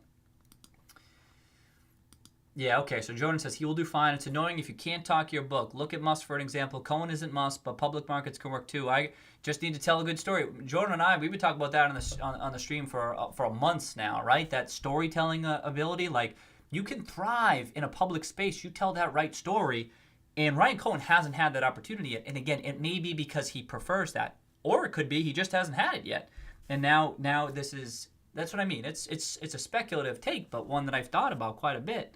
Yeah, okay, so Jordan says he will do fine. It's annoying if you can't talk your book. Look at Musk for an example. Cohen isn't Musk, but public markets can work too. I just need to tell a good story. Jordan and I, we've been talking about that on the stream for months now, right? That storytelling ability. Like, you can thrive in a public space. You tell that right story, and Ryan Cohen hasn't had that opportunity yet. And again, it may be because he prefers that, or it could be he just hasn't had it yet. And now that's what I mean. It's a speculative take, but one that I've thought about quite a bit.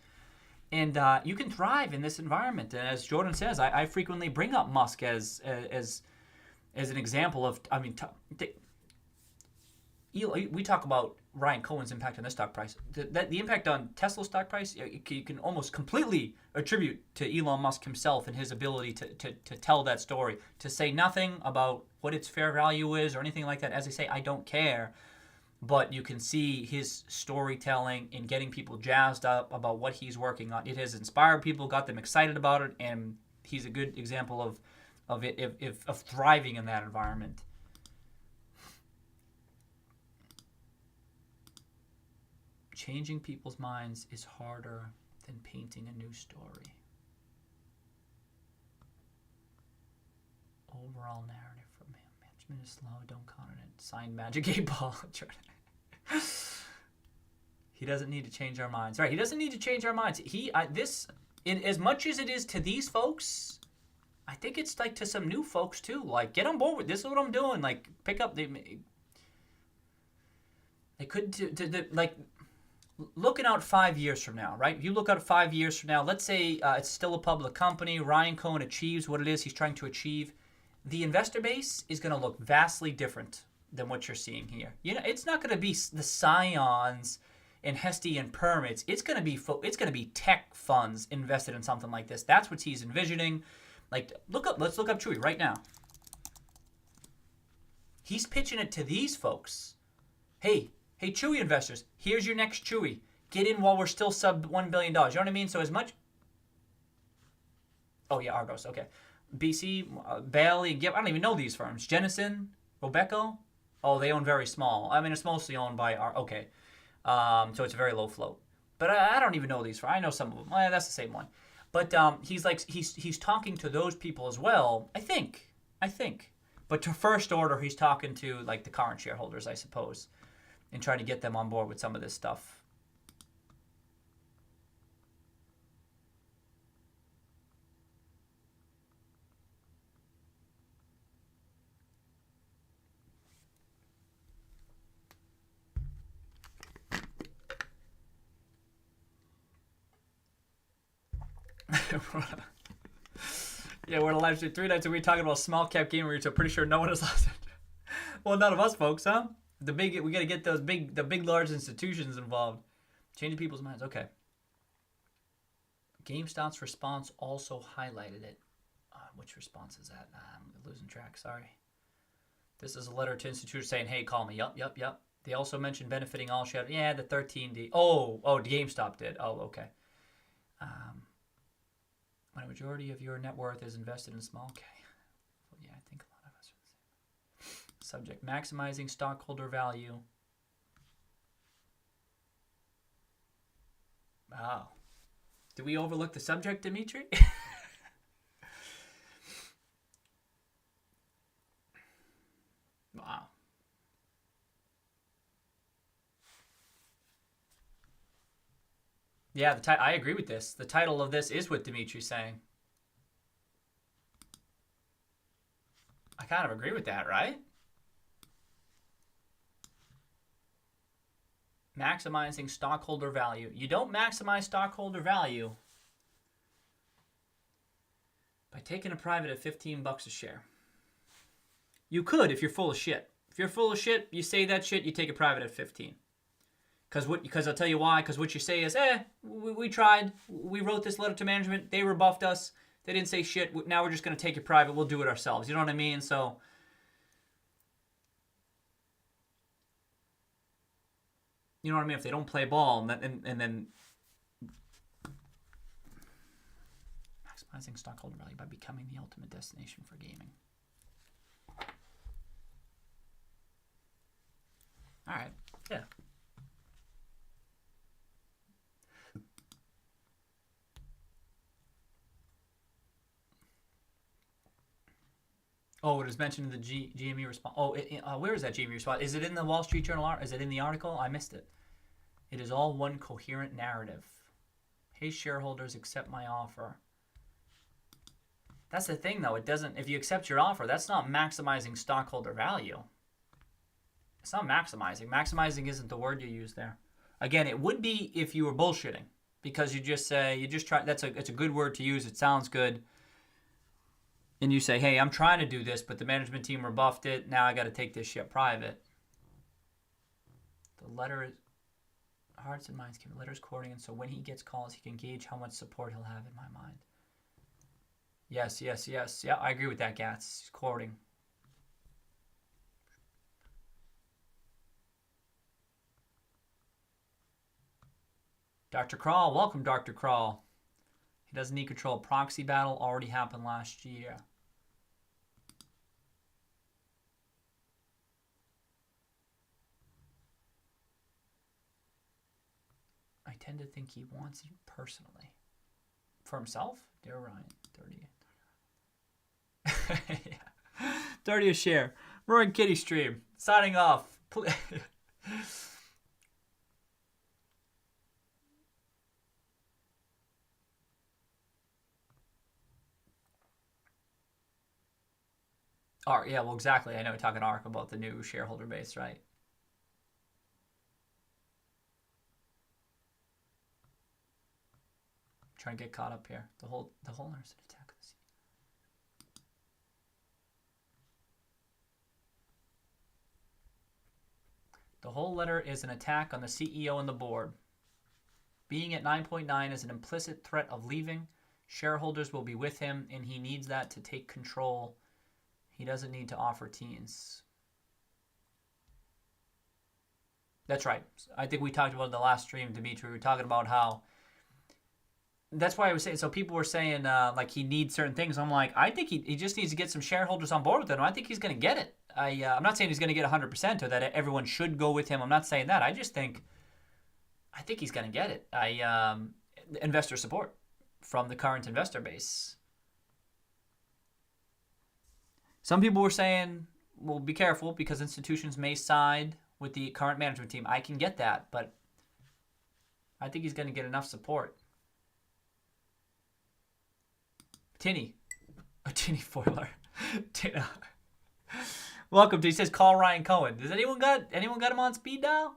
And you can thrive in this environment. And as Jordan says, I frequently bring up Musk as an example of, I mean, we talk about Ryan Cohen's impact on this stock price. The impact on Tesla's stock price, you can almost completely attribute to Elon Musk himself and his ability to tell that story, to say nothing about what its fair value is or anything like that. As I say, I don't care. But you can see his storytelling in getting people jazzed up about what he's working on. It has inspired people, got them excited about it, and he's a good example of thriving in that environment. Changing people's minds is harder than painting a new story. Overall narrative from him. Management is slow, don't count on it. Signed Magic 8 Ball. He doesn't need to change our minds. Right, he doesn't need to change our minds. As much as it is to these folks, I think it's like to some new folks too. Like, get on board with this is what I'm doing. Like, pick up they could like looking out 5 years from now, right? If you look out 5 years from now, let's say it's still a public company, Ryan Cohen achieves what it is he's trying to achieve. The investor base is going to look vastly different than what you're seeing here. You know, it's not going to be the Scions and Hesty and Permits. It's going to be tech funds invested in something like this. That's what he's envisioning. Like, let's look up Chewy right now. He's pitching it to these folks. Hey, Chewy investors, here's your next Chewy. Get in while we're still sub $1 billion. You know what I mean? So as much. Oh yeah, Argos. Okay. BC, Bailey, I don't even know these firms. Jennison, Robeco. Oh, they own very small. I mean, it's mostly owned by okay. So it's a very low float. But I don't even know these firms. I know some of them. Well, that's the same one. But he's talking to those people as well. I think. But to first order, he's talking to like the current shareholders, I suppose, and trying to get them on board with some of this stuff. Yeah, we're on a live stream 3 nights a week talking about small cap game reach. I'm pretty sure no one has lost it. Well, none of us folks, huh? We got to get the big large institutions involved. Changing people's minds. Okay. GameStop's response also highlighted it. Which response is that? I'm losing track. Sorry. This is a letter to institutions saying, hey, call me. Yup. They also mentioned benefiting all shadow. Yeah, the 13D. Oh, GameStop did. Oh, okay. When a majority of your net worth is invested in small cap. Well, yeah, I think a lot of us are the same. Subject, maximizing stockholder value. Wow. Did we overlook the subject, Dimitri? Wow. Yeah, I agree with this. The title of this is what Dimitri's saying. I kind of agree with that, right? Maximizing stockholder value. You don't maximize stockholder value by taking a private at $15 a share. You could if you're full of shit. If you're full of shit, you say that shit, you take a private at 15. Because I'll tell you why. Because what you say is, we tried. We wrote this letter to management. They rebuffed us. They didn't say shit. Now we're just going to take it private. We'll do it ourselves. You know what I mean? So, you know what I mean? If they don't play ball and then maximizing stockholder value by becoming the ultimate destination for gaming. All right. Yeah. Oh, it is mentioned in the GME response. Oh, where is that GME response? Is it in the Wall Street Journal? Is it in the article? I missed it. It is all one coherent narrative. Hey, shareholders, accept my offer. That's the thing, though. It doesn't. If you accept your offer, that's not maximizing stockholder value. It's not maximizing. Maximizing isn't the word you use there. Again, it would be if you were bullshitting, because you just try. It's a good word to use. It sounds good. And you say, hey, I'm trying to do this, but the management team rebuffed it. Now I got to take this shit private. The letter is hearts and minds. The letter is courting, and so when he gets calls, he can gauge how much support he'll have in my mind. Yes. Yeah, I agree with that, Gats. He's courting. Dr. Crawl, welcome, Dr. Crawl. He doesn't need control. Proxy battle already happened last year. I tend to think he wants you personally. For himself? Dear Ryan, 30. Yeah. 30 a share. Roaring Kitty stream. Signing off. ARK, yeah, well, exactly. I know we're talking ARK about the new shareholder base, right? I'm trying to get caught up here. The whole nurse attack. The whole letter is an attack on the CEO and the board. Being at 9.9 is an implicit threat of leaving. Shareholders will be with him, and he needs that to take control. He doesn't need to offer teens. That's right. I think we talked about in the last stream, Dimitri. We were talking about how... That's why I was saying... So people were saying, like, he needs certain things. I'm like, I think he just needs to get some shareholders on board with him. I think he's going to get it. I'm not saying he's going to get 100% or that everyone should go with him. I'm not saying that. I just think... I think he's going to get it. Investor support from the current investor base. Some people were saying, well, be careful because institutions may side with the current management team. I can get that, but I think he's going to get enough support. Tinny Foiler. Tina. Welcome to, he says, call Ryan Cohen. Does anyone got him on speed dial?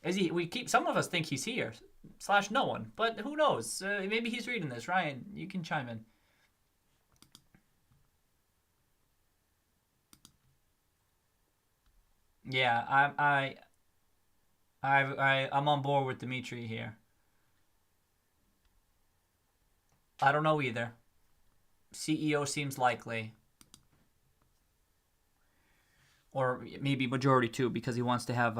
Is he? Some of us think he's here. slash no one. But who knows? Maybe he's reading this. Ryan, you can chime in. Yeah, I'm on board with Dimitri here. I don't know either. CEO seems likely. Or maybe majority too, because he wants to have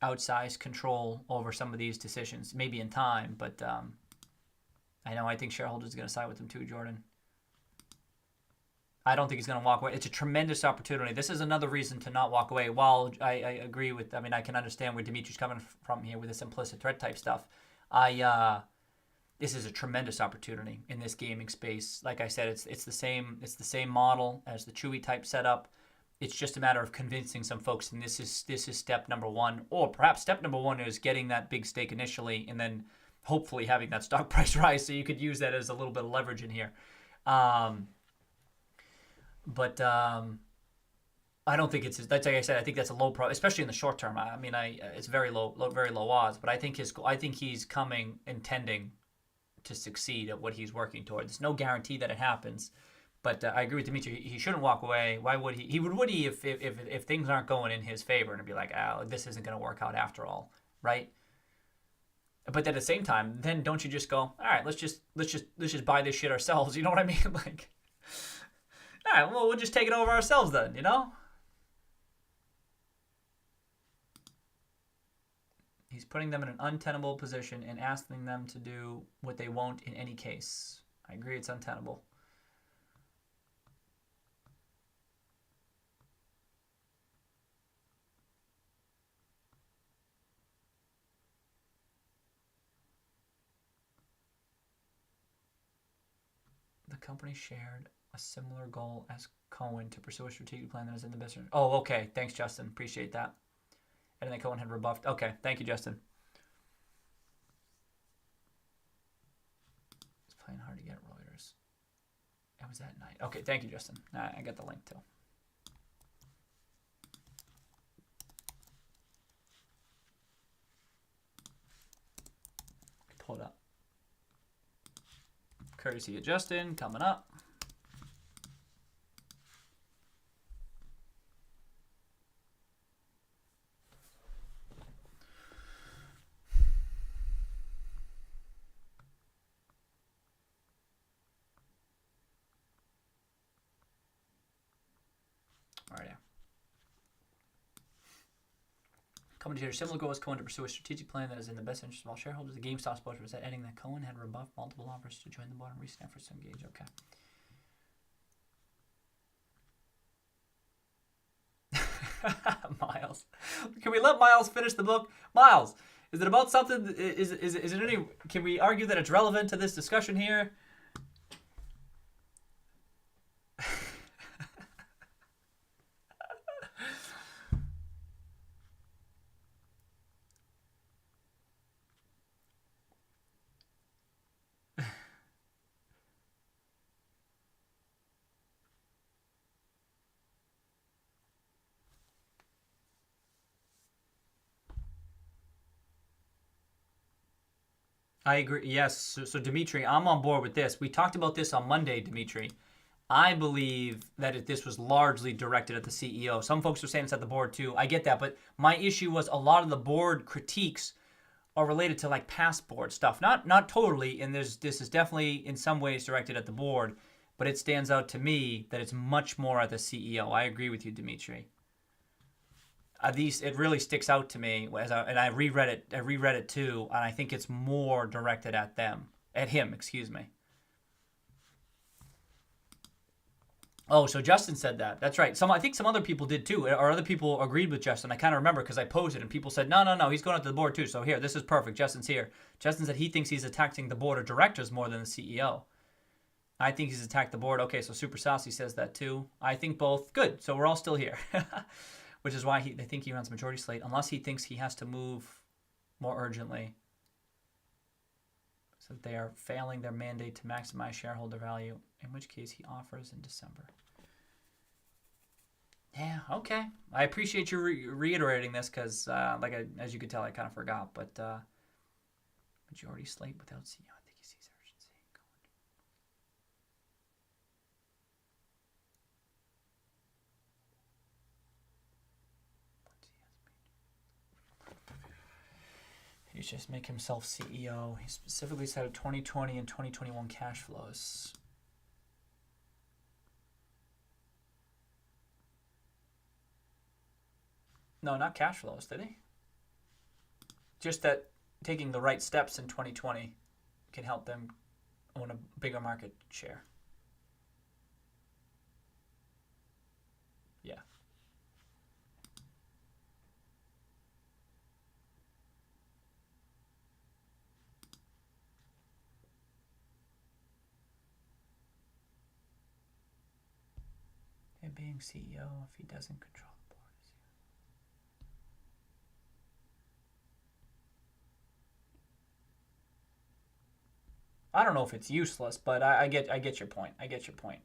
outsized control over some of these decisions. Maybe in time, but I think shareholders are going to side with him too, Jordan. I don't think he's going to walk away. It's a tremendous opportunity. This is another reason to not walk away. While I agree with, I can understand where Dimitri's coming from here with this implicit threat type stuff. This is a tremendous opportunity in this gaming space. Like I said, it's the same model as the Chewy type setup. It's just a matter of convincing some folks, and this is step number one, or perhaps step number one is getting that big stake initially, and then hopefully having that stock price rise, so you could use that as a little bit of leverage in here. But I don't think that's like I said. I think that's a low pro, especially in the short term. It's very low odds. But I think he's coming intending to succeed at what he's working towards. There's no guarantee that it happens. But I agree with Dimitri. He shouldn't walk away. Why would he? Would he if things aren't going in his favor and be like, this isn't going to work out after all, right? But at the same time, then don't you just go, all right, let's just buy this shit ourselves? You know what I mean? Like, all right, well, we'll just take it over ourselves then, you know? He's putting them in an untenable position and asking them to do what they won't in any case. I agree, it's untenable. The company shared a similar goal as Cohen to pursue a strategic plan that is in the best interest. Oh, okay. Thanks, Justin. Appreciate that. And then Cohen had rebuffed. Okay. Thank you, Justin. It's playing hard to get Reuters. It was that night. Okay. Thank you, Justin. I got the link too. Pull it up. Courtesy of Justin coming up. All right, yeah. Commentator similar goal was Cohen to pursue a strategic plan that is in the best interest of all shareholders. The GameStop Board was adding that Cohen had rebuffed multiple offers to join the board and recent efforts to engage. Okay. Miles, can we let Miles finish the book? Miles, is it about something? Is it any? Can we argue that it's relevant to this discussion here? I agree. Yes. So Dimitri, I'm on board with this. We talked about this on Monday, Dimitri. I believe that this was largely directed at the CEO. Some folks are saying it's at the board too. I get that, but my issue was a lot of the board critiques are related to like past board stuff. Not totally, and this is definitely in some ways directed at the board, but it stands out to me that it's much more at the CEO. I agree with you, Dimitri. It really sticks out to me and I reread it too, and I think it's more directed at him, excuse me. Oh, so Justin said that. That's right. I think some other people did too, or other people agreed with Justin. I kind of remember because I posted and people said, no, he's going out to the board too. So here, this is perfect. Justin's here. Justin said he thinks he's attacking the board of directors more than the CEO. I think he's attacked the board. Okay, so Super Saucy says that too. I think both. Good. So we're all still here. Which is why I think he runs majority slate, unless he thinks he has to move more urgently. So that they are failing their mandate to maximize shareholder value, in which case he offers in December. Yeah, okay. I appreciate you reiterating this because, as you could tell, I kind of forgot. But Majority slate without CEO. I think he sees urgency. He's just make himself CEO. He specifically cited 2020 and 2021 cash flows. No, not cash flows, did he? Just that taking the right steps in 2020 can help them own a bigger market share. Yeah. Him being CEO if he doesn't control the board. I don't know if it's useless, but I get your point. I get your point.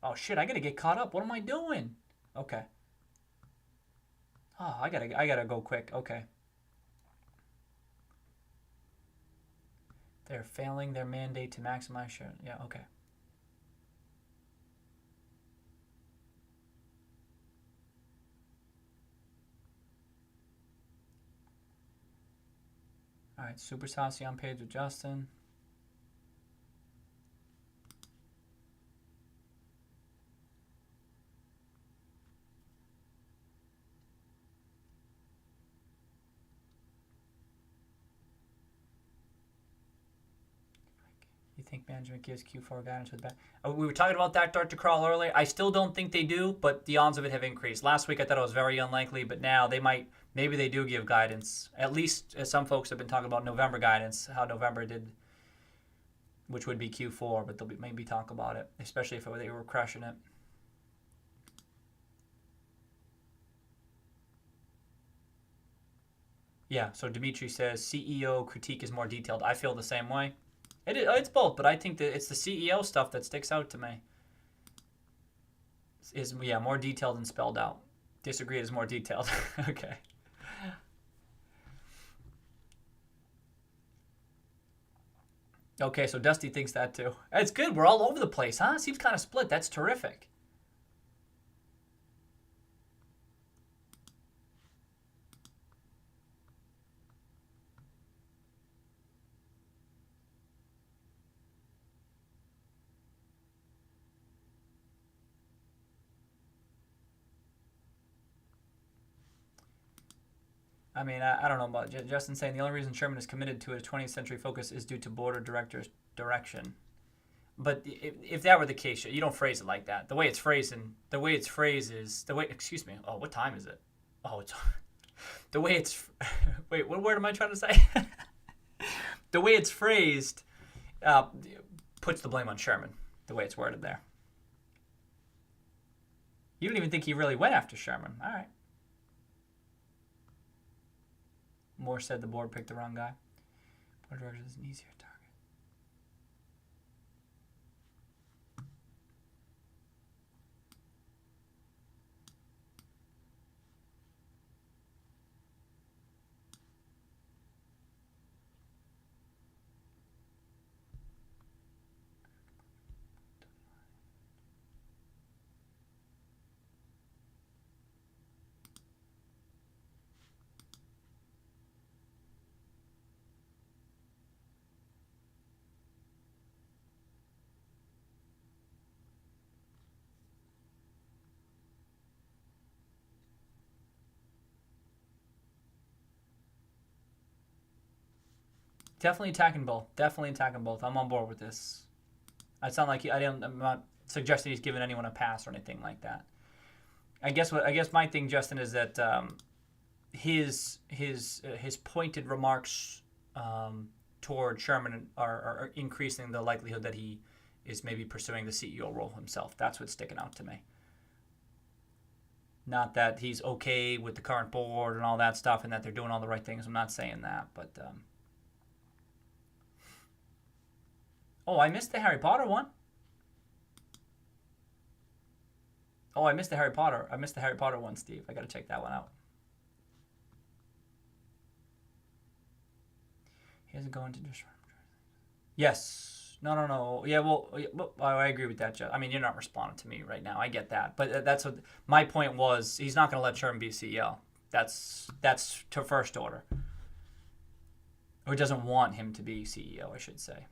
Oh shit! I gotta get caught up. What am I doing? Okay. Oh, I gotta go quick. Okay. They're failing their mandate to maximize share. Yeah. Okay. All right. Super Saucy on page with Justin. You think management gives Q4 guidance with that? We were talking about that Dr. Crawl earlier. I still don't think they do, but the odds of it have increased. Last week I thought it was very unlikely, but now they might. Maybe they do give guidance. At least some folks have been talking about November guidance, how November did, which would be Q4, but they'll maybe talk about it, especially if they were crushing it. Yeah, so Dimitri says CEO critique is more detailed. I feel the same way. It's both, but I think that it's the CEO stuff that sticks out to me. Is more detailed and spelled out. Disagree is more detailed. Okay. Okay, so Dusty thinks that too. It's good. We're all over the place, huh? Seems kind of split. That's terrific. I mean, I don't know about Justin saying the only reason Sherman is committed to a 20th century focus is due to board of directors' direction. But if that were the case, you don't phrase it like that. The way it's phrased is the way. Excuse me. Oh, what time is it? Oh, it's the way it's. Wait, what word am I trying to say? The way it's phrased puts the blame on Sherman. The way it's worded there. You don't even think he really went after Sherman. All right. Moore said the board picked the wrong guy. Board of directors is an easier target. Definitely attacking both. I'm on board with this. I sound like I'm not suggesting he's giving anyone a pass or anything like that. I guess my thing, Justin, is that his pointed remarks toward Sherman are increasing the likelihood that he is maybe pursuing the CEO role himself. That's what's sticking out to me. Not that he's okay with the current board and all that stuff and that they're doing all the right things. I'm not saying that, but oh, I missed the Harry Potter one. Oh, I missed the Harry Potter one, Steve. I got to check that one out. doesn't go into just. Yes. No. Yeah, well, I agree with that, Joe. I mean, you're not responding to me right now. I get that. But that's what my point was. He's not going to let Sherman be CEO. That's to first order. Or doesn't want him to be CEO, I should say.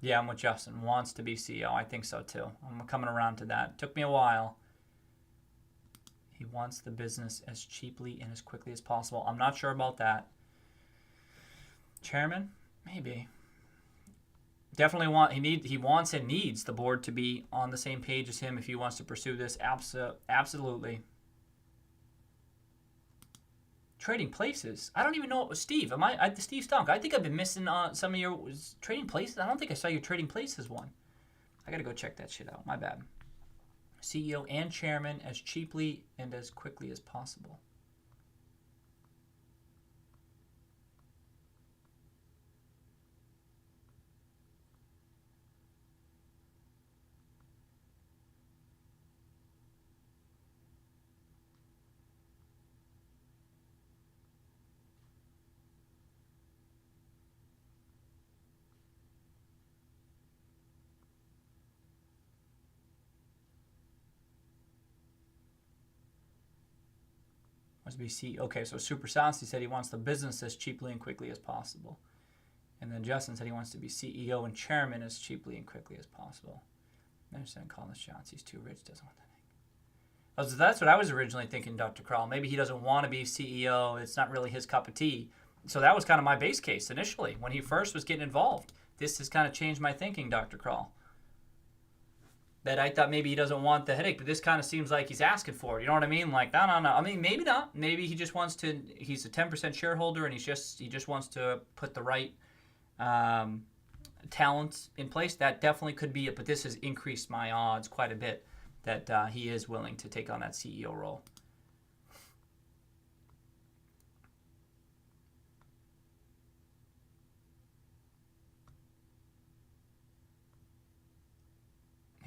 Yeah, I'm with Justin. Wants to be CEO. I think so, too. I'm coming around to that. Took me a while. He wants the business as cheaply and as quickly as possible. I'm not sure about that. Chairman? Maybe. Definitely he wants and needs the board to be on the same page as him if he wants to pursue this. Absolutely. Trading places. I don't even know it was Steve. Steve Stunk? I think I've been missing some of your trading places. I don't think I saw your trading places one. I got to go check that shit out. My bad. CEO and chairman as cheaply and as quickly as possible. Wants to be CEO. Okay, so Super Saucy said he wants the business as cheaply and quickly as possible. And then Justin said he wants to be CEO and chairman as cheaply and quickly as possible. I understand calling the shots. He's too rich, doesn't want that. So that's what I was originally thinking, Dr. Kral. Maybe he doesn't want to be CEO. It's not really his cup of tea. So that was kind of my base case initially when he first was getting involved. This has kind of changed my thinking, Dr. Kral. That I thought maybe he doesn't want the headache, but this kind of seems like he's asking for it. You know what I mean? Like, no. I mean, maybe not. Maybe he just wants to. He's a 10% shareholder, and he just wants to put the right talents in place. That definitely could be it. But this has increased my odds quite a bit that he is willing to take on that CEO role.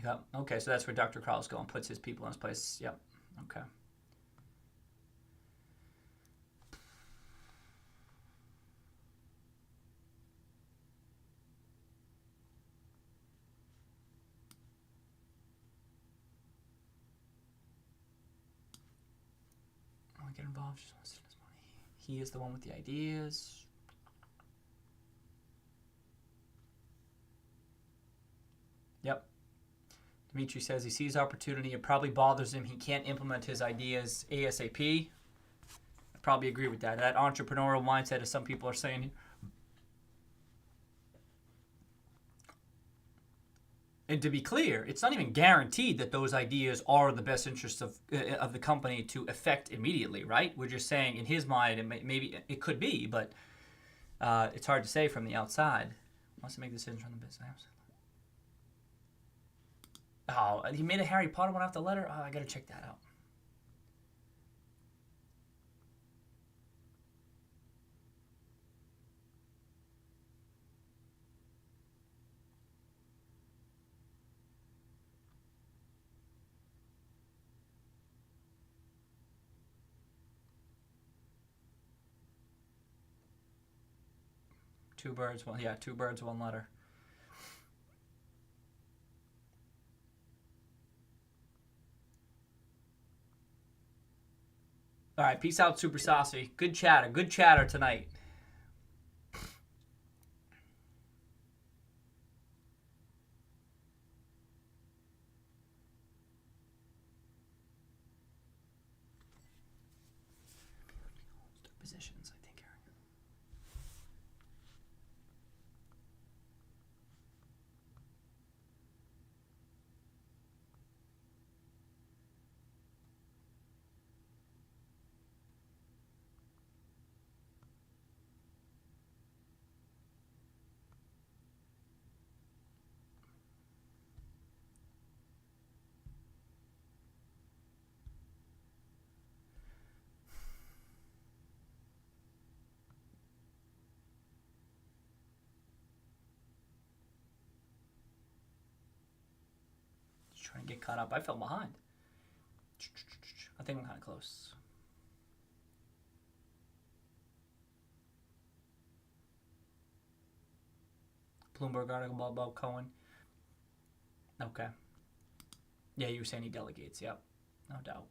Yep. Okay, so that's where Dr. Kral's going. Puts his people in his place. Yep. Okay. I want to get involved. Just want to spend his money. He is the one with the ideas. Yep. Dimitri says he sees opportunity. It probably bothers him. He can't implement his ideas ASAP. I probably agree with that. That entrepreneurial mindset, as some people are saying. And to be clear, it's not even guaranteed that those ideas are the best interests of the company to effect immediately, right? We're just saying in his mind, maybe it could be, but it's hard to say from the outside. Wants to make decisions on the business. Oh, he made a Harry Potter one off the letter? Oh, I gotta check that out. Two birds, one letter. All right, peace out, Super Saucy. Good chatter tonight. Positions, I think, Aaron. Trying to get caught up. I fell behind. I think I'm kind of close. Bloomberg article about Cohen. Okay. Yeah, you were saying he delegates. Yep, no doubt.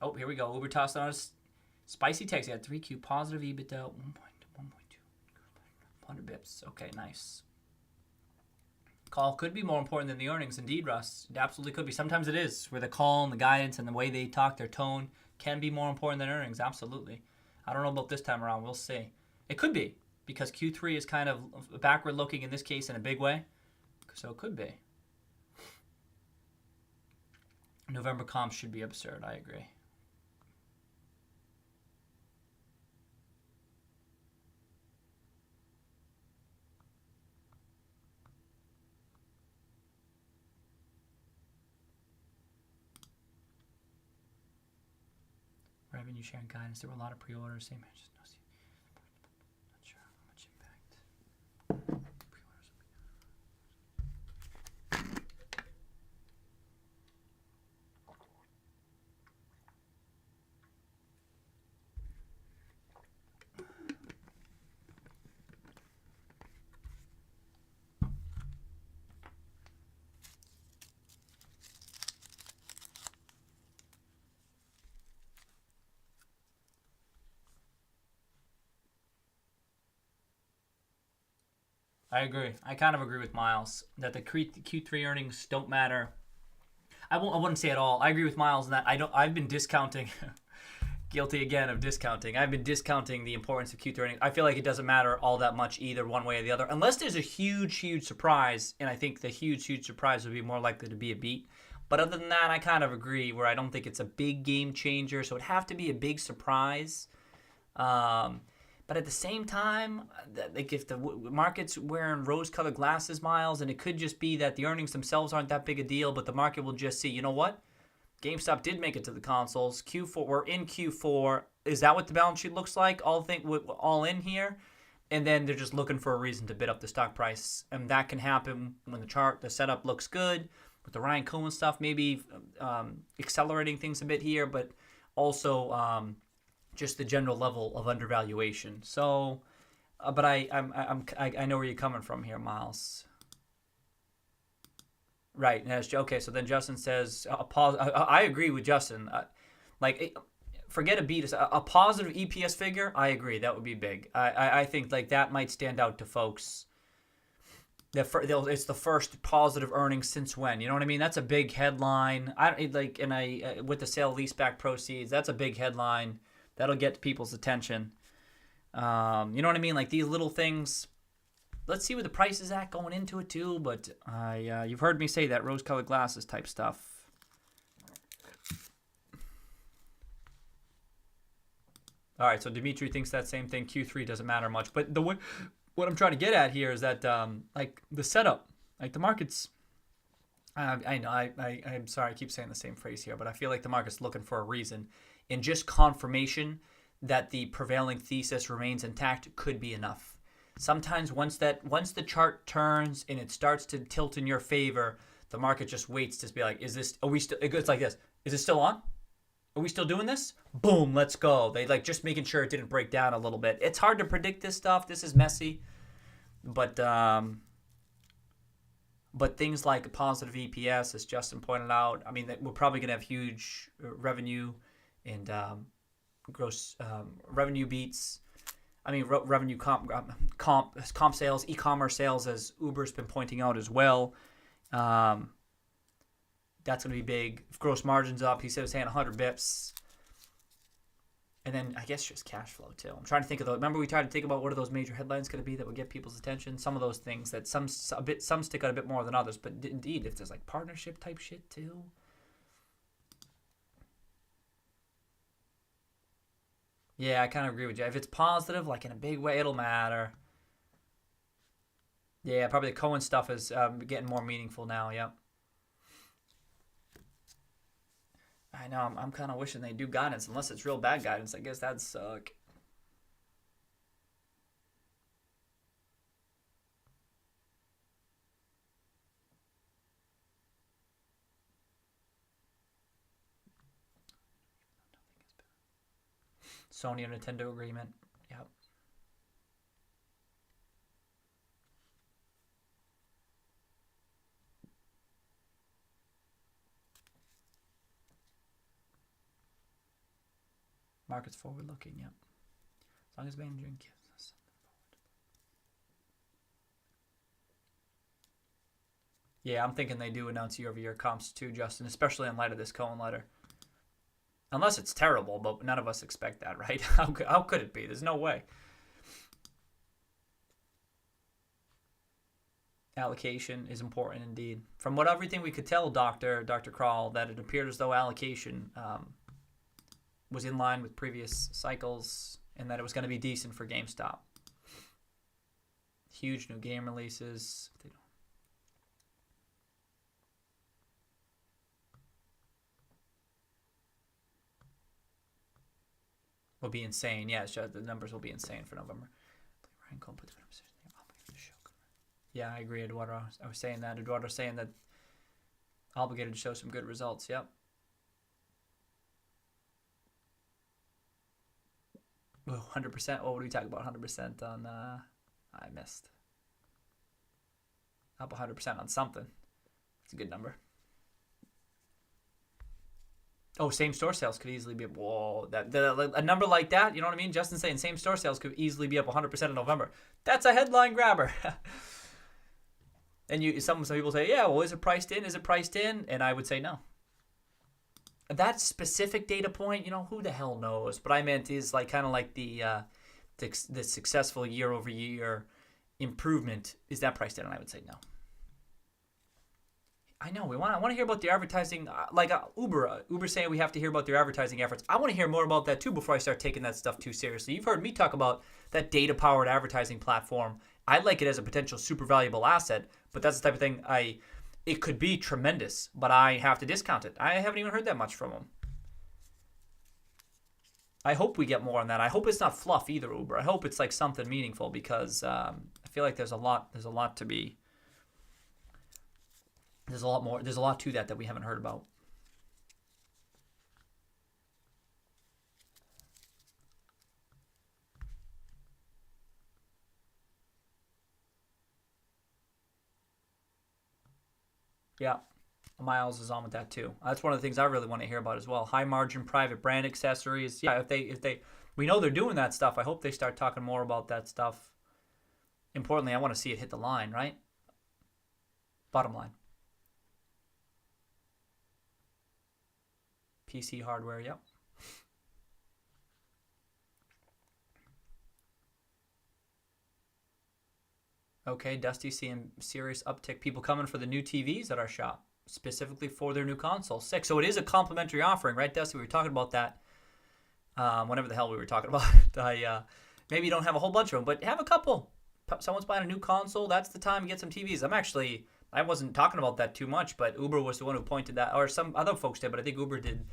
Oh, here we go. Uber tossed on us. Spicy text. He had 3Q positive EBITDA 1.2, 100 bips. Okay, nice. Call could be more important than the earnings. Indeed, Russ. It absolutely could be. Sometimes it is, where the call and the guidance and the way they talk, their tone, can be more important than earnings. Absolutely. I don't know about this time around. We'll see. It could be, because Q3 is kind of backward looking in this case in a big way. So it could be. November comps should be absurd. I agree. Revenue sharing guidance. There were a lot of pre-orders. Same matches. No, not sure how much impact. Pre-orders. I agree. I kind of agree with Miles that the Q3 earnings don't matter. I wouldn't say at all. I agree with Miles in that I've been discounting. Guilty again of discounting. I've been discounting the importance of Q3 earnings. I feel like it doesn't matter all that much either one way or the other, unless there's a huge surprise, and I think the huge surprise would be more likely to be a beat. But other than that, I kind of agree where I don't think it's a big game changer, so it'd have to be a big surprise. But at the same time, like if the market's wearing rose-colored glasses, Miles, and it could just be that the earnings themselves aren't that big a deal, but the market will just see, you know what? GameStop did make it to the consoles. Q4, we're in Q4. Is that what the balance sheet looks like? All in here, and then they're just looking for a reason to bid up the stock price, and that can happen when the setup looks good with the Ryan Cohen stuff, maybe accelerating things a bit here, but also just the general level of undervaluation. So, but I know where you're coming from here, Miles. Right. Okay. So then Justin says a pause. I agree with Justin. Forget a beat. A positive EPS figure. I agree. That would be big. I think like that might stand out to folks. It's the first positive earnings since when? You know what I mean? That's a big headline. With the sale leaseback proceeds, that's a big headline. That'll get people's attention. You know what I mean? Like these little things. Let's see where the price is at going into it too. But you've heard me say that rose-colored glasses type stuff. All right, so Dimitri thinks that same thing. Q3 doesn't matter much. But what I'm trying to get at here is that like the setup, like the market's. I know. I'm sorry. I keep saying the same phrase here, but I feel like the market's looking for a reason. And just confirmation that the prevailing thesis remains intact could be enough. Sometimes once the chart turns and it starts to tilt in your favor, the market just waits to be like, it's like this. Is it still on? Are we still doing this? Boom, let's go. They like just making sure it didn't break down a little bit. It's hard to predict this stuff. This is messy. But things like a positive EPS, as Justin pointed out, I mean, we're probably going to have huge revenue and gross revenue beats. I mean, revenue comp sales, e-commerce sales, as Uber's been pointing out as well. That's going to be big. If gross margins up, he said it's saying 100 bips. And then I guess just cash flow too. I'm trying to think of those. Remember we tried to think about what are those major headlines going to be that would get people's attention? Some of those things that some stick out a bit more than others. But indeed, if there's like partnership type shit too. Yeah, I kind of agree with you. If it's positive, like in a big way, it'll matter. Yeah, probably the Cohen stuff is getting more meaningful now. Yep. I know. I'm kind of wishing they do guidance, unless it's real bad guidance. I guess that'd suck. Sony and Nintendo agreement. Yep. Market's forward looking, yep. As long as managing gives us something forward. Yeah, I'm thinking they do announce year-over-year comps too, Justin, especially in light of this Cohen letter. Unless it's terrible, but none of us expect that, right? How could it be? There's no way. Allocation is important indeed. From what everything we could tell, Dr. Kral, that it appeared as though allocation was in line with previous cycles and that it was going to be decent for GameStop. Huge new game releases. Will be insane. Yeah, the numbers will be insane for November. Yeah, I agree, Eduardo. I was saying that. Eduardo saying that obligated to show some good results. Yep. Oh, 100%. What would we talk about? 100% on, I missed. Up 100% on something. It's a good number. Oh, same-store sales could easily be, whoa, a number like that, you know what I mean? Justin saying same-store sales could easily be up 100% in November. That's a headline grabber. And some people say, yeah, well, is it priced in? Is it priced in? And I would say no. That specific data point, who the hell knows? But I meant is like kind of like the successful year-over-year improvement. Is that priced in? And I would say no. I know I want to hear about the advertising, like Uber saying we have to hear about their advertising efforts. I want to hear more about that too before I start taking that stuff too seriously. You've heard me talk about that data-powered advertising platform. I like it as a potential super valuable asset, but that's the type of thing it could be tremendous, but I have to discount it. I haven't even heard that much from them. I hope we get more on that. I hope it's not fluff either, Uber. I hope it's like something meaningful because I feel like there's a lot to be. There's a lot to that we haven't heard about. Yeah, Miles is on with that too. That's one of the things I really want to hear about as well. High margin private brand accessories. Yeah, if they we know they're doing that stuff. I hope they start talking more about that stuff. Importantly, I want to see it hit the line, right? Bottom line. PC hardware, yep. Okay, Dusty seeing serious uptick. People coming for the new TVs at our shop, specifically for their new console 6. So it is a complimentary offering, right, Dusty? We were talking about that whenever the hell we were talking about it. Maybe you don't have a whole bunch of them, but have a couple. Someone's buying a new console, that's the time to get some TVs. I wasn't talking about that too much, but Uber was the one who pointed that, or some other folks did, but I think Uber did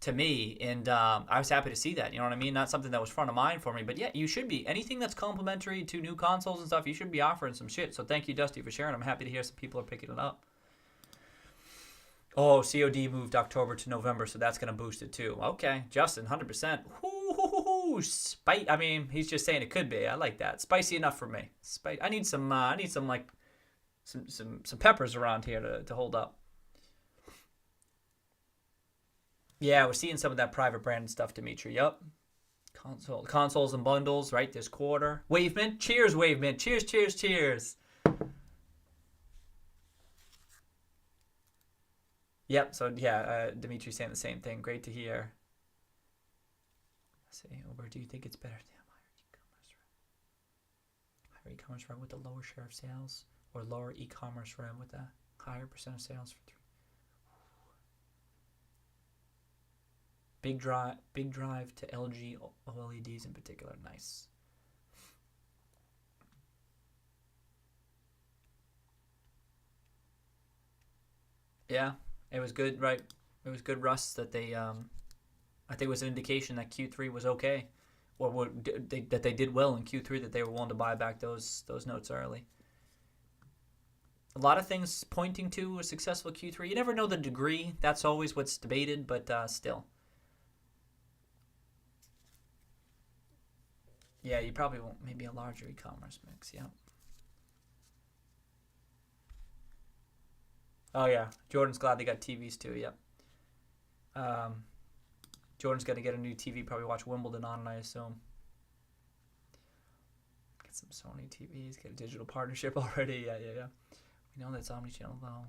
to me, and I was happy to see that. You know what I mean? Not something that was front of mind for me, but yeah, you should be. Anything that's complimentary to new consoles and stuff, you should be offering some shit. So thank you, Dusty, for sharing. I'm happy to hear some people are picking it up. Oh, COD moved October to November, so that's going to boost it too. Okay, Justin, 100%. I mean, he's just saying it could be. I like that. Spicy enough for me. I need some like some peppers around here to hold up. Yeah, we're seeing some of that private brand stuff, Dimitri. Yup. Consoles and bundles, right, this quarter. Wavement. Cheers, Wavement. Cheers, cheers, cheers. Yep, so yeah, Dimitri's saying the same thing. Great to hear. Let's see, Uber, do you think it's better to have higher e-commerce rev with the lower share of sales, or lower e-commerce rev with a higher percent of sales for 3? Big drive to LG OLEDs in particular. Nice. Yeah, it was good, right? It was good, Russ, that they, I think it was an indication that Q3 was okay, or that they did well in Q3, that they were willing to buy back those notes early. A lot of things pointing to a successful Q3. You never know the degree. That's always what's debated, but still. Yeah, you probably want maybe a larger e-commerce mix, yeah. Oh, yeah. Jordan's glad they got TVs too, yep. Jordan's got to get a new TV, probably watch Wimbledon on it, I assume. Get some Sony TVs, get a digital partnership already. Yeah. We know that's omnichannel, though.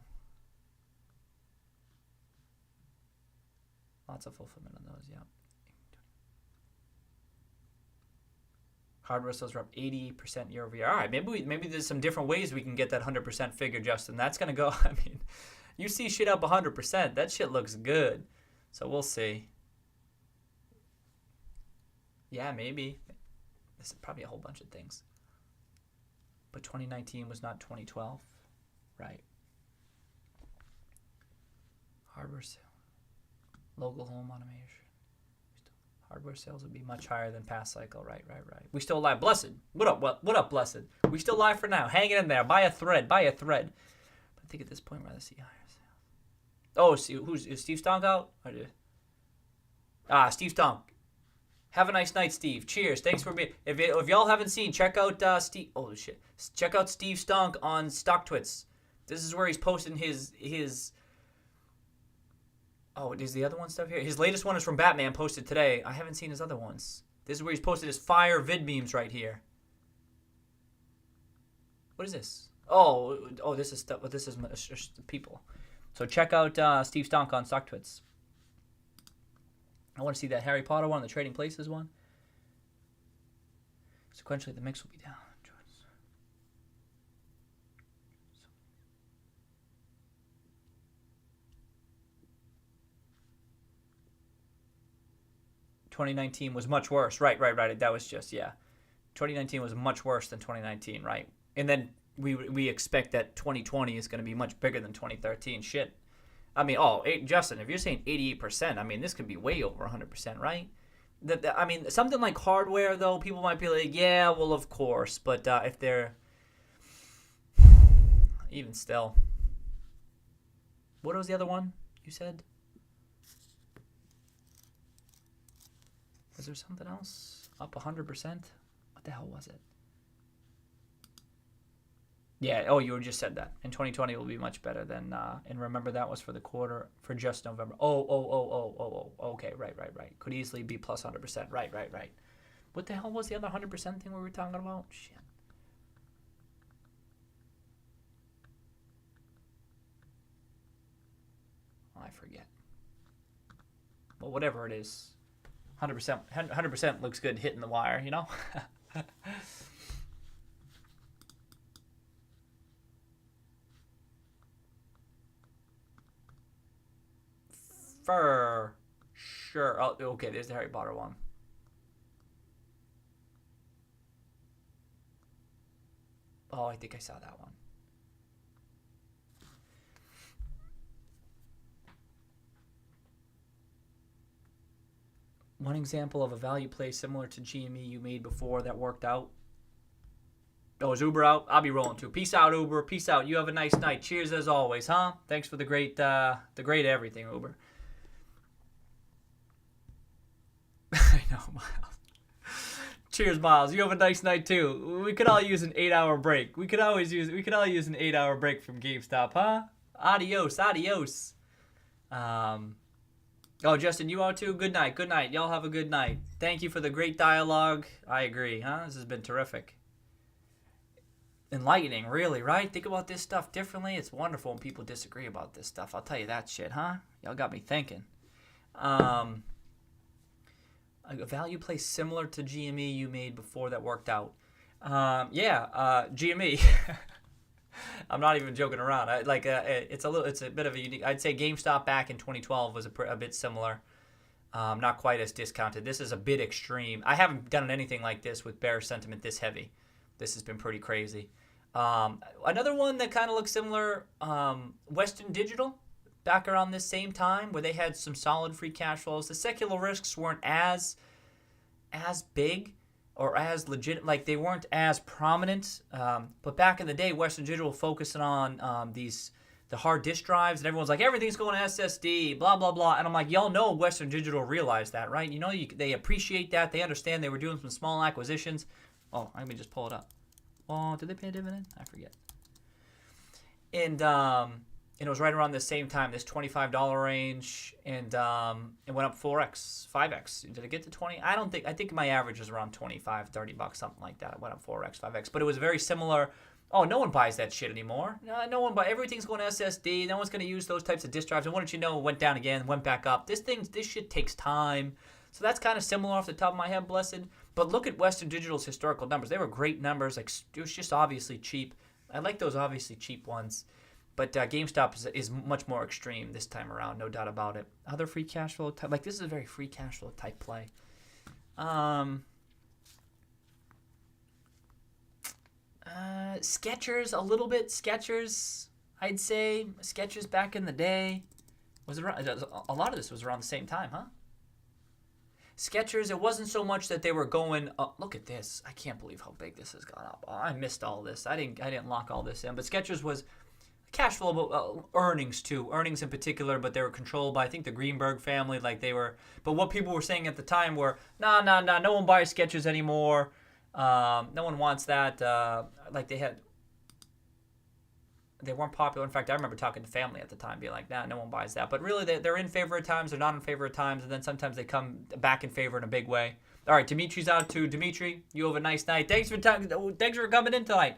Lots of fulfillment on those, yeah. Hardware sales are up 80% year over year. All right, maybe there's some different ways we can get that 100% figure, Justin. That's going to go, I mean, you see shit up 100%. That shit looks good. So we'll see. Yeah, maybe. This is probably a whole bunch of things. But 2019 was not 2012. Right. Hardware sale. Local home automation. Hardware sales would be much higher than past cycle. Right. We still live. Blessed. What up, Blessed? We still live for now. Hang it in there. Buy a thread. But I think at this point, I'd rather see higher sales. Oh, is Steve Stonk out? Steve Stonk. Have a nice night, Steve. Cheers. Thanks for being. If y'all haven't seen, check out Steve. Oh shit. Check out Steve Stonk on StockTwits. This is where he's posting his. Oh, is the other one stuff here? His latest one is from Batman, posted today. I haven't seen his other ones. This is where he's posted his fire vid memes right here. What is this? Oh, this is stuff. This is just people. So check out Steve Stonk on StockTwits. I want to see that Harry Potter one, the Trading Places one. Sequentially, the mix will be down. 2019 was much worse. Right. That was just, yeah. 2019 was much worse than 2019, right? And then we expect that 2020 is going to be much bigger than 2013. Shit. I mean, Justin, if you're saying 88%, I mean, this could be way over 100%, right? I mean, something like hardware, though, people might be like, yeah, well, of course. But if they're, even still. What was the other one you said? Was there something else? Up 100%? What the hell was it? Yeah, you just said that. In 2020 will be much better than, and remember that was for the quarter, for just November. Okay, right. Could easily be plus 100%. Right. What the hell was the other 100% thing we were talking about? Shit. I forget. Well, whatever it is. 100% looks good hitting the wire, you know? For sure. Oh, okay, there's the Harry Potter one. Oh, I think I saw that one. One example of a value play similar to GME you made before that worked out. Oh, is Uber out? I'll be rolling too. Peace out, Uber. Peace out. You have a nice night. Cheers as always, huh? Thanks for the great everything, Uber. I know, Miles. Cheers, Miles. You have a nice night too. We could all use an 8-hour break. We could all use an 8-hour break from GameStop, huh? Adios. Oh, Justin, you out too? Good night. Y'all have a good night. Thank you for the great dialogue. I agree, huh? This has been terrific. Enlightening, really, right? Think about this stuff differently. It's wonderful when people disagree about this stuff. I'll tell you that shit, huh? Y'all got me thinking. A value play similar to GME you made before that worked out. GME. I'm not even joking around. It's a bit of a unique. I'd say GameStop back in 2012 was a bit similar. Not quite as discounted. This is a bit extreme. I haven't done anything like this with bear sentiment this heavy. This has been pretty crazy. Another one that kind of looks similar, Western Digital, back around this same time where they had some solid free cash flows. The secular risks weren't as big or as legit, like they weren't as prominent. But back in the day, Western Digital focusing on the hard disk drives, and everyone's like, everything's going to SSD, blah, blah, blah. And I'm like, y'all know Western Digital realized that, right? You know, they appreciate that. They understand they were doing some small acquisitions. Oh, let me just pull it up. Oh, did they pay a dividend? I forget. And and it was right around the same time, this $25 range, and it went up 4x, 5x. Did it get to 20? I don't think. I think my average was around 25, $30, something like that. It went up 4x, 5x, but it was very similar. Oh, no one buys that shit anymore. No one buys. Everything's going to SSD. No one's going to use those types of disk drives. And why don't you know, it went down again, went back up. This shit takes time. So that's kind of similar off the top of my head, blessed. But look at Western Digital's historical numbers. They were great numbers. Like, it was just obviously cheap. I like those obviously cheap ones. But GameStop is much more extreme this time around, no doubt about it. Other free cash flow type, like this is a very free cash flow type play. Skechers a little bit. Skechers, I'd say. Skechers back in the day. Was it around, a lot of this was around the same time, huh? Skechers, it wasn't so much that they were going up. Look at this. I can't believe how big this has gone up. Oh, I missed all this. I didn't lock all this in. But Skechers was cash flow, earnings too. Earnings in particular, but they were controlled by, I think, the Greenberg family. Like they were. But what people were saying at the time were, no one buys Skechers anymore. No one wants that. Like they weren't popular. In fact, I remember talking to family at the time, being like, no one buys that. But really, they're in favor at times, they're not in favor at times, and then sometimes they come back in favor in a big way. All right, Dimitri's out to Dimitri. You have a nice night. Thanks for coming in tonight.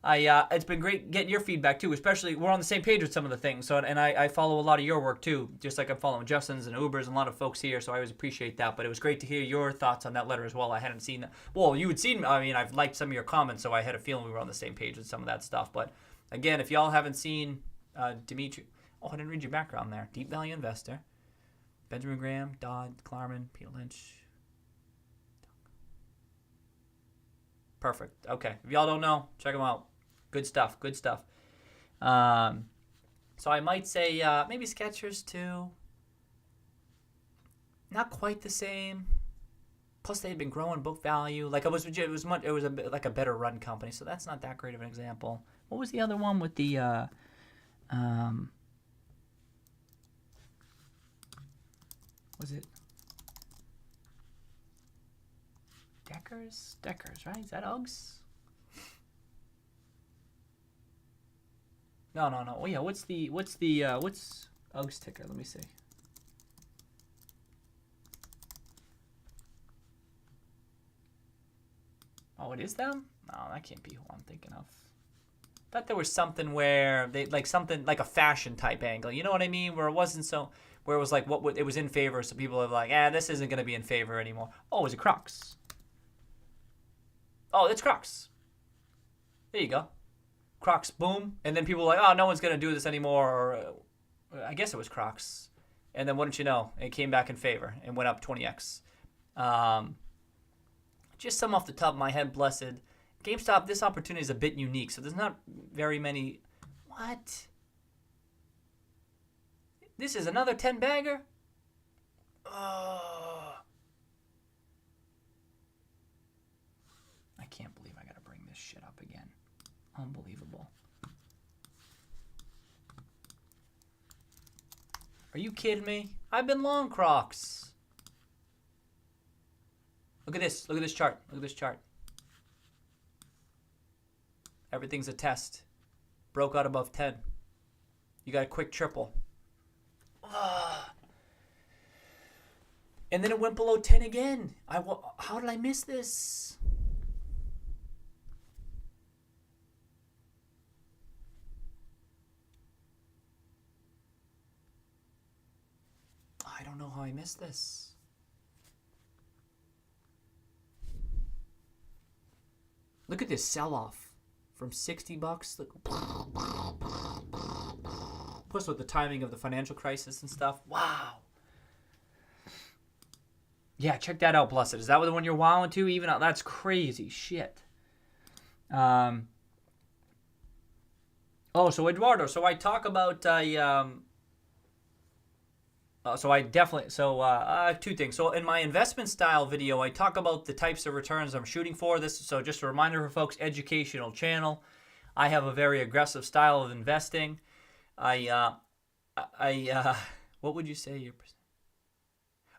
It's been great getting your feedback too. Especially, we're on the same page with some of the things. So, and I follow a lot of your work too, just like I'm following Justin's and Uber's and a lot of folks here. So I always appreciate that. But it was great to hear your thoughts on that letter as well. I hadn't seen that. Well, you had seen. I mean, I've liked some of your comments, so I had a feeling we were on the same page with some of that stuff. But again, if y'all haven't seen Dimitri, I didn't read your background there. Deep Value Investor, Benjamin Graham, Dodd, Klarman, Peter Lynch. Perfect. Okay. If y'all don't know, check them out. Good stuff. So I might say maybe Skechers too. Not quite the same. Plus, they had been growing book value. Like it was like a better run company. So that's not that great of an example. What was the other one with the was it Deckers, right? Is that Uggs? No. Oh yeah, what's Uggs ticker? Let me see. Oh, it is them? No, that can't be who I'm thinking of. Thought there was something where they something like a fashion type angle. You know what I mean? Where it wasn't so, where it was like it was in favor, so people are like, this isn't gonna be in favor anymore. Oh, is it Crocs? Oh, it's Crocs. There you go. Crocs, boom. And then people were like, no one's going to do this anymore. Or I guess it was Crocs. And then wouldn't you know, it came back in favor and went up 20x. Just some off the top of my head, blessed. GameStop, this opportunity is a bit unique. So there's not very many. What? This is another 10-bagger? I can't believe I got to bring this shit up again. Unbelievable. Are you kidding me? I've been long Crocs. Look at this. Look at this chart. Everything's a test. Broke out above 10. You got a quick triple. And then it went below 10 again. How did I miss this? I don't know how I missed this. Look at this sell-off from $60. Look. Plus with the timing of the financial crisis and stuff. Wow. Yeah, check that out, Blessed. Is that the one you're wowing to? Even out, that's crazy shit. So Eduardo, so I talk about two things. So in my investment style video, I talk about the types of returns I'm shooting for. So just a reminder for folks, educational channel. I have a very aggressive style of investing. What would you say your percent?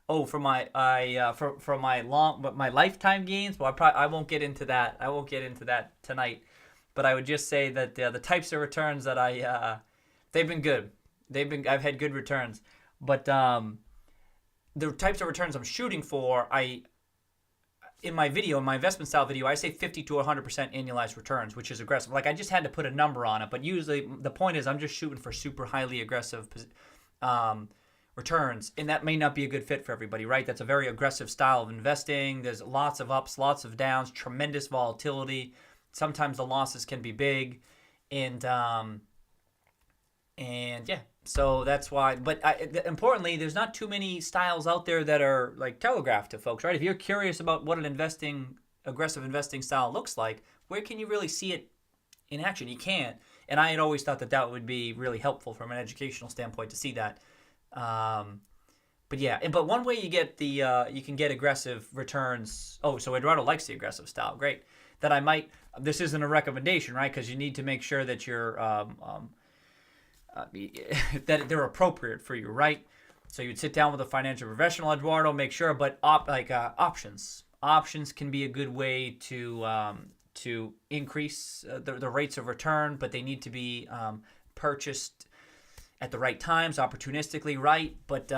Oh, for my my lifetime gains. Well, I won't get into that. I won't get into that tonight. But I would just say that the types of returns that I They've been good. I've had good returns, but the types of returns I'm shooting for, in my investment style video, I say 50 to 100% annualized returns, which is aggressive. Like I just had to put a number on it, but usually the point is I'm just shooting for super highly aggressive returns, and that may not be a good fit for everybody, right? That's a very aggressive style of investing. There's lots of ups, lots of downs, tremendous volatility. Sometimes the losses can be big, and yeah. So that's why, but importantly, there's not too many styles out there that are like telegraphed to folks, right? If you're curious about what an aggressive investing style looks like, where can you really see it in action? You can't. And I had always thought that would be really helpful from an educational standpoint to see that. But yeah, but one way you get you can get aggressive returns. Oh, so Eduardo likes the aggressive style. Great. This isn't a recommendation, right? Because you need to make sure that you're, that they're appropriate for you, right? So you'd sit down with a financial professional, Eduardo, make sure. But options can be a good way to increase the rates of return, but they need to be purchased at the right times, opportunistically, right? But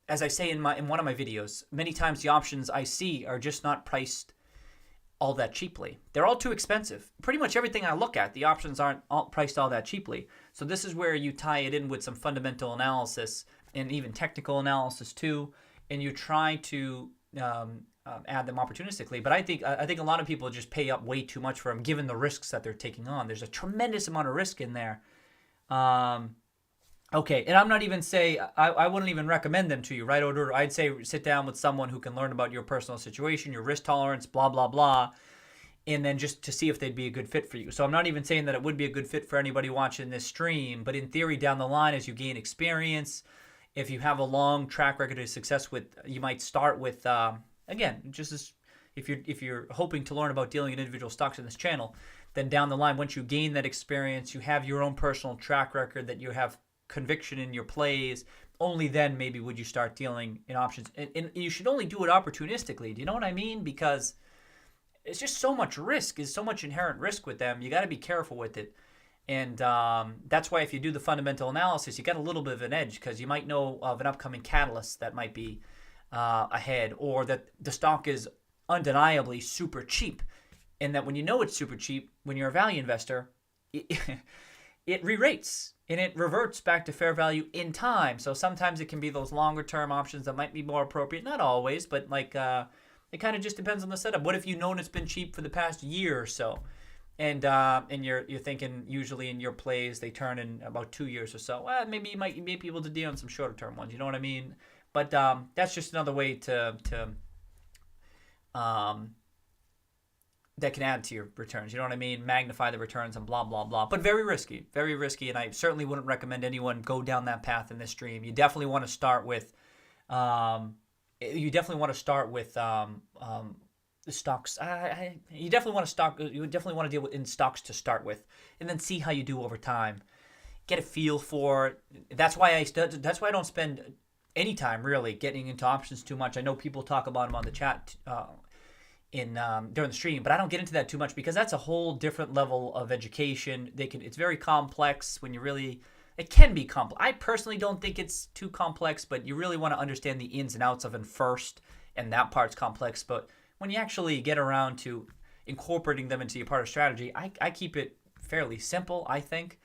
as I say in one of my videos, many times the options I see are just not priced all that cheaply. They're all too expensive. Pretty much everything I look at, the options aren't all priced all that cheaply. So this is where you tie it in with some fundamental analysis and even technical analysis too, and you try to add them opportunistically. But I think a lot of people just pay up way too much for them, given the risks that they're taking on. There's a tremendous amount of risk in there. Okay, and I'm not even I wouldn't even recommend them to you, right? Or I'd say sit down with someone who can learn about your personal situation, your risk tolerance, blah, blah, blah, and then just to see if they'd be a good fit for you. So I'm not even saying that it would be a good fit for anybody watching this stream, but in theory, down the line, as you gain experience, if you have a long track record of success you might start with, again, just as if you're hoping to learn about dealing in individual stocks in this channel, then down the line, once you gain that experience, you have your own personal track record, that you have conviction in your plays, only then maybe would you start dealing in options. And you should only do it opportunistically. Do you know what I mean? Because it's just so much risk. There's so much inherent risk with them. You got to be careful with it. And that's why if you do the fundamental analysis, you got a little bit of an edge, because you might know of an upcoming catalyst that might be ahead, or that the stock is undeniably super cheap. And that when you know it's super cheap, when you're a value investor, it re-rates and it reverts back to fair value in time. So sometimes it can be those longer term options that might be more appropriate. Not always, but like it kind of just depends on the setup. What if you've known it's been cheap for the past year or so, and you're thinking usually in your plays they turn in about 2 years or so? Well, maybe you might be able to deal on some shorter term ones. You know what I mean? But that's just another way to that can add to your returns. You know what I mean? Magnify the returns and blah, blah, blah. But very risky. Very risky. And I certainly wouldn't recommend anyone go down that path in this stream. You definitely want to start with the stocks. You definitely want to deal in stocks to start with, and then see how you do over time. Get a feel for it. That's why I don't spend any time really getting into options too much. I know people talk about them on the chat during the stream, but I don't get into that too much, because that's a whole different level of education. It's very complex when it can be complex. I personally don't think it's too complex, but you really want to understand the ins and outs of it first, and that part's complex. But when you actually get around to incorporating them into your part of strategy, I keep it fairly simple, I think.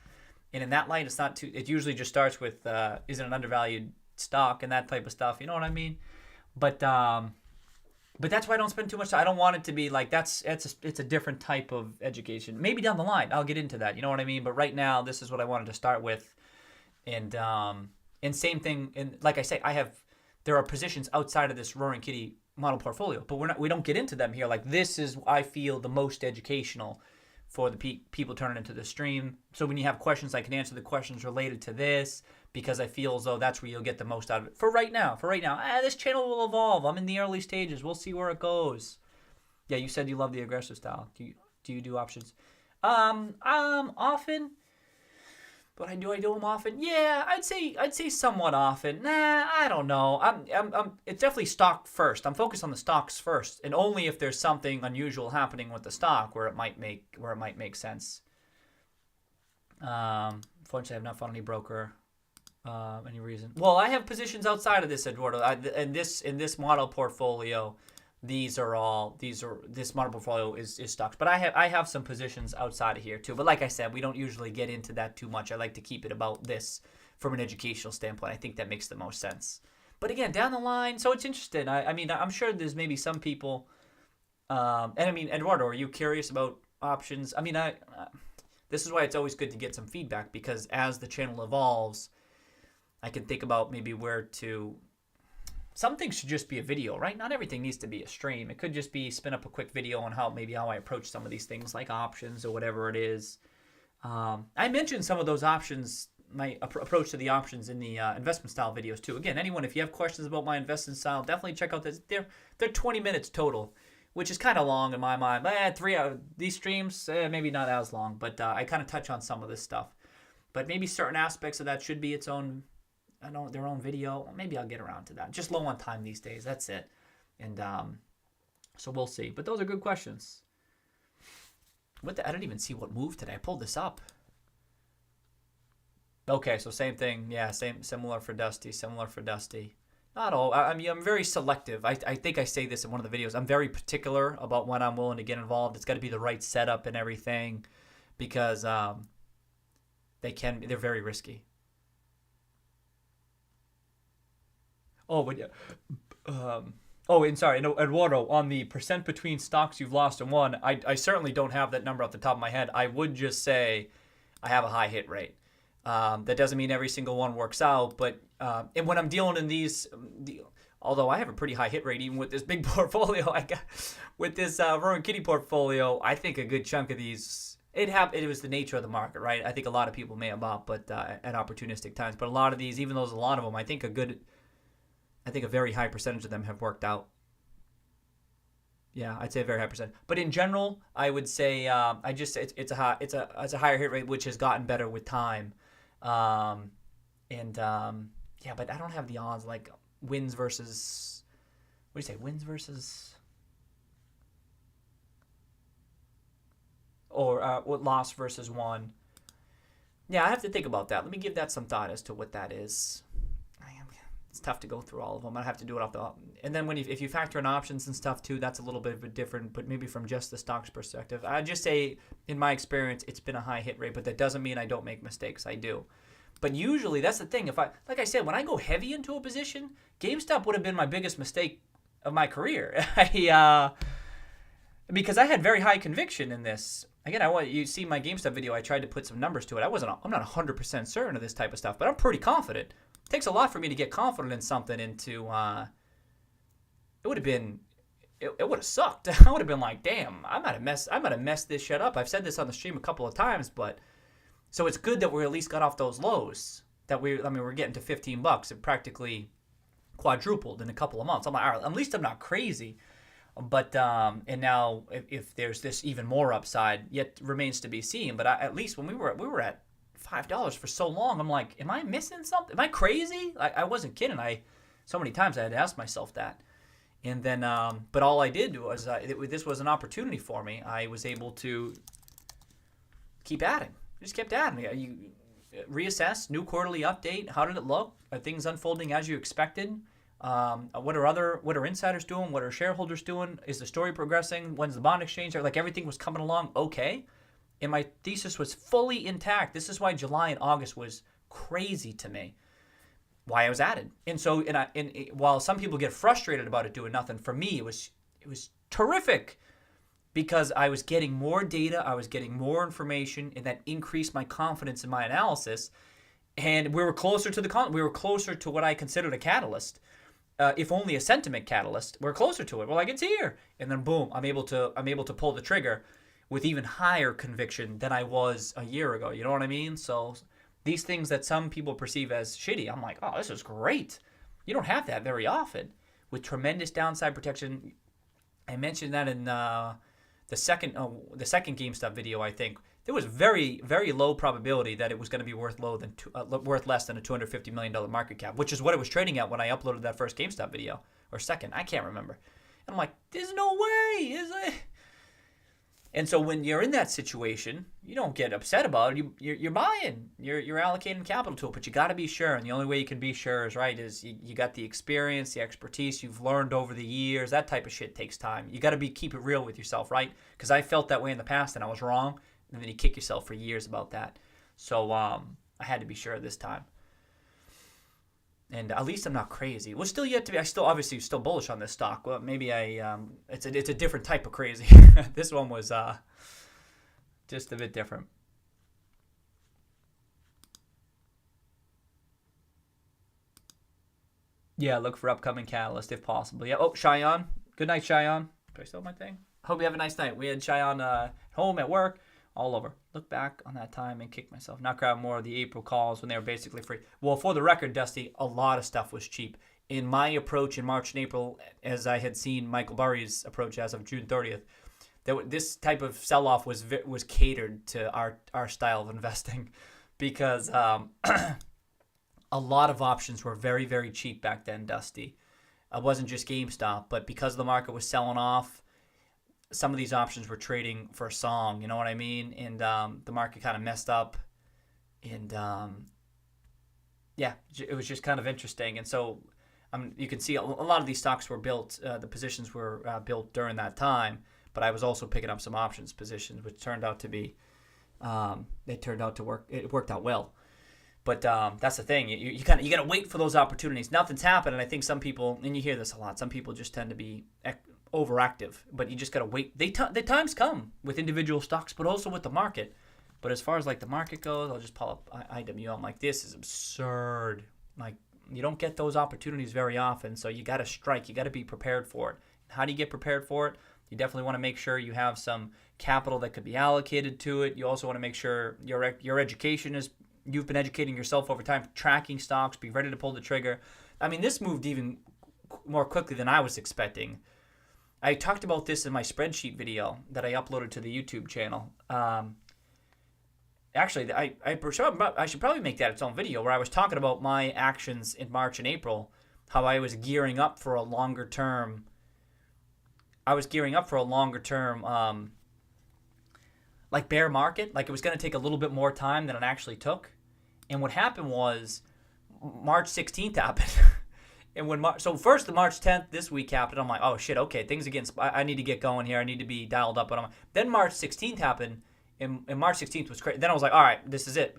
And in that light, it usually just starts with, is it an undervalued stock and that type of stuff, you know what I mean? But that's why I don't spend too much time. I don't want it to be like it's a different type of education. Maybe down the line I'll get into that, you know what I mean? But right now this is what I wanted to start with, and same thing. And like I say, there are positions outside of this Roaring Kitty model portfolio, but we don't get into them here. Like, this is, I feel, the most educational for the people turning into the stream. So when you have questions, I can answer the questions related to this, because I feel as though that's where you'll get the most out of it. For right now, this channel will evolve. I'm in the early stages. We'll see where it goes. Yeah, you said you love the aggressive style. Do you do options? Often. But do I do them often? Yeah, I'd say somewhat often. Nah, I don't know. It's definitely stock first. I'm focused on the stocks first, and only if there's something unusual happening with the stock where it might make sense. Unfortunately, I have not found any broker. Any reason? Well, I have positions outside of this, Eduardo. In this model portfolio, this model portfolio is stocks. But I have some positions outside of here too. But like I said, we don't usually get into that too much. I like to keep it about this from an educational standpoint. I think that makes the most sense. But again, down the line, so it's interesting. I mean, I'm sure there's maybe some people. And I mean, Eduardo, are you curious about options? I mean, this is why it's always good to get some feedback, because as the channel evolves, I can think about maybe where to. Some things should just be a video, right? Not everything needs to be a stream. It could just be spin up a quick video on how I approach some of these things like options or whatever it is. I mentioned some of those options, my approach to the options in the investment style videos too. Again, anyone, if you have questions about my investment style, definitely check out this. They're 20 minutes total, which is kind of long in my mind. These streams, maybe not as long, but I kind of touch on some of this stuff. But maybe certain aspects of that should be its own. Their own video. Maybe I'll get around to that. Just low on time these days. That's it. And so we'll see. But those are good questions. I didn't even see what moved today. I pulled this up. Okay, so same thing. Yeah, similar for Dusty. Not all. I mean, I'm very selective. I think I say this in one of the videos. I'm very particular about when I'm willing to get involved. It's got to be the right setup and everything, because they're very risky. Oh, but yeah. And sorry, no, Eduardo, on the percent between stocks you've lost and won, I certainly don't have that number off the top of my head. I would just say I have a high hit rate. That doesn't mean every single one works out, but and when I'm dealing in these, although I have a pretty high hit rate even with this big portfolio I got, with this Rowan Kitty portfolio, I think a good chunk of these, it was the nature of the market, right? I think a lot of people may have bought, but at opportunistic times. But a lot of these, even though there's a lot of them, I think a very high percentage of them have worked out. Yeah, I'd say a very high percent. But in general, I would say it's a higher hit rate, which has gotten better with time. Yeah, but I don't have the odds like wins versus. What do you say? Wins versus. Or loss versus won. Yeah, I have to think about that. Let me give that some thought as to what that is. It's tough to go through all of them. I have to do it off the. And then if you factor in options and stuff too, that's a little bit of a different, but maybe from just the stocks perspective. I just say, in my experience, it's been a high hit rate, but that doesn't mean I don't make mistakes. I do. But usually that's the thing. Like I said, when I go heavy into a position, GameStop would have been my biggest mistake of my career. Because I had very high conviction in this. Again, you see my GameStop video, I tried to put some numbers to it. I'm not 100% certain of this type of stuff, but I'm pretty confident. It takes a lot for me to get confident in something it would have sucked. I would have been like, damn, I might have messed this shit up. I've said this on the stream a couple of times, but so it's good that we at least got off those lows. We're getting to $15. It practically quadrupled in a couple of months. I'm like, all right, at least I'm not crazy. But and now if there's this even more upside, yet remains to be seen. But at least when we were at $5 for so long, I'm like, am I missing something? Am I crazy? I wasn't kidding. So many times I had to ask myself that. And then, but all I did was, this was an opportunity for me. I was able to keep adding. Just kept adding. You reassess, new quarterly update. How did it look? Are things unfolding as you expected? What are insiders doing? What are shareholders doing? Is the story progressing? When's the bond exchange? Like everything was coming along okay. And my thesis was fully intact. This is why July and August was crazy to me. Why I was added. And so, while some people get frustrated about it doing nothing, for me it was terrific, because I was getting more data, I was getting more information, and that increased my confidence in my analysis. And we were closer to what I considered a catalyst, if only a sentiment catalyst. We're closer to it. We're like, it's here, and then boom, I'm able to pull the trigger with even higher conviction than I was a year ago. You know what I mean? So these things that some people perceive as shitty, I'm like, oh, this is great. You don't have that very often, with tremendous downside protection. I mentioned that in the second GameStop video. I think there was very, very low probability that it was going to be worth less than a $250 million market cap, which is what it was trading at when I uploaded that first GameStop video, or second, I can't remember. And I'm like, there's no way, is it? And so when you're in that situation, you don't get upset about it. You're buying. You're allocating capital to it, but you got to be sure. And the only way you can be sure is you got the experience, the expertise you've learned over the years. That type of shit takes time. You got to keep it real with yourself, right? Because I felt that way in the past and I was wrong. And then you kick yourself for years about that. So I had to be sure this time. And at least I'm not crazy. Well, still yet to be. I still obviously still bullish on this stock. Well, maybe it's a different type of crazy. This one was just a bit different. Yeah, look for upcoming catalyst if possible. Yeah. Oh, Cheyenne. Good night, Cheyenne. Do I still have my thing? Hope you have a nice night. We had Cheyenne home, at work, all over. Look back on that time and kick myself. Not grabbing more of the April calls when they were basically free. Well, for the record, Dusty, a lot of stuff was cheap. In my approach in March and April, as I had seen Michael Burry's approach as of June 30th, this type of sell-off was catered to our style of investing because a lot of options were very, very cheap back then, Dusty. It wasn't just GameStop, but because the market was selling off, some of these options were trading for a song, you know what I mean? And the market kind of messed up. And yeah, it was just kind of interesting. And so you can see a lot of these stocks were built, the positions were built during that time. But I was also picking up some options positions, which turned out to be, it worked out well. But that's the thing. You got to wait for those opportunities. Nothing's happened. And I think some people, and you hear this a lot, some people just tend to be overactive, but you just got to wait. The times come with individual stocks, but also with the market. But as far as like the market goes, I'll just pull up IWM. Like, this is absurd. Like, you don't get those opportunities very often, so you got to strike. You got to be prepared for it. How do you get prepared for it? You definitely want to make sure you have some capital that could be allocated to it. You also want to make sure your education is, you've been educating yourself over time, tracking stocks, be ready to pull the trigger. I mean, this moved even more quickly than I was expecting. I talked about this in my spreadsheet video that I uploaded to the YouTube channel. Actually, I should probably make that its own video where I was talking about my actions in March and April, how I was gearing up for a longer term. Like bear market. Like, it was going to take a little bit more time than it actually took. And what happened was March 16th happened. And so first the March 10th this week happened. I'm like, oh shit, okay, things again. I need to get going here. I need to be dialed up. Then March 16th happened, and March 16th was crazy. Then I was like, all right, this is it.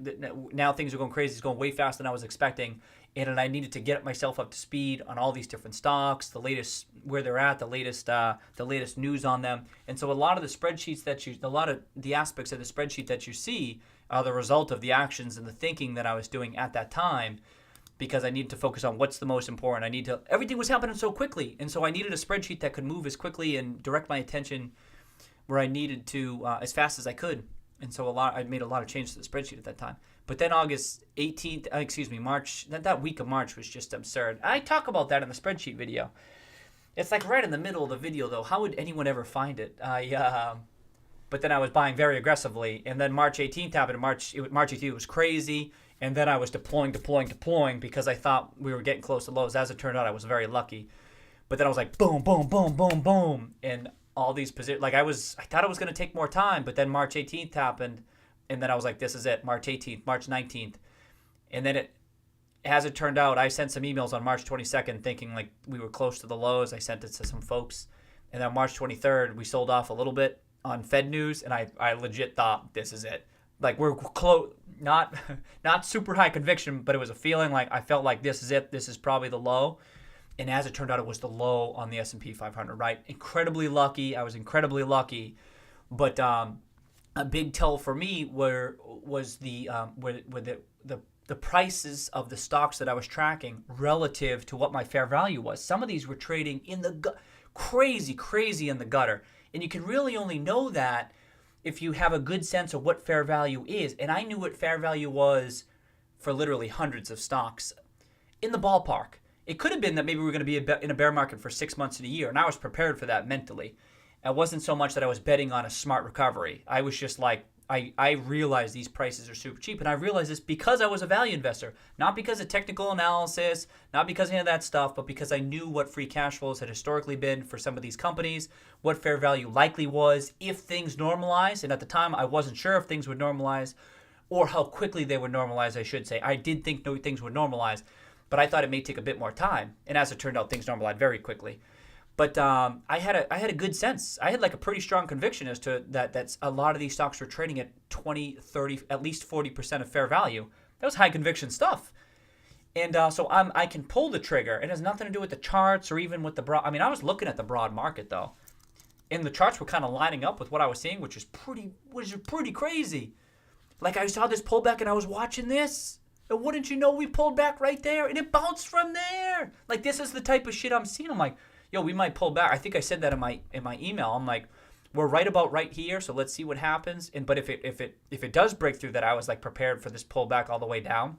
Now things are going crazy. It's going way faster than I was expecting, and I needed to get myself up to speed on all these different stocks, the latest where they're at, the latest news on them. And so a lot of the spreadsheets the aspects of the spreadsheet that you see are the result of the actions and the thinking that I was doing at that time. Because I needed to focus on what's the most important. Everything was happening so quickly. And so I needed a spreadsheet that could move as quickly and direct my attention where I needed to as fast as I could. And so I made a lot of changes to the spreadsheet at that time. But then March, that week of March was just absurd. I talk about that in the spreadsheet video. It's like right in the middle of the video, though. How would anyone ever find it? But then I was buying very aggressively. And then March 18th happened. March 18th was crazy. And then I was deploying because I thought we were getting close to lows. As it turned out, I was very lucky. But then I was like, boom, boom, boom, boom, boom. And all these positions, like I thought it was going to take more time. But then March 18th happened. And then I was like, this is it. March 18th, March 19th. And then as it turned out, I sent some emails on March 22nd thinking like we were close to the lows. I sent it to some folks. And then March 23rd, we sold off a little bit on Fed news. And I legit thought, this is it. Like, we're close, not super high conviction, but it was a feeling like I felt like this is it. This is probably the low. And as it turned out, it was the low on the S&P 500, right? Incredibly lucky. I was incredibly lucky. But a big tell for me was the prices of the stocks that I was tracking relative to what my fair value was. Some of these were trading in the crazy in the gutter. And you can really only know that if you have a good sense of what fair value is. And I knew what fair value was for literally hundreds of stocks in the ballpark. It could have been that maybe we were going to be in a bear market for 6 months to a year, and I was prepared for that mentally. It wasn't so much that I was betting on a smart recovery. I was just like, I realized these prices are super cheap, and I realized this because I was a value investor, not because of technical analysis, not because of any of that stuff, but because I knew what free cash flows had historically been for some of these companies, what fair value likely was if things normalize, and at the time I wasn't sure if things would normalize or how quickly they would normalize, I should say. I did think things would normalize, but I thought it may take a bit more time, and as it turned out, things normalized very quickly. But I had a good sense. I had like a pretty strong conviction as to that's a lot of these stocks were trading at 20, 30, at least 40% of fair value. That was high conviction stuff. And so I can pull the trigger. It has nothing to do with the charts or even with the broad. I mean, I was looking at the broad market though, and the charts were kind of lining up with what I was seeing, which is pretty crazy. Like I saw this pullback and I was watching this. And wouldn't you know, we pulled back right there and it bounced from there. Like this is the type of shit I'm seeing. I'm like, yo, we might pull back. I think I said that in my email. I'm like, we're right here, so let's see what happens. But if it does break through that, I was like prepared for this pullback all the way down.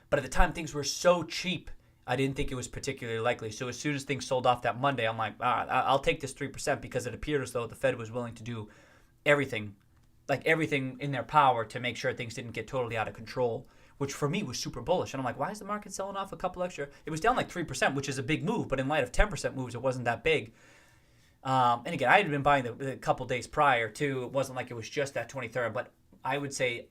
But at the time, things were so cheap, I didn't think it was particularly likely. So as soon as things sold off that Monday, I'm like, I'll take this 3% because it appeared as though the Fed was willing to do everything in their power to make sure things didn't get totally out of control, which for me was super bullish. And I'm like, why is the market selling off a couple extra? It was down like 3%, which is a big move, but in light of 10% moves, it wasn't that big. And again, I had been buying the couple days prior too. It wasn't like it was just that 23rd, but I would say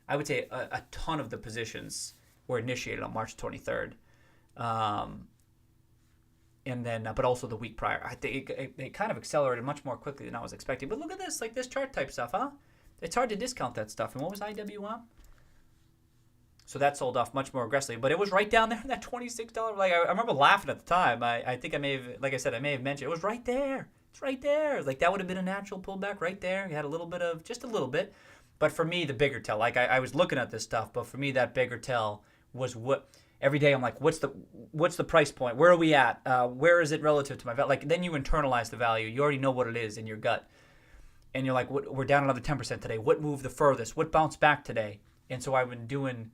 a ton of the positions were initiated on March 23rd. And then, but also the week prior. I think it kind of accelerated much more quickly than I was expecting. But look at this, like this chart type stuff, huh? It's hard to discount that stuff. And what was IWM? So that sold off much more aggressively, but it was right down there, that $26. Like I remember laughing at the time. I think I may have, like I said, I may have mentioned it was right there. It's right there. Like that would have been a natural pullback right there. You had just a little bit. But for me, the bigger tell, like I was looking at this stuff, but for me, that bigger tell was what every day I'm like, what's the price point? Where are we at? Where is it relative to my value? Like then you internalize the value. You already know what it is in your gut, and you're like, we're down another 10% today. What moved the furthest? What bounced back today? And so I've been doing.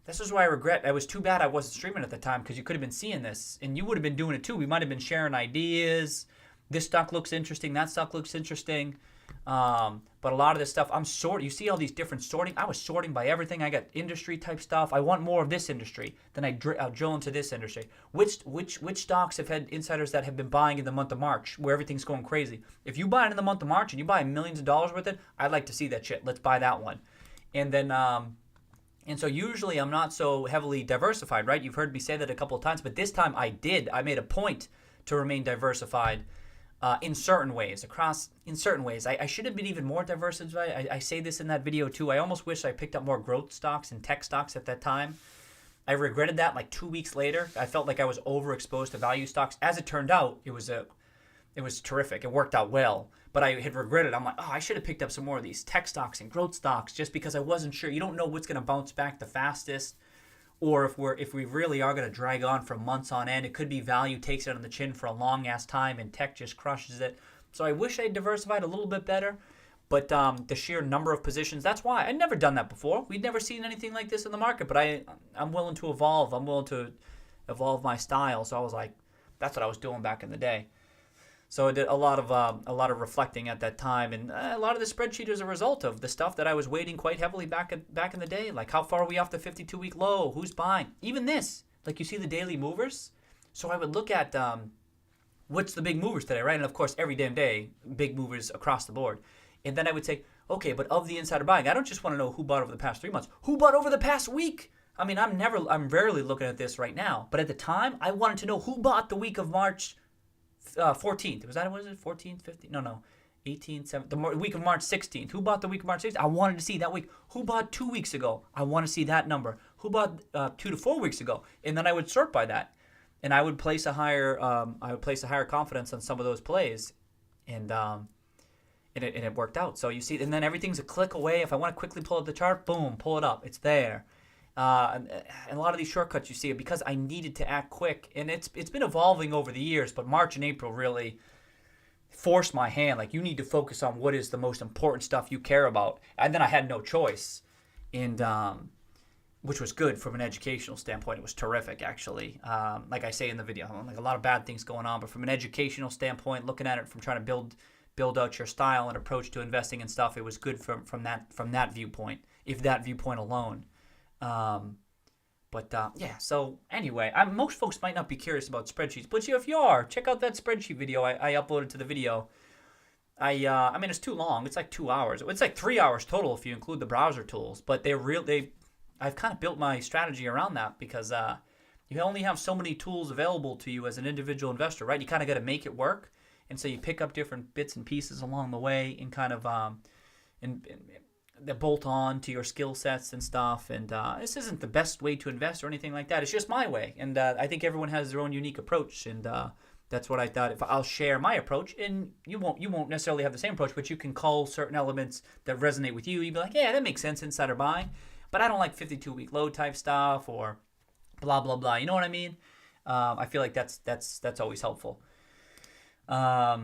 This is why I regret. It was too bad I wasn't streaming at the time because you could have been seeing this, and you would have been doing it too. We might have been sharing ideas. This stock looks interesting. That stock looks interesting. But a lot of this stuff, I'm sorting. You see all these different sorting. I was sorting by everything. I got industry type stuff. I want more of this industry. Then I'll drill into this industry. Which stocks have had insiders that have been buying in the month of March where everything's going crazy? If you buy it in the month of March and you buy millions of dollars worth of it, I'd like to see that shit. Let's buy that one. And then, and so usually I'm not so heavily diversified, right? You've heard me say that a couple of times, but this time I did. I made a point to remain diversified. In certain ways. I should have been even more diversified. I say this in that video too. I almost wish I picked up more growth stocks and tech stocks at that time. I regretted that like 2 weeks later. I felt like I was overexposed to value stocks. As it turned out, it was terrific. It worked out well. But I had regretted. I'm like, I should have picked up some more of these tech stocks and growth stocks just because I wasn't sure. You don't know what's going to bounce back the fastest. Or if we really are going to drag on for months on end. It could be value takes it on the chin for a long ass time and tech just crushes it. So I wish I diversified a little bit better, but the sheer number of positions, that's why. I'd never done that before. We'd never seen anything like this in the market, but I'm willing to evolve. I'm willing to evolve my style. So I was like, that's what I was doing back in the day. So I did a lot of reflecting at that time, and a lot of the spreadsheet is a result of the stuff that I was weighting quite heavily back in the day. Like how far are we off the 52-week low? Who's buying? Even this, like you see the daily movers. So I would look at what's the big movers today, right? And of course, every damn day, big movers across the board. And then I would say, okay, but of the insider buying, I don't just want to know who bought over the past 3 months. Who bought over the past week? I mean, I'm rarely looking at this right now, but at the time, I wanted to know who bought the week of March 14th. Was it 14th, 15th? No. 18th, 7th. The week of March 16th. Who bought the week of March 16th? I wanted to see that week. Who bought 2 weeks ago? I want to see that number. Who bought 2 to 4 weeks ago? And then I would sort by that, and I would place a higher confidence on some of those plays, and it worked out. So you see, and then everything's a click away. If I want to quickly pull up the chart, boom, pull it up. It's there. And a lot of these shortcuts you see it because I needed to act quick, and it's been evolving over the years, but March and April really forced my hand. Like, you need to focus on what is the most important stuff you care about. And then I had no choice, and which was good from an educational standpoint. It was terrific, actually. Like I say in the video, like a lot of bad things going on, but from an educational standpoint, looking at it from trying to build build out your style and approach to investing and stuff, it was good from that viewpoint, if that viewpoint alone. Yeah, so anyway, most folks might not be curious about spreadsheets, but if you are, check out that spreadsheet video I uploaded to the video. I mean, it's too long. It's like 2 hours. It's like 3 hours total if you include the browser tools. But I've kind of built my strategy around that because you only have so many tools available to you as an individual investor, right? You kind of got to make it work. And so you pick up different bits and pieces along the way and kind of that bolt on to your skill sets and stuff. And this isn't the best way to invest or anything like that. It's just my way. And I think everyone has their own unique approach. And that's what I thought. If I'll share my approach, and you won't necessarily have the same approach, but you can call certain elements that resonate with you. You'd be like, yeah, that makes sense, insider buying. But I don't like 52-week low type stuff or blah blah blah. You know what I mean? I feel like that's always helpful. Back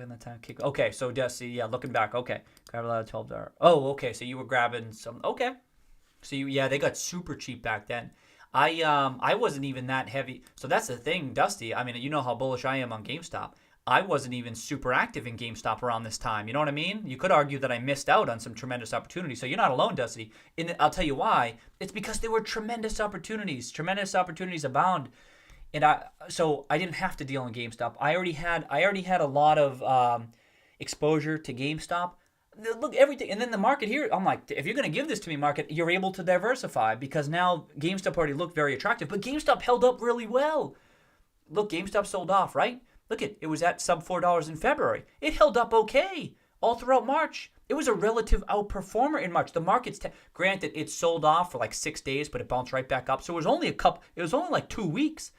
in that time, kick. Okay, so Dusty, yeah, looking back, okay, grab a lot of $12. Oh, okay, so you were grabbing some. Okay, so they got super cheap back then. I wasn't even that heavy. So that's the thing, Dusty. I mean, you know how bullish I am on GameStop. I wasn't even super active in GameStop around this time. You know what I mean? You could argue that I missed out on some tremendous opportunities. So you're not alone, Dusty. I'll tell you why. It's because there were tremendous opportunities. Tremendous opportunities abound. And so I didn't have to deal in GameStop. I already had a lot of exposure to GameStop. Look, everything, and then the market here, I'm like, if you're going to give this to me, market, you're able to diversify because now GameStop already looked very attractive, but GameStop held up really well. Look, GameStop sold off, right? Look, it was at sub $4 in February. It held up okay all throughout March. It was a relative outperformer in March. The market's, granted, it sold off for like 6 days, but it bounced right back up. So it was only like 2 weeks.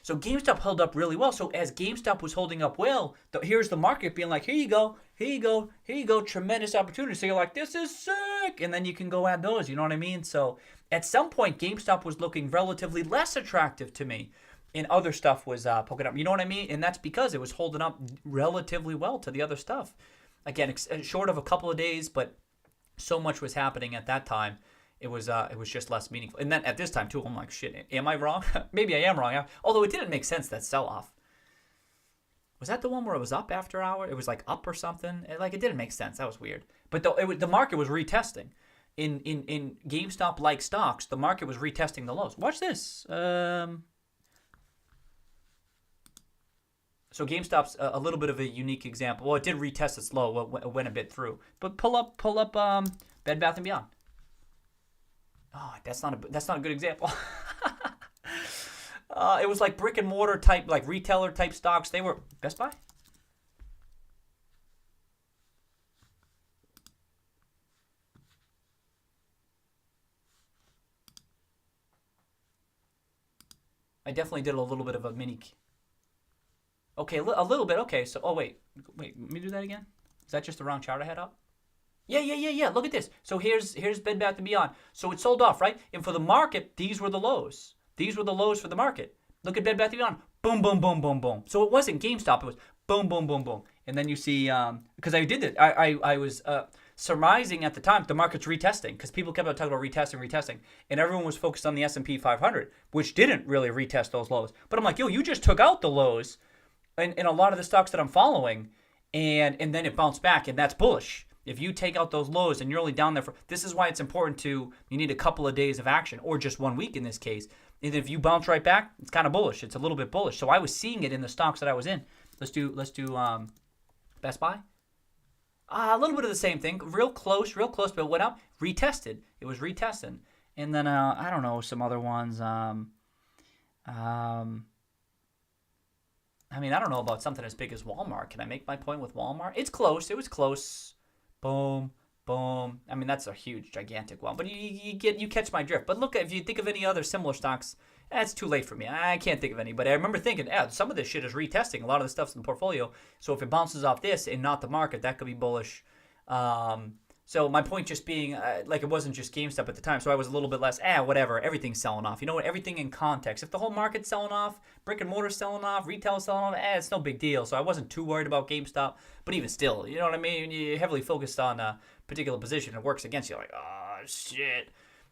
So GameStop held up really well. So as GameStop was holding up well, here's the market being like, here you go, tremendous opportunity. So you're like, this is sick. And then you can go add those, you know what I mean? So at some point, GameStop was looking relatively less attractive to me. And other stuff was poking up, you know what I mean? And that's because it was holding up relatively well to the other stuff. Again, short of a couple of days, but so much was happening at that time. It was just less meaningful. And then at this time, too, I'm like, shit, am I wrong? Maybe I am wrong. Although it didn't make sense, that sell-off. Was that the one where it was up after hour? It was like up or something? It didn't make sense. That was weird. But the market was retesting. In GameStop-like stocks, the market was retesting the lows. Watch this. So GameStop's a little bit of a unique example. Well, it did retest its low. It went a bit through. But pull up Bed Bath & Beyond. Oh, that's not a good example. It was like brick and mortar type, like retailer type stocks. They were Best Buy. I definitely did a little bit of a mini. Okay, a little bit. Okay, so wait, let me do that again. Is that just the wrong chart I had up? Yeah. Look at this. So here's Bed Bath & Beyond. So it sold off, right? And for the market, these were the lows. These were the lows for the market. Look at Bed Bath & Beyond. Boom, boom, boom, boom, boom. So it wasn't GameStop. It was boom, boom, boom, boom. And then you see, because I did it. I was surmising at the time the market's retesting because people kept on talking about retesting. And everyone was focused on the S&P 500, which didn't really retest those lows. But I'm like, yo, you just took out the lows in a lot of the stocks that I'm following. And then it bounced back, and that's bullish. If you take out those lows and you're only down there this is why it's important you need a couple of days of action, or just 1 week in this case. And if you bounce right back, it's kind of bullish. It's a little bit bullish. So I was seeing it in the stocks that I was in. Let's do Best Buy. A little bit of the same thing. Real close, but it went up. Retested. It was retesting. And then, I don't know, some other ones. I mean, I don't know about something as big as Walmart. Can I make my point with Walmart? It's close. It was close. Boom, boom. I mean, that's a huge, gigantic one. But you catch my drift. But look, if you think of any other similar stocks, it's too late for me. I can't think of any. But I remember thinking, some of this shit is retesting. A lot of the stuff's in the portfolio. So if it bounces off this and not the market, that could be bullish. So my point just being, it wasn't just GameStop at the time. So I was a little bit less, whatever. Everything's selling off. You know what? Everything in context. If the whole market's selling off, brick and mortar selling off, retail selling off, it's no big deal. So I wasn't too worried about GameStop. But even still, you know what I mean? You're heavily focused on a particular position. It works against you. Like, oh, shit.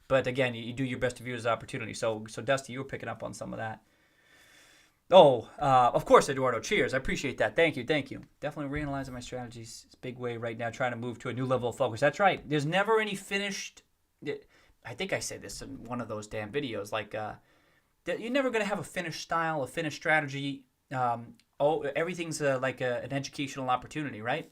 But again, you do your best to view it as an opportunity. So Dusty, you were picking up on some of that. Of course, Eduardo. Cheers. I appreciate that. Thank you. Definitely reanalyzing my strategies. It's a big way right now, trying to move to a new level of focus. That's right. There's never any finished. I think I said this in one of those damn videos. Like, you're never going to have a finished style, a finished strategy. Everything's an educational opportunity, right?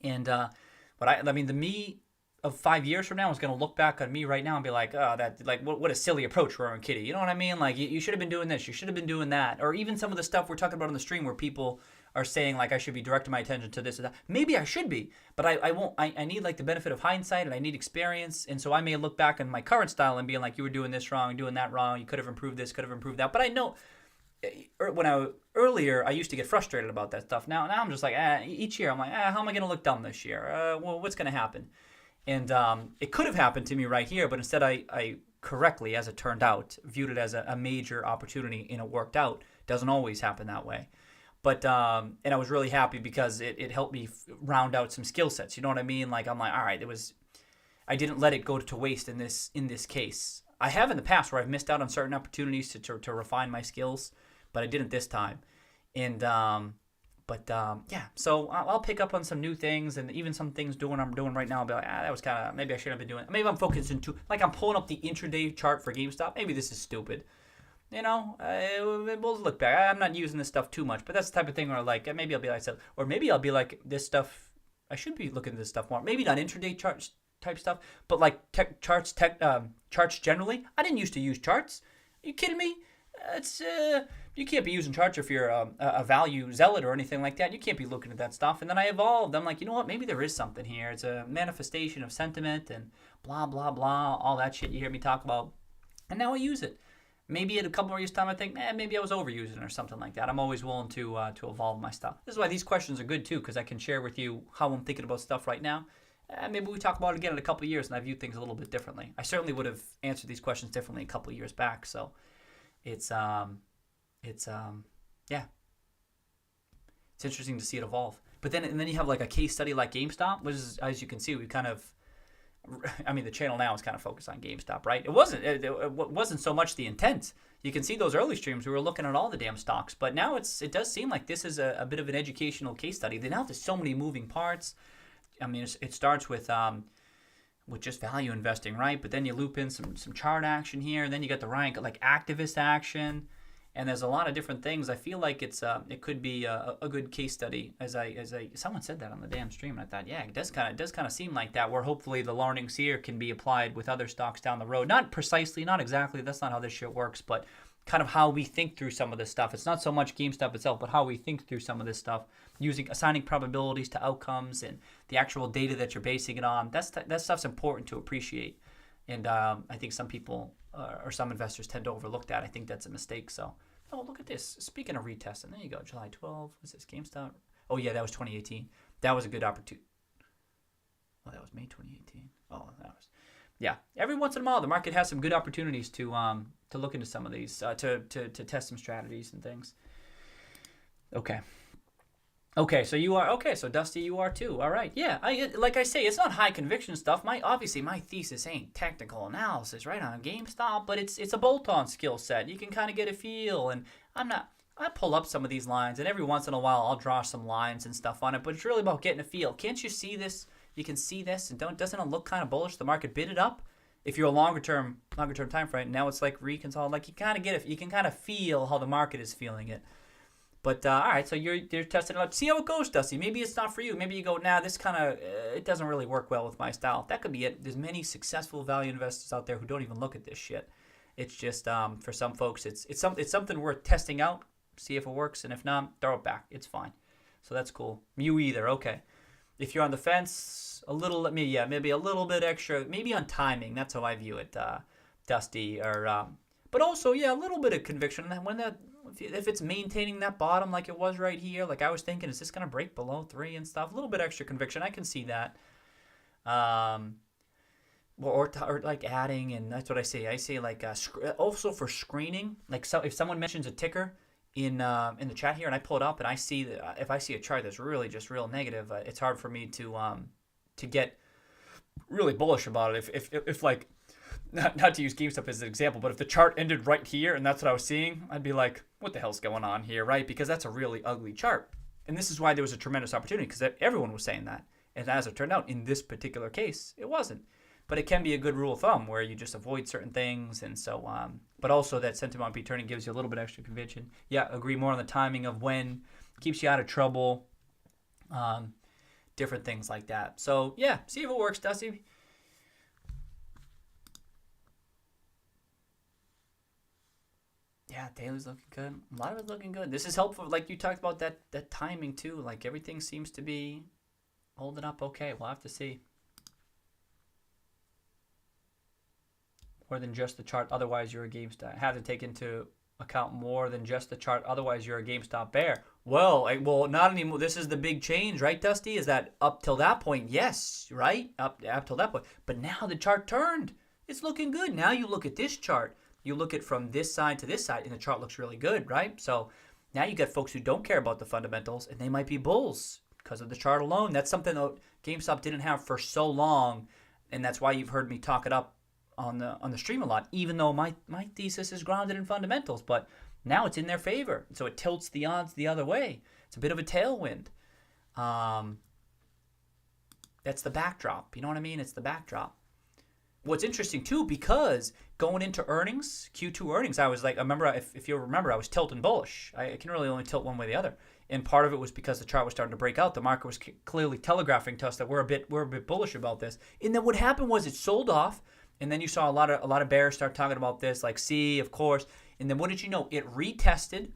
And the me of 5 years from now is going to look back on me right now and be like, oh, what a silly approach, Rowan Kitty. You know what I mean? Like, you should have been doing this. You should have been doing that. Or even some of the stuff we're talking about on the stream where people are saying, like, I should be directing my attention to this or that. Maybe I should be, but I won't. I need, like, the benefit of hindsight, and I need experience. And so I may look back on my current style and be like, you were doing this wrong, doing that wrong. You could have improved this, could have improved that. But I know earlier, I used to get frustrated about that stuff. Now I'm just like, each year I'm like, how am I going to look dumb this year? What's going to happen? And it could have happened to me right here, but instead I correctly, as it turned out, viewed it as a major opportunity, and it worked out. Doesn't always happen that way. But and I was really happy because it helped me round out some skill sets. You know what I mean? Like, I'm like, all right, I didn't let it go to waste in this case. I have in the past where I've missed out on certain opportunities to refine my skills, but I didn't this time. And so I'll pick up on some new things, and even some things I'm doing right now. I'll be like, that was kind of, maybe I shouldn't have been doing it. Maybe I'm focusing too, like I'm pulling up the intraday chart for GameStop. Maybe this is stupid. You know, we'll look back. I'm not using this stuff too much, but that's the type of thing where, like, maybe I'll be like, or maybe I'll be like, this stuff, I should be looking at this stuff more. Maybe not intraday charts type stuff, but like charts generally. I didn't used to use charts. Are you kidding me? You can't be using charts if you're a value zealot or anything like that. You can't be looking at that stuff. And then I evolved. I'm like, you know what? Maybe there is something here. It's a manifestation of sentiment and blah, blah, blah, all that shit you hear me talk about. And now I use it. Maybe in a couple more years' time, I think, maybe I was overusing it or something like that. I'm always willing to evolve my stuff. This is why these questions are good, too, because I can share with you how I'm thinking about stuff right now. Maybe we talk about it again in a couple of years, and I view things a little bit differently. I certainly would have answered these questions differently a couple of years back. So it's interesting to see it evolve. But then you have like a case study like GameStop, which is, as you can see, we kind of, the channel now is kind of focused on GameStop, right? It wasn't so much the intent. You can see those early streams, we were looking at all the damn stocks, but now it does seem like this is a bit of an educational case study. Now there's so many moving parts. It starts with just value investing, right? But then you loop in some chart action here, and then you got the rank like activist action, and there's a lot of different things. I feel like it could be a good case study. As someone said that on the damn stream, and I thought, yeah, it does kind of seem like that. Where hopefully the learnings here can be applied with other stocks down the road. Not precisely, not exactly. That's not how this shit works, but kind of how we think through some of this stuff. It's not so much GameStop itself, but how we think through some of this stuff, assigning probabilities to outcomes and the actual data that you're basing it on. That stuff's important to appreciate, and I think some people or some investors tend to overlook that. I think that's a mistake. So, look at this. Speaking of retesting, there you go. July 12th. Was this GameStop? Oh yeah, that was 2018. That was a good opportunity. Oh, that was May 2018. Oh, that was. Yeah, every once in a while, the market has some good opportunities to look into some of these, to test some strategies and things. Okay, so you are okay. So Dusty, you are too. All right, yeah. Like I say, it's not high conviction stuff. My thesis ain't technical analysis, right, on GameStop, but it's a bolt-on skill set. You can kind of get a feel, and I pull up some of these lines, and every once in a while I'll draw some lines and stuff on it. But it's really about getting a feel. Can't you see this? You can see this, and doesn't it look kind of bullish? The market bid it up. If you're a longer term time frame, now it's like reconcile. Like you kind of get it. You can kind of feel how the market is feeling it. But all right, so you're testing it out. See how it goes, Dusty. Maybe it's not for you. Maybe you go, this kind of it doesn't really work well with my style. That could be it. There's many successful value investors out there who don't even look at this shit. It's just for some folks, it's something worth testing out. See if it works, and if not, throw it back. It's fine. So that's cool. You either. Okay. If you're on the fence, maybe a little bit extra, maybe on timing. That's how I view it, Dusty. But also, a little bit of conviction. If it's maintaining that bottom like it was right here, like I was thinking, is this going to break below 3 and stuff? A little bit extra conviction. I can see that. Or like adding, and that's what I say. I say like also for screening. Like if someone mentions a ticker in the chat here, and I pull it up, and I see that if I see a chart that's really just real negative, it's hard for me to get really bullish about it. If like not to use GameStop as an example, but if the chart ended right here and that's what I was seeing, I'd be like, what the hell's going on here, right? Because that's a really ugly chart. And this is why there was a tremendous opportunity, because everyone was saying that. And as it turned out, in this particular case, it wasn't. But it can be a good rule of thumb where you just avoid certain things and so on. But also that sentiment be turning gives you a little bit extra conviction. Yeah, agree more on the timing of when, keeps you out of trouble, different things like that. So yeah, see if it works, Dusty. Yeah, daily's looking good. A lot of it's looking good. This is helpful. Like you talked about that timing too. Like everything seems to be holding up okay. We'll have to see. More than just the chart, otherwise you're a GameStop. Have to take into account more than just the chart, otherwise you're a GameStop bear. Well, not anymore. This is the big change, right, Dusty? Is that up till that point, yes, right? Up till that point. But now the chart turned. It's looking good. Now you look at this chart. You look at from this side to this side, and the chart looks really good, right? So now you got folks who don't care about the fundamentals, and they might be bulls because of the chart alone. That's something that GameStop didn't have for so long, and that's why you've heard me talk it up on the stream a lot, even though my thesis is grounded in fundamentals. But now it's in their favor, so it tilts the odds the other way. It's a bit of a tailwind. That's the backdrop. You know what I mean? It's the backdrop. What's interesting too, because going into earnings, Q2 earnings, I was like, I remember, if you remember, I was tilting bullish. I can really only tilt one way or the other, and part of it was because the chart was starting to break out. The market was clearly telegraphing to us that we're a bit bullish about this. And then what happened was it sold off, and then you saw a lot of bears start talking about this, like C, of course. And then what did you know? It retested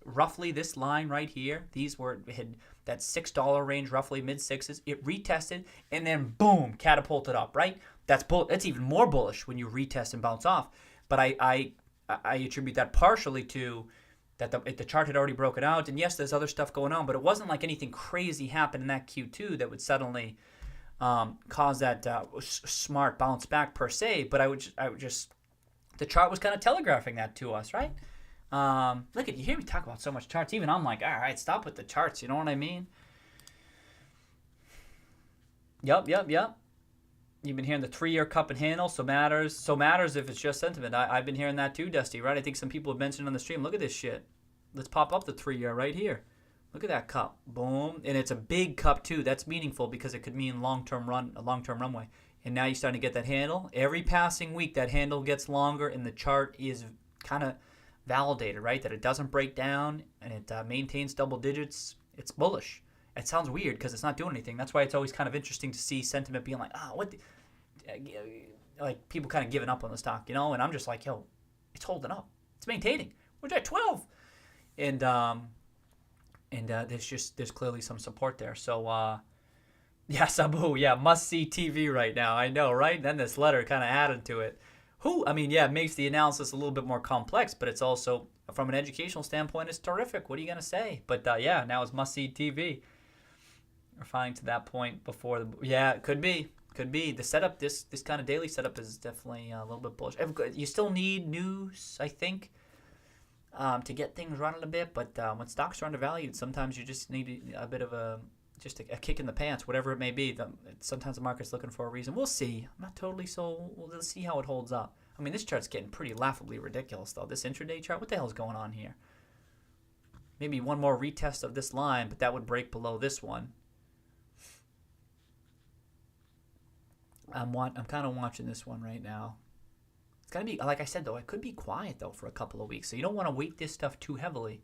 roughly this line right here. These had that $6 range, roughly mid sixes. It retested and then boom, catapulted up, right? That's even more bullish when you retest and bounce off. But I attribute that partially to that the chart had already broken out. And yes, there's other stuff going on, but it wasn't like anything crazy happened in that Q2 that would suddenly cause that smart bounce back per se. But I would just the chart was kind of telegraphing that to us, right? Look at you hear me talk about so much charts. Even I'm like, all right, stop with the charts. You know what I mean? Yep. You've been hearing the 3-year cup and handle, so matters if it's just sentiment. I've been hearing that too, Dusty, right? I think some people have mentioned on the stream, look at this shit. Let's pop up the 3-year right here. Look at that cup. Boom. And it's a big cup too. That's meaningful because it could mean a long-term runway. And now you're starting to get that handle. Every passing week, that handle gets longer and the chart is kind of validated, right? That it doesn't break down and it maintains double digits. It's bullish. It sounds weird because it's not doing anything. That's why it's always kind of interesting to see sentiment being like, like people kind of giving up on the stock, you know? And I'm just like, yo, it's holding up. It's maintaining. We're at 12. And there's clearly some support there. So, yeah, Sabu, yeah, must-see TV right now. I know, right? Then this letter kind of added to it. It makes the analysis a little bit more complex, but it's also, from an educational standpoint, it's terrific. What are you going to say? But, yeah, now it's must-see TV. Refining to that point before it could be. The setup, this kind of daily setup is definitely a little bit bullish. You still need news, I think, to get things running a bit. But when stocks are undervalued, sometimes you just need a bit of a kick in the pants, whatever it may be. Sometimes the market's looking for a reason. We'll see. I'm not totally we'll see how it holds up. I mean, this chart's getting pretty laughably ridiculous, though. This intraday chart, what the hell is going on here? Maybe one more retest of this line, but that would break below this one. I'm kind of watching this one right now. It's going to be, like I said, though, it could be quiet, though, for a couple of weeks. So you don't want to weight this stuff too heavily.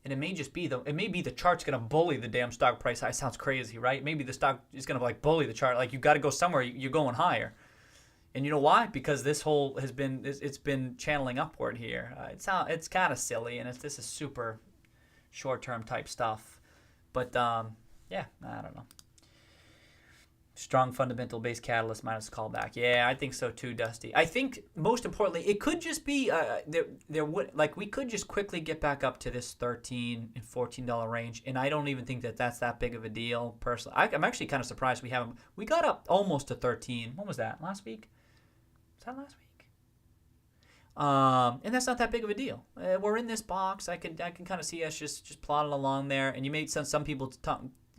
And it may just be, the chart's going to bully the damn stock price. That sounds crazy, right? Maybe the stock is going to, like, bully the chart. Like, you got to go somewhere. You're going higher. And you know why? Because this whole it's been channeling upward here. It's kind of silly, and this is super short-term type stuff. But, yeah, I don't know. Strong fundamental-based catalyst minus callback. Yeah, I think so too, Dusty. I think most importantly, it could just be we could just quickly get back up to this $13 and $14 range, and I don't even think that's that big of a deal personally. I'm actually kind of surprised we got up almost to 13. When was that? Last week? Was that last week? And that's not that big of a deal. We're in this box. I can kind of see us just plodding along there, and you made some people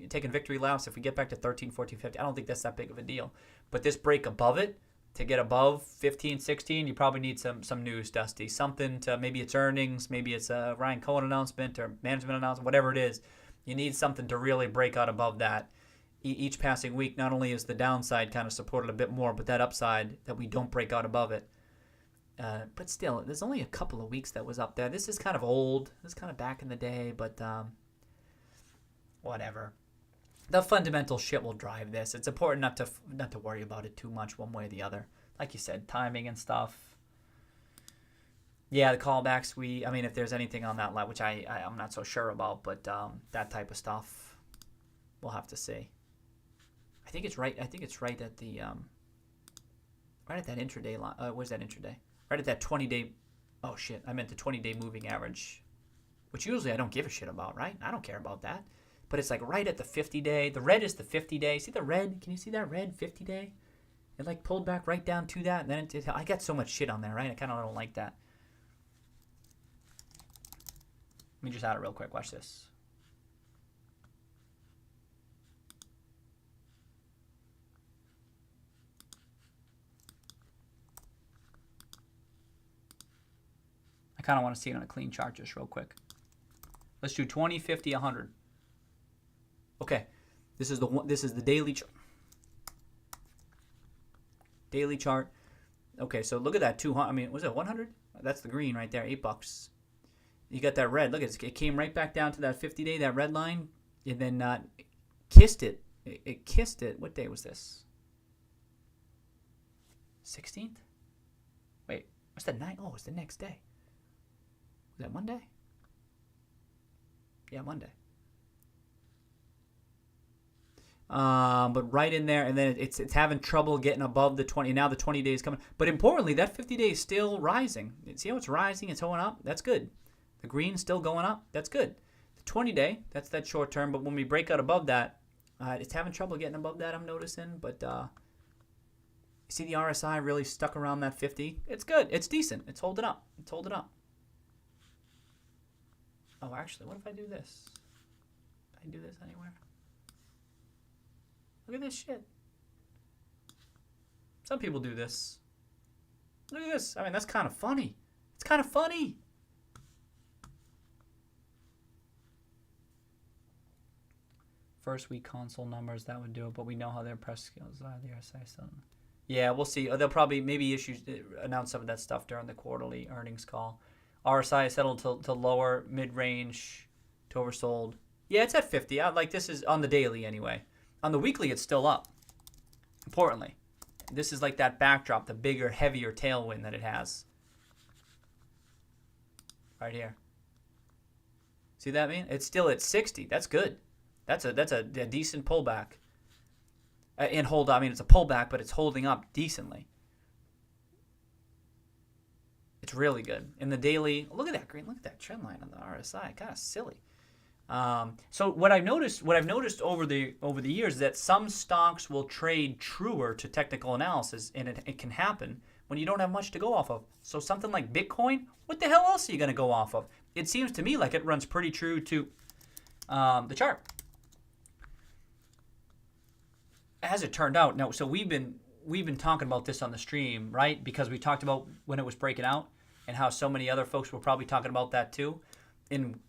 taking victory laps if we get back to 13, 14, 15. I don't think that's that big of a deal. But this break above it, to get above 15, 16, you probably need some news, Dusty. Something to, maybe it's earnings, maybe it's a Ryan Cohen announcement or management announcement, whatever it is. You need something to really break out above that. Each passing week, not only is the downside kind of supported a bit more, but that upside that we don't break out above it. But still, there's only a couple of weeks that was up there. This is kind of old. This is kind of back in the day, but whatever. The fundamental shit will drive this. It's important not to worry about it too much one way or the other. Like you said, timing and stuff. Yeah, the callbacks, I mean, if there's anything on that line, which I'm not so sure about, but that type of stuff, we'll have to see. I think it's right at the right at that intraday line. Where's that intraday? Right at that 20-day. Oh shit, I meant the 20-day moving average, which usually I don't give a shit about, right? I don't care about that. But it's like right at the 50-day. The red is the 50-day. See the red? Can you see that red 50-day? It like pulled back right down to that, and then I got so much shit on there, right? I kind of don't like that. Let me just add it real quick. Watch this. I kind of want to see it on a clean chart just real quick. Let's do 20, 50, 100. Okay, this is the daily chart. Daily chart. Okay, so look at that 200. I mean, was it 100? That's the green right there, $8. You got that red. Look, it came right back down to that 50-day, that red line, and then kissed it. It kissed it. What day was this? 16th? Wait, what's that night? Oh, it's the next day. Was that Monday? Yeah, Monday. But right in there, and then it's having trouble getting above the 20. Now the 20 days coming. But importantly, that 50 day is still rising. See how it's rising? It's going up. That's good. The green's still going up. That's good. The 20 day, that's that short term. But when we break out above that, it's having trouble getting above that, I'm noticing. But you see the RSI really stuck around that 50. It's good. It's decent. It's holding up. It's holding up. Oh, actually, what if I do this? Can I do this anywhere? Look at this shit. Some people do this. Look at this. I mean, that's kind of funny. It's kind of funny. First week console numbers, that would do it, but we know how their press skills are. The RSI still. Yeah, we'll see. They'll probably announce some of that stuff during the quarterly earnings call. RSI settled to lower, mid-range, to oversold. Yeah, it's at 50. This is on the daily anyway. On the weekly, it's still up. Importantly, this is like that backdrop, the bigger, heavier tailwind that it has. Right here. See that, man? It's still at 60. That's good. That's a decent pullback. And it's a pullback, but it's holding up decently. It's really good. In the daily, look at that green. Look at that trend line on the RSI. Kind of silly. So what I've noticed over the years is that some stocks will trade truer to technical analysis, and it can happen when you don't have much to go off of. So something like Bitcoin, what the hell else are you going to go off of? It seems to me like it runs pretty true to the chart. As it turned out, now, so we've been talking about this on the stream, right? Because we talked about when it was breaking out and how so many other folks were probably talking about that too. And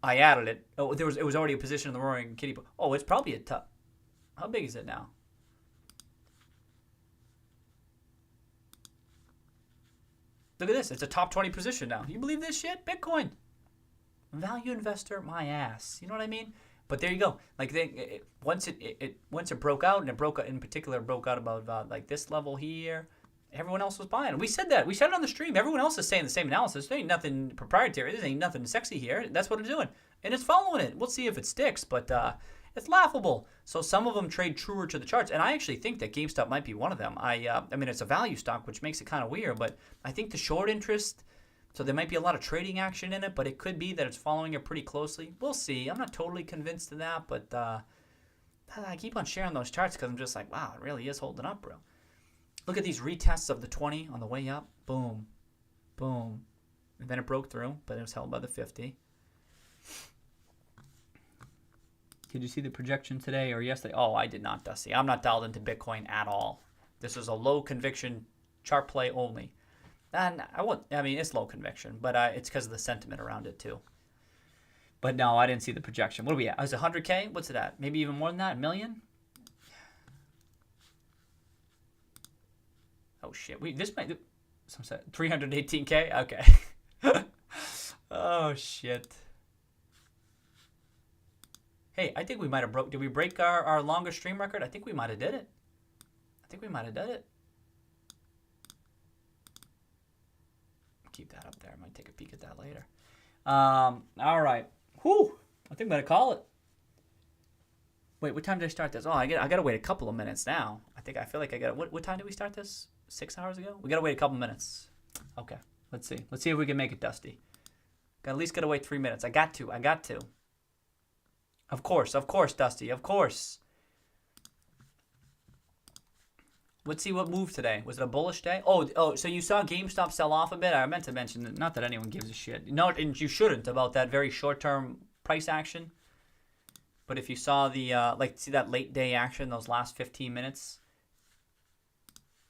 I added it. Oh, it was already a position in the Roaring Kitty. Oh, it's probably a top. How big is it now? Look at this. It's a top 20 position now. You believe this shit? Bitcoin. Value investor, my ass. You know what I mean? But there you go. Like once it broke out, and it broke out in particular, broke out about like this level here. Everyone else was buying. We said that. We said it on the stream. Everyone else is saying the same analysis. There ain't nothing proprietary. There ain't nothing sexy here. That's what it's doing, and it's following it. We'll see if it sticks, but it's laughable. So some of them trade truer to the charts, and I actually think that GameStop might be one of them. I mean, it's a value stock, which makes it kind of weird, but I think the short interest. So there might be a lot of trading action in it, but it could be that it's following it pretty closely. We'll see. I'm not totally convinced of that, but I keep on sharing those charts because I'm just like, wow, it really is holding up, bro. Look at these retests of the 20 on the way up. Boom. Boom. And then it broke through, but it was held by the 50. Did you see the projection today or yesterday? Oh, I did not, Dusty. I'm not dialed into Bitcoin at all. This is a low conviction chart play only. And I mean, it's low conviction, but it's because of the sentiment around it too. But no, I didn't see the projection. What are we at? Is it 100K? What's it at? Maybe even more than that? A million? Oh shit! This might do. 318K. Okay. Oh shit. Hey, I think we might have broke. Did we break our longest stream record? I think we might have did it. Keep that up there. I might take a peek at that later. All right. Whew. I think I'm gonna call it. Wait, what time did I start this? Oh, I gotta wait a couple of minutes now. I feel like I got. What time did we start this? 6 hours ago? We gotta wait a couple minutes. Okay. Let's see. Let's see if we can make it, Dusty. At least gotta wait 3 minutes. I got to. Of course, Dusty. Of course. Let's see what moved today. Was it a bullish day? Oh, so you saw GameStop sell off a bit? I meant to mention that, not that anyone gives a shit. No, and you shouldn't about that very short-term price action. But if you saw the, see that late day action, those last 15 minutes,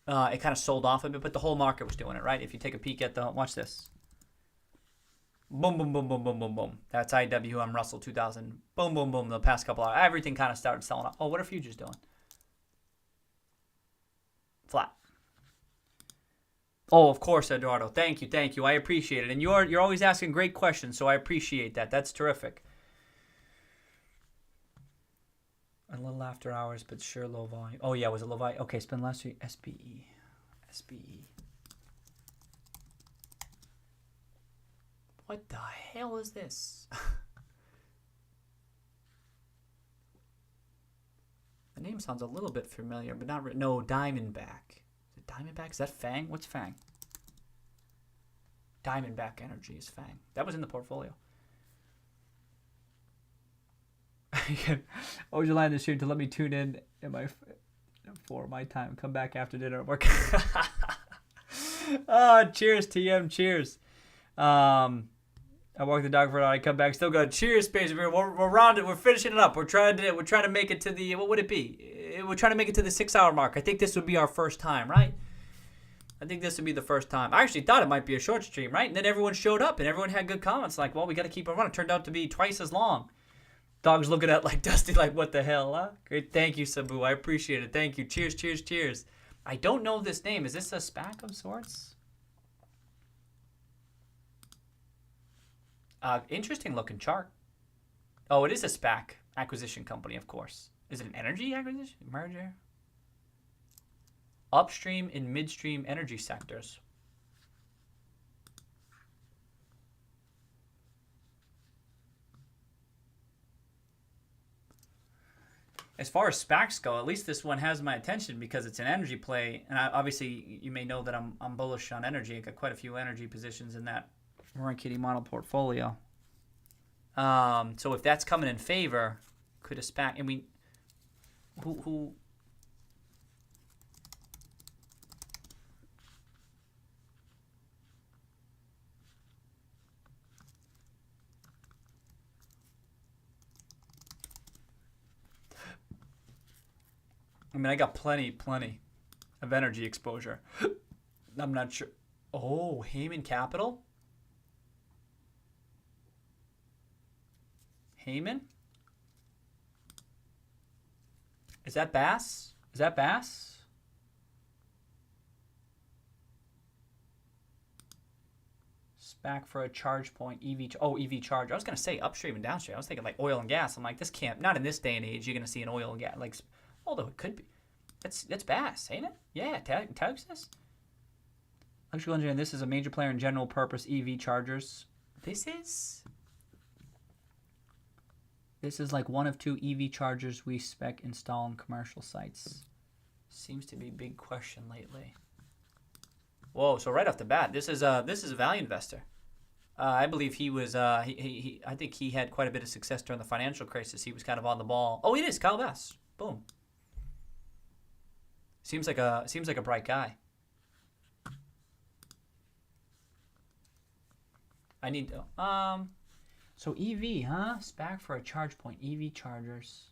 it kind of sold off a bit, but the whole market was doing it, right? If you take a peek at watch this. Boom, boom, boom, boom, boom, boom, boom. That's IWM Russell 2000. Boom, boom, boom. The past couple hours, everything kind of started selling off. Oh, what are futures doing? Flat. Oh, of course, Eduardo. Thank you. I appreciate it. And you're always asking great questions, so I appreciate that. That's terrific. A little after hours, but sure low volume. Oh, yeah, was it low volume? Okay, spend last week. SBE. What the hell is this? The name sounds a little bit familiar, but not. No, Diamondback. Is it Diamondback? Is that Fang? What's Fang? Diamondback Energy is Fang. That was in the portfolio. Always rely on the stream to let me tune in for my time. Come back after dinner at work. Oh, cheers, TM. Cheers. I walk the dog for an hour. I come back, still good. Cheers, Space. We're round it. We're finishing it up. We're trying to make it to the, what would it be? We're trying to make it to the 6 hour mark. I think this would be our first time, right? I think this would be the first time. I actually thought it might be a short stream, right? And then everyone showed up and everyone had good comments. Like, well, we got to keep it running. It turned out to be twice as long. Dog's looking at like Dusty, like, what the hell, huh? Great. Thank you, Sabu. I appreciate it. Thank you. Cheers, cheers, cheers. I don't know this name. Is this a SPAC of sorts? Interesting looking chart. Oh, it is a SPAC acquisition company, of course. Is it an energy acquisition? Merger? Upstream and midstream energy sectors. As far as SPACs go, at least this one has my attention because it's an energy play. And obviously, you may know that I'm bullish on energy. I got quite a few energy positions in that Roaring Kitty model portfolio. So if that's coming in favor, could a SPAC, and we, who I mean, I got plenty of energy exposure. I'm not sure. Oh, Heyman Capital? Heyman? Is that Bass? Is that Bass? SPAC for a charge point, EV. Oh, EV charge. I was going to say upstream and downstream. I was thinking like oil and gas. I'm like, this can't, not in this day and age, you're going to see an oil and gas. Like, although it could be. That's Bass, ain't it? Yeah, TeknoAXE. Electrical engineering. This is a major player in general purpose EV chargers. This is like one of 2 EV chargers we spec install on commercial sites. Seems to be a big question lately. Whoa! So right off the bat, this is a value investor. I believe he was. I think he had quite a bit of success during the financial crisis. He was kind of on the ball. Oh, it is Kyle Bass. Boom. Seems like a bright guy. I need to. So EV, huh? SPAC for a charge point. EV chargers.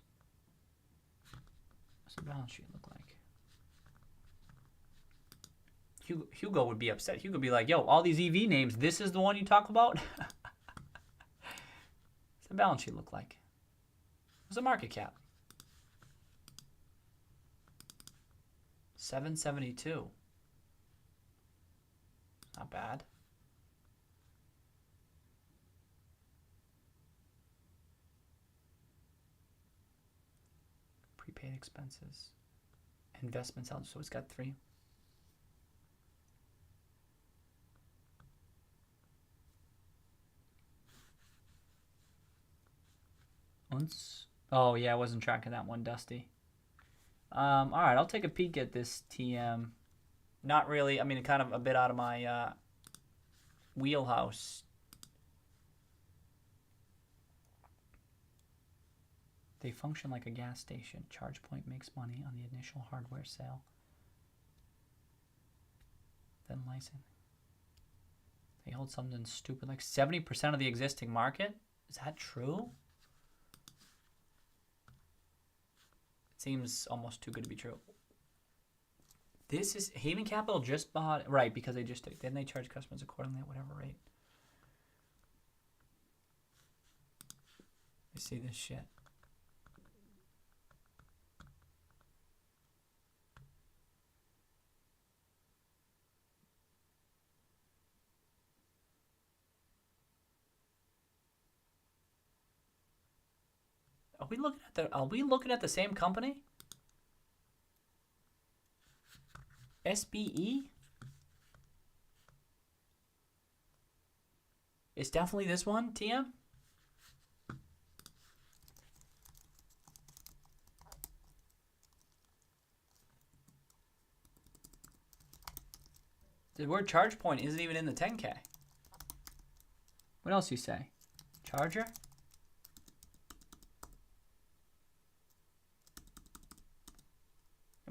What's the balance sheet look like? Hugo would be upset. Hugo would be like, yo, all these EV names, this is the one you talk about? What's the balance sheet look like? What's the market cap? 772. Not bad. Prepaid expenses. Investments out, so it's got 3. Oh yeah, I wasn't tracking that one, Dusty. All right, I'll take a peek at this TM. Not really. I mean, kind of a bit out of my wheelhouse. They function like a gas station. ChargePoint makes money on the initial hardware sale. Then license. They hold something stupid like 70% of the existing market. Is that true? Seems almost too good to be true. This is Haven Capital just bought, right, because they just, then they charge customers accordingly at whatever rate. You see this shit. Are we looking at the same company? SBE? It's definitely this one, TM? The word charge point isn't even in the 10K. What else you say? Charger?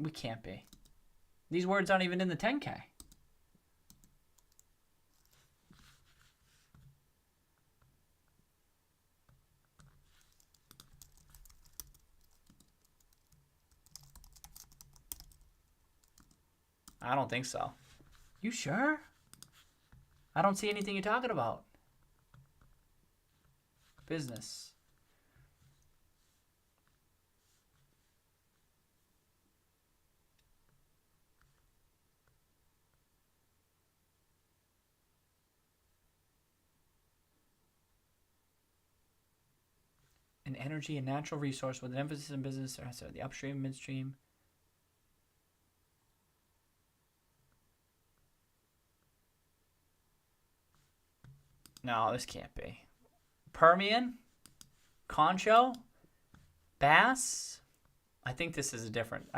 We can't be. These words aren't even in the 10K. I don't think so. You sure? I don't see anything you're talking about. Business. An energy and natural resource with an emphasis in business, or sorry, the upstream, midstream. No, this can't be. Permian? Concho? Bass? I think this is different.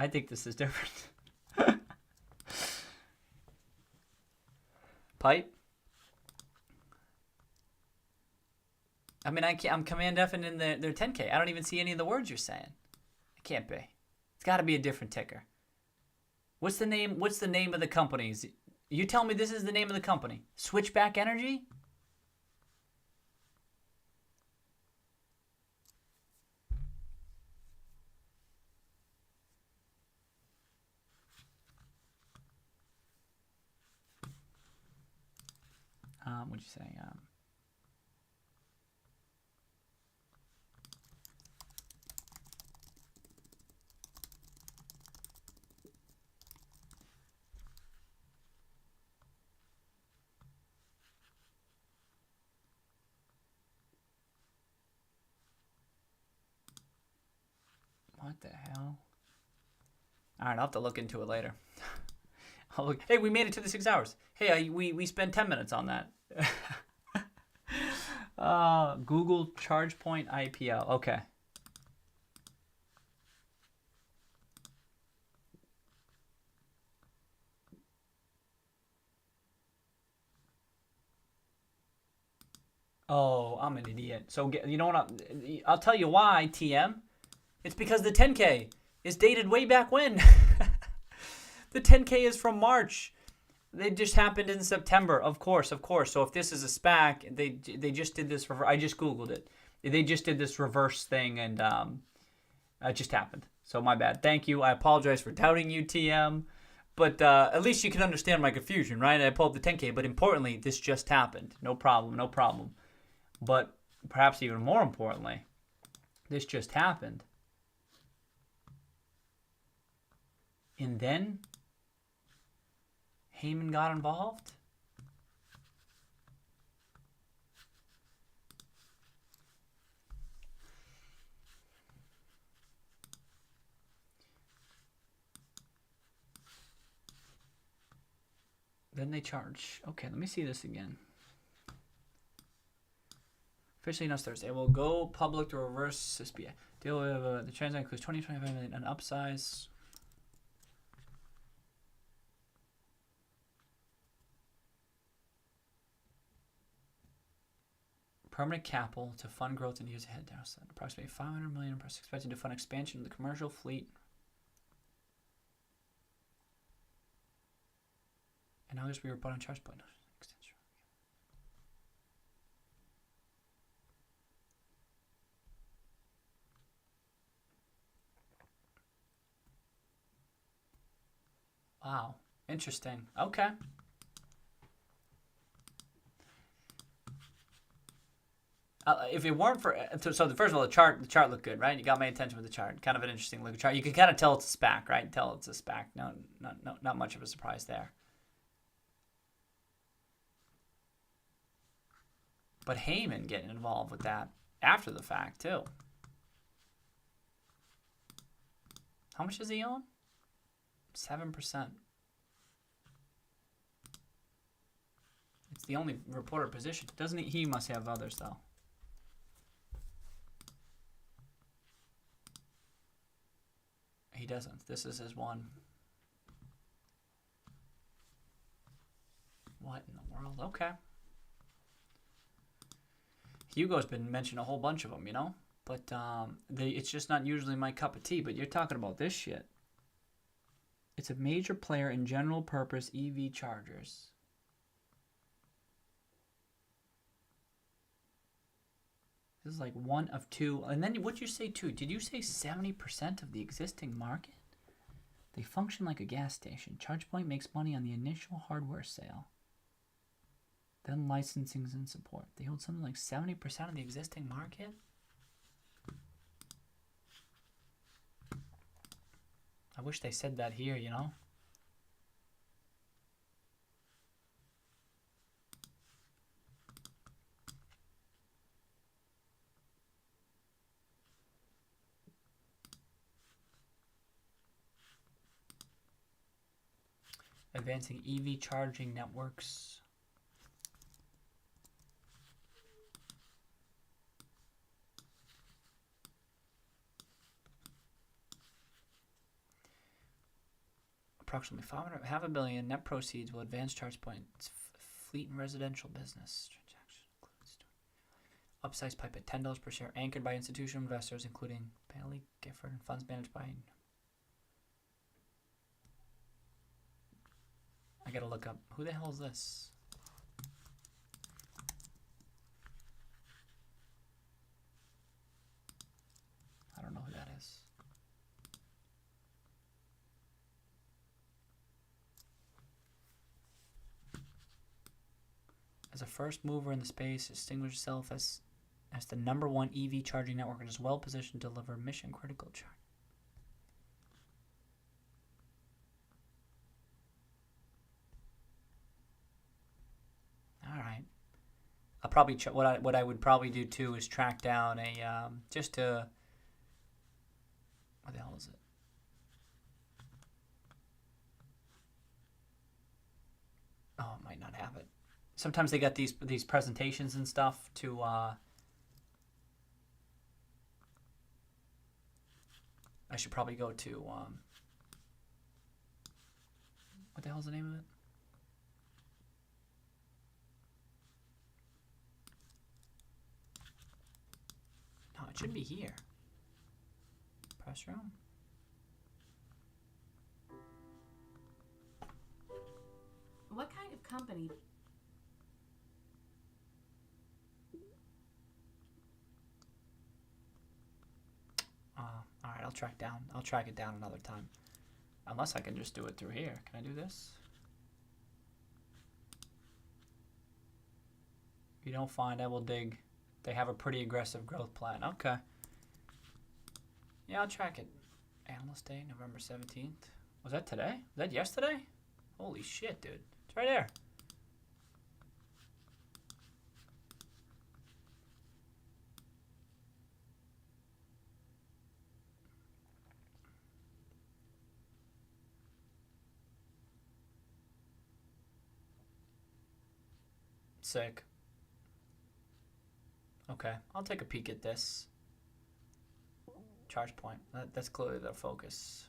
Pipe? I mean, I'm command F'ing in their 10K. I don't even see any of the words you're saying. It can't be. It's got to be a different ticker. What's the name of the companies? You tell me this is the name of the company. Switchback Energy? What'd you say? What the hell? All right, I'll have to look into it later. Hey, we made it to the 6 hours. Hey, we spent 10 minutes on that. Google ChargePoint IPO. Okay. Oh, I'm an idiot. So you know what? I'll tell you why, TM. It's because the 10K is dated way back when. The 10K is from March. They just happened in September, of course. So if this is a SPAC, they just did this. I just Googled it. They just did this reverse thing, and it just happened. So my bad. Thank you. I apologize for doubting you, TM. But at least you can understand my confusion, right? I pulled up the 10K, but importantly, this just happened. No problem, no problem. But perhaps even more importantly, this just happened. And then Heyman got involved. Then they charge. Okay, let me see this again. Officially announced Thursday. We'll go public to reverse SBA. Deal with the transaction includes 25 million and upsize. Permanent capital to fund growth in years ahead. Approximately 500 million expected to fund expansion of the commercial fleet. In August, we were bought on charge point. Wow, interesting. Okay. If it weren't for so first of all, the chart looked good, right? You got my attention with the chart. Kind of an interesting looking chart. You can kind of tell it's a SPAC, right? Tell it's a SPAC. No, not much of a surprise there. But Heyman getting involved with that after the fact too. How much does he own? 7%. It's the only reported position. Doesn't he? He must have others though. He doesn't. This is his one. What in the world? Okay. Hugo's been mentioning a whole bunch of them, you know? But it's just not usually my cup of tea. But you're talking about this shit. It's a major player in general purpose EV chargers. This is like one of two. And then what'd you say too? Did you say 70% of the existing market? They function like a gas station. ChargePoint makes money on the initial hardware sale. Then licensing and support. They hold something like 70% of the existing market? I wish they said that here, you know? Advancing EV charging networks. Approximately $500 million net proceeds will advance ChargePoint's fleet and residential business. Transaction includes upsized pipe at $10 per share, anchored by institutional investors, including Bailey, Gifford, and funds managed by. I gotta look up. Who the hell is this? I don't know who that is. As a first mover in the space, distinguished itself as the #1 EV charging network and is well positioned to deliver mission critical charge. All right. I'll probably what I would probably do too is track down a just to what the hell is it? Oh, it might not have it. Sometimes they got these presentations and stuff to I should probably go to what the hell's the name of it? No, it should be here. Press room. What kind of company? All right, I'll track it down another time. Unless I can just do it through here. Can I do this? If you don't find, I will dig. They have a pretty aggressive growth plan. Okay. Yeah, I'll track it. Analyst Day, November 17th. Was that today? Was that yesterday? Holy shit, dude. It's right there. Sick. Okay, I'll take a peek at this. Charge point. That's clearly their focus.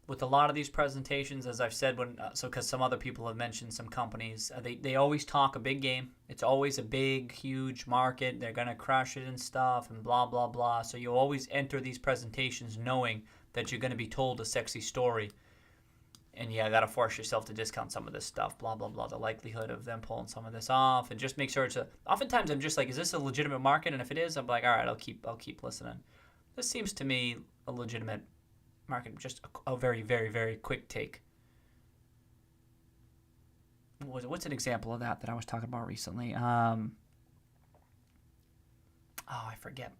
With a lot of these presentations, as I've said, because some other people have mentioned some companies, they always talk a big game. It's always a big, huge market. They're going to crush it and stuff and blah, blah, blah. So you always enter these presentations knowing that you're going to be told a sexy story. And yeah, got to force yourself to discount some of this stuff, blah, blah, blah, the likelihood of them pulling some of this off, and just make sure it's oftentimes I'm just like, is this a legitimate market? And if it is, I'm like, all right, I'll keep listening. This seems to me a legitimate market, just a very, very, very quick take. What's an example of that I was talking about recently? I forget.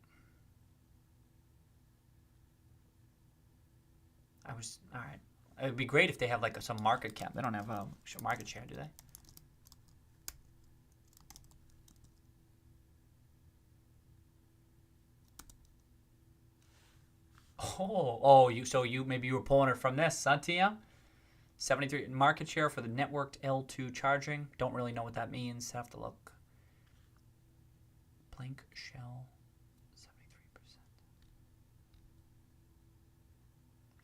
All right. It would be great if they have like some market cap. They don't have a market share, do they? So maybe you were pulling it from this, huh, TM? 73 market share for the networked L2 charging. Don't really know what that means. Have to look. Blank shell, 73%.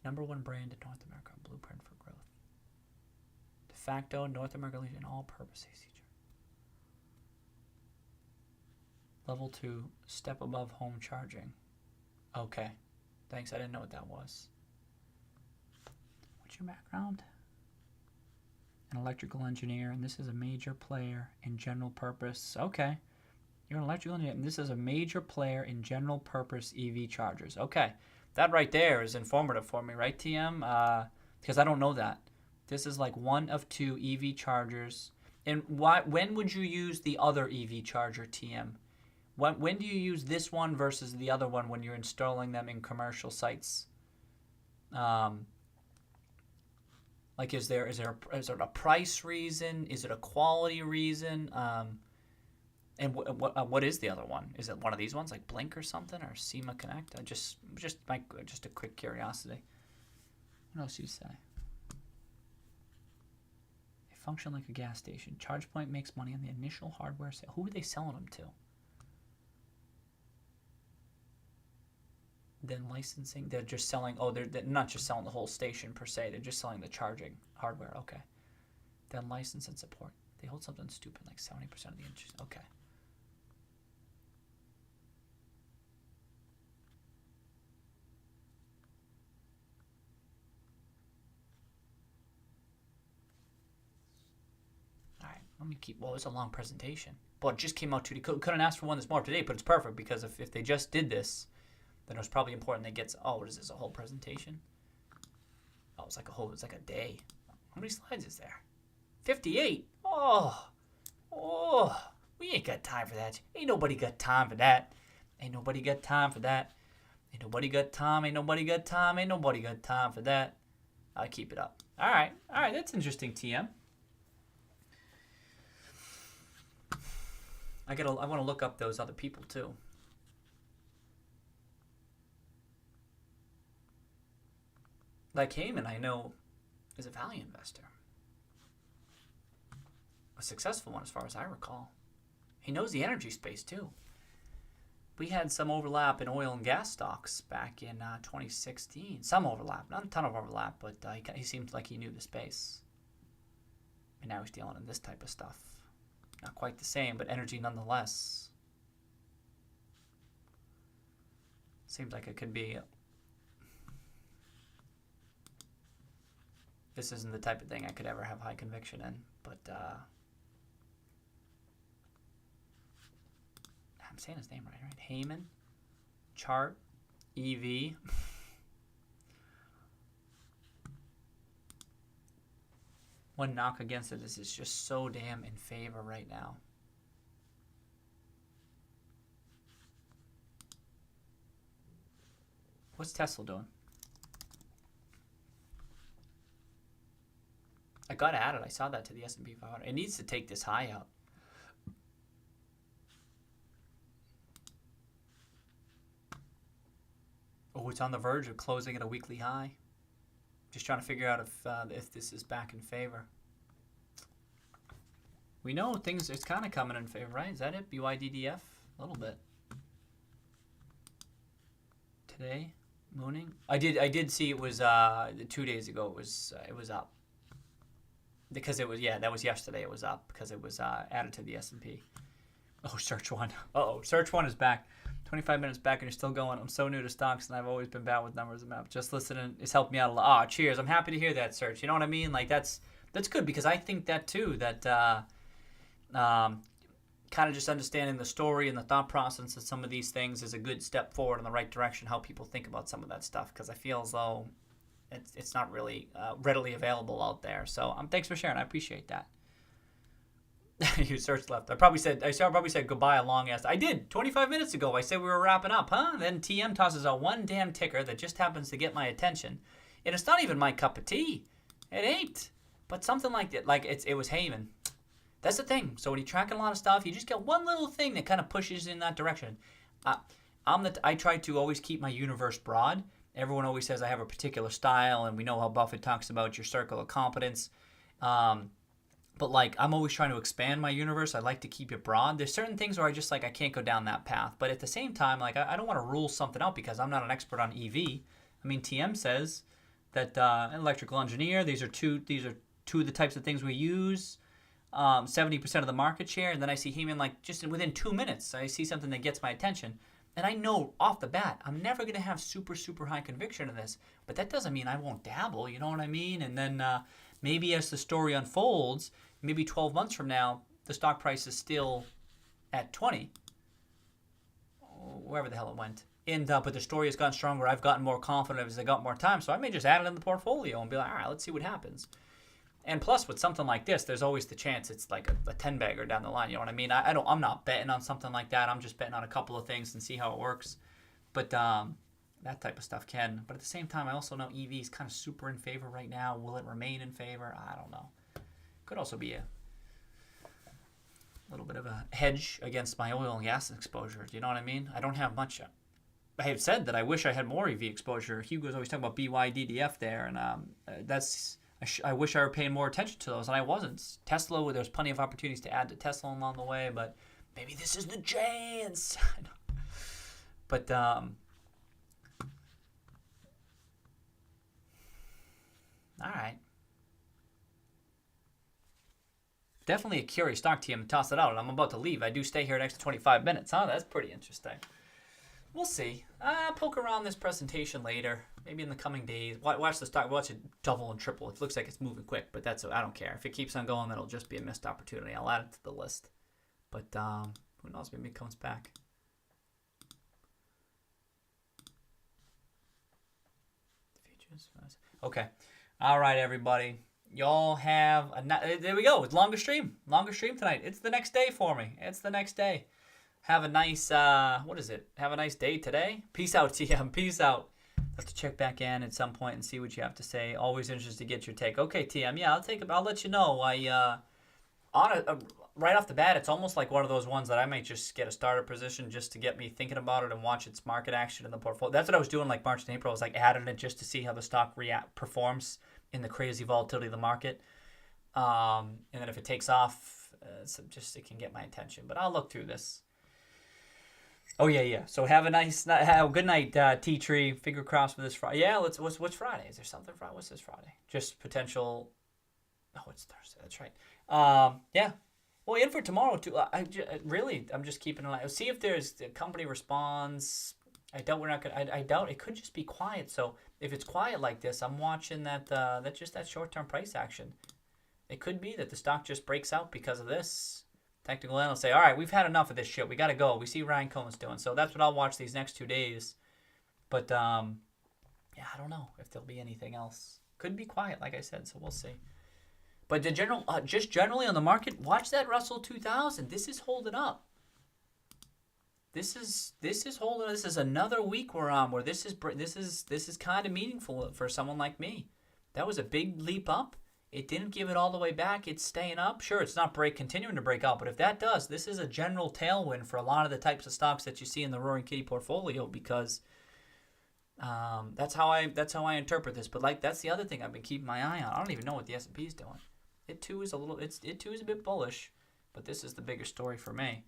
Number one brand in North America. Blueprint for growth. De facto North America leader in all-purpose AC charging. Level 2, step above home charging. Okay. Thanks, I didn't know what that was. What's your background? An electrical engineer, and this is a major player in general purpose. Okay. You're an electrical engineer, and this is a major player in general purpose EV chargers. Okay. That right there is informative for me, right, TM? Because I don't know that. This is like one of two EV chargers. And when would you use the other EV charger, TM? When do you use this one versus the other one when you're installing them in commercial sites? Like, is there a price reason? Is it a quality reason? And what is the other one? Is it one of these ones, like Blink or something, or SEMA Connect? Just a quick curiosity. What else do you say? They function like a gas station. ChargePoint makes money on the initial hardware sale. Who are they selling them to? Then licensing. They're just selling. Oh, they're not just selling the whole station per se. They're just selling the charging hardware. Okay. Then license and support. They hold something stupid like 70% of the interest. Okay. Let me keep. Well, it's a long presentation. But it just came out today. Couldn't ask for one that's more up to date, but it's perfect because if they just did this, then it was probably important they get. Oh, what is this? A whole presentation? Oh, it's like a day. How many slides is there? 58. Oh, we ain't got time for that. Ain't nobody got time for that. Ain't nobody got time for that. Ain't nobody got time. Ain't nobody got time. Ain't nobody got time for that. I'll keep it up. All right. That's interesting, TM. I want to look up those other people too. Like Heyman, I know, is a value investor. A successful one as far as I recall. He knows the energy space too. We had some overlap in oil and gas stocks back in 2016. Some overlap, not a ton of overlap, but he seemed like he knew the space. And now he's dealing in this type of stuff. Not quite the same, but energy nonetheless. Seems like it could be. This isn't the type of thing I could ever have high conviction in, but I'm saying his name right? Heyman. Chart. EV. One knock against it is it's just so damn in favor right now. What's Tesla doing? I got to add it. I saw that to the S&P 500. It needs to take this high out. Oh, it's on the verge of closing at a weekly high. Just trying to figure out if this is back in favor. We know things, it's kind of coming in favor, right? Is that it? BYDDF? A little bit. Today, mooning. I did see it was 2 days ago. It was up because it was that was yesterday. It was up because it was added to the S&P. Oh, Search One. Uh-oh, Search One is back. 25 minutes back and you're still going. I'm so new to stocks and I've always been bad with numbers and maps. Just listening has helped me out a lot. Oh, cheers. I'm happy to hear that, Search. You know what I mean? Like that's good because I think that too. That kind of just understanding the story and the thought process of some of these things is a good step forward in the right direction. How people think about some of that stuff because I feel as though it's not really readily available out there. So thanks for sharing. I appreciate that. You searched left. I probably said goodbye a long ass. I did 25 minutes ago. I said we were wrapping up, huh? Then TM tosses out one damn ticker that just happens to get my attention, and it's not even my cup of tea. It ain't. But something like that, like it was Heyman. That's the thing. So when you're tracking a lot of stuff, you just get one little thing that kind of pushes in that direction. I try to always keep my universe broad. Everyone always says I have a particular style, and we know how Buffett talks about your circle of competence. But like I'm always trying to expand my universe. I like to keep it broad. There's certain things where I just like I can't go down that path. But at the same time, like I don't want to rule something out because I'm not an expert on EV. I mean, TM says that an electrical engineer. These are two of the types of things we use. 70% of the market share. And then I see him in like just within 2 minutes. I see something that gets my attention. And I know off the bat, I'm never going to have super, super high conviction in this. But that doesn't mean I won't dabble. You know what I mean? And then maybe as the story unfolds, maybe 12 months from now, the stock price is still at 20, wherever the hell it went. And but the story has gotten stronger. I've gotten more confident as I got more time. So I may just add it in the portfolio and be like, all right, let's see what happens. And plus, with something like this, there's always the chance it's like a 10-bagger down the line. You know what I mean? I'm not betting on something like that. I'm just betting on a couple of things and see how it works. But that type of stuff can. But at the same time, I also know EV is kind of super in favor right now. Will it remain in favor? I don't know. Could also be a little bit of a hedge against my oil and gas exposure. Do you know what I mean? I don't have much. I have said that I wish I had more EV exposure. Hugo's always talking about BYDDF there, and that's. I wish I were paying more attention to those, and I wasn't. Tesla, there's plenty of opportunities to add to Tesla along the way, but maybe this is the chance. But all right. Definitely a curious stock to him and toss it out, and I'm about to leave. I do stay here an extra 25 minutes, huh? That's pretty interesting. We'll see. I'll poke around this presentation later, maybe in the coming days. Watch the stock. Watch it double and triple. It looks like it's moving quick, but I don't care. If it keeps on going, that'll just be a missed opportunity. I'll add it to the list. But who knows? Maybe it comes back. Futures. Okay. All right, everybody. Y'all have there we go. It's longer stream tonight. It's the next day for me. It's the next day. Have a nice what is it? Have a nice day today. Peace out, TM. Peace out. Have to check back in at some point and see what you have to say. Always interested to get your take. Okay, TM. Yeah, I'll let you know. Right off the bat, it's almost like one of those ones that I might just get a starter position just to get me thinking about it and watch its market action in the portfolio. That's what I was doing like March and April. I was like adding it just to see how the stock performs in the crazy volatility of the market. And then if it takes off, it can get my attention. But I'll look through this. Oh, yeah. So have a good night, T-Tree. Finger crossed for this Friday. Yeah, what's Friday? Is there something Friday? What's this Friday? Just potential. Oh, it's Thursday. That's right. Yeah. Well, in for tomorrow, too. I'm just keeping an eye. See if there's the company responds. I doubt we're not going to. I doubt it could just be quiet. So if it's quiet like this, I'm watching that short-term price action. It could be that the stock just breaks out because of this. Technical analysts say, all right, we've had enough of this shit. We got to go. We see Ryan Cohen's doing. So that's what I'll watch these next 2 days. But, yeah, I don't know if there'll be anything else. Could be quiet, like I said, so we'll see. But the general, just generally on the market, watch that Russell 2000. This is holding up. This is holding. This is another week we're on where this is kind of meaningful for someone like me. That was a big leap up. It didn't give it all the way back. It's staying up. Sure, it's not continuing to break out, but if that does, this is a general tailwind for a lot of the types of stocks that you see in the Roaring Kitty portfolio because that's how I interpret this. But like that's the other thing I've been keeping my eye on. I don't even know what the S&P is doing. It too is a bit bullish, but this is the bigger story for me.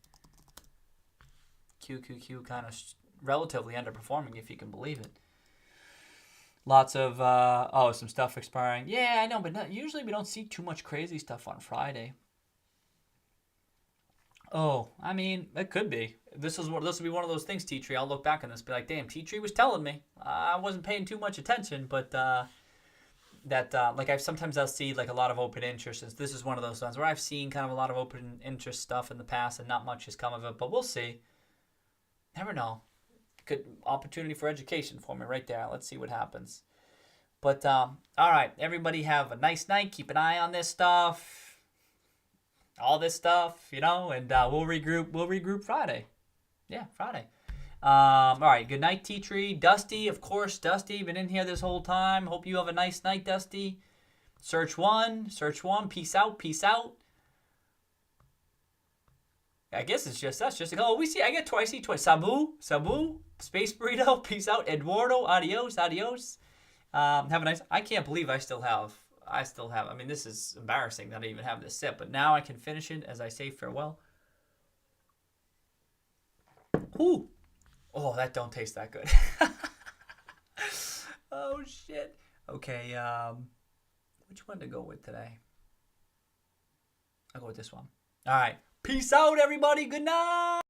QQQ kind of relatively underperforming, if you can believe it. Lots of, some stuff expiring. Yeah, I know, but usually we don't see too much crazy stuff on Friday. Oh, I mean, it could be. This will be one of those things, T-Tree. I'll look back on this and be like, damn, T-Tree was telling me. I wasn't paying too much attention, but sometimes I'll see like a lot of open interest. And this is one of those ones where I've seen kind of a lot of open interest stuff in the past and not much has come of it, but we'll see. Never know. Good opportunity for education for me right there. Let's see what happens. But, all right, everybody have a nice night. Keep an eye on this stuff. All this stuff, and we'll regroup Friday. Yeah, Friday. All right, good night, T-Tree. Dusty, of course, Dusty, been in here this whole time. Hope you have a nice night, Dusty. Search one. Peace out. I guess it's just us. I see twice. Sabu, Space Burrito, peace out. Eduardo, adios. Have a nice, I can't believe I still have, I mean, this is embarrassing that I even have this sip, but now I can finish it as I say farewell. Ooh. Oh, that don't taste that good. Oh, shit. Okay, which one to go with today? I'll go with this one. All right. Peace out, everybody. Good night.